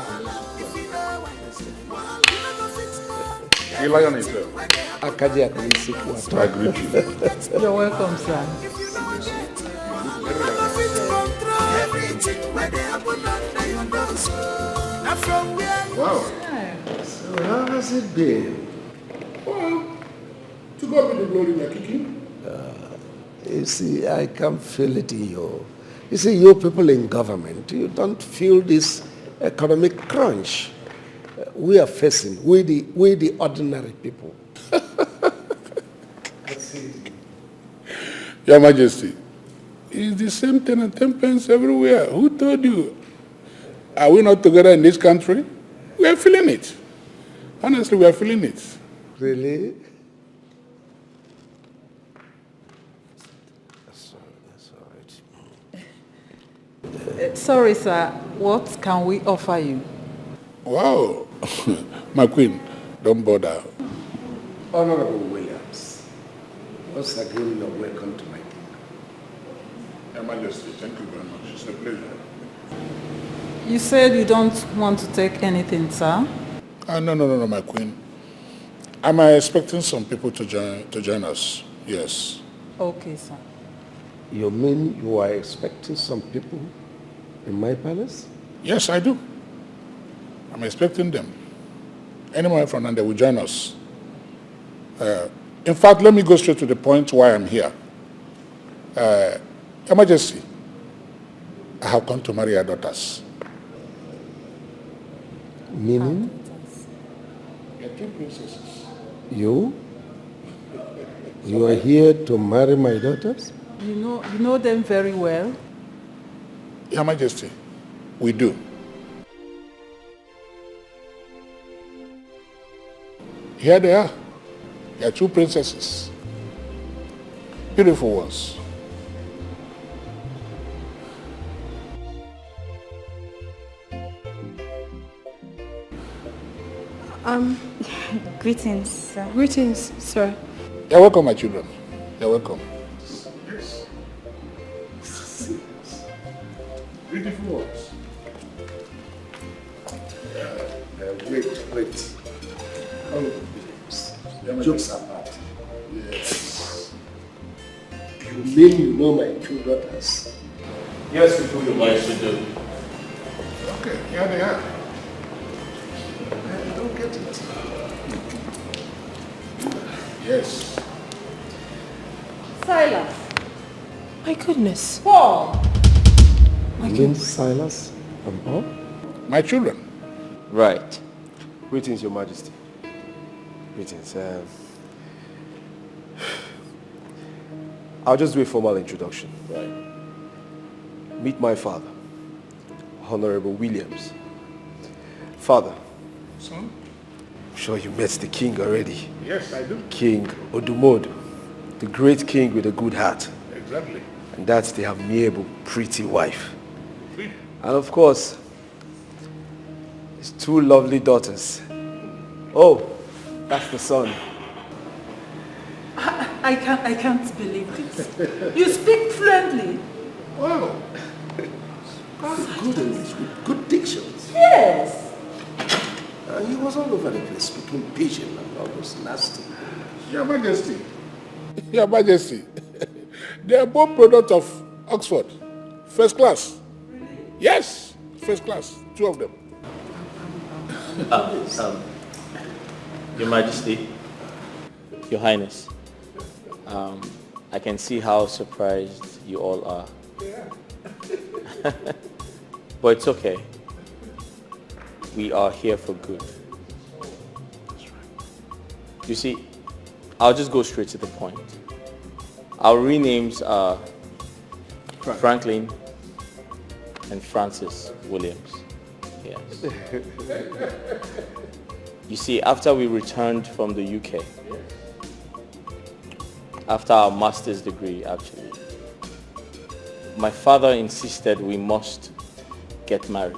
You lie on it, sir. Akadia, I greet you. You're welcome, sir. Wow. So how has it been? Well, to God be the glory, we are kicking. You see, I can feel it in you. You see, you people in government, you don't feel this economic crunch we are facing, we the ordinary people. Your Majesty, it's the same 10 and 10 pence everywhere. Who told you? Are we not together in this country? We are feeling it. Honestly, we are feeling it. Really? That's all right. Sorry, sir. What can we offer you? Wow. My queen, don't bother. Honorable Williams, once again, you're welcome to my kingdom. Your Majesty, thank you very much. It's a pleasure. You said you don't want to take anything, sir? No, my queen. Am I expecting some people to join us? Yes. Okay, sir. You mean you are expecting some people in my palace? Yes, I do. I'm expecting them. Anyone from them, they will join us. In fact, let me go straight to the point why I'm here. Your Majesty, I have come to marry your daughters. Meaning? Your two princesses. You? You are here to marry my daughters? You know them very well? Your Majesty, we do. Here they are. They are two princesses. Beautiful ones. Greetings, sir. Greetings, sir. You're welcome, my children. You're welcome. Yes. Beautiful ones. Wait. Jokes apart. Yes. You mean you know my two daughters? Yes, we do. Yes, we do. Okay, here they are. I don't get it. Yes. Silas. My goodness. Paul. You mean Silas and Paul? My children. Right. Greetings, Your Majesty. Greetings. I'll just do a formal introduction. Right. Meet my father, Honorable Williams. Father. Son? I'm sure you met the king already. Yes, I do. King Odumodu, the great king with a good heart. Exactly. And that's the amiable, pretty wife. And of course, his two lovely daughters. Oh, that's the son. I can't believe this. You speak fluently. Wow. Good English with good dictions. Yes. He was all over the place speaking pidgin and all those nasty. Your Majesty. Your Majesty. They are both products of Oxford. First class. Yes, first class. Two of them. Your Majesty, Your Highness, I can see how surprised you all are. But it's okay. We are here for good. You see, I'll just go straight to the point. Our real names are Franklin and Francis Williams. Yes. You see, after we returned from the UK, after our master's degree actually, my father insisted we must get married.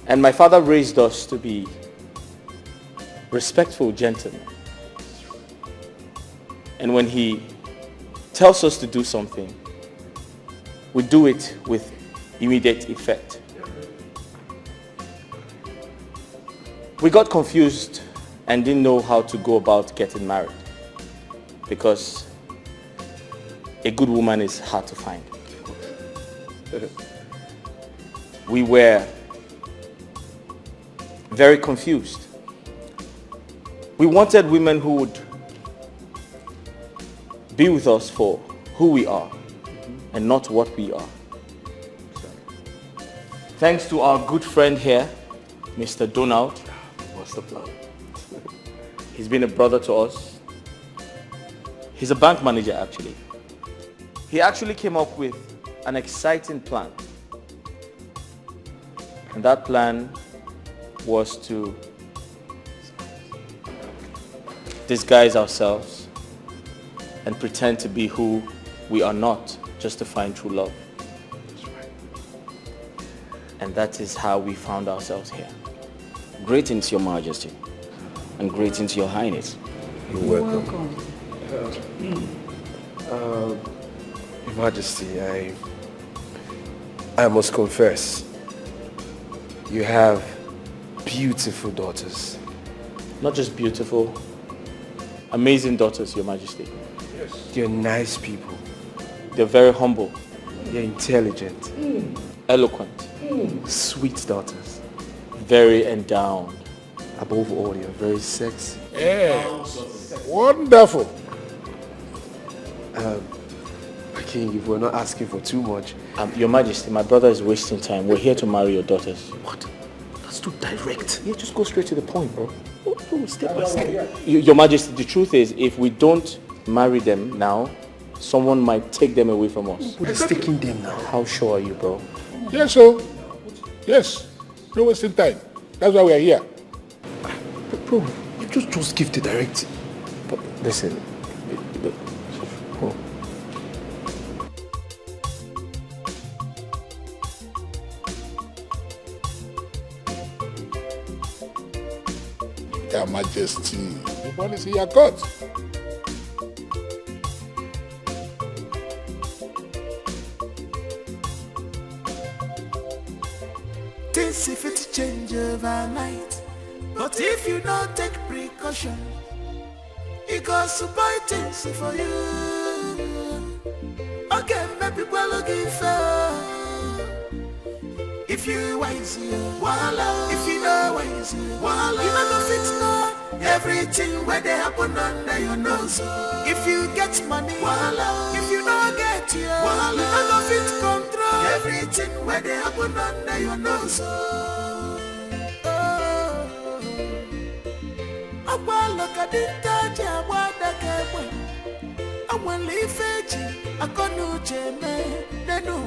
And my father raised us to be respectful gentlemen. And when he tells us to do something, we do it with immediate effect. We got confused and didn't know how to go about getting married because a good woman is hard to find. We were very confused. We wanted women who would be with us for who we are and not what we are. Thanks to our good friend here, Mr. Donald. What's the plan? He's been a brother to us. He's a bank manager actually. He actually came up with an exciting plan. And that plan was to disguise ourselves and pretend to be who we are not, just to find true love. And that is how we found ourselves here. Greetings, Your Majesty, and greetings, Your Highness. You're welcome. Your Majesty, I must confess, you have beautiful daughters. Not just beautiful, amazing daughters, Your Majesty. Yes. They're nice people. They're very humble. They're intelligent. Eloquent. Sweet daughters. Very endowed. Above all, they're very sexy. Yes. Wonderful. King, if we're not asking for too much. Your Majesty, my brother is wasting time. We're here to marry your daughters. What? That's too direct. Yeah, just go straight to the point, bro. Step by step. Your Majesty, the truth is, if we don't marry them now, someone might take them away from us. But it's taking them now. How sure are you, bro? Yes, sir. Yes. No wasting time. That's why we are here. But bro, you just give the direct. But listen. Your Majesty, you want to see your court? Things if it change overnight, but if you don't take precaution, it goes to buy things for you. Okay, maybe we're looking for. If you wise, voila. If you know wise, voila. You know the fit know everything where they happen under your nose. If you get money, voila. If you don't get, voila. You know the fit control Everything where they happen under your nose. Look at the touch, I want the cable. I want to leave it. I can't do Jimmy. They know.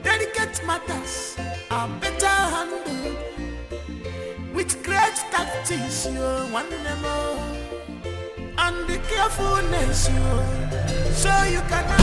Delicate matters are better handled with great tactics. You want them all. And the carefulness so you cannot.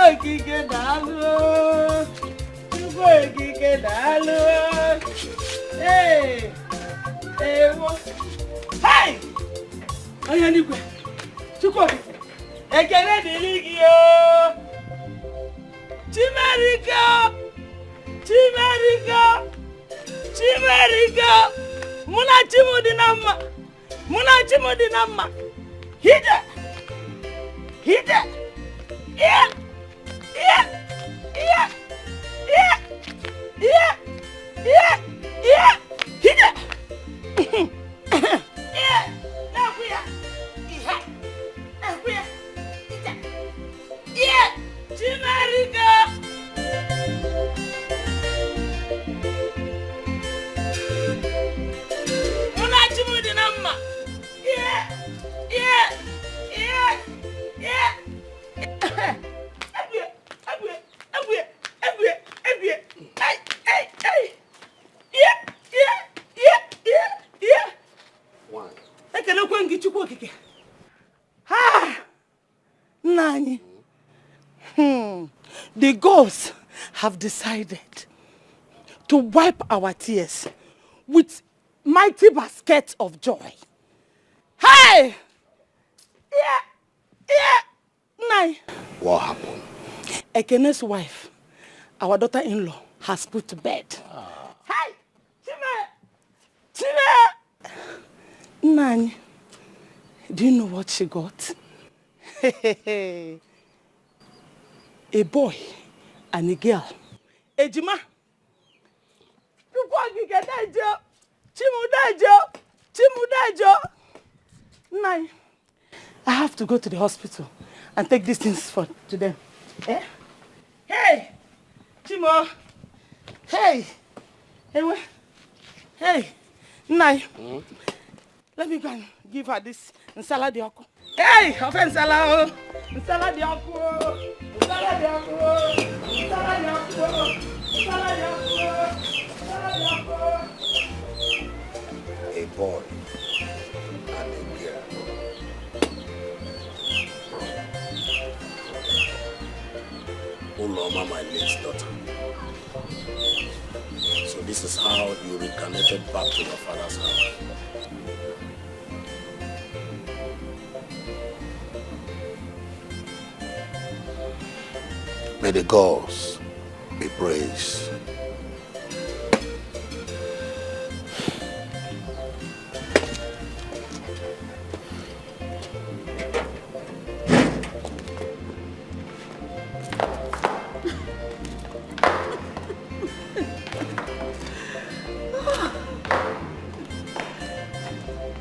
Okike daalụ Chukwu okike daalụ ewo hai onye n'igwe Chukwu okike ekele dịrị gị o Chimerika mụ na Chimu dị na mma hide yeah. The gods have decided to wipe our tears with mighty baskets of joy. Hey! Nai. What happened? Ekene's wife, our daughter-in-law, has put to bed. Hey! Chime! Nai, do you know what she got? A boy and a girl. Ejima. Chimudajo. Nai. I have to go to the hospital and take these things to them. Eh? Hey! Chimo. Hey! Hey! Nai. Let me go and give her this nsala dioko. Hey! Ofe nsala. Nsala dioko. A boy and a girl. Uloma, my late daughter. So this is how you reconnected back to your father's house. May the gods be praised.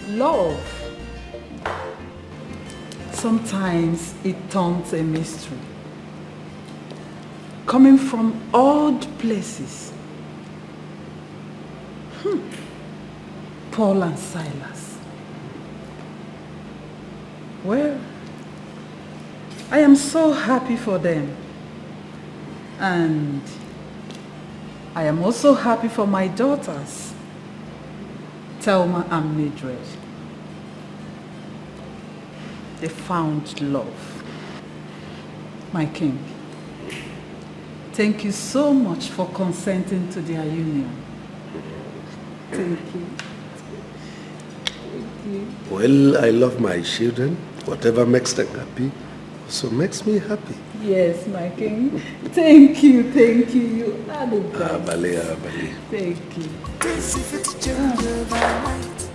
Love. Sometimes it turns a mystery. Coming from odd places. Paul and Silas. Well, I am so happy for them. And I am also happy for my daughters, Thelma and Mildred. They found love. My king, thank you so much for consenting to their union. Thank you. Thank you. Well, I love my children. Whatever makes them happy also makes me happy. Yes, my king. Thank you. You are the best. Abale. Thank you. This if it change overnight,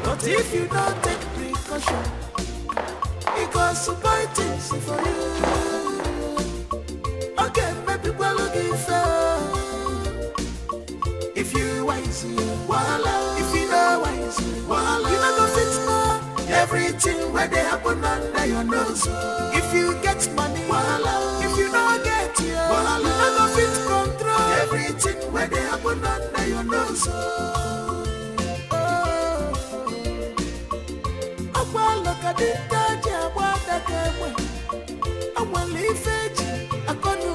but if you don't take precaution, it goes to buy things for you. Okay, maybe we're looking for. If you wise, voila. If you know wise, voila. You know the fit more. Everything where they happen under your nose. If you get money, voila. If you don't get it, voila. You know the fit control. Everything where they happen under your nose. Look at the danger, what the game. I will leave it. I can't do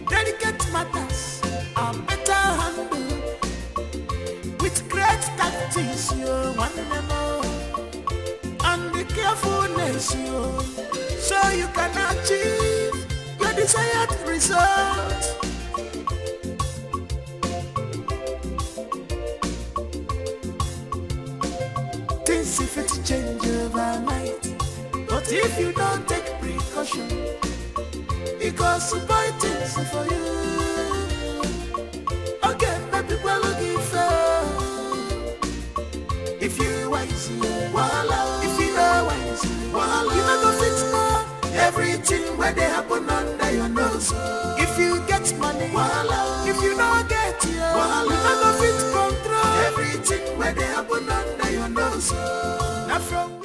Delicate matters are better handled with great tactics, you want to know, and the carefulness, so you can achieve your desired result. Things if it change overnight, but if you don't take precaution, it goes to buy things for you. Again, maybe we're looking for. If you wise, voila. If you know wise, voila. You know the fit more. Everything where they happen under your nose. If you get money, voila. If you don't get it, voila. You know the fit control. Everything where they happen under your nose. Now from